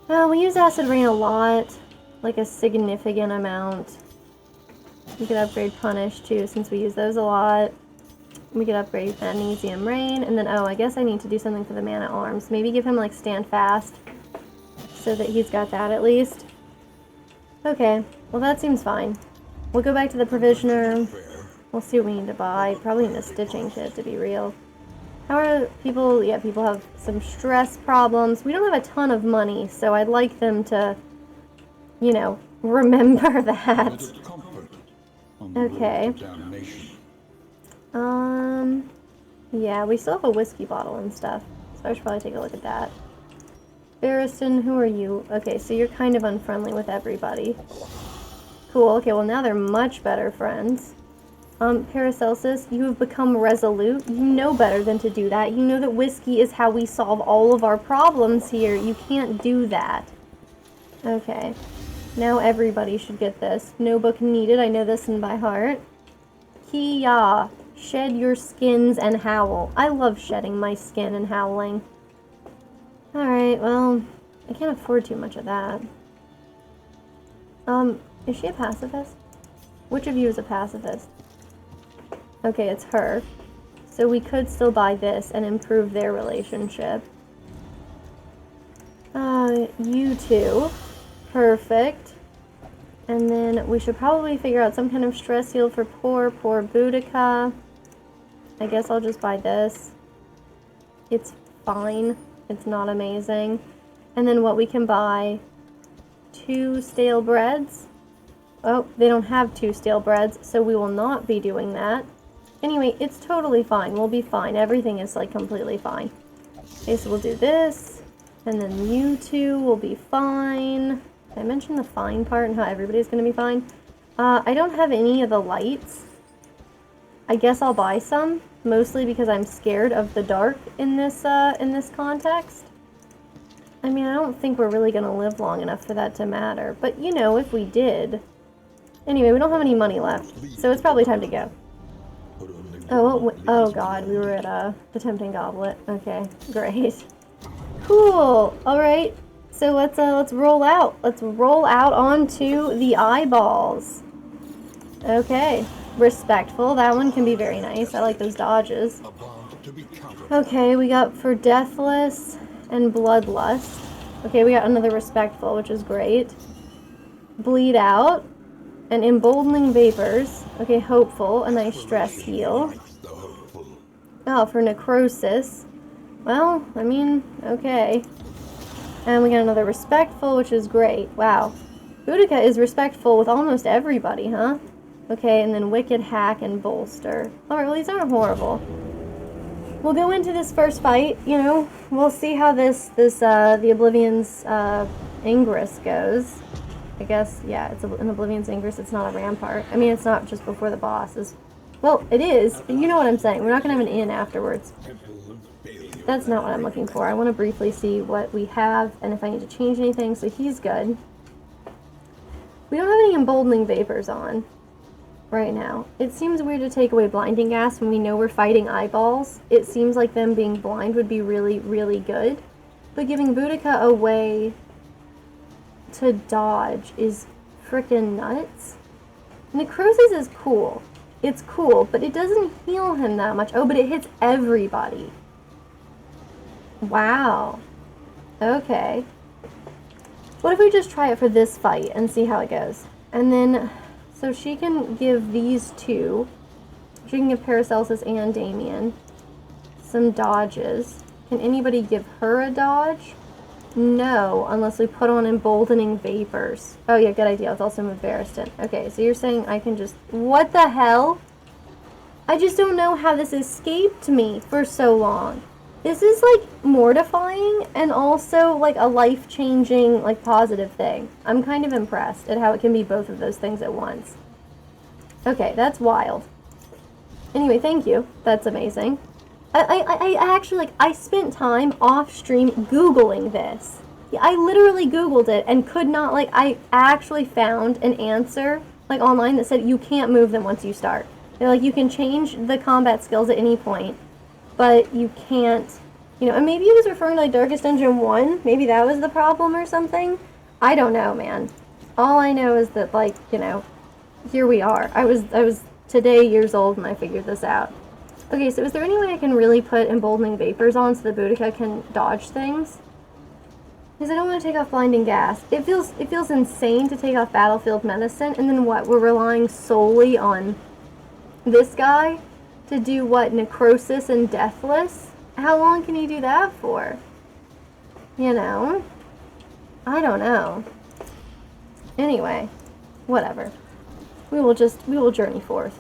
We use Acid Rain a lot, like a significant amount. We could upgrade Punish too, since we use those a lot. We could upgrade Magnesium Rain, and then, oh, I guess I need to do something for the Man-at-Arms. Maybe give him, like, Stand Fast, so that he's got that at least. Okay, well that seems fine. We'll go back to the Provisioner. We'll see what we need to buy. Probably need a stitching kit, to be real. How are people? Yeah, people have some stress problems. We don't have a ton of money, so I'd like them to, you know, remember that. Okay. Yeah, we still have a whiskey bottle and stuff, so I should probably take a look at that. Barristan, who are you? Okay, so you're kind of unfriendly with everybody. Cool, okay, well now they're much better friends. Paracelsus, you have become resolute. You know better than to do that. You know that whiskey is how we solve all of our problems here. You can't do that. Okay. Now everybody should get this. No book needed. I know this one by heart. Kia. Shed your skins and howl. I love shedding my skin and howling. Alright, well, I can't afford too much of that. Is she a pacifist? Which of you is a pacifist? Okay, it's her. So we could still buy this and improve their relationship. You two. Perfect. And then we should probably figure out some kind of stress heal for poor Boudica. I guess I'll just buy this. It's fine. It's not amazing. And then what we can buy, 2 stale breads. Oh, they don't have 2 stale breads, so we will not be doing that. Anyway, it's totally fine. We'll be fine. Everything is, like, completely fine. Okay, so we'll do this. And then you two will be fine. Did I mention the fine part and how everybody's going to be fine? I don't have any of the lights. I guess I'll buy some. Mostly because I'm scared of the dark in this context. I mean, I don't think we're really going to live long enough for that to matter. But, you know, if we did. Anyway, we don't have any money left. So it's probably time to go. Oh god, we were at the Tempting Goblet. Okay, great. Cool. Alright. So let's roll out. Let's roll out onto the eyeballs. Okay. Respectful. That one can be very nice. I like those dodges. Okay, we got for Deathless and Bloodlust. Okay, we got another respectful, which is great. Bleed out. And emboldening vapors. Okay, hopeful. A nice stress heal. The hopeful. Oh, for necrosis. Well, I mean, okay. And we got another respectful, which is great. Wow. Boudica is respectful with almost everybody, huh? Okay, and then wicked, hack, and bolster. Alright, well, these aren't horrible. We'll go into this first fight, you know. We'll see how the Oblivion's Ingress goes. I guess, yeah, it's an Oblivion's Ingress. It's not a rampart. I mean, it's not just before the boss. Well, it is, but you know what I'm saying. We're not going to have an inn afterwards. That's not what I'm looking for. I want to briefly see what we have and if I need to change anything, so he's good. We don't have any emboldening vapors on right now. It seems weird to take away blinding gas when we know we're fighting eyeballs. It seems like them being blind would be really, really good. But giving Boudica a way to dodge is frickin' nuts. Necrosis is cool. It's cool, but it doesn't heal him that much. Oh, but it hits everybody. Wow. Okay. What if we just try it for this fight and see how it goes? And then, so she can give these two. She can give Paracelsus and Damien some dodges. Can anybody give her a dodge? No, unless we put on emboldening vapors. Oh yeah, good idea. Let's also move Barristan. Okay, so you're saying I can just... What the hell? I just don't know how this escaped me for so long. This is, like, mortifying and also, like, a life-changing, like, positive thing. I'm kind of impressed at how it can be both of those things at once. Okay, that's wild. Anyway, thank you. That's amazing. I actually, like, I spent time off-stream Googling this. I literally Googled it and could not, like, I actually found an answer, like, online that said you can't move them once you start. They're like, you can change the combat skills at any point, but you can't, you know, and maybe it was referring to, like, Darkest Dungeon 1. Maybe that was the problem or something. I don't know, man. All I know is that, like, you know, here we are. I was today years old when I figured this out. Okay, so is there any way I can really put emboldening vapors on so the Boudica can dodge things? Because I don't want to take off blinding gas. It feels insane to take off battlefield medicine, and then what? We're relying solely on this guy to do what? Necrosis and deathless? How long can he do that for? You know? I don't know. Anyway, whatever. We will journey forth.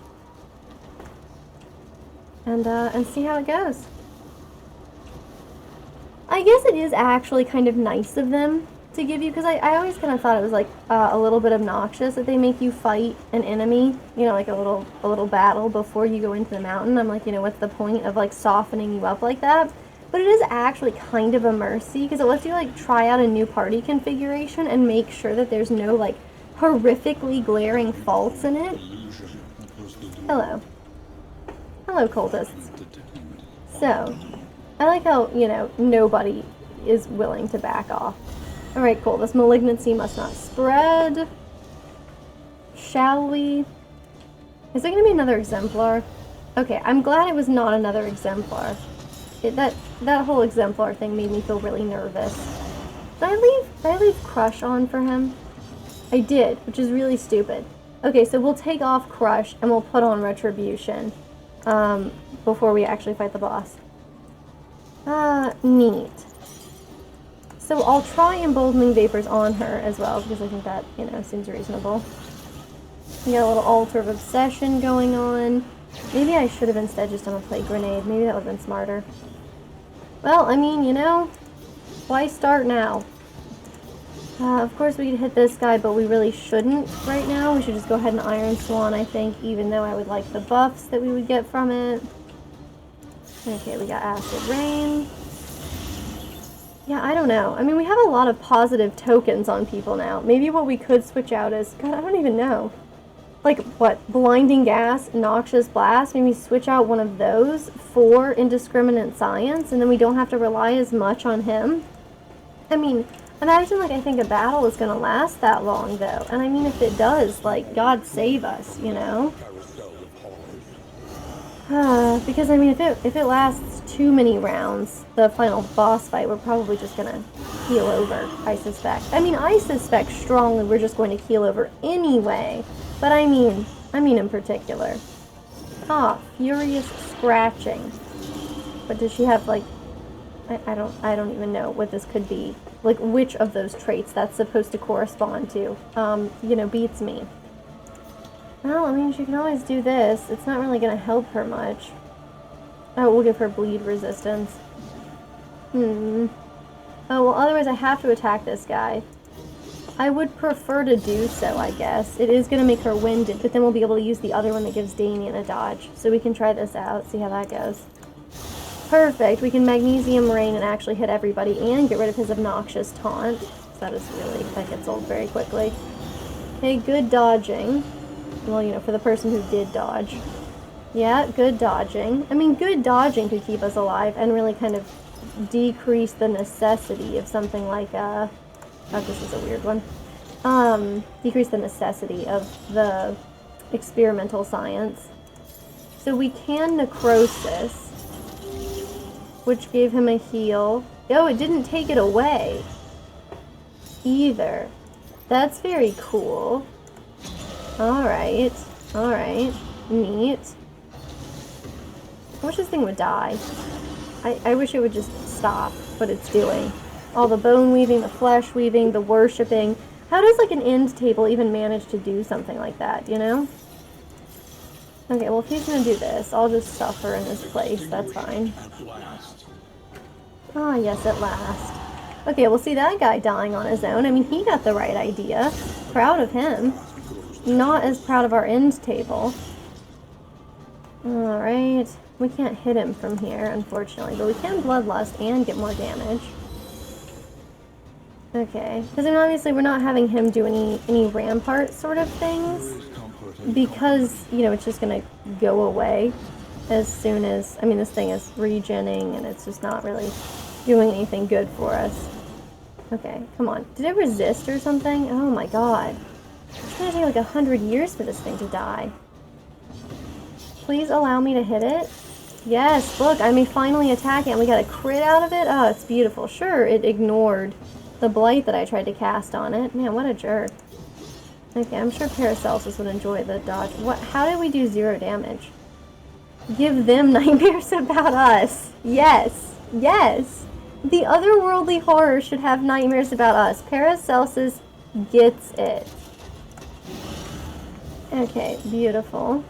And see how it goes. I guess it is actually kind of nice of them to give you, because I always kind of thought it was like a little bit obnoxious that they make you fight an enemy, you know, like a little battle before you go into the mountain. I'm like, you know, what's the point of like softening you up like that? But it is actually kind of a mercy, because it lets you like try out a new party configuration and make sure that there's no like horrifically glaring faults in it. Hello. Hello, cultists. So, I like how, you know, nobody is willing to back off. Alright, cool. This malignancy must not spread. Shall we? Is there going to be another exemplar? Okay, I'm glad it was not another exemplar. That whole exemplar thing made me feel really nervous. Did I leave Crush on for him? I did, which is really stupid. Okay, so we'll take off Crush and we'll put on Retribution. Before we actually fight the boss. Neat. So I'll try emboldening vapors on her as well, because I think that, you know, seems reasonable. We got a little altar of obsession going on. Maybe I should have instead just done a plague grenade. Maybe that would have been smarter. Well, I mean, you know, why start now? Of course we could hit this guy, but we really shouldn't right now. We should just go ahead and Iron Swan, I think, even though I would like the buffs that we would get from it. Okay, we got Acid Rain. Yeah, I don't know. I mean, we have a lot of positive tokens on people now. Maybe what we could switch out is... God, I don't even know. Like, what? Blinding Gas, Noxious Blast? Maybe switch out one of those for Indiscriminate Science, and then we don't have to rely as much on him. I mean... Imagine, like, I think a battle is going to last that long, though. And I mean, if it does, like, God save us, you know? Because, I mean, if it lasts too many rounds, the final boss fight, we're probably just going to keel over, I suspect. I mean, I suspect strongly we're just going to keel over anyway. But I mean in particular. Ah, furious scratching. But does she have, like, I don't even know what this could be. Like, which of those traits that's supposed to correspond to. You know, beats me. Well, I mean, she can always do this. It's not really going to help her much. Oh, we'll give her bleed resistance. Oh, well, otherwise I have to attack this guy. I would prefer to do so, I guess. It is going to make her winded, but then we'll be able to use the other one that gives Damien a dodge. So we can try this out, see how that goes. Perfect. We can Magnesium Rain and actually hit everybody and get rid of his obnoxious taunt. So that gets old very quickly. Okay, good dodging. Well, you know, for the person who did dodge. Yeah, good dodging. I mean, good dodging could keep us alive and really kind of decrease the necessity of something like, oh, this is a weird one. Decrease the necessity of the experimental science. So we can Necrosis, which gave him a heal. Oh, it didn't take it away either. That's very cool. Alright, neat. I wish this thing would die. I wish it would just stop what it's doing. All the bone weaving, the flesh weaving, the worshipping. How does, like, an end table even manage to do something like that, you know? Okay, well, if he's gonna do this, I'll just suffer in his place. That's fine. Ah, yes, at last. Okay, we'll see that guy dying on his own. I mean, he got the right idea. Proud of him. Not as proud of our end table. Alright. We can't hit him from here, unfortunately, but we can Bloodlust and get more damage. Okay. Because, I mean, obviously we're not having him do any rampart sort of things. Because, you know, it's just going to go away as soon as... I mean, this thing is regenning, and it's just not really doing anything good for us. Okay, come on. Did it resist or something? Oh my god. It's going to take like 100 years for this thing to die. Please allow me to hit it. Yes, look, I may finally attack it, and we got a crit out of it. Oh, it's beautiful. Sure, it ignored the blight that I tried to cast on it. Man, what a jerk. Okay, I'm sure Paracelsus would enjoy the dodge. What? How did we do 0 damage? Give them nightmares about us. Yes, yes. The otherworldly horror should have nightmares about us. Paracelsus gets it. Okay, beautiful.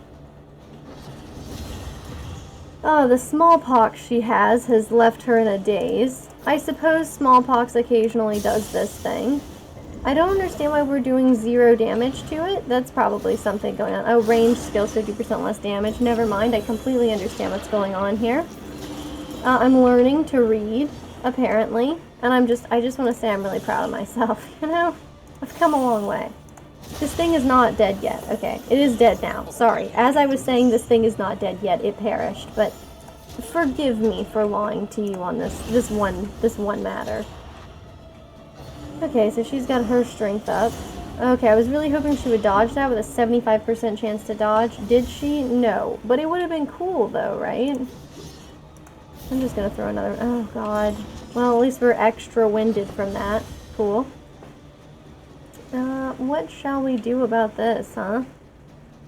Oh, the smallpox she has left her in a daze. I suppose smallpox occasionally does this thing. I don't understand why we're doing 0 damage to it. That's probably something going on. Oh, range skills 50% less damage. Never mind, I completely understand what's going on here. I'm learning to read, apparently. And I just want to say I'm really proud of myself, you know? I've come a long way. This thing is not dead yet. Okay, it is dead now. Sorry. As I was saying, this thing is not dead yet. It perished. But forgive me for lying to you on this one matter. Okay, so she's got her strength up. Okay, I was really hoping she would dodge that with a 75% chance to dodge. Did she? No. But it would have been cool, though, right? I'm just gonna throw another... Oh, God. Well, at least we're extra winded from that. Cool. What shall we do about this, huh?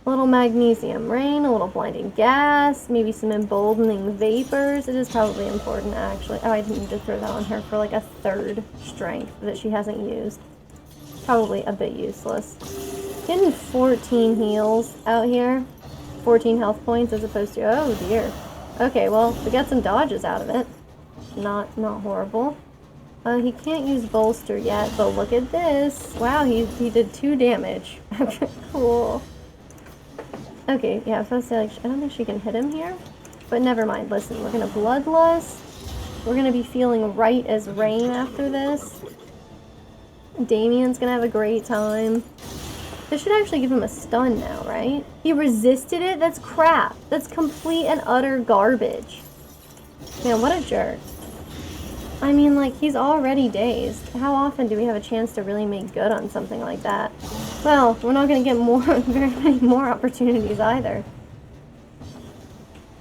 A little magnesium rain, a little blinding gas, maybe some emboldening vapors. It is probably important, actually. Oh, I didn't need to throw that on her for like a 3rd strength that she hasn't used. Probably a bit useless. Getting 14 heals out here. 14 health points as opposed to... Oh, dear. Okay, well, we got some dodges out of it. Not horrible. He can't use bolster yet, but look at this. Wow, he did 2 damage. Cool. Okay, yeah, I was supposed to say, like, I don't think she can hit him here. But never mind. Listen, we're gonna Bloodlust. We're gonna be feeling right as rain after this. Damien's gonna have a great time. This should actually give him a stun now, right? He resisted it? That's crap. That's complete and utter garbage. Man, what a jerk. I mean, like, he's already dazed. How often do we have a chance to really make good on something like that? Well, we're not going to get very many more opportunities either.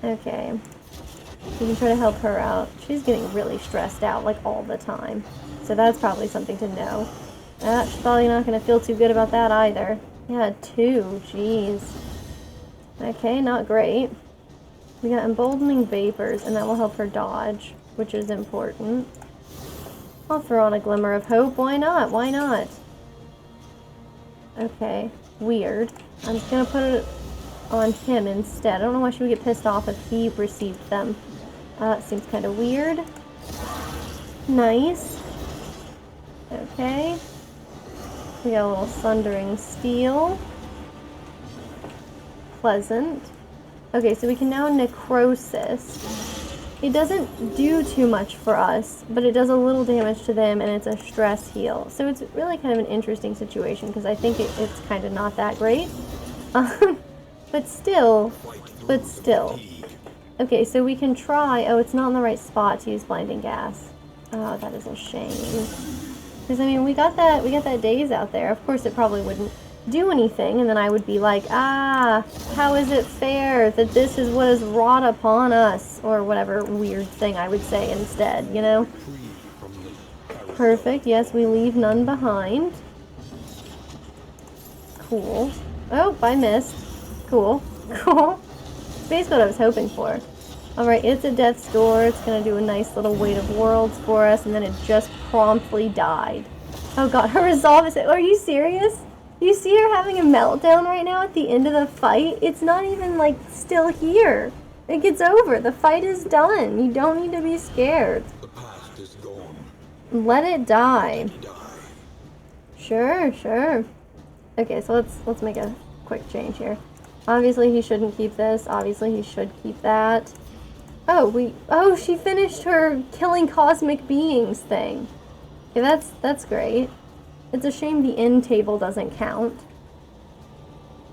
Okay. We can try to help her out. She's getting really stressed out, like, all the time. So that's probably something to know. She's probably not going to feel too good about that either. Yeah, 2. Jeez. Okay, not great. We got emboldening vapors, and that will help her dodge, which is important. I'll throw on a glimmer of hope. Why not? Why not? Okay, weird. I'm just gonna put it on him instead. I don't know why she would get pissed off if he received them. Seems kind of weird. Nice. Okay. We got a little sundering steel. Pleasant. Okay, so we can now necrosis. It doesn't do too much for us, but it does a little damage to them, and it's a stress heal. So it's really kind of an interesting situation, because I think it's kind of not that great. But still. Okay, so we can try... Oh, it's not in the right spot to use blinding gas. Oh, that is a shame. Because, I mean, we got that daze out there. Of course, it probably wouldn't do anything, and then I would be like, how is it fair that this is what is wrought upon us, or whatever weird thing I would say instead, you know? Perfect. Yes, we leave none behind. Cool. Oh, I missed. Cool. Cool. Basically what I was hoping for. Alright, it's a death's door. It's gonna do a nice little weight of worlds for us, and then it just promptly died. Oh god, her resolve is... Are you serious? You see her having a meltdown right now at the end of the fight? It's not even, like, still here. It gets over. The fight is done. You don't need to be scared. The past is gone. Let it die. Die. Sure, sure. Okay, so let's make a quick change here. Obviously, he shouldn't keep this. Obviously, he should keep that. Oh, she finished her killing cosmic beings thing. Okay, that's great. It's a shame the end table doesn't count.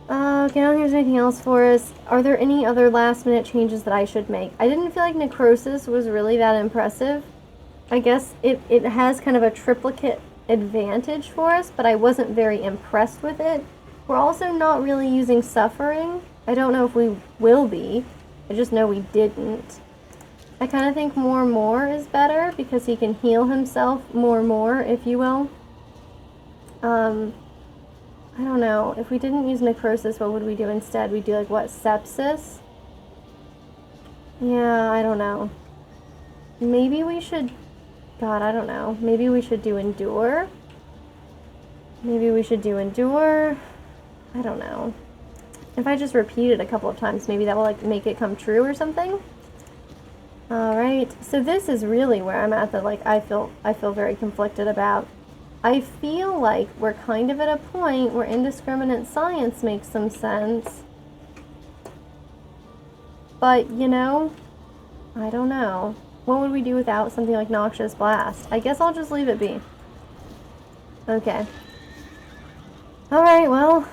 Okay, I don't think there's anything else for us. Are there any other last minute changes that I should make? I didn't feel like necrosis was really that impressive. I guess it has kind of a triplicate advantage for us, but I wasn't very impressed with it. We're also not really using suffering. I don't know if we will be. I just know we didn't. I kind of think more is better because he can heal himself more, if you will. I don't know. If we didn't use necrosis, what would we do instead? We'd do, like, what, sepsis? Yeah, I don't know. Maybe we should... God, I don't know. Maybe we should do endure? Maybe we should do endure? I don't know. If I just repeat it a couple of times, maybe that will, like, make it come true or something? Alright, so this is really where I'm at that, like, I feel very conflicted about. I feel like we're kind of at a point where indiscriminate science makes some sense. But, you know, I don't know. What would we do without something like Noxious Blast? I guess I'll just leave it be. Okay. Alright, well,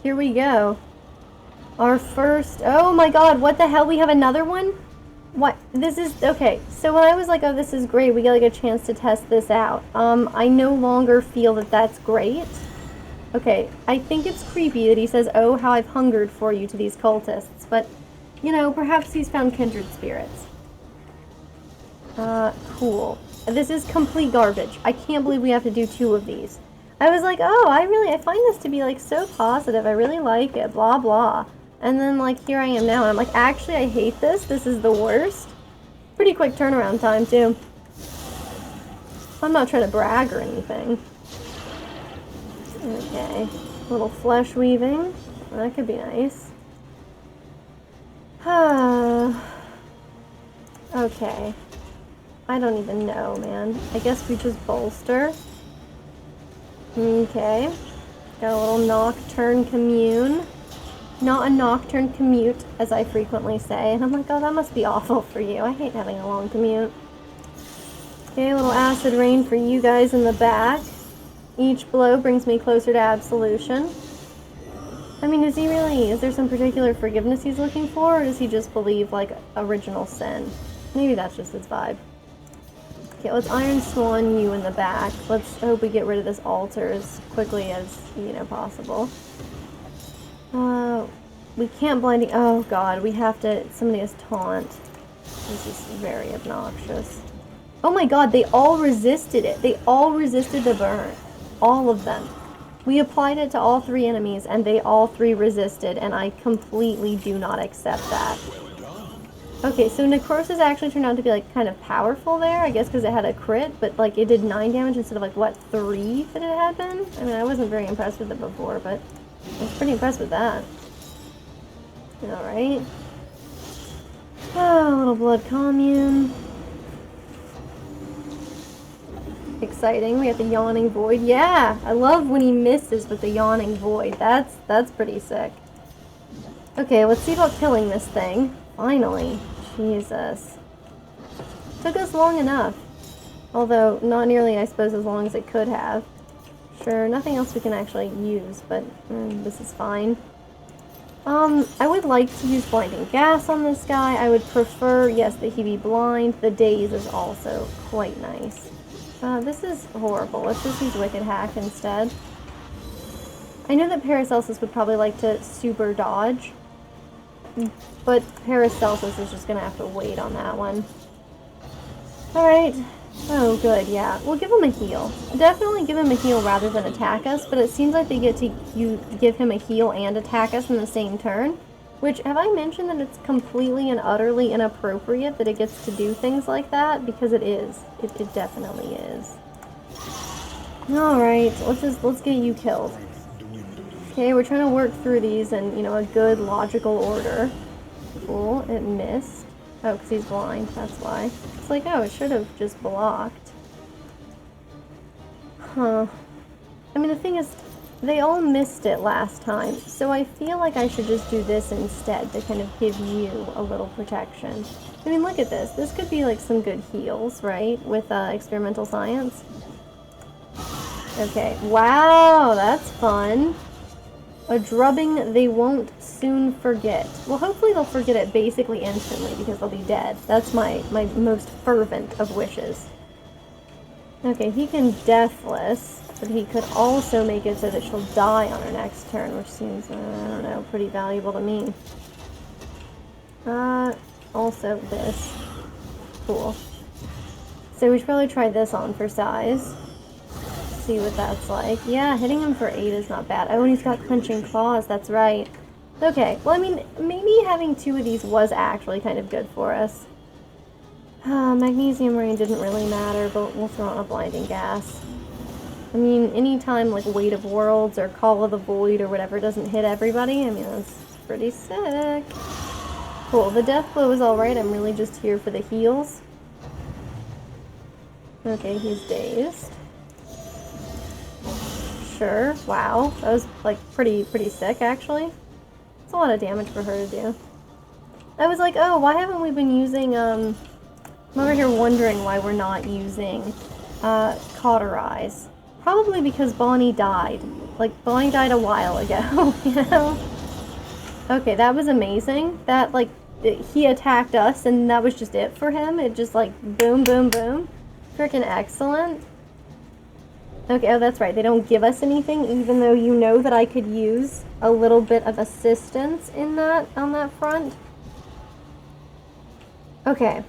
here we go. Our first... Oh my god, what the hell? We have another one? What? This is... Okay, so when I was like, oh, this is great, we get, like, a chance to test this out. I no longer feel that that's great. Okay, I think it's creepy that he says, oh, how I've hungered for you to these cultists. But, you know, perhaps he's found kindred spirits. Cool. This is complete garbage. I can't believe we have to do 2 of these. I was like, oh, I find this to be, like, so positive. I really like it, blah, blah. And then, like, here I am now, and I'm like, actually, I hate this. This is the worst. Pretty quick turnaround time, too. I'm not trying to brag or anything. Okay. A little flesh weaving. That could be nice. Okay. I don't even know, man. I guess we just bolster. Okay. Got a little nocturne commune. Not a nocturne commute, as I frequently say. And I'm like, oh, that must be awful for you. I hate having a long commute. Okay, a little acid rain for you guys in the back. Each blow brings me closer to absolution. I mean, is there some particular forgiveness he's looking for, or does he just believe, like, original sin? Maybe that's just his vibe. Okay, let's Iron Swan you in the back. Let's hope we get rid of this altar as quickly as, you know, possible. We can't blinding... Oh, God, we have to... Somebody has taunt. This is very obnoxious. Oh my god, they all resisted it. They all resisted the burn. All of them. We applied it to all 3 enemies, and they all 3 resisted, and I completely do not accept that. Okay, so Necrosis actually turned out to be, like, kind of powerful there, I guess because it had a crit, but, like, it did 9 damage instead of, like, what, 3 that it had been? I mean, I wasn't very impressed with it before, but I was pretty impressed with that. Alright. Oh, little blood commune. Exciting. We got the yawning void. Yeah, I love when he misses with the yawning void. That's pretty sick. Okay, let's see about killing this thing. Finally. Jesus. Took us long enough. Although, not nearly, I suppose, as long as it could have. Sure, nothing else we can actually use, but this is fine. I would like to use blinding gas on this guy. I would prefer, yes, that he be blind. The daze is also quite nice. This is horrible. Let's just use Wicked Hack instead. I know that Paracelsus would probably like to super dodge, but Paracelsus is just gonna have to wait on that one. Alright. Oh, good, yeah. We'll give him a heal. Definitely give him a heal rather than attack us, but it seems like they get to give him a heal and attack us in the same turn. Which, have I mentioned that it's completely and utterly inappropriate that it gets to do things like that? Because it is. It definitely is. Alright, let's get you killed. Okay, we're trying to work through these in, you know, a good, logical order. Cool, it missed. Oh, because he's blind, that's why. It's like, oh, it should have just blocked. Huh. I mean, the thing is, they all missed it last time, so I feel like I should just do this instead to kind of give you a little protection. I mean, look at this. This could be like some good heals, right? With experimental science. Okay. Wow, that's fun. A drubbing they won't soon forget. Well, hopefully they'll forget it basically instantly because they'll be dead. That's my most fervent of wishes. Okay, he can Deathless. But he could also make it so that she'll die on her next turn, which seems, I don't know, pretty valuable to me. Also this. Cool. So we should probably try this on for size. See what that's like. Yeah, hitting him for 8 is not bad. Oh, and he's got Clenching Claws, that's right. Okay, well, I mean, maybe having 2 of these was actually kind of good for us. Magnesium Rain didn't really matter, but we'll throw on a Blinding Gas. I mean, anytime, like, Weight of Worlds or Call of the Void or whatever doesn't hit everybody, I mean, that's pretty sick. Cool, the Death Blow is alright, I'm really just here for the heals. Okay, he's dazed. Sure, wow, that was, like, pretty sick, actually. It's a lot of damage for her to do. I was like, oh, why haven't we been using, I'm over here wondering why we're not using, Cauterize. Probably because Bonnie died. Like, Bonnie died a while ago, you know? Okay, that was amazing. That, like, he attacked us, and that was just it for him. It just, like, boom, boom, boom. Freaking excellent. Okay, oh, that's right. They don't give us anything, even though you know that I could use a little bit of assistance in that, on that front. Okay.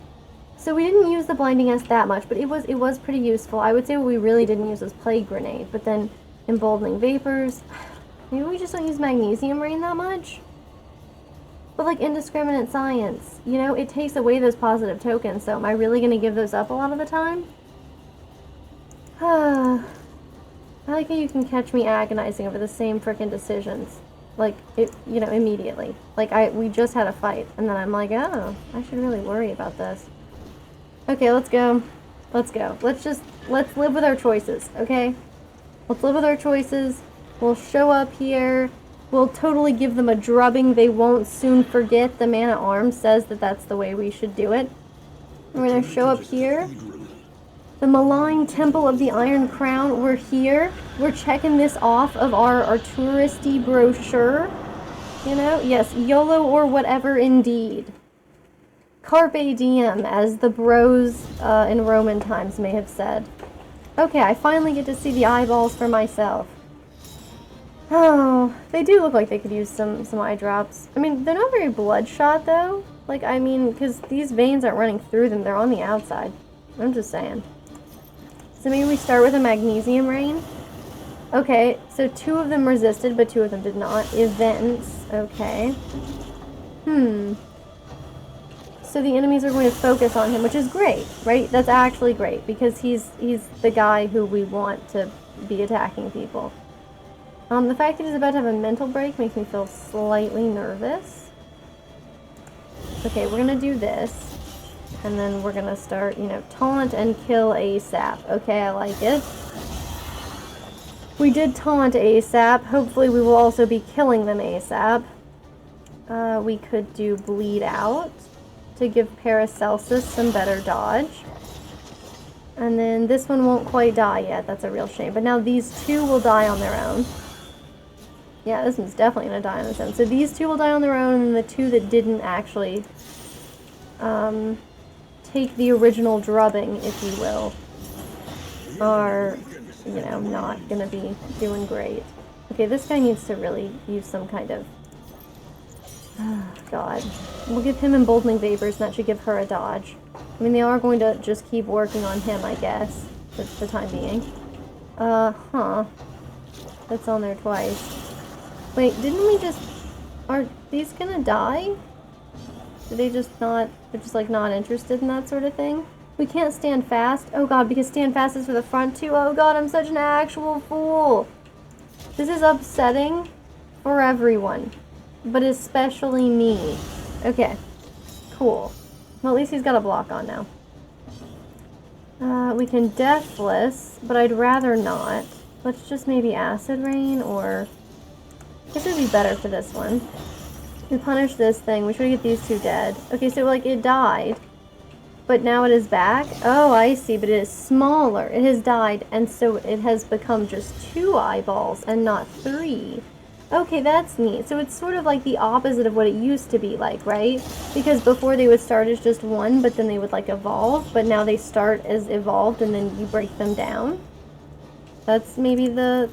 So we didn't use the Blinding S that much, but it was pretty useful. I would say what we really didn't use was Plague Grenade, but then Emboldening Vapors. Maybe we just don't use Magnesium Rain that much? But like Indiscriminate Science, you know, it takes away those positive tokens, so am I really going to give those up a lot of the time? I like how you can catch me agonizing over the same frickin' decisions. Like, it, you know, immediately. Like, we just had a fight, and then I'm like, oh, I should really worry about this. Okay, let's go. Let's go. Let's live with our choices, okay? Let's live with our choices. We'll show up here. We'll totally give them a drubbing they won't soon forget. The Man-at-Arms says that that's the way we should do it. We're gonna show up here. The malign Temple of the Iron Crown. We're here. We're checking this off of our touristy brochure. You know? Yes, YOLO or whatever indeed. Carpe diem, as the bros in Roman times may have said. Okay, I finally get to see the eyeballs for myself. Oh, they do look like they could use some eye drops. I mean, they're not very bloodshot, though. Like, I mean, because these veins aren't running through them. They're on the outside. I'm just saying. So maybe we start with a magnesium rain. Okay, so 2 of them resisted, but 2 of them did not. Events. Okay. So the enemies are going to focus on him, which is great, right? That's actually great, because he's the guy who we want to be attacking people. The fact that he's about to have a mental break makes me feel slightly nervous. Okay, we're gonna do this. And then we're gonna start, you know, taunt and kill ASAP. Okay, I like it. We did taunt ASAP. Hopefully we will also be killing them ASAP. We could do bleed out to give Paracelsus some better dodge. And then this one won't quite die yet. That's a real shame. But now these 2 will die on their own. Yeah, this one's definitely going to die on its own. So these 2 will die on their own, and the 2 that didn't actually take the original drubbing, if you will, are, you know, not going to be doing great. Okay, this guy needs to really use some kind of... Oh, God. We'll give him emboldening vapors, and that should give her a dodge. I mean, they are going to just keep working on him, I guess, for the time being. That's on there twice. Wait, didn't we just... Are these gonna die? Do they just not... They're just, like, not interested in that sort of thing? We can't stand fast. Oh, God, because stand fast is for the front, too. Oh, God, I'm such an actual fool. This is upsetting for everyone. But especially me. Okay. Cool. Well, at least he's got a block on now. We can Deathless, but I'd rather not. Let's just maybe Acid Rain, or... I guess it would be better for this one. We punish this thing. We should get these 2 dead. Okay, so, like, it died. But now it is back? Oh, I see, but it is smaller. It has died, and so it has become just 2 eyeballs, and not 3. Okay, that's neat. So it's sort of like the opposite of what it used to be like, right? Because before they would start as just 1, but then they would, like, evolve. But now they start as evolved, and then you break them down. That's maybe the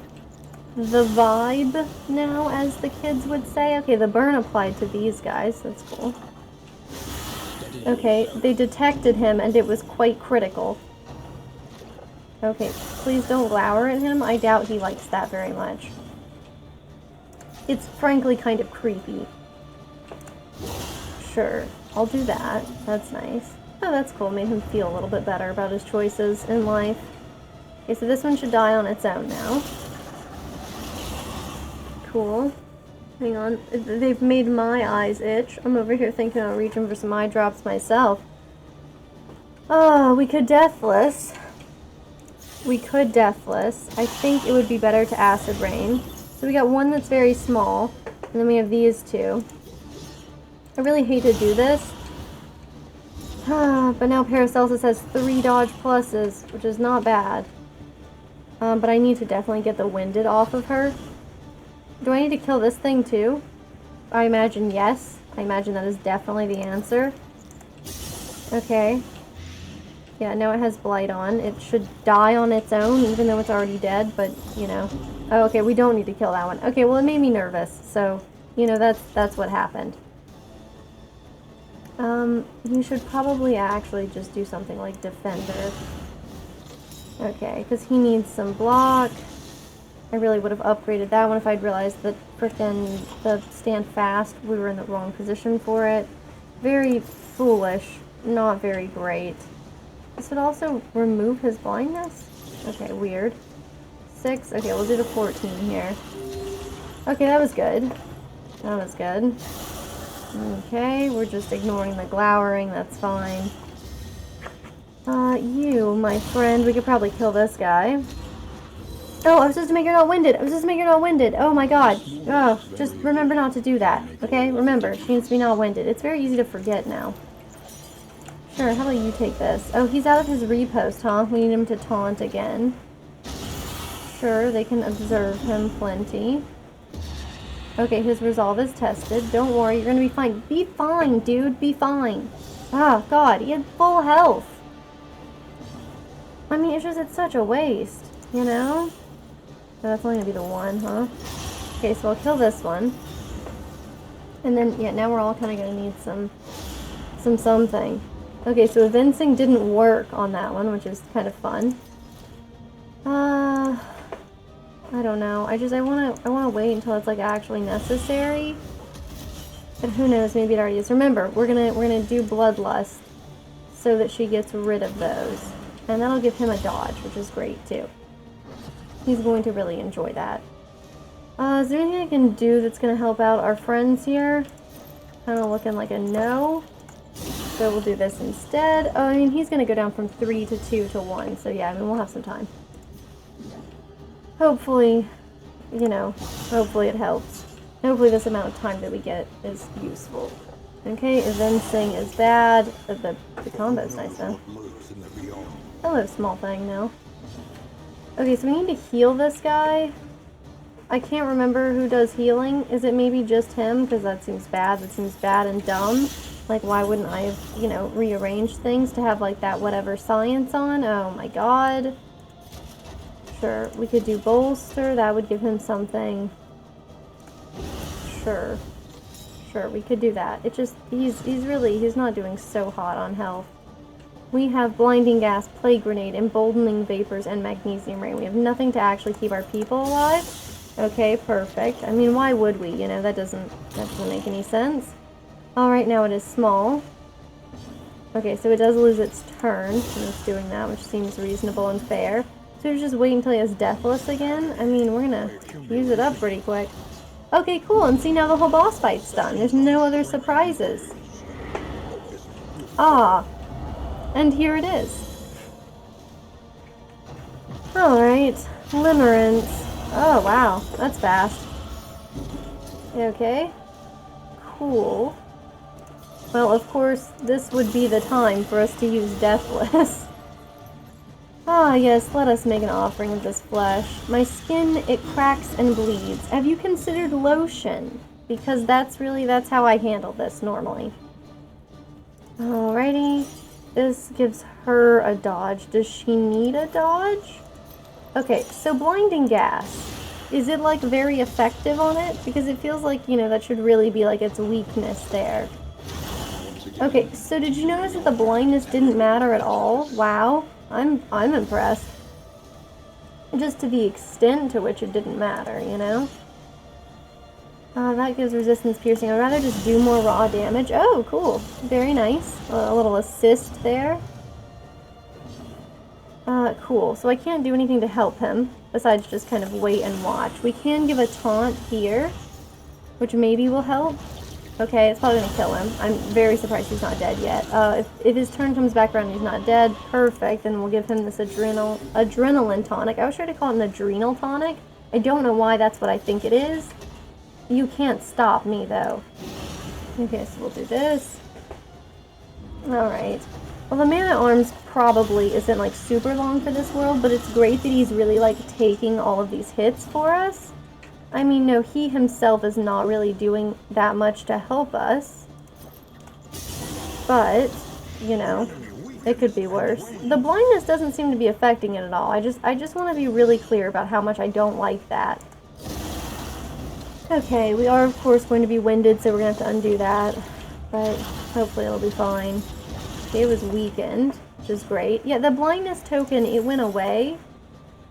vibe now, as the kids would say. Okay, the burn applied to these guys. That's cool. Okay, they detected him, and it was quite critical. Okay, please don't glower at him. I doubt he likes that very much. It's frankly kind of creepy. Sure, I'll do that. That's nice. Oh, that's cool. Made him feel a little bit better about his choices in life. Okay, so this one should die on its own now. Cool. Hang on. They've made my eyes itch. I'm over here thinking I'll reach in for some eye drops myself. Oh, we could Deathless. We could Deathless. I think it would be better to Acid Rain. So we got one that's very small, and then we have these 2. I really hate to do this. But now Paracelsus has 3 dodge pluses, which is not bad. But I need to definitely get the Winded off of her. Do I need to kill this thing too? I imagine yes. I imagine that is definitely the answer. Okay. Yeah, now it has Blight on. It should die on its own, even though it's already dead, but, you know. Oh, okay, we don't need to kill that one. Okay, well, it made me nervous, so, you know, that's what happened. You should probably actually just do something like Defender. Okay, because he needs some block. I really would have upgraded that one if I'd realized that frickin' the stand fast, we were in the wrong position for it. Very foolish, not very great. This would also remove his blindness? Okay, weird. 6, okay, we'll do the 14 here. Okay, that was good. That was good. Okay, we're just ignoring the glowering, that's fine. You, my friend, we could probably kill this guy. Oh, I was supposed to make her not winded. I was supposed to make her not winded. Oh my god. Oh, just remember not to do that. Okay? Remember, she needs to be not winded. It's very easy to forget now. Sure, how about you take this? Oh, he's out of his repost, huh? We need him to taunt again. Sure, they can observe him plenty. Okay, his resolve is tested. Don't worry, you're gonna be fine. Be fine, dude. Be fine. Oh, god, he had full health. I mean, it's such a waste, you know? So that's only gonna be the 1, huh? Okay, so I'll kill this one. And then, yeah, now we're all kind of gonna need some something. Okay, so evincing didn't work on that one, which is kind of fun. I don't know. I wanna wait until it's like actually necessary. But who knows, maybe it already is. Remember, we're gonna do bloodlust so that she gets rid of those. And that'll give him a dodge, which is great too. He's going to really enjoy that. Is there anything I can do that's gonna help out our friends here? Kinda looking like a no. So we'll do this instead. Oh, I mean, he's gonna go down from 3 to 2 to 1. So yeah, I mean, we'll have some time. Hopefully, you know, hopefully it helps. Hopefully this amount of time that we get is useful. Okay, evincing is bad. The combo's nice though. Hello, small thing now. Okay, so we need to heal this guy. I can't remember who does healing. Is it maybe just him? Because that seems bad. That seems bad and dumb. Like, why wouldn't I have, you know, rearranged things to have, like, that whatever science on? Oh my god. Sure, we could do bolster. That would give him something. Sure. Sure, we could do that. It just, he's not doing so hot on health. We have blinding gas, plague grenade, emboldening vapors, and magnesium rain. We have nothing to actually keep our people alive. Okay, perfect. I mean, why would we? You know, that doesn't make any sense. Alright, now it is small. Okay, so it does lose its turn, and it's doing that, which seems reasonable and fair. So we just wait until he has Deathless again? I mean, we're gonna use it up pretty quick. Okay, cool, and see, now the whole boss fight's done. There's no other surprises. Ah, and here it is. Alright, Limerence. Oh, wow, that's fast. Okay, cool. Well, of course, this would be the time for us to use Deathless. Ah, yes, let us make an offering of this flesh. My skin, it cracks and bleeds. Have you considered lotion? Because that's how I handle this normally. Alrighty. This gives her a dodge. Does she need a dodge? Okay, so blinding gas. Is it, like, very effective on it? Because it feels like, you know, that should really be, like, its weakness there. Okay, so did you notice that the blindness didn't matter at all? Wow. I'm impressed. Just to the extent to which it didn't matter, you know? That gives resistance piercing. I'd rather just do more raw damage. Oh, cool. Very nice. A little assist there. Cool. So I can't do anything to help him, besides just kind of wait and watch. We can give a taunt here, which maybe will help. Okay, it's probably gonna kill him. I'm very surprised he's not dead yet. If his turn comes back around and he's not dead, perfect, then we'll give him this adrenaline tonic. I was trying to call it an adrenal tonic. I don't know why that's what I think it is. You can't stop me, though. Okay, so we'll do this. Alright. Well, the man-at-arms probably isn't, like, super long for this world, but it's great that he's really, like, taking all of these hits for us. I mean, no, he himself is not really doing that much to help us. But, you know, it could be worse. The blindness doesn't seem to be affecting it at all. I just want to be really clear about how much I don't like that. Okay, we are, of course, going to be winded, so we're going to have to undo that. But hopefully it'll be fine. Okay, it was weakened, which is great. Yeah, the blindness token, it went away.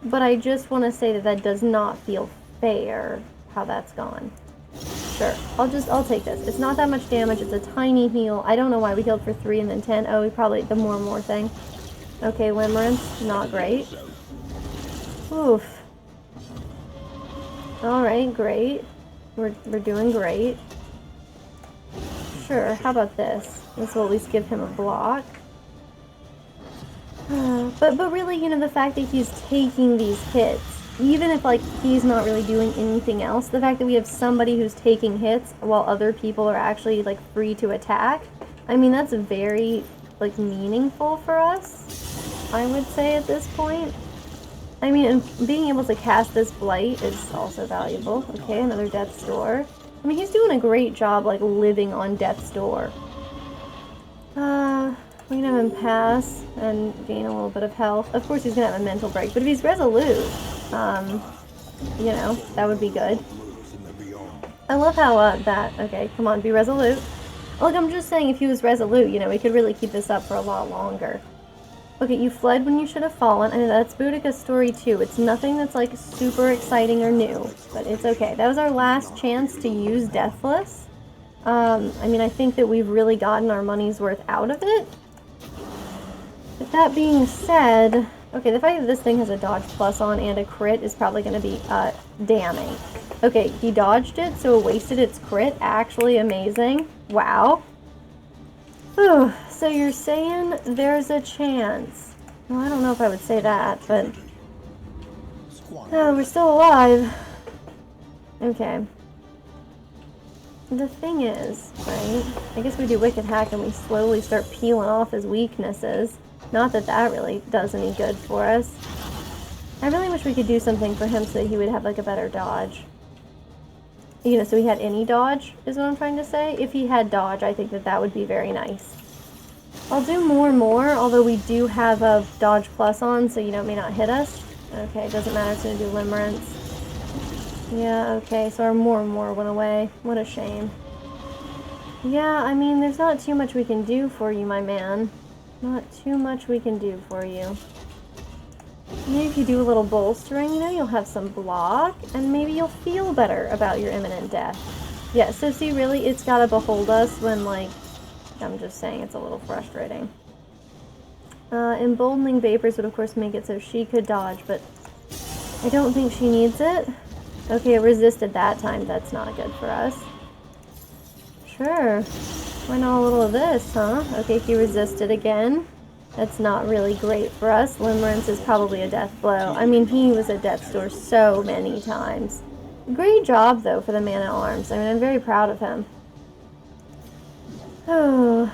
But I just want to say that that does not feel fair how that's gone. Sure, I'll take this. It's not that much damage, it's a tiny heal. I don't know why we healed for 3 and then 10. Oh, we probably, the more thing. Okay, Limerence, not great. Oof. Alright, great. We're doing great. Sure, how about this? This will at least give him a block. But really, you know, the fact that he's taking these hits, even if, like, he's not really doing anything else, the fact that we have somebody who's taking hits while other people are actually, like, free to attack, I mean, that's very, like, meaningful for us, I would say, at this point. I mean, and being able to cast this Blight is also valuable. Okay, another Death's Door. I mean, he's doing a great job, like, living on Death's Door. We can have him pass and gain a little bit of health. Of course, he's gonna have a mental break, but if he's resolute, you know, that would be good. I love how, okay, come on, be resolute. Look, I'm just saying if he was resolute, you know, we could really keep this up for a lot longer. Okay, you fled when you should have fallen. I mean, that's Boudica's story too. It's nothing that's like super exciting or new, but it's okay. That was our last chance to use Deathless. I mean, I think that we've really gotten our money's worth out of it. With that being said, okay, the fact that this thing has a dodge plus on and a crit is probably going to be damning. Okay, he dodged it, so it wasted its crit. Actually amazing. Wow. Whew. So you're saying there's a chance. Well, I don't know if I would say that, but... Oh, we're still alive. Okay. The thing is, right, I guess we do Wicked Hack and we slowly start peeling off his weaknesses. Not that that really does any good for us. I really wish we could do something for him so that he would have like a better dodge. You know, so he had any dodge, is what I'm trying to say. If he had dodge, I think that that would be very nice. I'll do more, although we do have a dodge plus on, so you know, it may not hit us. Okay, it doesn't matter, it's going to do limerence. Yeah, okay, so our more went away. What a shame. Yeah, I mean, there's not too much we can do for you, my man. Not too much we can do for you. Maybe if you do a little bolstering, you know, you'll have some block, and maybe you'll feel better about your imminent death. Yeah, so see, really, it's gotta behold us when, like, I'm just saying it's a little frustrating. Emboldening Vapors would, of course, make it so she could dodge, but I don't think she needs it. Okay, it resisted that time. That's not good for us. Sure. Why not a little of this, huh? Okay, he resisted again. That's not really great for us. Limerence is probably a death blow. I mean, he was at death's door so many times. Great job, though, for the man-at-arms. I mean, I'm very proud of him. Oh,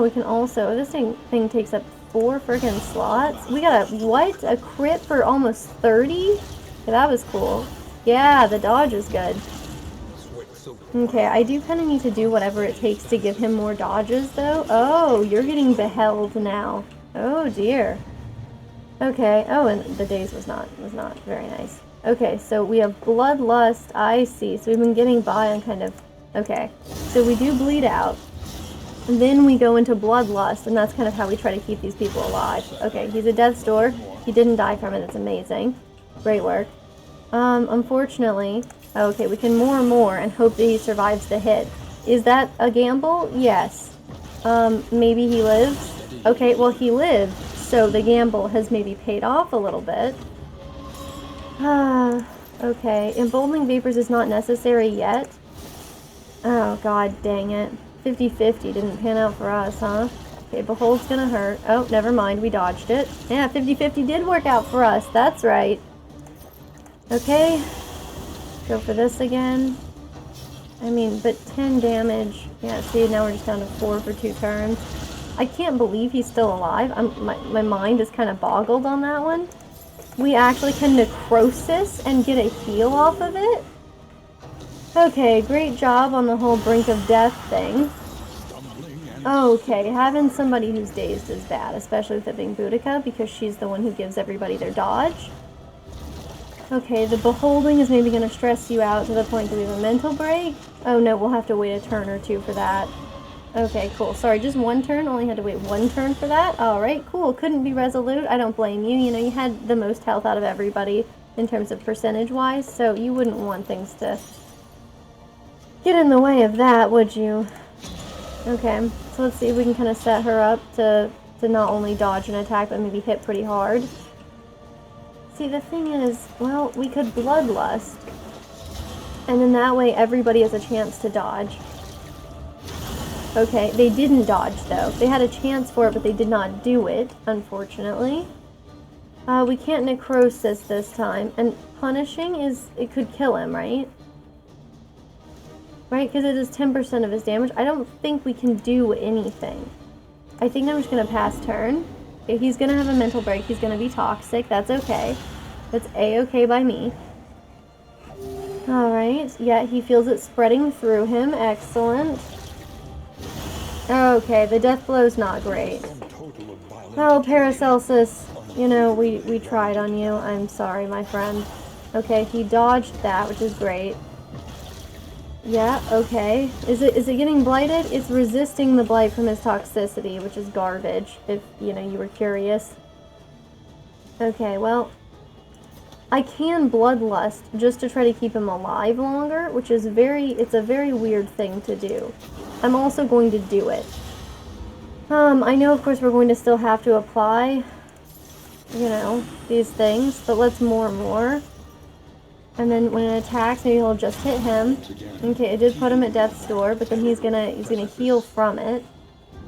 we can also... This thing takes up 4 friggin' slots. We got a... What? A crit for almost 30? Yeah, that was cool. Yeah, the dodge is good. Okay, I do kind of need to do whatever it takes to give him more dodges, though. Oh, you're getting beheld now. Oh, dear. Okay. Oh, and the daze was not very nice. Okay, so we have Bloodlust. I see. So we've been getting by on kind of... Okay. So we do bleed out. And then we go into Bloodlust, and that's kind of how we try to keep these people alive. Okay, he's at death's door. He didn't die from it. It's amazing. Great work. Unfortunately... Okay, we can more and hope that he survives the hit. Is that a gamble? Yes. Maybe he lives? Okay, well, he lived, so the gamble has maybe paid off a little bit. Okay. Emboldening Vapors is not necessary yet. Oh, god dang it. 50-50 didn't pan out for us, huh? Okay, Behold's gonna hurt. Oh, never mind, we dodged it. Yeah, 50-50 did work out for us, that's right. Okay. Go for this again. I mean, but 10 damage. Yeah, see, now we're just down to 4 for 2 turns. I can't believe he's still alive. My mind is kind of boggled on that one. We actually can necrosis and get a heal off of it? Okay, great job on the whole brink of death thing. Okay, having somebody who's dazed is bad, especially with it being Boudica, because she's the one who gives everybody their dodge. Okay, the beholding is maybe going to stress you out to the point that we have a mental break. Oh no, we'll have to wait a turn or 2 for that. Okay, cool. Sorry, just 1 turn? Only had to wait 1 turn for that? Alright, cool. Couldn't be resolute. I don't blame you. You know, you had the most health out of everybody in terms of percentage-wise, so you wouldn't want things to get in the way of that, would you? Okay, so let's see if we can kind of set her up to not only dodge an attack, but maybe hit pretty hard. See, the thing is, well, we could Bloodlust, and then that way everybody has a chance to dodge. Okay, they didn't dodge, though. They had a chance for it, but they did not do it, unfortunately. We can't necrosis this time, and punishing it could kill him, right? Right, because it is 10% of his damage. I don't think we can do anything. I think I'm just going to pass turn. Okay, he's going to have a mental break. He's going to be toxic. That's okay. That's a-okay by me. Alright. Yeah, he feels it spreading through him. Excellent. Okay, the death blow's not great. Oh, Paracelsus. You know, we tried on you. I'm sorry, my friend. Okay, he dodged that, which is great. Yeah, okay. Is it getting blighted? It's resisting the blight from his toxicity, which is garbage, if, you know, you were curious. Okay, well, I can bloodlust just to try to keep him alive longer, which is it's a very weird thing to do. I'm also going to do it. I know, of course, we're going to still have to apply, you know, these things, but let's more. And then when it attacks, maybe he'll just hit him. Okay, it did put him at death's door, but then he's gonna heal from it.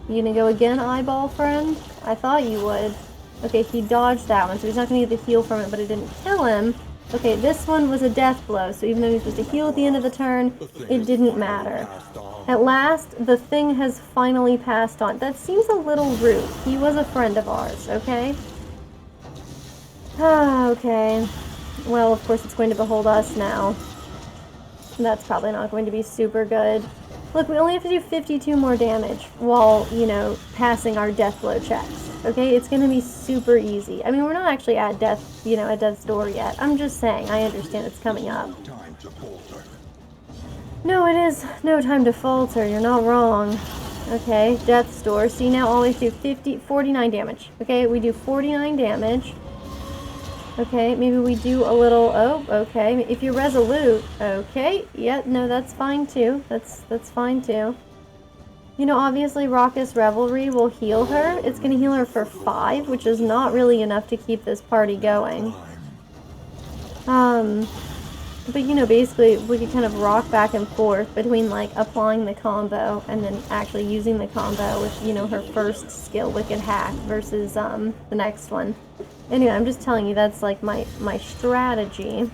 You gonna go again, eyeball friend? I thought you would. Okay, he dodged that one, so he's not gonna get the heal from it, but it didn't kill him. Okay, this one was a death blow, so even though he's supposed to heal at the end of the turn, it didn't matter. At last, the thing has finally passed on. That seems a little rude. He was a friend of ours, okay? Okay. Well, of course, it's going to behold us now. That's probably not going to be super good. Look, we only have to do 52 more damage while, you know, passing our death blow checks. Okay, it's going to be super easy. I mean, we're not actually at death, you know, at death's door yet. I'm just saying, I understand it's coming up. No, it is no time to falter. You're not wrong. Okay, death's door. See, now all we have to do 49 damage. Okay, we do 49 damage. Okay, maybe we do a little, oh, okay, if you're resolute, okay, yeah, no, that's fine too, that's fine too. You know, obviously Raucous Revelry will heal her. It's gonna heal her for 5, which is not really enough to keep this party going. But you know, basically, we could kind of rock back and forth between, like, applying the combo and then actually using the combo with, you know, her first skill, Wicked Hack, versus, the next one. Anyway, I'm just telling you, that's, like, my strategy.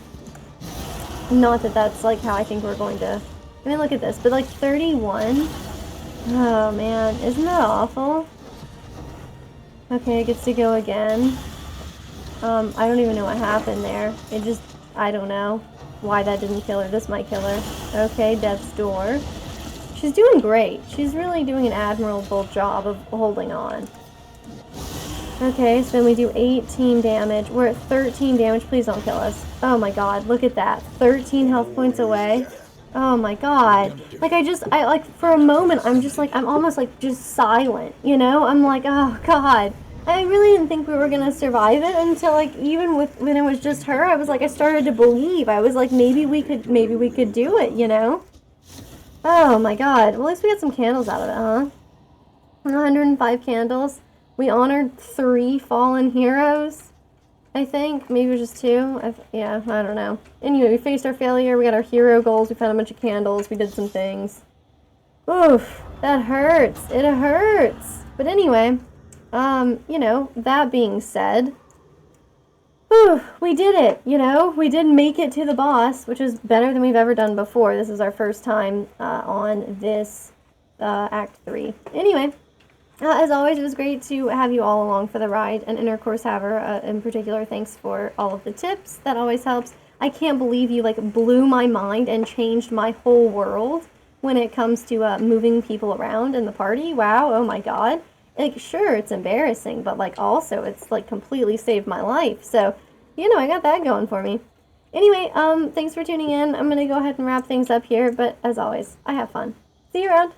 Not that that's, like, how I think we're going to... I mean, look at this, but, like, 31? Oh, man, isn't that awful? Okay, it gets to go again. I don't even know what happened there. It just... I don't know why that didn't kill her. This might kill her. Okay, Death's Door. She's doing great. She's really doing an admirable job of holding on. Okay, so then we do 18 damage. We're at 13 damage. Please don't kill us. Oh my god, look at that. 13 health points away. Oh my god. Like, I like, for a moment, I'm just like, I'm almost like just silent, you know? I'm like, oh god. I really didn't think we were gonna survive it until, like, even when it was just her, I was like, I started to believe. I was like, maybe we could do it, you know? Oh my god. Well, at least we got some candles out of it, huh? 105 candles. We honored 3 fallen heroes, I think. Maybe it was just 2. Yeah, I don't know. Anyway, we faced our failure. We got our hero goals. We found a bunch of candles. We did some things. Oof, that hurts. It hurts. But anyway, you know, that being said, whew, we did it, you know? We did make it to the boss, which is better than we've ever done before. This is our first time on this Act 3. Anyway, as always, it was great to have you all along for the ride, and Intercourse Haver in particular, thanks for all of the tips. That always helps. I can't believe you, like, blew my mind and changed my whole world when it comes to moving people around in the party. Wow, oh my god. Like, sure, it's embarrassing, but, like, also, it's, like, completely saved my life. So, you know, I got that going for me. Anyway, thanks for tuning in. I'm gonna go ahead and wrap things up here, but as always, I have fun. See you around.